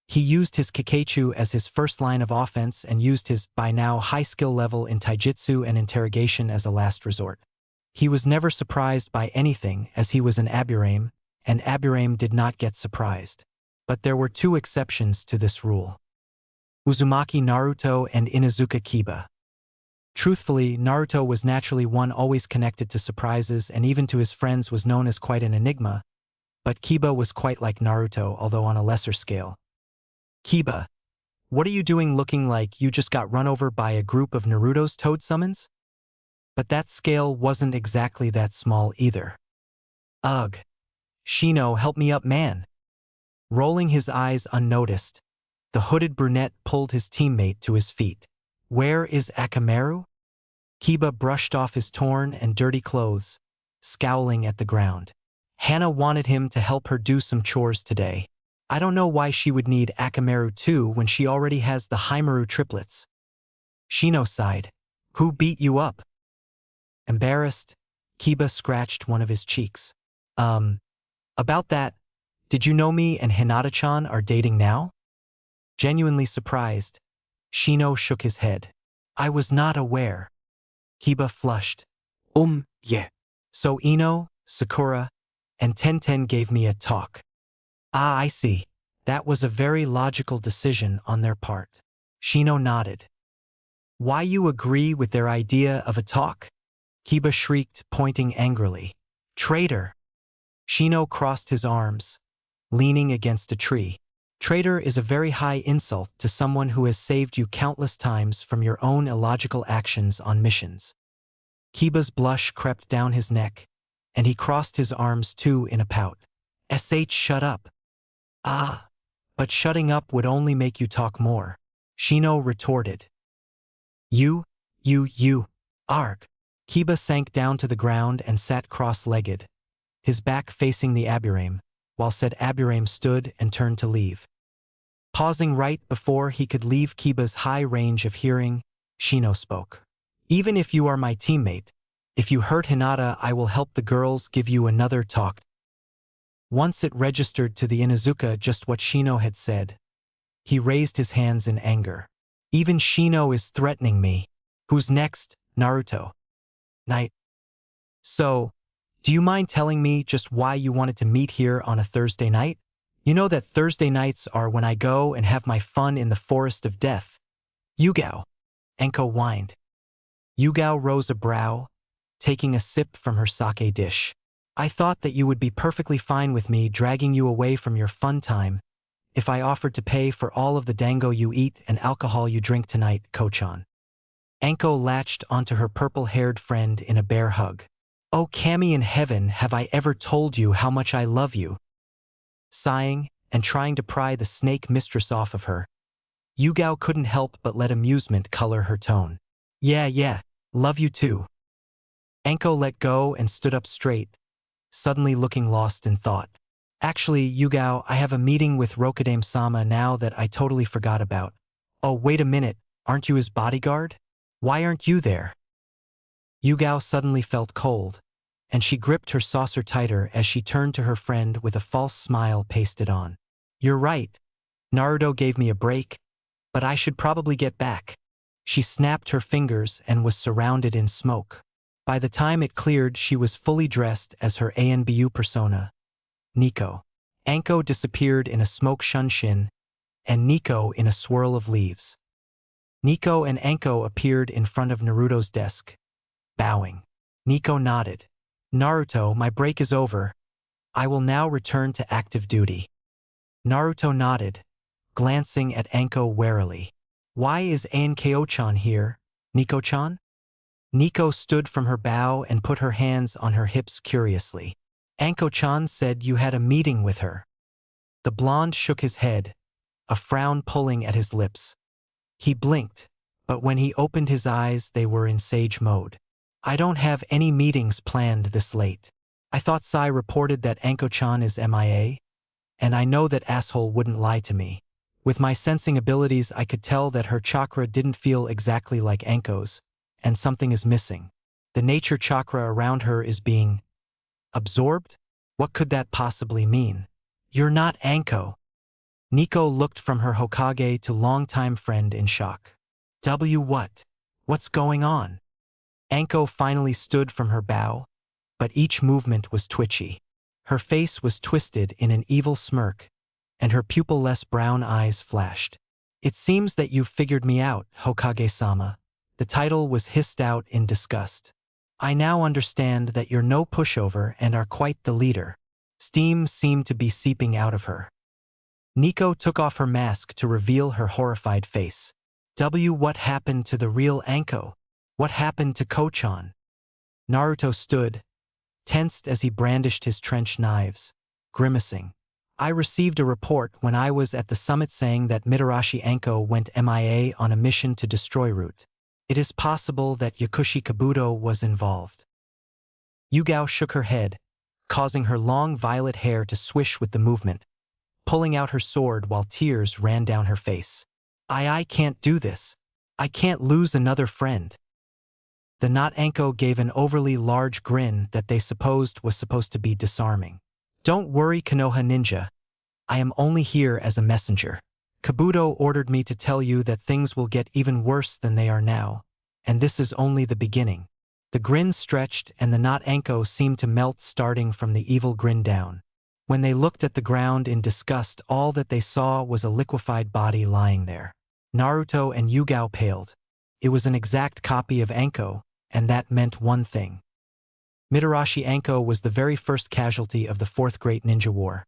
He used his Kikaichu as his first line of offense and used his, by now, high skill level in taijutsu and interrogation as a last resort. He was never surprised by anything as he was an Aburame, and Aburame did not get surprised. But there were two exceptions to this rule. Uzumaki Naruto and Inuzuka Kiba. Truthfully, Naruto was naturally one always connected to surprises and even to his friends was known as quite an enigma, but Kiba was quite like Naruto, although on a lesser scale. Kiba, what are you doing looking like you just got run over by a group of Naruto's toad summons? But that scale wasn't exactly that small either. Ugh. Shino, help me up, man. Rolling his eyes unnoticed, the hooded brunette pulled his teammate to his feet. Where is Akamaru? Kiba brushed off his torn and dirty clothes, scowling at the ground. Hana wanted him to help her do some chores today. I don't know why she would need Akamaru too when she already has the Haimaru triplets. Shino sighed. Who beat you up? Embarrassed, Kiba scratched one of his cheeks. About that, did you know me and Hinata-chan are dating now? Genuinely surprised, Shino shook his head. I was not aware. Kiba flushed. Yeah. So Ino, Sakura, and Tenten gave me a talk. Ah, I see. That was a very logical decision on their part. Shino nodded. Why you agree with their idea of a talk? Kiba shrieked, pointing angrily. Traitor! Shino crossed his arms, leaning against a tree. Traitor is a very high insult to someone who has saved you countless times from your own illogical actions on missions. Kiba's blush crept down his neck, and he crossed his arms too in a pout. Shut up. Ah, but shutting up would only make you talk more, Shino retorted. You, arg. Kiba sank down to the ground and sat cross-legged, his back facing the Aburame, while said Aburame stood and turned to leave. Pausing right before he could leave Kiba's high range of hearing, Shino spoke. Even if you are my teammate, if you hurt Hinata, I will help the girls give you another talk. Once it registered to the Inuzuka just what Shino had said. He raised his hands in anger. Even Shino is threatening me. Who's next, Naruto? Night. So, do you mind telling me just why you wanted to meet here on a Thursday night? You know that Thursday nights are when I go and have my fun in the forest of death. Yugao. Enko whined. Yugao rose a brow, taking a sip from her sake dish. I thought that you would be perfectly fine with me dragging you away from your fun time if I offered to pay for all of the dango you eat and alcohol you drink tonight, Kochan. Enko latched onto her purple-haired friend in a bear hug. Oh, Kami in heaven, have I ever told you how much I love you? Sighing and trying to pry the snake mistress off of her, Yugao couldn't help but let amusement color her tone. Yeah, love you too. Enko let go and stood up straight, suddenly looking lost in thought. Actually, Yugao, I have a meeting with Rokudame-sama now that I totally forgot about. Oh, wait a minute, aren't you his bodyguard? Why aren't you there? Yugao suddenly felt cold, and she gripped her saucer tighter as she turned to her friend with a false smile pasted on. You're right. Naruto gave me a break, but I should probably get back. She snapped her fingers and was surrounded in smoke. By the time it cleared, she was fully dressed as her ANBU persona, Nico. Anko disappeared in a smoke shunshin, and Nico in a swirl of leaves. Nico and Anko appeared in front of Naruto's desk, bowing. Nico nodded. Naruto, my break is over. I will now return to active duty. Naruto nodded, glancing at Anko warily. Why is Anko-chan here, Nico-chan? Nico stood from her bow and put her hands on her hips curiously. Anko-chan said you had a meeting with her. The blonde shook his head, a frown pulling at his lips. He blinked, but when he opened his eyes they were in sage mode. I don't have any meetings planned this late. I thought Sai reported that Anko-chan is MIA, and I know that asshole wouldn't lie to me. With my sensing abilities I could tell that her chakra didn't feel exactly like Anko's, and something is missing. The nature chakra around her is being absorbed? What could that possibly mean? You're not Anko. Nico looked from her Hokage to longtime friend in shock. What? What's going on? Anko finally stood from her bow, but each movement was twitchy. Her face was twisted in an evil smirk, and her pupil-less brown eyes flashed. It seems that you've figured me out, Hokage-sama. The title was hissed out in disgust. I now understand that you're no pushover and are quite the leader. Steam seemed to be seeping out of her. Nico took off her mask to reveal her horrified face. What happened to the real Anko? What happened to Ko-chan? Naruto stood, tensed as he brandished his trench knives, grimacing. I received a report when I was at the summit saying that Mitarashi Anko went MIA on a mission to destroy Root. It is possible that Yakushi Kabuto was involved. Yugao shook her head, causing her long violet hair to swish with the movement, pulling out her sword while tears ran down her face. I can't do this. I can't lose another friend. The not Anko gave an overly large grin that they supposed was supposed to be disarming. Don't worry, Konoha Ninja. I am only here as a messenger. Kabuto ordered me to tell you that things will get even worse than they are now, and this is only the beginning. The grin stretched and the not Anko seemed to melt starting from the evil grin down. When they looked at the ground in disgust, all that they saw was a liquefied body lying there. Naruto and Yugao paled. It was an exact copy of Anko, and that meant one thing. Mitarashi Anko was the very first casualty of the Fourth Great Ninja War.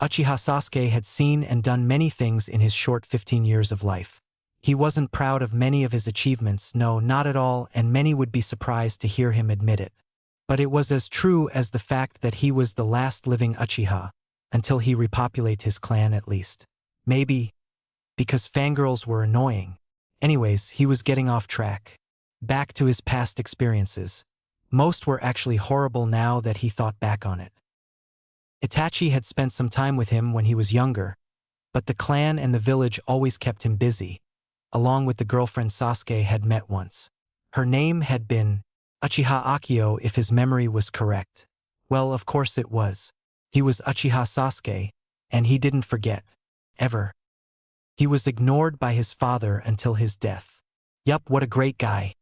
Uchiha Sasuke had seen and done many things in his short 15 years of life. He wasn't proud of many of his achievements, no, not at all, and many would be surprised to hear him admit it. But it was as true as the fact that he was the last living Uchiha, until he repopulate his clan at least. Maybe because fangirls were annoying. Anyways, he was getting off track. Back to his past experiences. Most were actually horrible now that he thought back on it. Itachi had spent some time with him when he was younger, but the clan and the village always kept him busy, along with the girlfriend Sasuke had met once. Her name had been Uchiha Akio if his memory was correct. Well, of course it was. He was Uchiha Sasuke, and he didn't forget. Ever. He was ignored by his father until his death. Yup, what a great guy.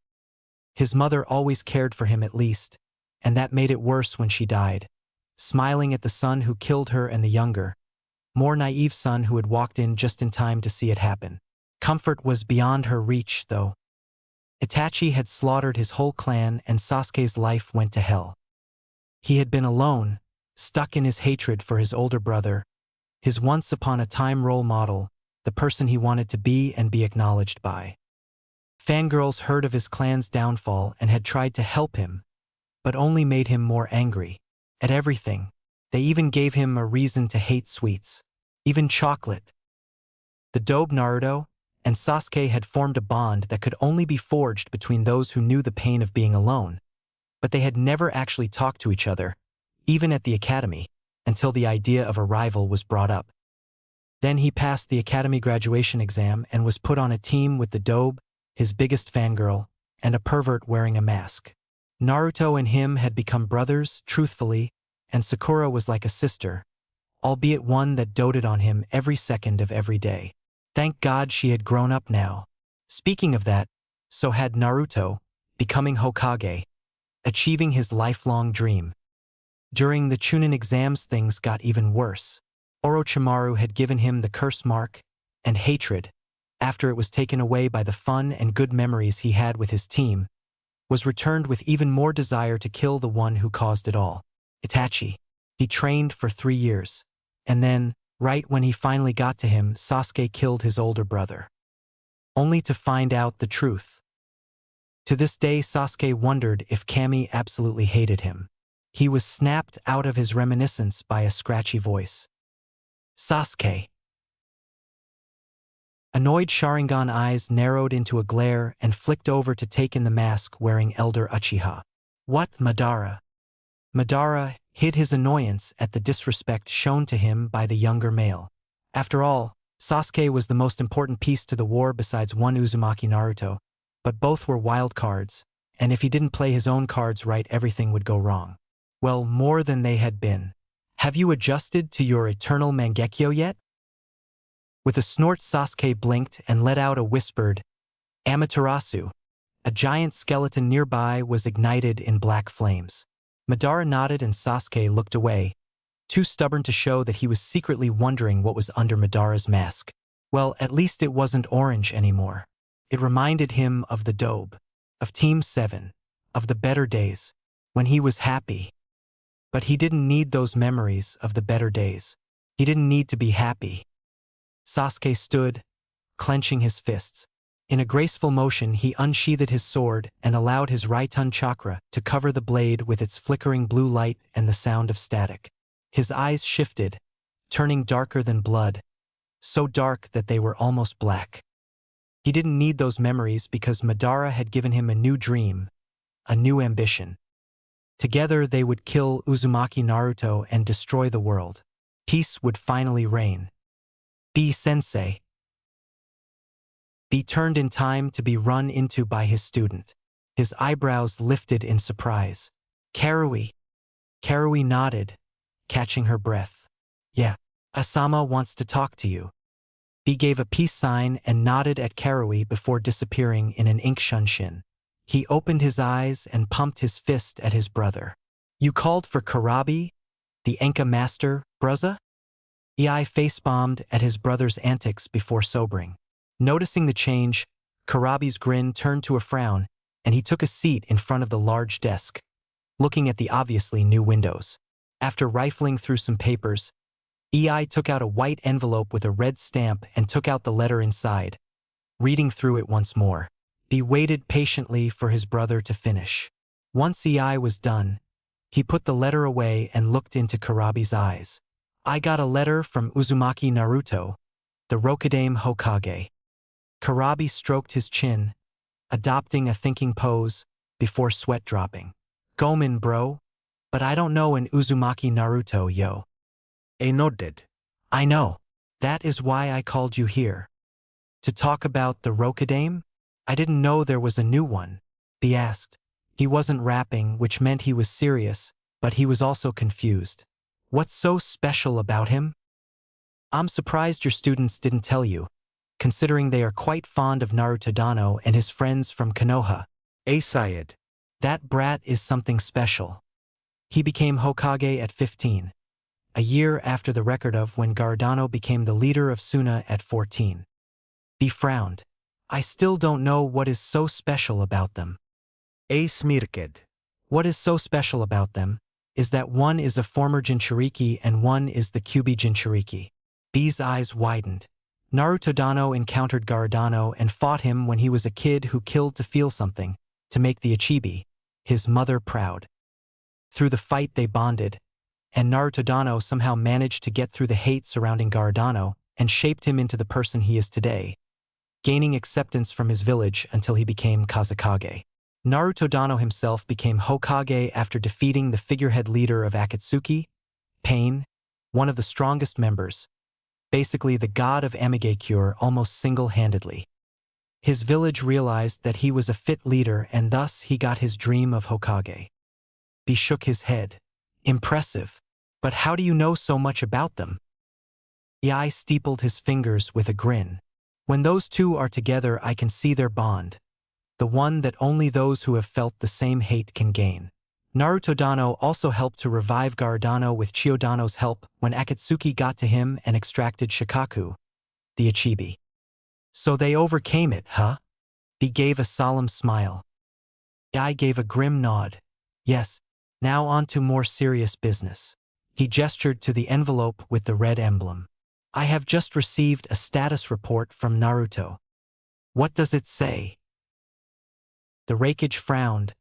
His mother always cared for him at least, and that made it worse when she died, smiling at the son who killed her and the younger, more naive son who had walked in just in time to see it happen. Comfort was beyond her reach, though. Itachi had slaughtered his whole clan and Sasuke's life went to hell. He had been alone, stuck in his hatred for his older brother, his once-upon-a-time role model, the person he wanted to be and be acknowledged by. Fangirls heard of his clan's downfall and had tried to help him, but only made him more angry. At everything. They even gave him a reason to hate sweets. Even chocolate. The dope Naruto and Sasuke had formed a bond that could only be forged between those who knew the pain of being alone, but they had never actually talked to each other, even at the academy, until the idea of a rival was brought up. Then he passed the academy graduation exam and was put on a team with the dobe, his biggest fangirl, and a pervert wearing a mask. Naruto and him had become brothers, truthfully, and Sakura was like a sister, albeit one that doted on him every second of every day. Thank God she had grown up now. Speaking of that, so had Naruto, becoming Hokage, achieving his lifelong dream. During the Chunin Exams things got even worse. Orochimaru had given him the curse mark, and hatred, after it was taken away by the fun and good memories he had with his team, was returned with even more desire to kill the one who caused it all. Itachi. He trained for 3 years, and then, Right when he finally got to him, Sasuke killed his older brother. Only to find out the truth. To this day, Sasuke wondered if Kami absolutely hated him. He was snapped out of his reminiscence by a scratchy voice. Sasuke. Annoyed Sharingan eyes narrowed into a glare and flicked over to take in the mask wearing Elder Uchiha. What, Madara? Madara hid his annoyance at the disrespect shown to him by the younger male. After all, Sasuke was the most important piece to the war besides one Uzumaki Naruto, but both were wild cards, and if he didn't play his own cards right, everything would go wrong. Well, more than they had been. Have you adjusted to your eternal Mangekyo yet? With a snort, Sasuke blinked and let out a whispered, Amaterasu. A giant skeleton nearby was ignited in black flames. Madara nodded and Sasuke looked away, too stubborn to show that he was secretly wondering what was under Madara's mask. Well, at least it wasn't orange anymore. It reminded him of the dobe, of Team 7, of the better days, when he was happy. But he didn't need those memories of the better days. He didn't need to be happy. Sasuke stood, clenching his fists. In a graceful motion, he unsheathed his sword and allowed his Raitun chakra to cover the blade with its flickering blue light and the sound of static. His eyes shifted, turning darker than blood, so dark that they were almost black. He didn't need those memories because Madara had given him a new dream, a new ambition. Together they would kill Uzumaki Naruto and destroy the world. Peace would finally reign. B-sensei. B turned in time to be run into by his student. His eyebrows lifted in surprise. Karui. Karui nodded, catching her breath. Yeah, Asama wants to talk to you. B gave a peace sign and nodded at Karui before disappearing in an ink shunshin. He opened his eyes and pumped his fist at his brother. You called for Karabi, the Enka master, bruzza? Ei face-bombed at his brother's antics before sobering. Noticing the change, Karabi's grin turned to a frown, and he took a seat in front of the large desk, looking at the obviously new windows. After rifling through some papers, Ei took out a white envelope with a red stamp and took out the letter inside. Reading through it once more, he waited patiently for his brother to finish. Once Ei was done, he put the letter away and looked into Karabi's eyes. I got a letter from Uzumaki Naruto, the Rokudaime Hokage. Karabi stroked his chin, adopting a thinking pose, before sweat dropping. Gomen, bro. But I don't know an Uzumaki Naruto, yo. A nodded. I know. That is why I called you here. To talk about the Rokudaime? I didn't know there was a new one, he asked. He wasn't rapping, which meant he was serious, but he was also confused. What's so special about him? I'm surprised your students didn't tell you, considering they are quite fond of Narutodano and his friends from Konoha. A sighed. That brat is something special. He became Hokage at 15, a year after the record of when Garudano became the leader of Suna at 14. He frowned. I still don't know what is so special about them. A smirked. What is so special about them is that one is a former Jinchuriki and one is the Kyuubi Jinchuriki. B's eyes widened. Narutodano encountered Garudano and fought him when he was a kid who killed to feel something, to make the Ichibi, his mother, proud. Through the fight they bonded, and Narutodano somehow managed to get through the hate surrounding Garudano and shaped him into the person he is today, gaining acceptance from his village until he became Kazekage. Narutodano himself became Hokage after defeating the figurehead leader of Akatsuki, Pain, one of the strongest members, basically the god of Amigakure, almost single-handedly. His village realized that he was a fit leader and thus he got his dream of Hokage. He shook his head. Impressive. But how do you know so much about them? Ei steepled his fingers with a grin. When those two are together, I can see their bond. The one that only those who have felt the same hate can gain. Narutodano also helped to revive Garudano with Chiyodanos' help when Akatsuki got to him and extracted Shikaku, the Ichibi. So they overcame it, huh? He gave a solemn smile. Ei gave a grim nod. Yes, now on to more serious business. He gestured to the envelope with the red emblem. I have just received a status report from Naruto. What does it say? The Hokage frowned,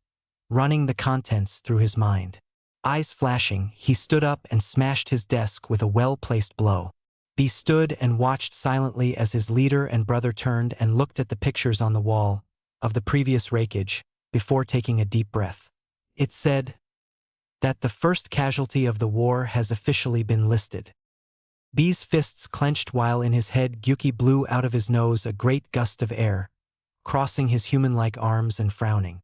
running the contents through his mind. Eyes flashing, he stood up and smashed his desk with a well-placed blow. B stood and watched silently as his leader and brother turned and looked at the pictures on the wall of the previous Hokage before taking a deep breath. It said that the first casualty of the war has officially been listed. B's fists clenched while in his head Gyuki blew out of his nose a great gust of air, crossing his human-like arms and frowning.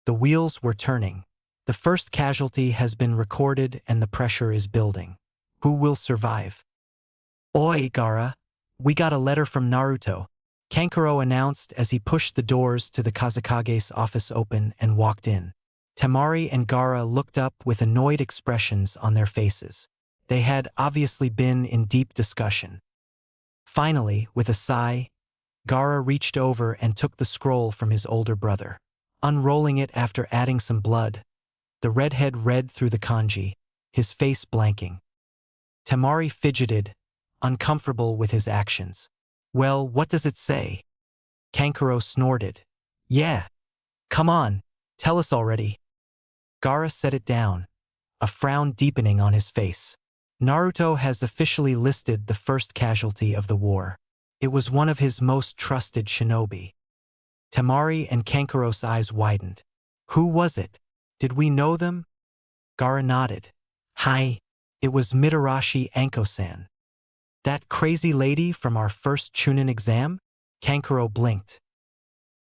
The wheels were turning. The first casualty has been recorded and the pressure is building. Who will survive? Oi, Gaara, we got a letter from Naruto, Kankuro announced as he pushed the doors to the Kazekage's office open and walked in. Temari and Gaara looked up with annoyed expressions on their faces. They had obviously been in deep discussion. Finally, with a sigh, Gaara reached over and took the scroll from his older brother. Unrolling it after adding some blood, the redhead read through the kanji, his face blanking. Temari fidgeted, uncomfortable with his actions. Well, what does it say? Kankuro snorted. Yeah. Come on, tell us already. Gaara set it down, a frown deepening on his face. Naruto has officially listed the first casualty of the war. It was one of his most trusted shinobi. Temari and Kankuro's eyes widened. Who was it? Did we know them? Gaara nodded. Hi. It was Mitarashi Anko-san. That crazy lady from our first Chunin exam? Kankuro blinked.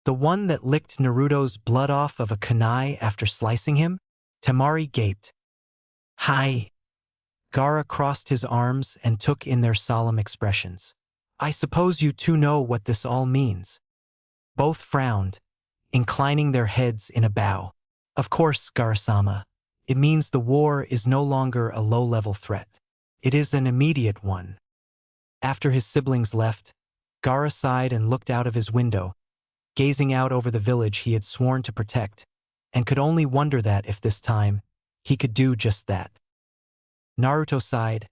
The one that licked Naruto's blood off of a kunai after slicing him? Temari gaped. Hi. Gaara crossed his arms and took in their solemn expressions. I suppose you two know what this all means. Both frowned, inclining their heads in a bow. Of course, Gaara-sama. It means the war is no longer a low-level threat. It is an immediate one. After his siblings left, Gaara sighed and looked out of his window, gazing out over the village he had sworn to protect, and could only wonder that if this time, he could do just that. Naruto sighed,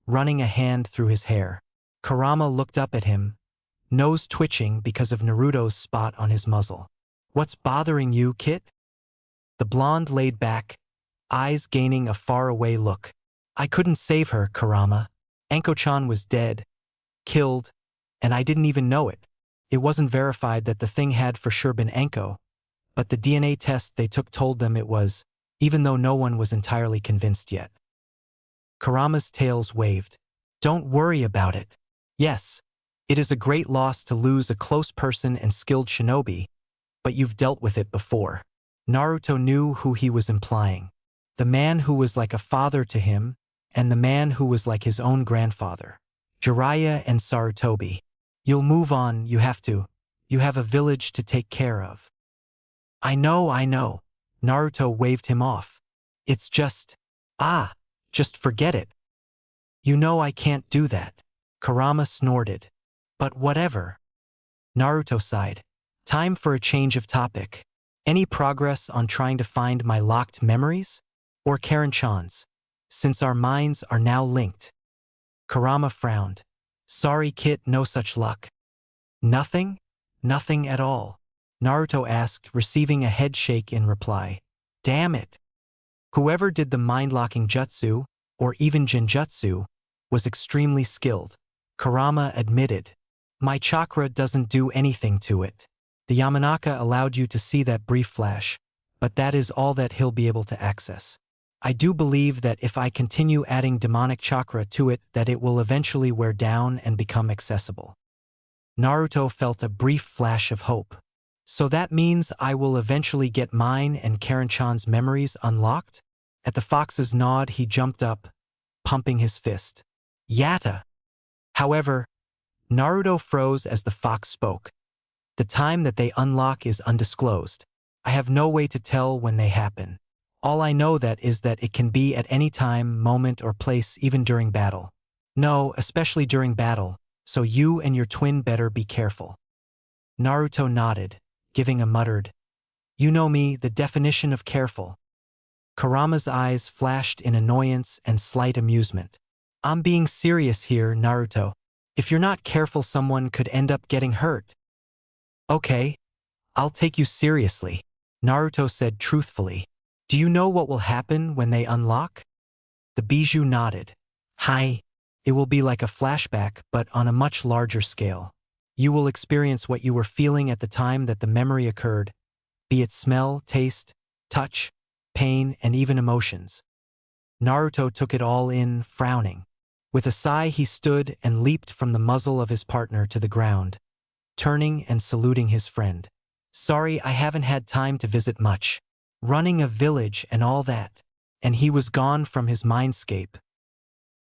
running a hand through his hair. Kurama looked up at him, nose twitching because of Naruto's spot on his muzzle. What's bothering you, Kit? The blonde laid back, eyes gaining a faraway look. I couldn't save her, Kurama. Anko-chan was dead, killed, and I didn't even know it. It wasn't verified that the thing had for sure been Anko, but the DNA test they took told them it was, even though no one was entirely convinced yet. Kurama's tails waved. Don't worry about it. Yes, it is a great loss to lose a close person and skilled shinobi, but you've dealt with it before. Naruto knew who he was implying. The man who was like a father to him, and the man who was like his own grandfather. Jiraiya and Sarutobi. You'll move on, you have to. You have a village to take care of. I know. Naruto waved him off. It's just, just forget it. You know I can't do that. Kurama snorted. But whatever. Naruto sighed. Time for a change of topic. Any progress on trying to find my locked memories? Or Karen-chan's, since our minds are now linked? Kurama frowned. Sorry, Kit, no such luck. Nothing? Nothing at all. Naruto asked, receiving a head shake in reply. Damn it. Whoever did the mind-locking jutsu, or even genjutsu, was extremely skilled. Kurama admitted. My chakra doesn't do anything to it. The Yamanaka allowed you to see that brief flash, but that is all that he'll be able to access. I do believe that if I continue adding demonic chakra to it, that it will eventually wear down and become accessible. Naruto felt a brief flash of hope. So that means I will eventually get mine and Karen-chan's memories unlocked? At the fox's nod, he jumped up, pumping his fist. Yatta! However, Naruto froze as the fox spoke. The time that they unlock is undisclosed. I have no way to tell when they happen. All I know that is that it can be at any time, moment, or place, even during battle. No, especially during battle, so you and your twin better be careful. Naruto nodded, giving a muttered, You know me, the definition of careful. Kurama's eyes flashed in annoyance and slight amusement. I'm being serious here, Naruto. If you're not careful, someone could end up getting hurt. Okay, I'll take you seriously, Naruto said truthfully. Do you know what will happen when they unlock? The bijou nodded. Hi. It will be like a flashback, but on a much larger scale. You will experience what you were feeling at the time that the memory occurred, be it smell, taste, touch, pain, and even emotions. Naruto took it all in, frowning. With a sigh, he stood and leaped from the muzzle of his partner to the ground, turning and saluting his friend. Sorry, I haven't had time to visit much. Running a village and all that. And he was gone from his mindscape.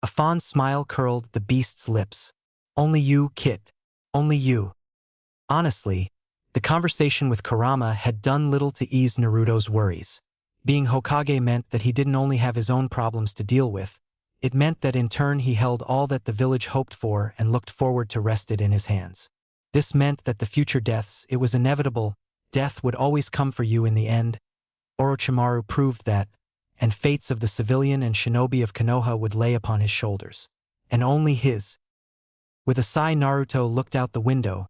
A fond smile curled the beast's lips. Only you, Kit. Only you. Honestly, the conversation with Kurama had done little to ease Naruto's worries. Being Hokage meant that he didn't only have his own problems to deal with, it meant that in turn he held all that the village hoped for and looked forward to rested in his hands. This meant that the future deaths, it was inevitable, death would always come for you in the end. Orochimaru proved that, and fates of the civilian and shinobi of Konoha would lay upon his shoulders. And only his. With a sigh, Naruto looked out the window,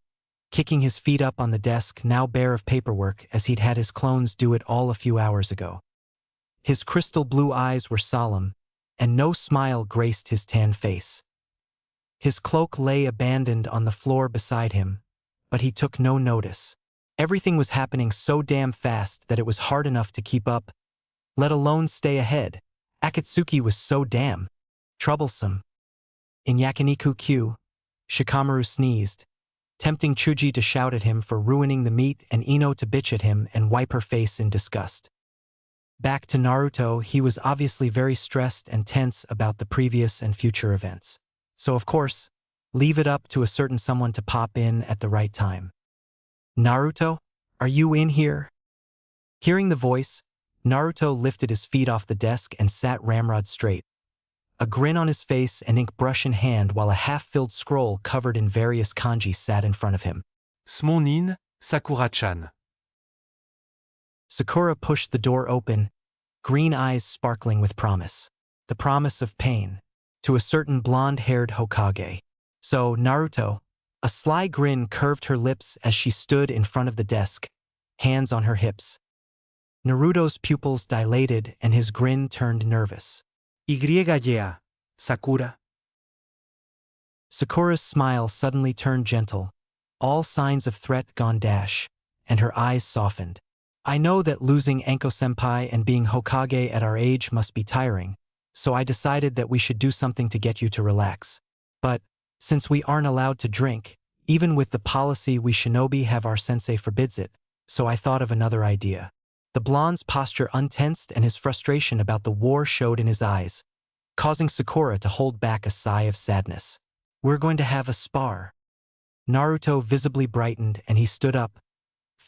kicking his feet up on the desk now bare of paperwork as he'd had his clones do it all a few hours ago. His crystal blue eyes were solemn, and no smile graced his tan face. His cloak lay abandoned on the floor beside him, but he took no notice. Everything was happening so damn fast that it was hard enough to keep up, let alone stay ahead. Akatsuki was so damn troublesome. In Yakiniku-Q, Shikamaru sneezed, tempting Chuji to shout at him for ruining the meat and Ino to bitch at him and wipe her face in disgust. Back to Naruto, he was obviously very stressed and tense about the previous and future events. So of course, leave it up to a certain someone to pop in at the right time. Naruto, are you in here? Hearing the voice, Naruto lifted his feet off the desk and sat ramrod straight, a grin on his face and ink brush in hand while a half-filled scroll covered in various kanji sat in front of him. Smonin, Sakura-chan. Sakura pushed the door open, green eyes sparkling with promise. The promise of pain, to a certain blonde-haired Hokage. So, Naruto, a sly grin curved her lips as she stood in front of the desk, hands on her hips. Naruto's pupils dilated and his grin turned nervous. Yeah, Sakura. Sakura's smile suddenly turned gentle, all signs of threat gone dash, and her eyes softened. I know that losing Anko-senpai and being Hokage at our age must be tiring, so I decided that we should do something to get you to relax. But, since we aren't allowed to drink, even with the policy we shinobi have, our sensei forbids it, so I thought of another idea. The blonde's posture untensed and his frustration about the war showed in his eyes, causing Sakura to hold back a sigh of sadness. We're going to have a spar. Naruto visibly brightened and he stood up,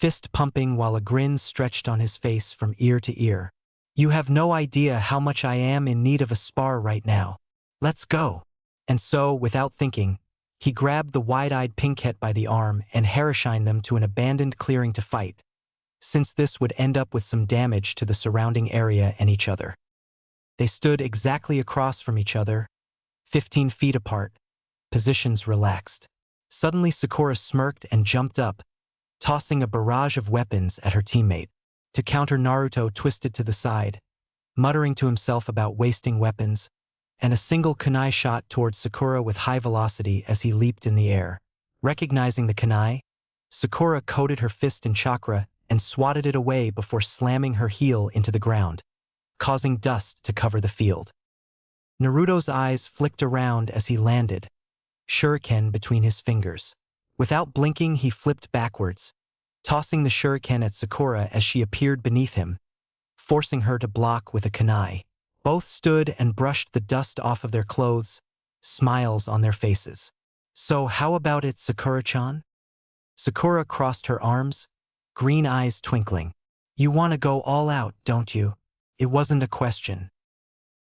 fist pumping while a grin stretched on his face from ear to ear. You have no idea how much I am in need of a spar right now. Let's go. And so, without thinking, he grabbed the wide-eyed Pinkette by the arm and Harashined them to an abandoned clearing to fight, since this would end up with some damage to the surrounding area and each other. They stood exactly across from each other, 15 feet apart, positions relaxed. Suddenly Sakura smirked and jumped up, tossing a barrage of weapons at her teammate. To counter, Naruto twisted to the side, muttering to himself about wasting weapons, and a single kunai shot towards Sakura with high velocity as he leaped in the air. Recognizing the kunai, Sakura coated her fist in chakra and swatted it away before slamming her heel into the ground, causing dust to cover the field. Naruto's eyes flicked around as he landed, shuriken between his fingers. Without blinking, he flipped backwards, tossing the shuriken at Sakura as she appeared beneath him, forcing her to block with a kunai. Both stood and brushed the dust off of their clothes, smiles on their faces. So how about it, Sakura-chan? Sakura crossed her arms, green eyes twinkling. You want to go all out, don't you? It wasn't a question.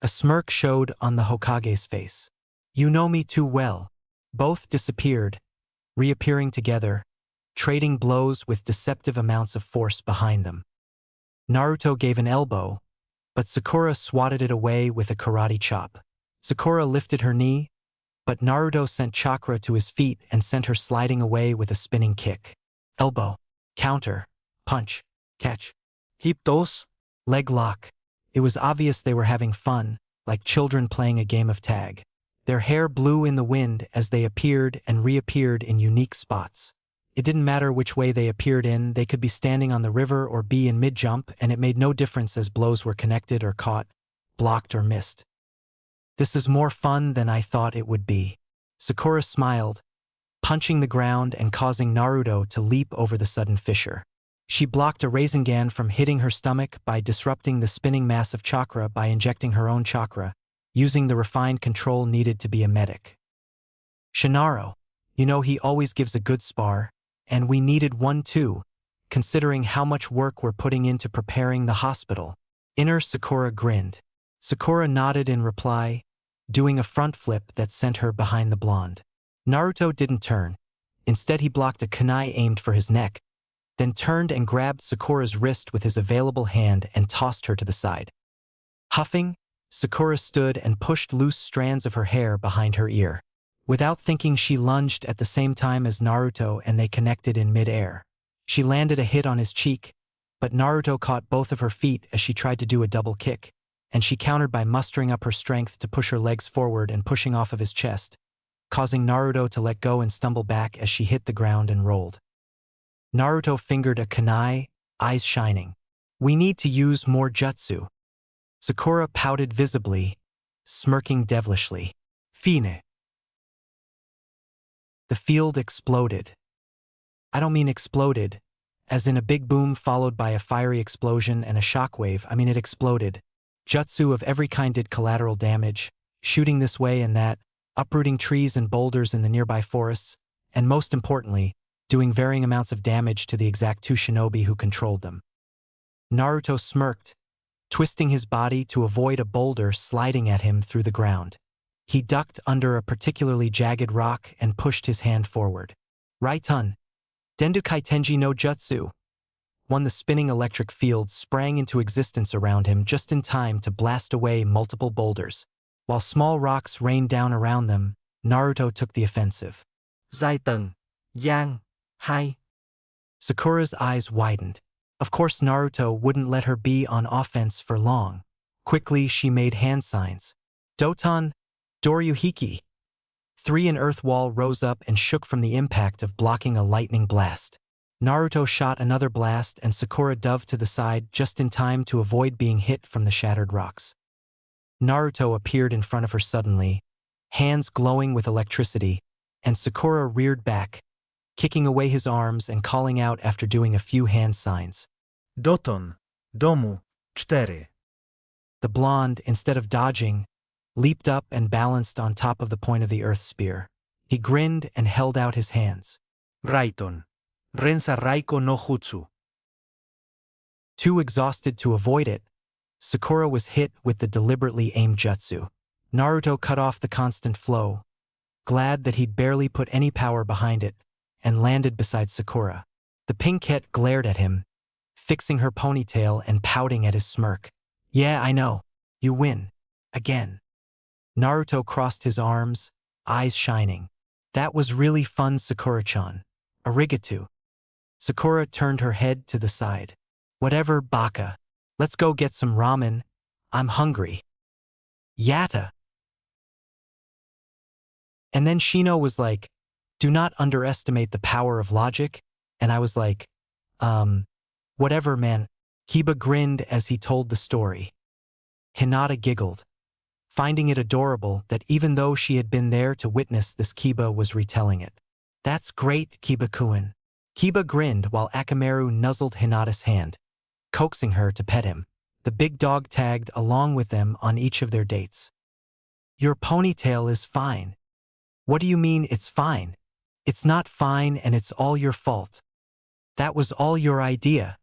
A smirk showed on the Hokage's face. You know me too well. Both disappeared, reappearing together, trading blows with deceptive amounts of force behind them. Naruto gave an elbow, but Sakura swatted it away with a karate chop. Sakura lifted her knee, but Naruto sent chakra to his feet and sent her sliding away with a spinning kick. Elbow, counter, punch, catch, Hip toss. leg lock. It was obvious they were having fun, like children playing a game of tag. Their hair blew in the wind as they appeared and reappeared in unique spots. It didn't matter which way they appeared in, they could be standing on the river or be in mid-jump, and it made no difference as blows were connected or caught, blocked or missed. This is more fun than I thought it would be. Sakura smiled, punching the ground and causing Naruto to leap over the sudden fissure. She blocked a Rasengan from hitting her stomach by disrupting the spinning mass of chakra by injecting her own chakra, using the refined control needed to be a medic. Shinaro, you know he always gives a good spar, and we needed one too, considering how much work we're putting into preparing the hospital. Inner Sakura grinned. Sakura nodded in reply, doing a front flip that sent her behind the blonde. Naruto didn't turn. Instead he blocked a kunai aimed for his neck, then turned and grabbed Sakura's wrist with his available hand and tossed her to the side. Huffing, Sakura stood and pushed loose strands of her hair behind her ear. Without thinking, she lunged at the same time as Naruto and they connected in mid-air. She landed a hit on his cheek, but Naruto caught both of her feet as she tried to do a double kick, and she countered by mustering up her strength to push her legs forward and pushing off of his chest, causing Naruto to let go and stumble back as she hit the ground and rolled. Naruto fingered a kunai, eyes shining. We need to use more jutsu. Sakura pouted visibly, smirking devilishly. Fine. The field exploded. I don't mean exploded, as in a big boom followed by a fiery explosion and a shockwave. I mean it exploded. Jutsu of every kind did collateral damage, shooting this way and that, uprooting trees and boulders in the nearby forests, and most importantly, doing varying amounts of damage to the exact two shinobi who controlled them. Naruto smirked, twisting his body to avoid a boulder sliding at him through the ground. He ducked under a particularly jagged rock and pushed his hand forward. Raitun, Dendu Kaitenji no Jutsu. The spinning electric field sprang into existence around him just in time to blast away multiple boulders. While small rocks rained down around them, Naruto took the offensive. Giai tầng, Yang, Hai. Sakura's eyes widened. Of course Naruto wouldn't let her be on offense for long. Quickly she made hand signs. Doton, Doryuhiki. 3 an earth wall rose up and shook from the impact of blocking a lightning blast. Naruto shot another blast and Sakura dove to the side just in time to avoid being hit from the shattered rocks. Naruto appeared in front of her suddenly, hands glowing with electricity, and Sakura reared back, kicking away his arms and calling out after doing a few hand signs. Doton. Domu. 4. The blonde, instead of dodging, leaped up and balanced on top of the point of the earth spear. He grinned and held out his hands. Raiton. Rensa Raiko no Jutsu. Too exhausted to avoid it, Sakura was hit with the deliberately aimed jutsu. Naruto cut off the constant flow, glad that he'd barely put any power behind it, and landed beside Sakura. The pinkette glared at him, fixing her ponytail and pouting at his smirk. Yeah, I know. You win. Again. Naruto crossed his arms, eyes shining. That was really fun, Sakura-chan. Arigato. Sakura turned her head to the side. Whatever, baka. Let's go get some ramen. I'm hungry. Yatta. And then Shino was like, do not underestimate the power of logic. And I was like, whatever, man. Kiba grinned as he told the story. Hinata giggled, finding it adorable that even though she had been there to witness this, Kiba was retelling it. That's great, Kiba-kun. Kiba grinned while Akamaru nuzzled Hinata's hand, coaxing her to pet him. The big dog tagged along with them on each of their dates. Your ponytail is fine. What do you mean it's fine? It's not fine and it's all your fault. That was all your idea.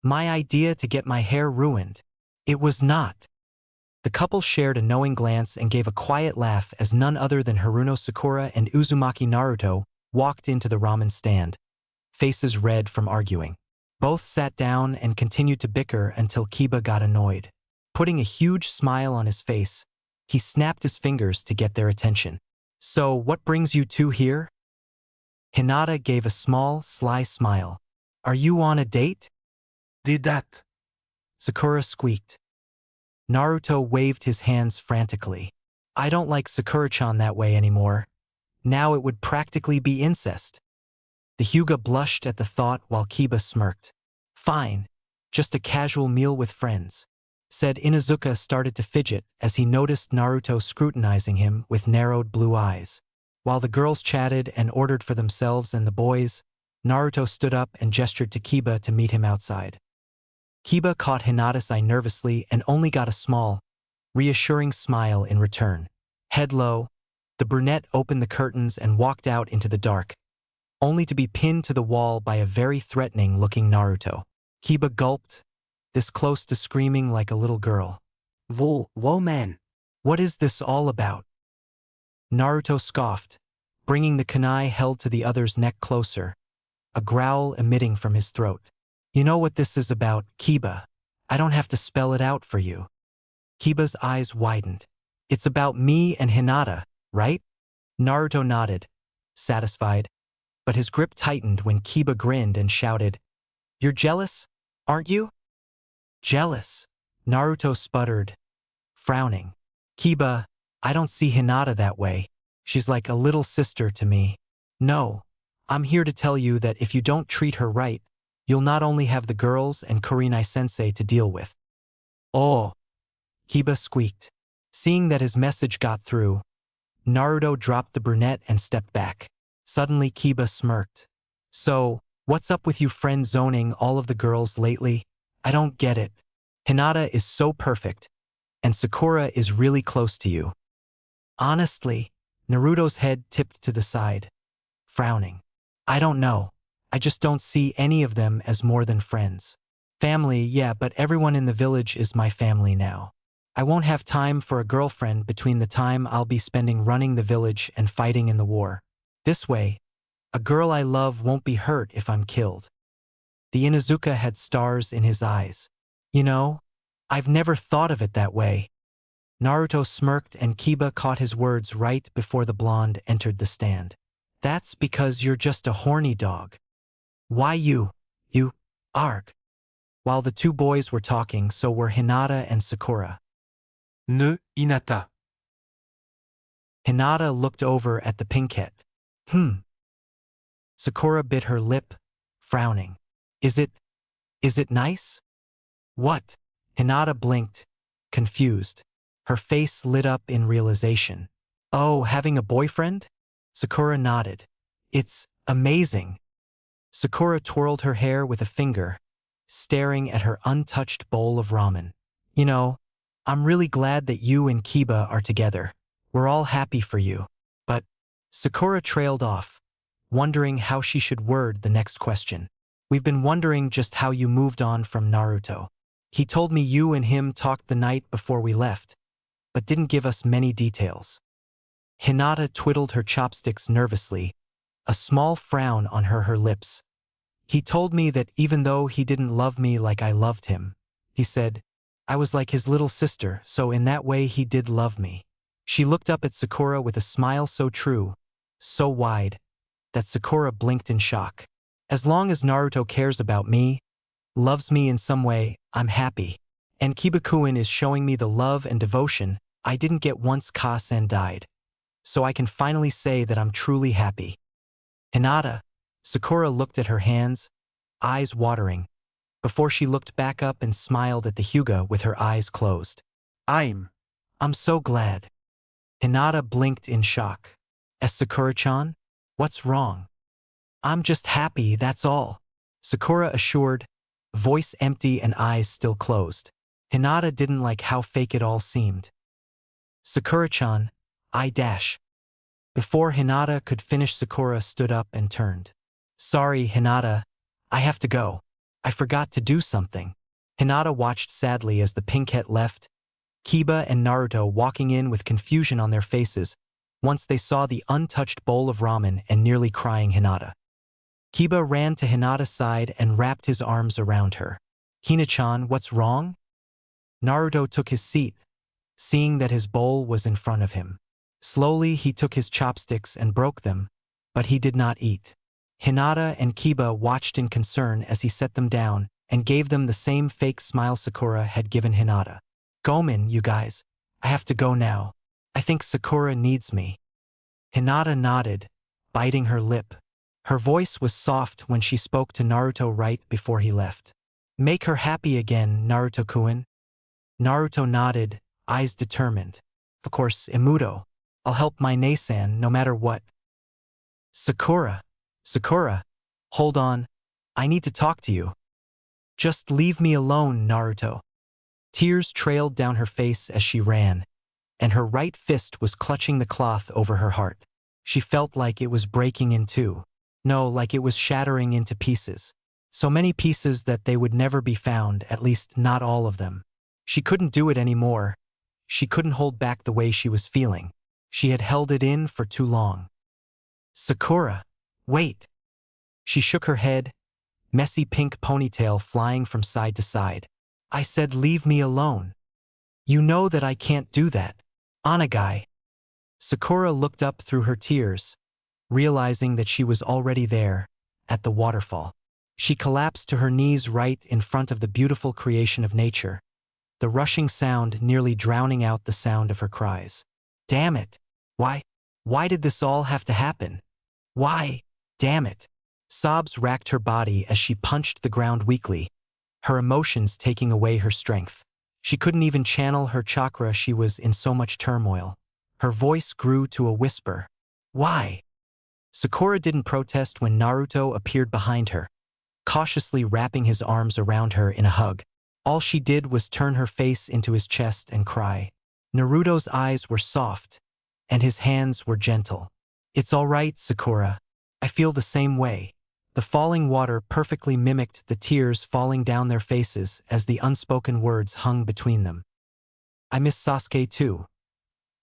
My idea to get my hair ruined. It was not. The couple shared a knowing glance and gave a quiet laugh as none other than Haruno Sakura and Uzumaki Naruto walked into the ramen stand, faces red from arguing. Both sat down and continued to bicker until Kiba got annoyed. Putting a huge smile on his face, He snapped his fingers to get their attention. So, what brings you two here? Hinata gave a small, sly smile. Are you on a date? Did that. Sakura squeaked. Naruto waved his hands frantically. I don't like Sakura-chan that way anymore. Now it would practically be incest. The Hyuga blushed at the thought while Kiba smirked. Fine, just a casual meal with friends, said. Inuzuka started to fidget as he noticed Naruto scrutinizing him with narrowed blue eyes. While the girls chatted and ordered for themselves and the boys, Naruto stood up and gestured to Kiba to meet him outside. Kiba caught Hinata's eye nervously and only got a small, reassuring smile in return. Head low, the brunette opened the curtains and walked out into the dark, only to be pinned to the wall by a very threatening-looking Naruto. Kiba gulped, this close to screaming like a little girl. Whoa, man. What is this all about? Naruto scoffed, bringing the kunai held to the other's neck closer, a growl emitting from his throat. You know what this is about, Kiba. I don't have to spell it out for you. Kiba's eyes widened. It's about me and Hinata, right? Naruto nodded, satisfied, but his grip tightened when Kiba grinned and shouted, You're jealous, aren't you? Jealous? Naruto sputtered, frowning. Kiba, I don't see Hinata that way. She's like a little sister to me. No, I'm here to tell you that if you don't treat her right, you'll not only have the girls and Kurenai-sensei to deal with. Oh, Kiba squeaked. Seeing that his message got through, Naruto dropped the brunette and stepped back. Suddenly Kiba smirked. So, what's up with you friend-zoning all of the girls lately? I don't get it. Hinata is so perfect, and Sakura is really close to you. Honestly, Naruto's head tipped to the side, frowning. I don't know. I just don't see any of them as more than friends. Family, yeah, but everyone in the village is my family now. I won't have time for a girlfriend between the time I'll be spending running the village and fighting in the war. This way, a girl I love won't be hurt if I'm killed. The Inuzuka had stars in his eyes. You know, I've never thought of it that way. Naruto smirked and Kiba caught his words right before the blonde entered the stand. That's because you're just a horny dog. Why you? Arg. While the two boys were talking, so were Hinata and Sakura. Ne, Hinata. Hinata looked over at the pinkette. Sakura bit her lip, frowning. Is it nice? What? Hinata blinked, confused. Her face lit up in realization. Oh, having a boyfriend? Sakura nodded. It's amazing. Sakura twirled her hair with a finger, staring at her untouched bowl of ramen. You know, I'm really glad that you and Kiba are together. We're all happy for you. But Sakura trailed off, wondering how she should word the next question. We've been wondering just how you moved on from Naruto. He told me you and him talked the night before we left, but didn't give us many details. Hinata twiddled her chopsticks nervously, a small frown on her lips. He told me that even though he didn't love me like I loved him, he said, I was like his little sister, so in that way he did love me. She looked up at Sakura with a smile so true, so wide, that Sakura blinked in shock. As long as Naruto cares about me, loves me in some way, I'm happy. And Kiba-kun is showing me the love and devotion I didn't get once Ka-sen died. So I can finally say that I'm truly happy. Hinata, Sakura looked at her hands, eyes watering, before she looked back up and smiled at the Hyuga with her eyes closed. I'm so glad. Hinata blinked in shock. Sakura-chan? What's wrong? I'm just happy, that's all. Sakura assured, voice empty and eyes still closed. Hinata didn't like how fake it all seemed. Sakura-chan, Before Hinata could finish, Sakura stood up and turned. Sorry, Hinata, I have to go. I forgot to do something. Hinata watched sadly as the pinkette left, Kiba and Naruto walking in with confusion on their faces once they saw the untouched bowl of ramen and nearly crying Hinata. Kiba ran to Hinata's side and wrapped his arms around her. Hina-chan, what's wrong? Naruto took his seat, seeing that his bowl was in front of him. Slowly he took his chopsticks and broke them, but he did not eat. Hinata and Kiba watched in concern as he set them down and gave them the same fake smile Sakura had given Hinata. "Gomen, you guys. I have to go now. I think Sakura needs me." Hinata nodded, biting her lip. Her voice was soft when she spoke to Naruto right before he left. "Make her happy again, Naruto-kun." Naruto nodded, eyes determined. "Of course, Imuto. I'll help my Nasan no matter what." "Sakura. Sakura. Hold on. I need to talk to you." "Just leave me alone, Naruto." Tears trailed down her face as she ran, and her right fist was clutching the cloth over her heart. She felt like it was breaking in two. No, like it was shattering into pieces. So many pieces that they would never be found, at least not all of them. She couldn't do it anymore. She couldn't hold back the way she was feeling. She had held it in for too long. "Sakura, wait." She shook her head, messy pink ponytail flying from side to side. "I said leave me alone. You know that I can't do that. Anagai." Sakura looked up through her tears, realizing that she was already there, at the waterfall. She collapsed to her knees right in front of the beautiful creation of nature, the rushing sound nearly drowning out the sound of her cries. "Damn it! Why did this all have to happen? Why? Damn it!" Sobs racked her body as she punched the ground weakly, her emotions taking away her strength. She couldn't even channel her chakra, she was in so much turmoil. Her voice grew to a whisper. "Why?" Sakura didn't protest when Naruto appeared behind her, cautiously wrapping his arms around her in a hug. All she did was turn her face into his chest and cry. Naruto's eyes were soft, and his hands were gentle. "It's all right, Sakura. I feel the same way." The falling water perfectly mimicked the tears falling down their faces as the unspoken words hung between them. "I miss Sasuke too."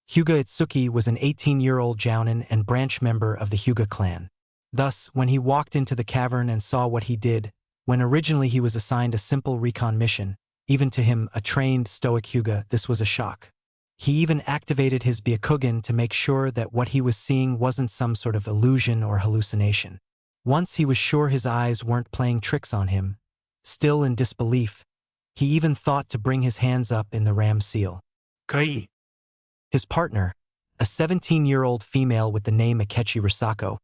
Hyuga Itsuki was an 18-year-old jounin and branch member of the Hyuga clan. Thus, when he walked into the cavern and saw what he did, when originally he was assigned a simple recon mission, even to him, a trained stoic Hyuga, this was a shock. He even activated his Byakugan to make sure that what he was seeing wasn't some sort of illusion or hallucination. Once he was sure his eyes weren't playing tricks on him, still in disbelief, he even thought to bring his hands up in the ram seal. "Kai." His partner, a 17-year-old female with the name Akechi Risako,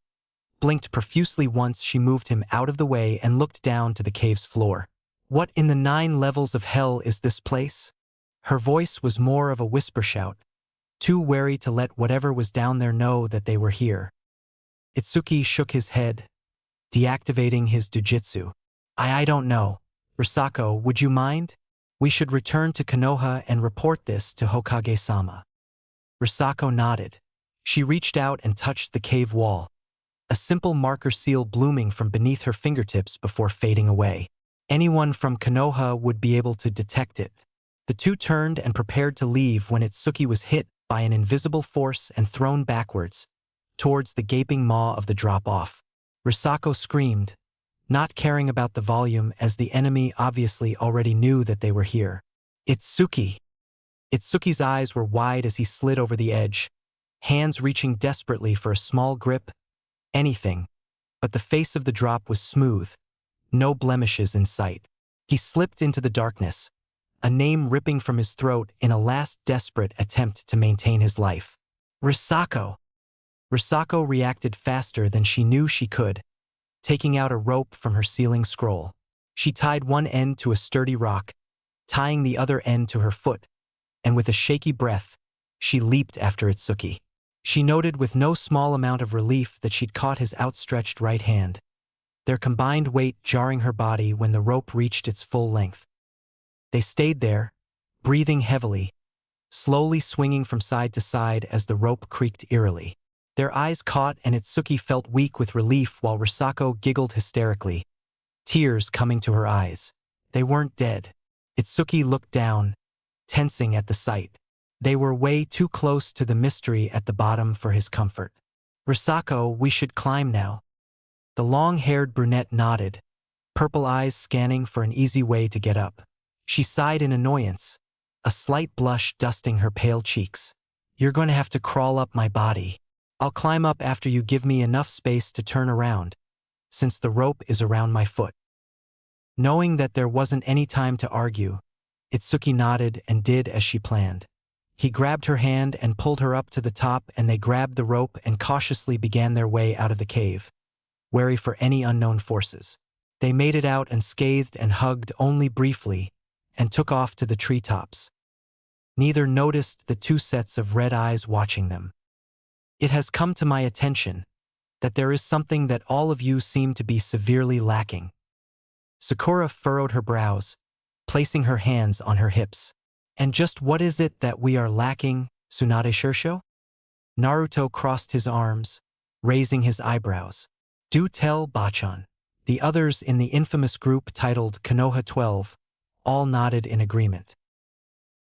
blinked profusely once she moved him out of the way and looked down to the cave's floor. "What in the 9 levels of hell is this place?" Her voice was more of a whisper shout, too wary to let whatever was down there know that they were here. Itsuki shook his head, deactivating his jujitsu. I don't know. Risako, would you mind? We should return to Konoha and report this to Hokage-sama." Risako nodded. She reached out and touched the cave wall, a simple marker seal blooming from beneath her fingertips before fading away. Anyone from Konoha would be able to detect it. The two turned and prepared to leave when Itsuki was hit by an invisible force and thrown backwards, towards the gaping maw of the drop-off. Risako screamed, not caring about the volume as the enemy obviously already knew that they were here. "Itsuki!" Itsuki's eyes were wide as he slid over the edge, hands reaching desperately for a small grip, anything, but the face of the drop was smooth, no blemishes in sight. He slipped into the darkness, a name ripping from his throat in a last desperate attempt to maintain his life. "Risako!" Risako reacted faster than she knew she could, taking out a rope from her sealing scroll. She tied one end to a sturdy rock, tying the other end to her foot, and with a shaky breath, she leaped after Itsuki. She noted with no small amount of relief that she'd caught his outstretched right hand, their combined weight jarring her body when the rope reached its full length. They stayed there, breathing heavily, slowly swinging from side to side as the rope creaked eerily. Their eyes caught and Itsuki felt weak with relief while Risako giggled hysterically, tears coming to her eyes. They weren't dead. Itsuki looked down, tensing at the sight. They were way too close to the mystery at the bottom for his comfort. "Risako, we should climb now." The long-haired brunette nodded, purple eyes scanning for an easy way to get up. She sighed in annoyance, a slight blush dusting her pale cheeks. You're going to have to crawl up my body. I'll climb up after you give me enough space to turn around, since the rope is around my foot. Knowing that there wasn't any time to argue, Itsuki nodded and did as she planned. He grabbed her hand and pulled her up to the top, and they grabbed the rope and cautiously began their way out of the cave, wary for any unknown forces. They made it out unscathed and hugged only briefly, and took off to the treetops. Neither noticed the two sets of red eyes watching them. It has come to my attention that there is something that all of you seem to be severely lacking. Sakura furrowed her brows, placing her hands on her hips. And just what is it that we are lacking, Tsunade Shirsho? Naruto crossed his arms, raising his eyebrows. Do tell, Bachan. The others in the infamous group titled Konoha 12 all nodded in agreement.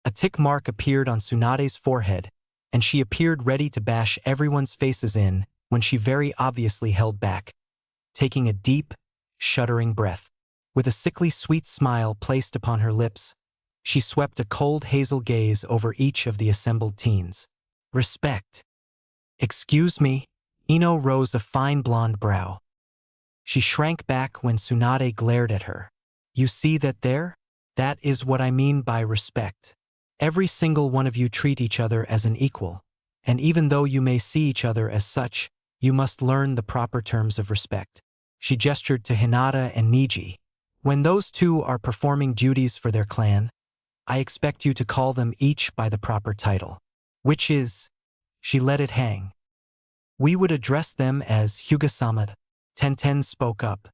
A tick mark appeared on Tsunade's forehead, and she appeared ready to bash everyone's faces in when she very obviously held back, taking a deep, shuddering breath. With a sickly sweet smile placed upon her lips, she swept a cold hazel gaze over each of the assembled teens. Respect. Excuse me. Ino rose a fine blonde brow. She shrank back when Tsunade glared at her. You see that there? That is what I mean by respect. Every single one of you treat each other as an equal, and even though you may see each other as such, you must learn the proper terms of respect. She gestured to Hinata and Niji. When those two are performing duties for their clan, I expect you to call them each by the proper title, which is, she let it hang. We would address them as Hyuga-sama. Tenten spoke up.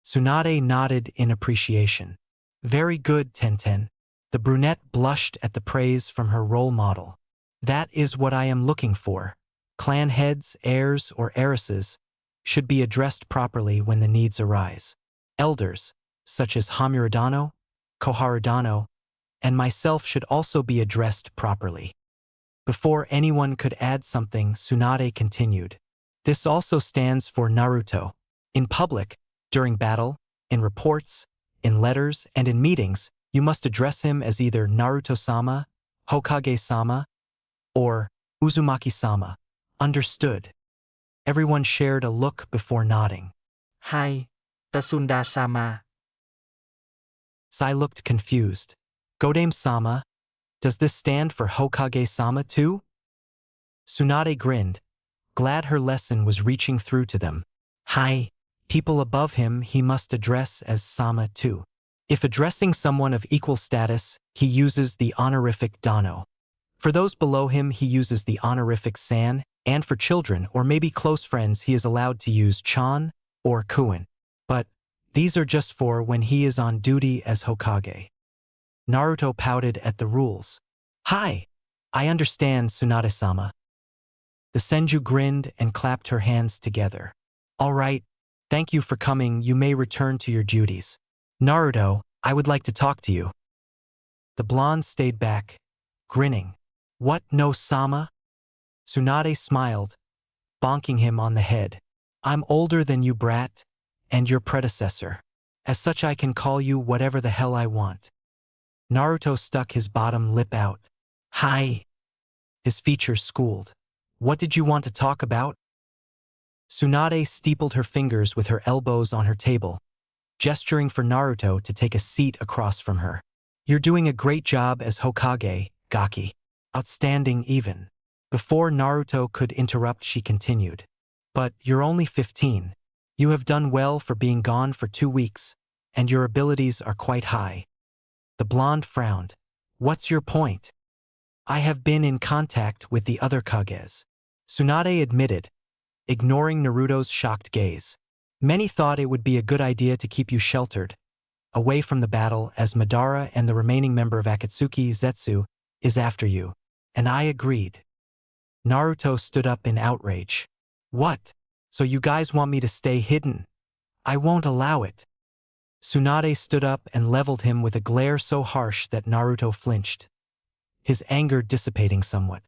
Tsunade nodded in appreciation. Very good, Tenten. The brunette blushed at the praise from her role model. That is what I am looking for. Clan heads, heirs, or heiresses should be addressed properly when the needs arise. Elders, such as Hamiridano, Koharidano, and myself should also be addressed properly. Before anyone could add something, Tsunade continued. This also stands for Naruto. In public, during battle, in reports, in letters, and in meetings, you must address him as either Naruto-sama, Hokage-sama, or Uzumaki-sama. Understood. Everyone shared a look before nodding. Hi, Tasunda-sama. Sai looked confused. Godame-sama, does this stand for Hokage-sama too? Tsunade grinned, glad her lesson was reaching through to them. Hi, people above him he must address as Sama too. If addressing someone of equal status, he uses the honorific Dano. For those below him, he uses the honorific San, and for children or maybe close friends, he is allowed to use Chan or Kuin. But these are just for when he is on duty as Hokage. Naruto pouted at the rules. Hi, I understand, Tsunade-sama. The Senju grinned and clapped her hands together. All right, thank you for coming. You may return to your duties. Naruto, I would like to talk to you. The blonde stayed back, grinning. What, no Sama? Tsunade smiled, bonking him on the head. I'm older than you, brat, and your predecessor. As such, I can call you whatever the hell I want. Naruto stuck his bottom lip out. Hi. His features schooled. What did you want to talk about? Tsunade steepled her fingers with her elbows on her table, gesturing for Naruto to take a seat across from her. You're doing a great job as Hokage, Gaki. Outstanding even. Before Naruto could interrupt, she continued. But you're only 15. You have done well for being gone for 2 weeks, and your abilities are quite high. The blonde frowned. What's your point? I have been in contact with the other Kages. Tsunade admitted, ignoring Naruto's shocked gaze. Many thought it would be a good idea to keep you sheltered, away from the battle, as Madara and the remaining member of Akatsuki, Zetsu, is after you. And I agreed. Naruto stood up in outrage. What? So you guys want me to stay hidden? I won't allow it. Tsunade stood up and leveled him with a glare so harsh that Naruto flinched, his anger dissipating somewhat.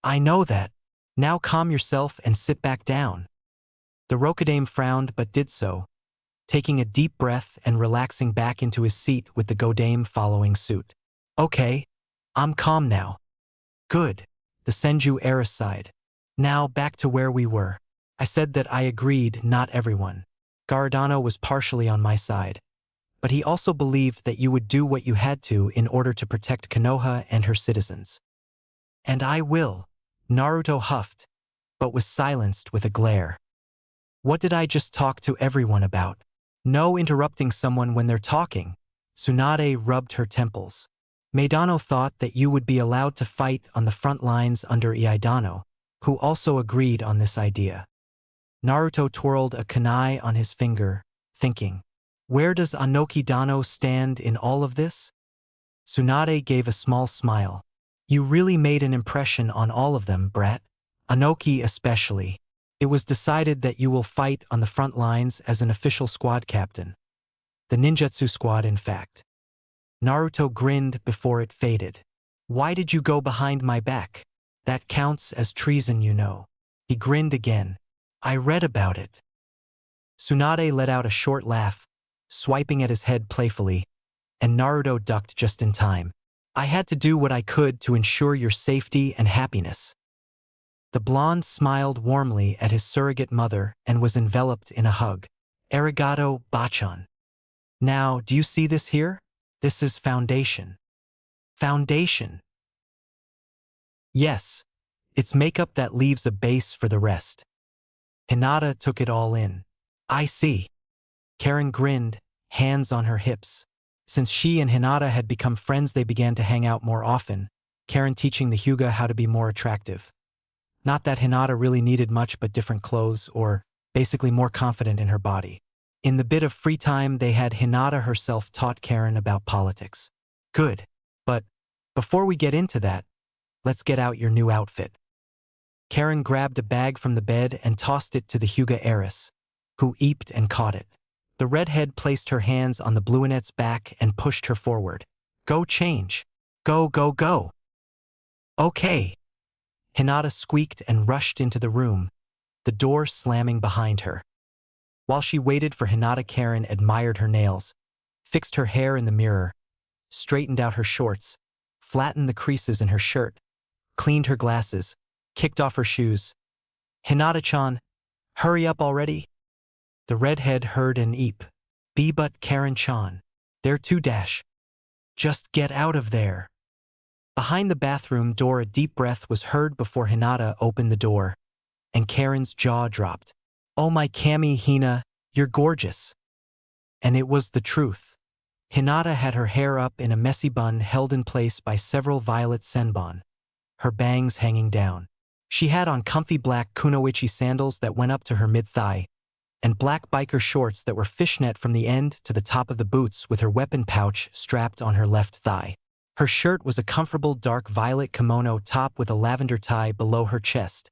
I know that. Now calm yourself and sit back down. The Rokudame frowned but did so, taking a deep breath and relaxing back into his seat with the Godame following suit. Okay, I'm calm now. Good. The Senju era sighed. Now back to where we were. I said that I agreed, not everyone. Garadano was partially on my side. But he also believed that you would do what you had to in order to protect Konoha and her citizens. And I will. Naruto huffed, but was silenced with a glare. What did I just talk to everyone about? No interrupting someone when they're talking. Tsunade rubbed her temples. Maidano thought that you would be allowed to fight on the front lines under Iidano, who also agreed on this idea. Naruto twirled a kunai on his finger, thinking, where does Anoki Dano stand in all of this? Tsunade gave a small smile. You really made an impression on all of them, brat. Anoki especially. It was decided that you will fight on the front lines as an official squad captain. The ninjutsu squad, in fact. Naruto grinned before it faded. Why did you go behind my back? That counts as treason, you know. He grinned again. I read about it. Tsunade let out a short laugh, swiping at his head playfully, and Naruto ducked just in time. I had to do what I could to ensure your safety and happiness. The blonde smiled warmly at his surrogate mother and was enveloped in a hug. Arigato, Bachan. Now, do you see this here? This is foundation. Foundation. Yes. It's makeup that leaves a base for the rest. Hinata took it all in. I see. Karen grinned, hands on her hips. Since she and Hinata had become friends, they began to hang out more often, Karen teaching the Hyuga how to be more attractive. Not that Hinata really needed much but different clothes, or basically more confident in her body. In the bit of free time they had, Hinata herself taught Karen about politics. Good. But before we get into that, let's get out your new outfit. Karen grabbed a bag from the bed and tossed it to the Hyuga heiress, who eeped and caught it. The redhead placed her hands on the bluinette's back and pushed her forward. Go change. Go, go, go. Okay. Hinata squeaked and rushed into the room, the door slamming behind her. While she waited for Hinata, Karen admired her nails, fixed her hair in the mirror, straightened out her shorts, flattened the creases in her shirt, cleaned her glasses, kicked off her shoes. Hinata-chan, hurry up already. The redhead heard an eep. Be but Karen-chan. There too dash. Just get out of there. Behind the bathroom door a deep breath was heard before Hinata opened the door, and Karen's jaw dropped. Oh my Kami Hina, you're gorgeous. And it was the truth. Hinata had her hair up in a messy bun held in place by several violet senbon, her bangs hanging down. She had on comfy black kunoichi sandals that went up to her mid-thigh, and black biker shorts that were fishnet from the end to the top of the boots with her weapon pouch strapped on her left thigh. Her shirt was a comfortable dark violet kimono top with a lavender tie below her chest,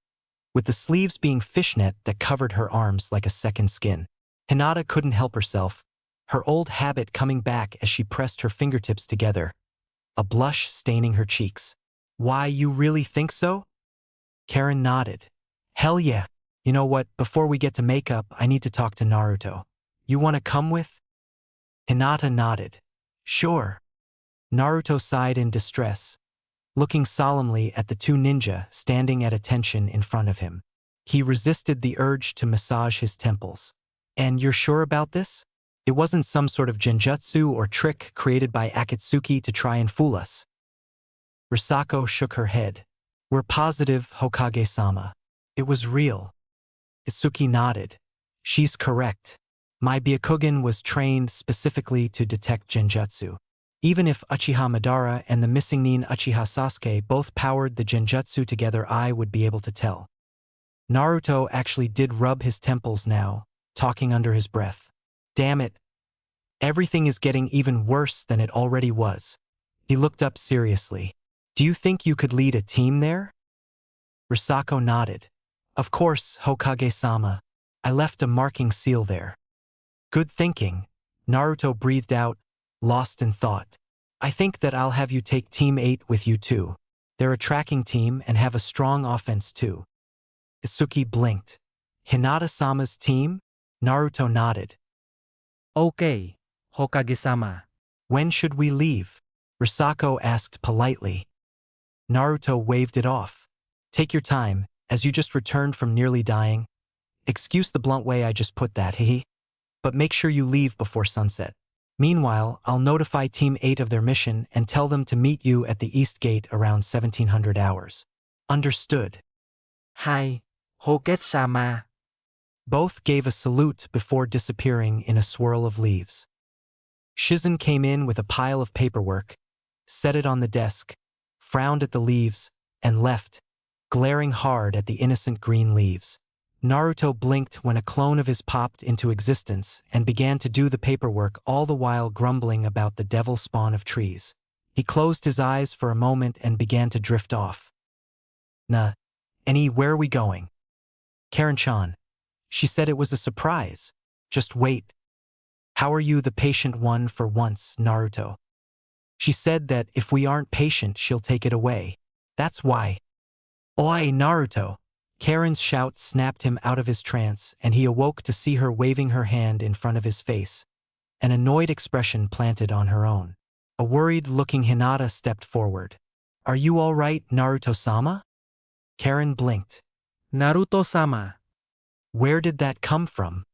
with the sleeves being fishnet that covered her arms like a second skin. Hinata couldn't help herself, her old habit coming back as she pressed her fingertips together, a blush staining her cheeks. Why, you really think so? Karen nodded. Hell yeah. You know what, before we get to makeup, I need to talk to Naruto. You want to come with? Hinata nodded. Sure. Naruto sighed in distress, looking solemnly at the two ninja standing at attention in front of him. He resisted the urge to massage his temples. And you're sure about this? It wasn't some sort of genjutsu or trick created by Akatsuki to try and fool us. Risako shook her head. We're positive, Hokage-sama. It was real. Itsuki nodded. She's correct. My Byakugan was trained specifically to detect genjutsu. Even if Uchiha Madara and the missing nin Uchiha Sasuke both powered the genjutsu together, I would be able to tell. Naruto actually did rub his temples now, talking under his breath. Damn it. Everything is getting even worse than it already was. He looked up seriously. Do you think you could lead a team there? Risako nodded. Of course, Hokage-sama. I left a marking seal there. Good thinking. Naruto breathed out, lost in thought. I think that I'll have you take Team 8 with you too. They're a tracking team and have a strong offense too. Itsuki blinked. Hinata-sama's team? Naruto nodded. Okay, Hokage-sama. When should we leave? Risako asked politely. Naruto waved it off. Take your time, as you just returned from nearly dying. Excuse the blunt way I just put that, hehe. But make sure you leave before sunset. Meanwhile, I'll notify Team 8 of their mission and tell them to meet you at the East Gate around 1700 hours. Understood. Hi, Hokage-sama. Both gave a salute before disappearing in a swirl of leaves. Shizen came in with a pile of paperwork, set it on the desk, frowned at the leaves, and left, glaring hard at the innocent green leaves. Naruto blinked when a clone of his popped into existence and began to do the paperwork, all the while grumbling about the devil spawn of trees. He closed his eyes for a moment and began to drift off. Where are we going? Karen-chan. She said it was a surprise. Just wait. How are you the patient one for once, Naruto? She said that if we aren't patient, she'll take it away. That's why. Oi, Naruto! Karen's shout snapped him out of his trance, and he awoke to see her waving her hand in front of his face, an annoyed expression planted on her own. A worried-looking Hinata stepped forward. Are you all right, Naruto-sama? Karen blinked. Naruto-sama. Where did that come from?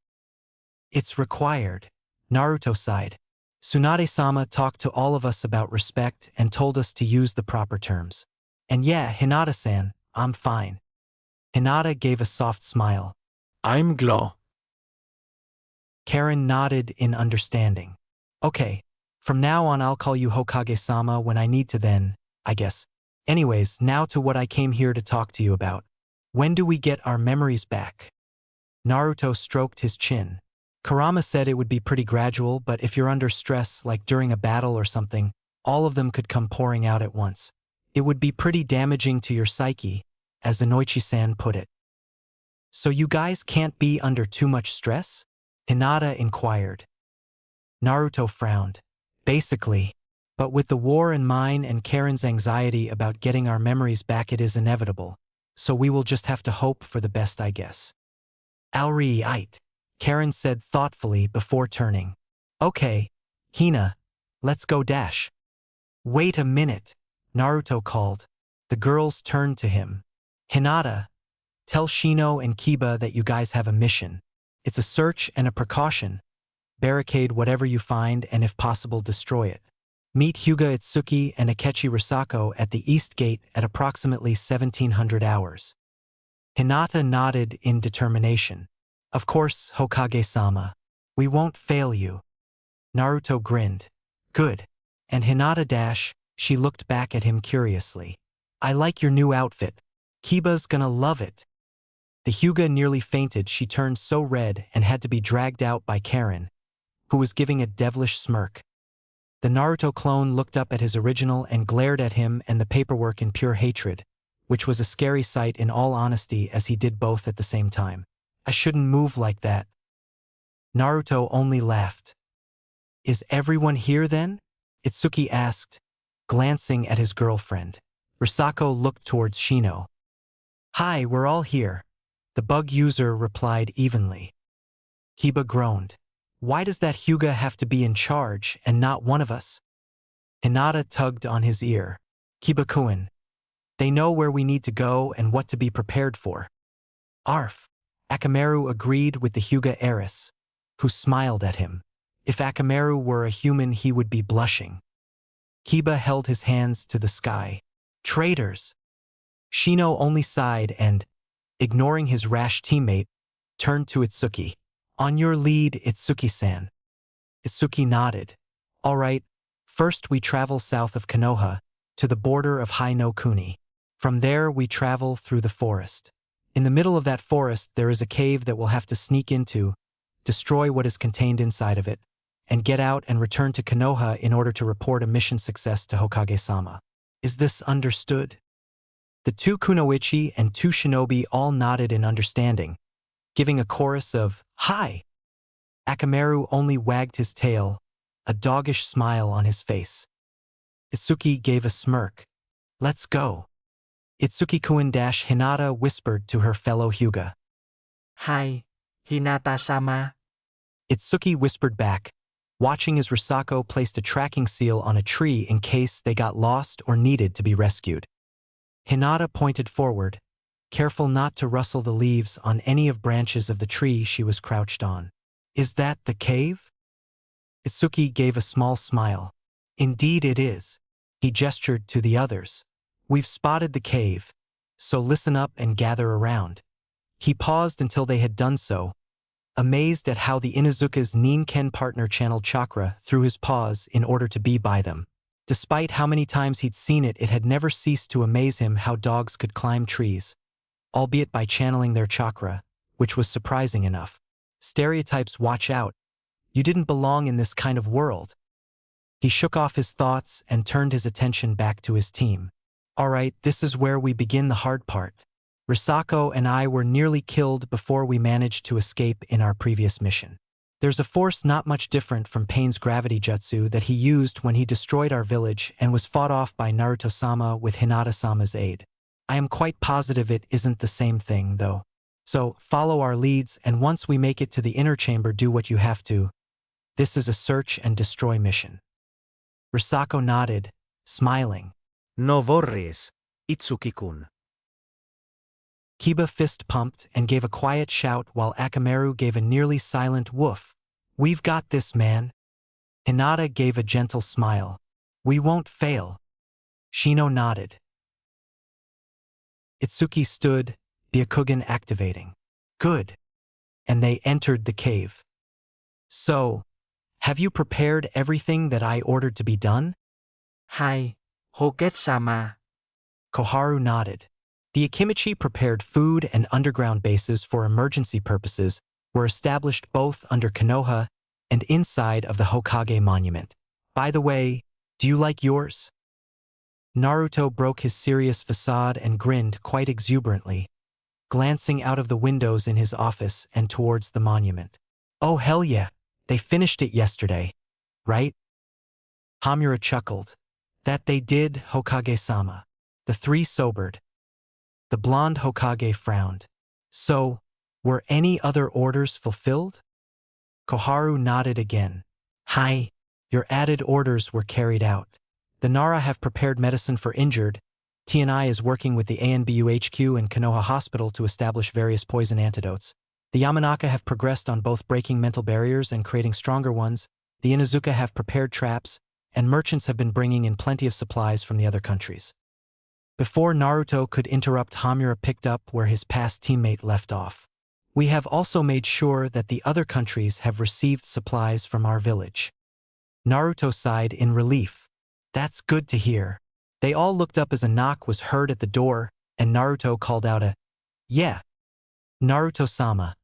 It's required. Naruto sighed. Tsunade-sama talked to all of us about respect and told us to use the proper terms. And yeah, Hinata-san, I'm fine. Hinata gave a soft smile. I'm glad. Karen nodded in understanding. Okay, from now on I'll call you Hokage-sama when I need to then, I guess. Anyways, now to what I came here to talk to you about. When do we get our memories back? Naruto stroked his chin. Kurama said it would be pretty gradual, but if you're under stress, like during a battle or something, all of them could come pouring out at once. It would be pretty damaging to your psyche, as Inoichi-san put it. So you guys can't be under too much stress? Hinata inquired. Naruto frowned. Basically. But with the war in mine and Karen's anxiety about getting our memories back, it is inevitable. So we will just have to hope for the best, I guess. Alright, Karen said thoughtfully before turning. Okay, Hina, let's go dash. Wait a minute, Naruto called. The girls turned to him. Hinata, tell Shino and Kiba that you guys have a mission. It's a search and a precaution. Barricade whatever you find and if possible destroy it. Meet Hyuga Itsuki and Akechi Risako at the East Gate at approximately 1700 hours. Hinata nodded in determination. Of course, Hokage-sama. We won't fail you. Naruto grinned. Good. And Hinata she looked back at him curiously. I like your new outfit. Kiba's gonna love it. The Hyuga nearly fainted. She turned so red and had to be dragged out by Karen, who was giving a devilish smirk. The Naruto clone looked up at his original and glared at him and the paperwork in pure hatred, which was a scary sight in all honesty as he did both at the same time. I shouldn't move like that. Naruto only laughed. Is everyone here then? Itsuki asked, glancing at his girlfriend. Risako looked towards Shino. Hi, we're all here. The bug user replied evenly. Kiba groaned. Why does that Hyuga have to be in charge and not one of us? Hinata tugged on his ear. Kiba-kun. They know where we need to go and what to be prepared for. Arf. Akamaru agreed with the Hyuga heiress, who smiled at him. If Akamaru were a human, he would be blushing. Kiba held his hands to the sky. Traitors! Shino only sighed and, ignoring his rash teammate, turned to Itsuki. On your lead, Itsuki-san. Itsuki nodded. All right, first we travel south of Konoha, to the border of Hai no Kuni. From there we travel through the forest. In the middle of that forest there is a cave that we'll have to sneak into, destroy what is contained inside of it, and get out and return to Konoha in order to report a mission success to Hokage-sama. Is this understood? The two kunoichi and two shinobi all nodded in understanding, giving a chorus of, Hi! Akamaru only wagged his tail, a doggish smile on his face. Itsuki gave a smirk. Let's go. Itsuki-kun Hinata whispered to her fellow Hyuga. Hi, Hinata-sama. Itsuki whispered back, watching as Risako placed a tracking seal on a tree in case they got lost or needed to be rescued. Hinata pointed forward, careful not to rustle the leaves on any of branches of the tree she was crouched on. Is that the cave? Itsuki gave a small smile. Indeed it is. He gestured to the others. We've spotted the cave, so listen up and gather around. He paused until they had done so, amazed at how the Inuzuka's Ninken partner channeled chakra through his paws in order to be by them. Despite how many times he'd seen it, it had never ceased to amaze him how dogs could climb trees, albeit by channeling their chakra, which was surprising enough. Stereotypes, watch out. You didn't belong in this kind of world. He shook off his thoughts and turned his attention back to his team. All right, this is where we begin the hard part. Risako and I were nearly killed before we managed to escape in our previous mission. There's a force not much different from Pain's gravity jutsu that he used when he destroyed our village and was fought off by Naruto-sama with Hinata-sama's aid. I am quite positive it isn't the same thing, though. So, follow our leads, and once we make it to the inner chamber, do what you have to. This is a search and destroy mission. Risako nodded, smiling. No vorries, Itsuki-kun. Kiba fist pumped and gave a quiet shout while Akamaru gave a nearly silent woof. We've got this, man. Hinata gave a gentle smile. We won't fail. Shino nodded. Itsuki stood, Byakugan activating. Good. And they entered the cave. So, have you prepared everything that I ordered to be done? Hi, Hokage-sama. Koharu nodded. The Akimichi prepared food and underground bases for emergency purposes were established both under Konoha and inside of the Hokage monument. By the way, do you like yours? Naruto broke his serious facade and grinned quite exuberantly, glancing out of the windows in his office and towards the monument. Oh hell yeah, they finished it yesterday, right? Hamura chuckled. That they did, Hokage-sama. The three sobered. The blonde Hokage frowned. So, were any other orders fulfilled? Koharu nodded again. Hi, your added orders were carried out. The Nara have prepared medicine for injured. TNI is working with the ANBU HQ and Konoha Hospital to establish various poison antidotes. The Yamanaka have progressed on both breaking mental barriers and creating stronger ones. The Inuzuka have prepared traps, and merchants have been bringing in plenty of supplies from the other countries. Before Naruto could interrupt, Hamura picked up where his past teammate left off. We have also made sure that the other countries have received supplies from our village. Naruto sighed in relief. That's good to hear. They all looked up as a knock was heard at the door, and Naruto called out a, Yeah. Naruto-sama.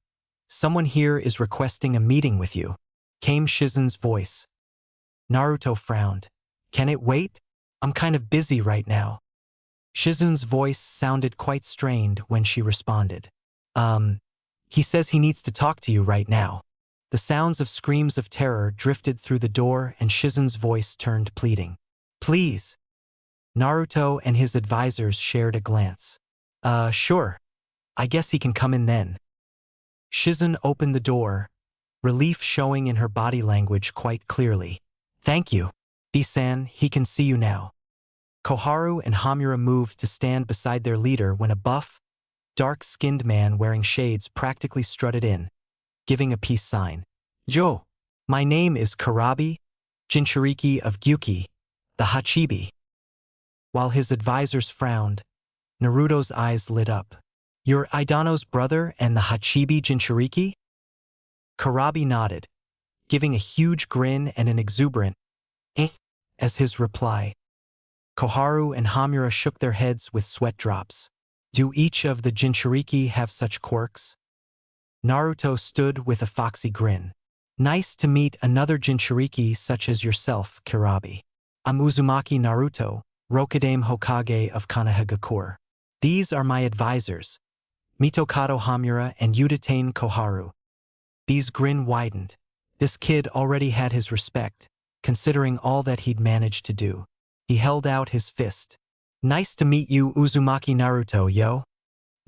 Someone here is requesting a meeting with you, came Shizen's voice. Naruto frowned. Can it wait? I'm kind of busy right now. Shizen's voice sounded quite strained when she responded. He says he needs to talk to you right now. The sounds of screams of terror drifted through the door and Shizen's voice turned pleading. Please. Naruto and his advisors shared a glance. Sure. I guess he can come in then. Shizen opened the door, relief showing in her body language quite clearly. Thank you. B-san, he can see you now. Koharu and Hamura moved to stand beside their leader when a buff, dark-skinned man wearing shades practically strutted in, giving a peace sign. Yo, my name is Karabi, Jinchuriki of Gyuki, the Hachibi. While his advisors frowned, Naruto's eyes lit up. You're Idano's brother and the Hachibi Jinchuriki? Karabi nodded, giving a huge grin and an exuberant as his reply. Koharu and Hamura shook their heads with sweat drops. Do each of the Jinchuriki have such quirks? Naruto stood with a foxy grin. Nice to meet another Jinchuriki such as yourself, Karabi. I'm Uzumaki Naruto, Rokudame Hokage of Konohagakure. These are my advisors, Mitokado Hamura and Udatain Koharu. B's grin widened. This kid already had his respect, considering all that he'd managed to do. He held out his fist. Nice to meet you, Uzumaki Naruto, yo.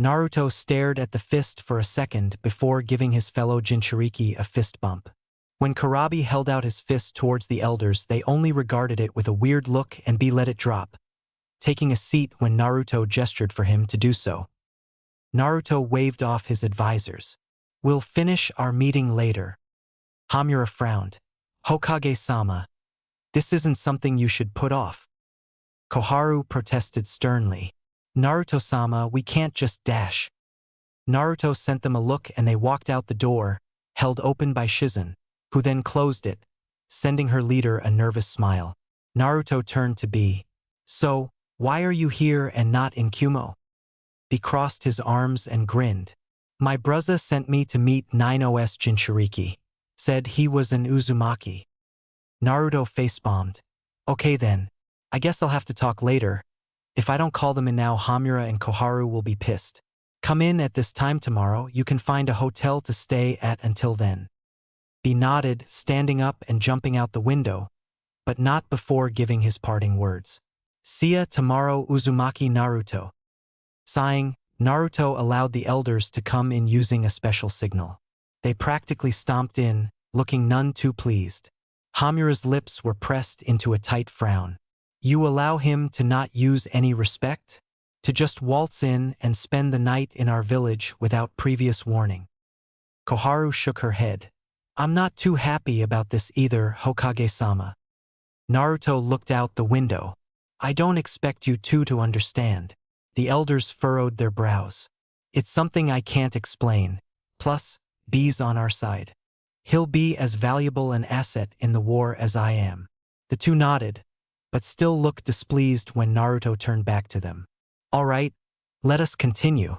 Naruto stared at the fist for a second before giving his fellow Jinchuriki a fist bump. When Karabi held out his fist towards the elders, they only regarded it with a weird look and B let it drop. taking a seat when Naruto gestured for him to do so. Naruto waved off his advisors. "We'll finish our meeting later." Hamura frowned. "Hokage-sama, this isn't something you should put off." Koharu protested sternly. "Naruto-sama, we can't just dash." Naruto sent them a look and they walked out the door, held open by Shizen, who then closed it, sending her leader a nervous smile. Naruto turned to B. "So, why are you here and not in Kumo?" B crossed his arms and grinned. "My bruzza sent me to meet 9OS Jinchuriki. Said he was an Uzumaki." Naruto facepalmed. "Okay then, I guess I'll have to talk later. If I don't call them in now, Hamura and Koharu will be pissed. Come in at this time tomorrow, you can find a hotel to stay at until then." B nodded, standing up and jumping out the window, but not before giving his parting words. "See ya tomorrow, Uzumaki Naruto." Sighing, Naruto allowed the elders to come in using a special signal. They practically stomped in, looking none too pleased. Hamura's lips were pressed into a tight frown. "You allow him to not use any respect? To just waltz in and spend the night in our village without previous warning?" Koharu shook her head. "I'm not too happy about this either, Hokage-sama." Naruto looked out the window. "I don't expect you two to understand." The elders furrowed their brows. "It's something I can't explain. Plus, B's on our side. He'll be as valuable an asset in the war as I am." The two nodded, but still looked displeased when Naruto turned back to them. "All right, let us continue."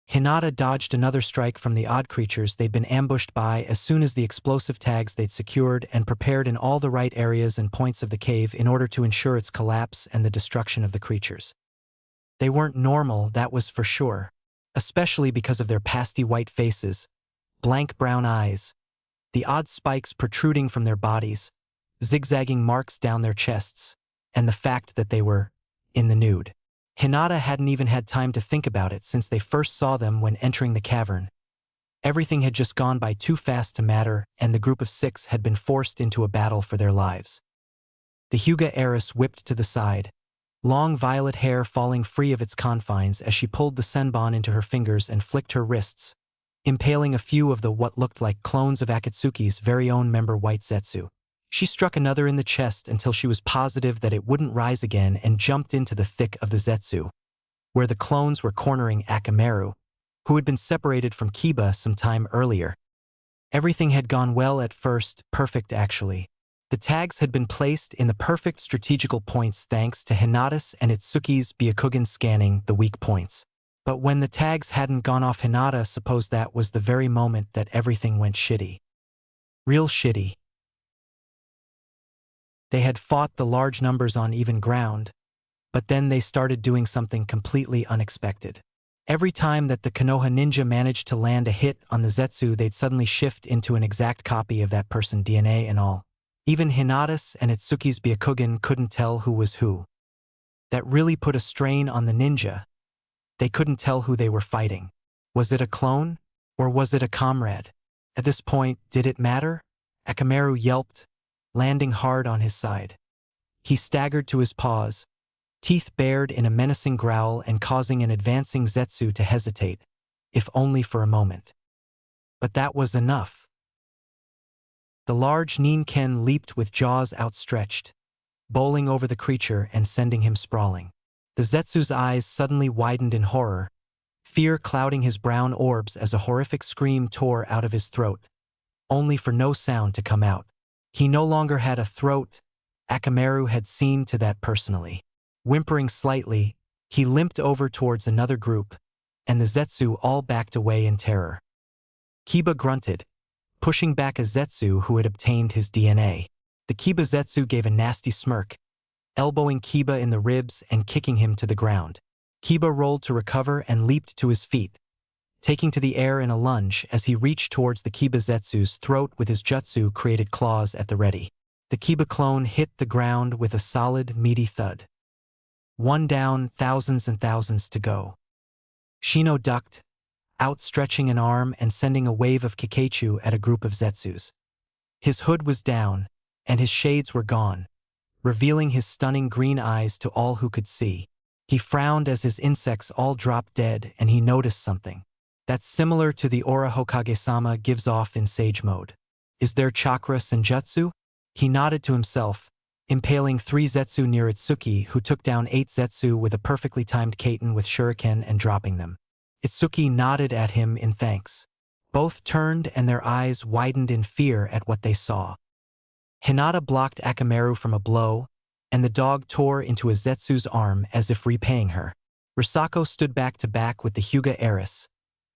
Hinata dodged another strike from the odd creatures they'd been ambushed by as soon as the explosive tags they'd secured and prepared in all the right areas and points of the cave in order to ensure its collapse and the destruction of the creatures. They weren't normal, that was for sure, especially because of their pasty white faces, blank brown eyes, the odd spikes protruding from their bodies, zigzagging marks down their chests, and the fact that they were in the nude. Hinata hadn't even had time to think about it since they first saw them when entering the cavern. Everything had just gone by too fast to matter, and the group of 6 had been forced into a battle for their lives. The Hyuga heiress whipped to the side, long violet hair falling free of its confines as she pulled the senbon into her fingers and flicked her wrists, impaling a few of the what looked like clones of Akatsuki's very own member White Zetsu. She struck another in the chest until she was positive that it wouldn't rise again and jumped into the thick of the Zetsu, where the clones were cornering Akamaru, who had been separated from Kiba some time earlier. Everything had gone well at first, perfect actually. The tags had been placed in the perfect strategical points thanks to Hinata's and Itsuki's Byakugan scanning the weak points. But when the tags hadn't gone off, Hinata supposed that was the very moment that everything went shitty. Real shitty. They had fought the large numbers on even ground, but then they started doing something completely unexpected. Every time that the Konoha ninja managed to land a hit on the Zetsu, they'd suddenly shift into an exact copy of that person, DNA and all. Even Hinata's and Itsuki's Byakugan couldn't tell who was who. That really put a strain on the ninja. They couldn't tell who they were fighting. Was it a clone, or was it a comrade? At this point, did it matter? Akamaru yelped, landing hard on his side. He staggered to his paws, teeth bared in a menacing growl and causing an advancing Zetsu to hesitate, if only for a moment. But that was enough. The large Ninken leaped with jaws outstretched, bowling over the creature and sending him sprawling. The Zetsu's eyes suddenly widened in horror, fear clouding his brown orbs as a horrific scream tore out of his throat, only for no sound to come out. He no longer had a throat. Akamaru had seen to that personally. Whimpering slightly, he limped over towards another group, and the Zetsu all backed away in terror. Kiba grunted, pushing back a Zetsu who had obtained his DNA. The Kiba Zetsu gave a nasty smirk, elbowing Kiba in the ribs and kicking him to the ground. Kiba rolled to recover and leaped to his feet, taking to the air in a lunge as he reached towards the Kiba Zetsu's throat with his jutsu-created claws at the ready. The Kiba clone hit the ground with a solid, meaty thud. One down, thousands and thousands to go. Shino ducked, outstretching an arm and sending a wave of Kikeichu at a group of Zetsus. His hood was down, and his shades were gone, revealing his stunning green eyes to all who could see. He frowned as his insects all dropped dead, and he noticed something that's similar to the aura Hokage-sama gives off in Sage mode. Is there chakra senjutsu? He nodded to himself, impaling 3 Zetsu near Itsuki, who took down 8 Zetsu with a perfectly timed Kaiten with shuriken and dropping them. Itsuki nodded at him in thanks. Both turned and their eyes widened in fear at what they saw. Hinata blocked Akamaru from a blow, and the dog tore into a Zetsu's arm as if repaying her. Risako stood back to back with the Hyuga heiress,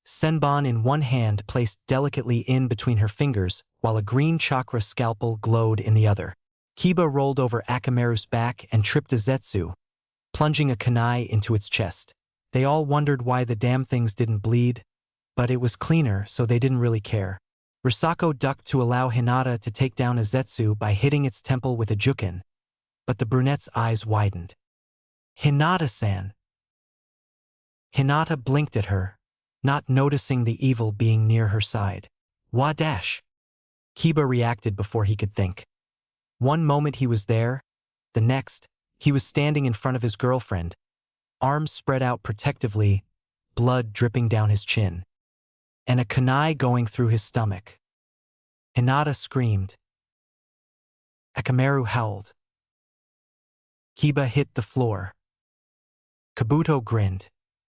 Senbon in one hand placed delicately in between her fingers, while a green chakra scalpel glowed in the other. Kiba rolled over Akamaru's back and tripped a Zetsu, plunging a kunai into its chest. They all wondered why the damn things didn't bleed, but it was cleaner, so they didn't really care. Risako ducked to allow Hinata to take down a Zetsu by hitting its temple with a jukin, but the brunette's eyes widened. Hinata-san! Hinata blinked at her, not noticing the evil being near her side. Wadash! Kiba reacted before he could think. One moment he was there, the next, he was standing in front of his girlfriend, arms spread out protectively, blood dripping down his chin, and a kunai going through his stomach. Hinata screamed. Akamaru howled. Kiba hit the floor. Kabuto grinned.